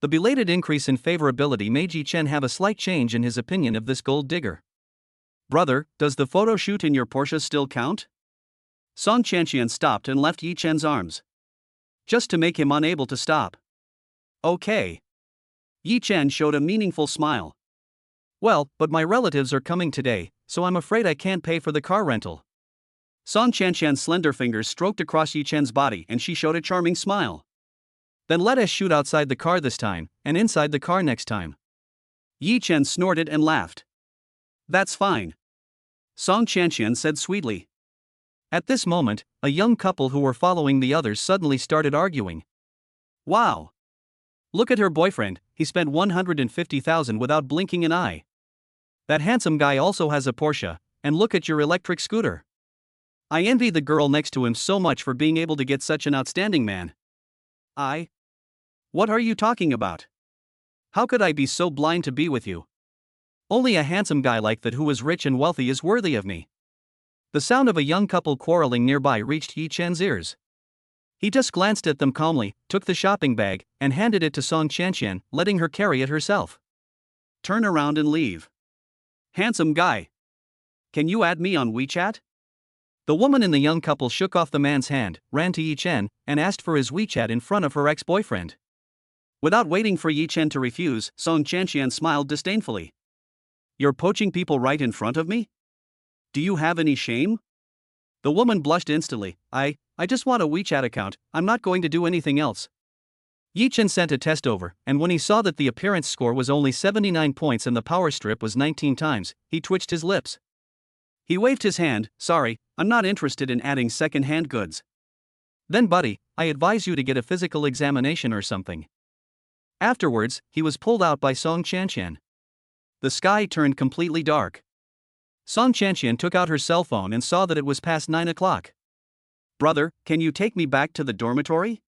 The belated increase in favorability made Yi Chen have a slight change in his opinion of this gold digger. Brother, does the photo shoot in your Porsche still count? Song Qianqian stopped and left Yi Chen's arms. Just to make him unable to stop. Okay. Yi Chen showed a meaningful smile. Well, but my relatives are coming today, so I'm afraid I can't pay for the car rental. Song Qianqian's slender fingers stroked across Yi Chen's body and she showed a charming smile. Then let us shoot outside the car this time, and inside the car next time. Yi Chen snorted and laughed. That's fine. Song Qianqian said sweetly. At this moment, a young couple who were following the others suddenly started arguing. Wow! Look at her boyfriend, he spent 150,000 without blinking an eye. That handsome guy also has a Porsche, and look at your electric scooter. I envy the girl next to him so much for being able to get such an outstanding man. What are you talking about? How could I be so blind to be with you? Only a handsome guy like that who is rich and wealthy is worthy of me. The sound of a young couple quarreling nearby reached Yi Chen's ears. He just glanced at them calmly, took the shopping bag, and handed it to Song Qianqian, letting her carry it herself. Turn around and leave. Handsome guy. Can you add me on WeChat? The woman and the young couple shook off the man's hand, ran to Yi Chen, and asked for his WeChat in front of her ex-boyfriend. Without waiting for Yi Chen to refuse, Song Qianqian smiled disdainfully. You're poaching people right in front of me? Do you have any shame? The woman blushed instantly. I just want a WeChat account, I'm not going to do anything else. Yi Chen sent a test over, and when he saw that the appearance score was only 79 points and the power strip was 19 times, he twitched his lips. He waved his hand. Sorry, I'm not interested in adding second-hand goods. Then buddy, I advise you to get a physical examination or something. Afterwards, he was pulled out by Song Qianqian. The sky turned completely dark. Song Qianqian took out her cell phone and saw that it was past 9 o'clock. Brother, can you take me back to the dormitory?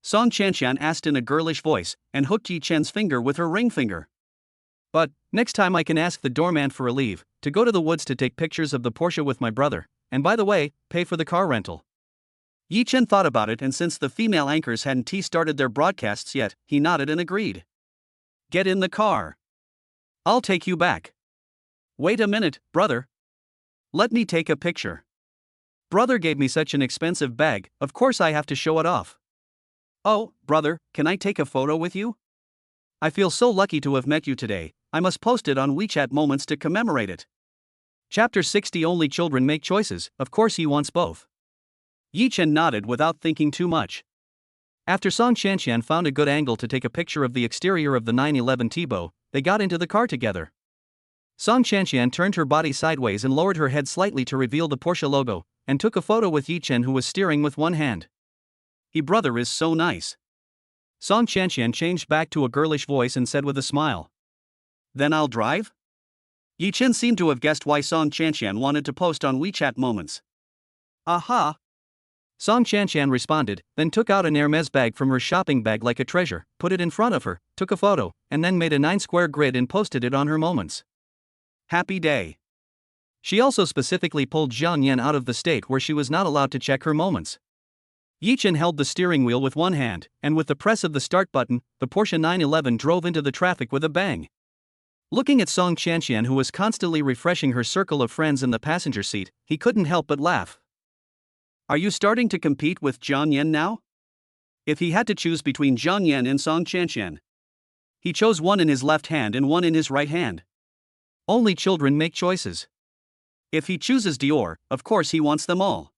Song Qianqian asked in a girlish voice, and hooked Yi Chen's finger with her ring finger. But, next time I can ask the doorman for a leave, to go to the woods to take pictures of the Porsche with my brother, and by the way, pay for the car rental. Yi Chen thought about it, and since the female anchors hadn't started their broadcasts yet, he nodded and agreed. Get in the car. I'll take you back. Wait a minute, brother. Let me take a picture. Brother gave me such an expensive bag, of course I have to show it off. Oh, brother, can I take a photo with you? I feel so lucky to have met you today, I must post it on WeChat Moments to commemorate it. Chapter 60. Only children make choices, of course he wants both. Yi Chen nodded without thinking too much. After Song Qianqian found a good angle to take a picture of the exterior of the 911 Thibaut, they got into the car together. Song Qianqian turned her body sideways and lowered her head slightly to reveal the Porsche logo, and took a photo with Yi Chen, who was steering with one hand. He brother is so nice. Song Qianqian changed back to a girlish voice and said with a smile. Then I'll drive? Yi Chen seemed to have guessed why Song Qianqian wanted to post on WeChat Moments. Aha! Song Qianqian responded, then took out an Hermes bag from her shopping bag like a treasure, put it in front of her, took a photo, and then made a 9-square grid and posted it on her Moments. Happy day. She also specifically pulled Zhang Yan out of the state where she was not allowed to check her Moments. Yi Chen held the steering wheel with one hand, and with the press of the start button, the Porsche 911 drove into the traffic with a bang. Looking at Song Qianqian, who was constantly refreshing her circle of friends in the passenger seat, he couldn't help but laugh. Are you starting to compete with Zhang Yan now? If he had to choose between Jiang Yan and Song Chanqian, he chose one in his left hand and one in his right hand. Only children make choices. If he chooses Dior, of course he wants them all.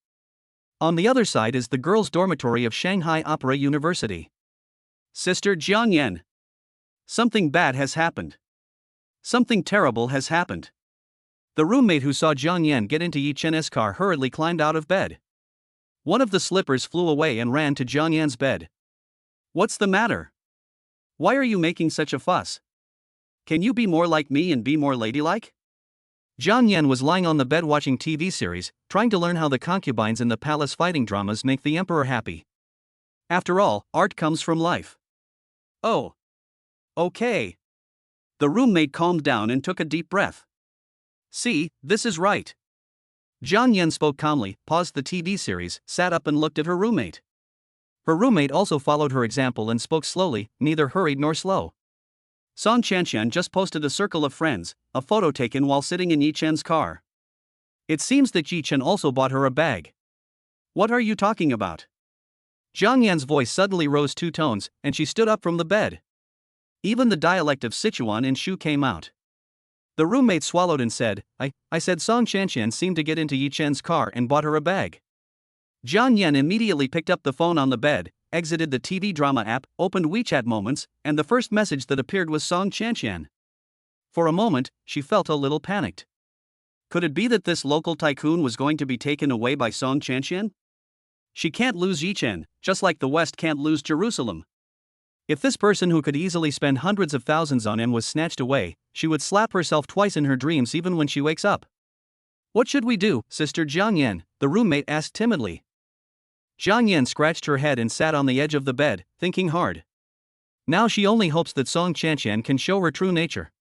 On the other side is the girls' dormitory of Shanghai Opera University. Sister Jiang Yan. Something bad has happened. Something terrible has happened. The roommate who saw Jiang Yan get into Yi Chen's car hurriedly climbed out of bed. One of the slippers flew away and ran to Jiang Yan's bed. What's the matter? Why are you making such a fuss? Can you be more like me and be more ladylike? Jiang Yan was lying on the bed watching TV series, trying to learn how the concubines in the palace fighting dramas make the emperor happy. After all, art comes from life. Oh. Okay. The roommate calmed down and took a deep breath. See, this is right. Jiang Yan spoke calmly, paused the TV series, sat up and looked at her roommate. Her roommate also followed her example and spoke slowly, neither hurried nor slow. Song Chanqian just posted a circle of friends, a photo taken while sitting in Yi Chen's car. It seems that Yi Chen also bought her a bag. What are you talking about? Jiang Yan's voice suddenly rose 2 tones, and she stood up from the bed. Even the dialect of Sichuan and Shu came out. The roommate swallowed and said, I said Song Chanqian seemed to get into Yi Chen's car and bought her a bag. Jiang Yan immediately picked up the phone on the bed, exited the TV drama app, opened WeChat Moments, and the first message that appeared was Song Chanqian. For a moment, she felt a little panicked. Could it be that this local tycoon was going to be taken away by Song Chanqian? She can't lose Yi Chen, just like the West can't lose Jerusalem. If this person who could easily spend hundreds of thousands on him was snatched away, she would slap herself twice in her dreams even when she wakes up. What should we do, Sister Jiang Yan? The roommate asked timidly. Jiang Yan scratched her head and sat on the edge of the bed, thinking hard. Now she only hopes that Song Chanqian can show her true nature.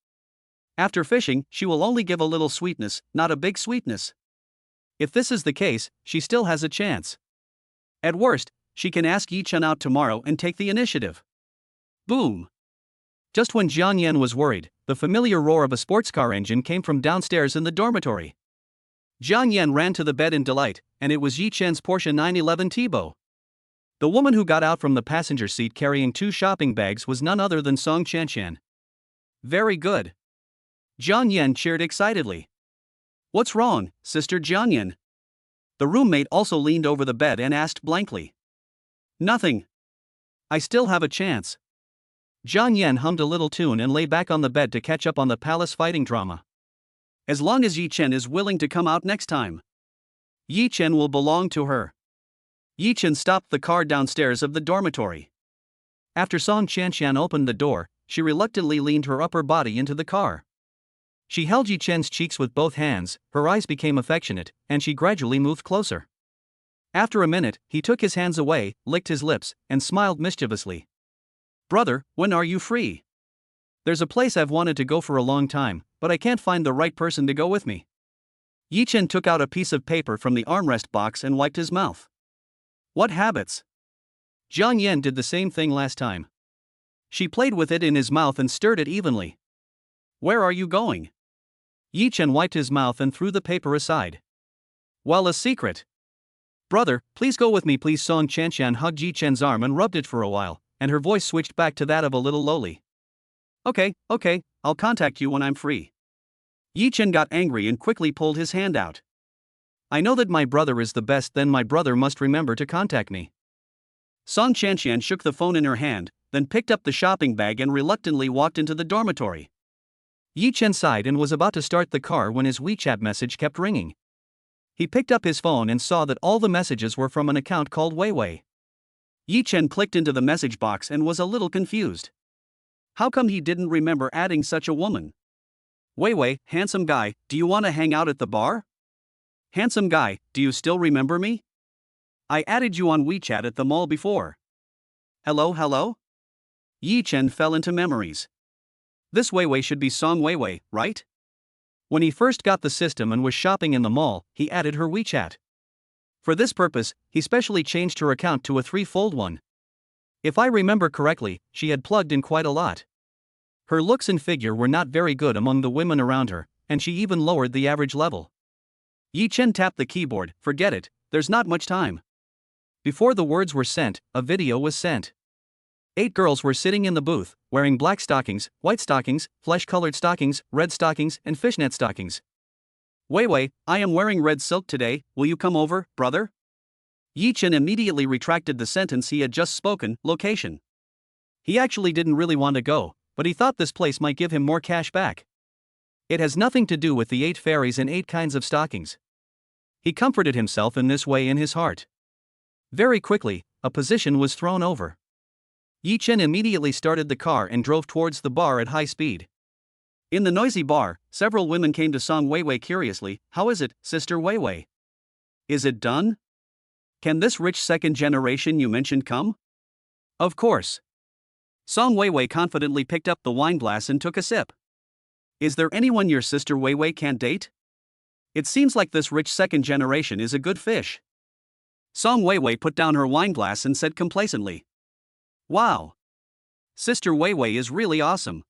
After fishing, she will only give a little sweetness, not a big sweetness. If this is the case, she still has a chance. At worst, she can ask Yi Chen out tomorrow and take the initiative. Boom! Just when Jiang Yan was worried, the familiar roar of a sports car engine came from downstairs in the dormitory. Jiang Yan ran to the bed in delight, and it was Yi Chen's Porsche 911 Turbo. The woman who got out from the passenger seat carrying 2 shopping bags was none other than Song Chanqian. Very good. Jiang Yan cheered excitedly. What's wrong, Sister Jiang Yan? The roommate also leaned over the bed and asked blankly. Nothing. I still have a chance. Jiang Yan hummed a little tune and lay back on the bed to catch up on the palace fighting drama. As long as Yi Chen is willing to come out next time, Yi Chen will belong to her. Yi Chen stopped the car downstairs of the dormitory. After Song Chanqian opened the door, she reluctantly leaned her upper body into the car. She held Yi Chen's cheeks with both hands, her eyes became affectionate, and she gradually moved closer. After a minute, he took his hands away, licked his lips, and smiled mischievously. Brother, when are you free? There's a place I've wanted to go for a long time, but I can't find the right person to go with me. Yi Chen took out a piece of paper from the armrest box and wiped his mouth. What habits? Jiang Yan did the same thing last time. She played with it in his mouth and stirred it evenly. Where are you going? Yi Chen wiped his mouth and threw the paper aside. Well, a secret. Brother, please go with me, please. Song Chanqian hugged Yi Chen's arm and rubbed it for a while, and her voice switched back to that of a little lowly. Okay, I'll contact you when I'm free. Yi Chen got angry and quickly pulled his hand out. I know that my brother is the best, then my brother must remember to contact me. Song Chanqian shook the phone in her hand, then picked up the shopping bag and reluctantly walked into the dormitory. Yi Chen sighed and was about to start the car when his WeChat message kept ringing. He picked up his phone and saw that all the messages were from an account called Weiwei. Yi Chen clicked into the message box and was a little confused. How come he didn't remember adding such a woman? Weiwei, handsome guy, do you want to hang out at the bar? Handsome guy, do you still remember me? I added you on WeChat at the mall before. Hello? Yi Chen fell into memories. This Weiwei should be Song Weiwei, right? When he first got the system and was shopping in the mall, he added her WeChat. For this purpose, he specially changed her account to a 3-fold one. If I remember correctly, she had plugged in quite a lot. Her looks and figure were not very good among the women around her, and she even lowered the average level. Yi Chen tapped the keyboard. Forget it, there's not much time. Before the words were sent, a video was sent. 8 girls were sitting in the booth, wearing black stockings, white stockings, flesh-colored stockings, red stockings, and fishnet stockings. Wei, I am wearing red silk today, will you come over, brother? Yi Chen immediately retracted the sentence he had just spoken, location. He actually didn't really want to go, but he thought this place might give him more cash back. It has nothing to do with the 8 fairies and 8 kinds of stockings. He comforted himself in this way in his heart. Very quickly, a position was thrown over. Yi Chen immediately started the car and drove towards the bar at high speed. In the noisy bar, several women came to Song Weiwei curiously, "How is it, Sister Weiwei? Is it done? Can this rich second generation you mentioned come?" Of course. Song Weiwei confidently picked up the wine glass and took a sip. "Is there anyone your Sister Weiwei can't date? It seems like this rich second generation is a good fish." Song Weiwei put down her wine glass and said complacently, "Wow. Sister Weiwei is really awesome.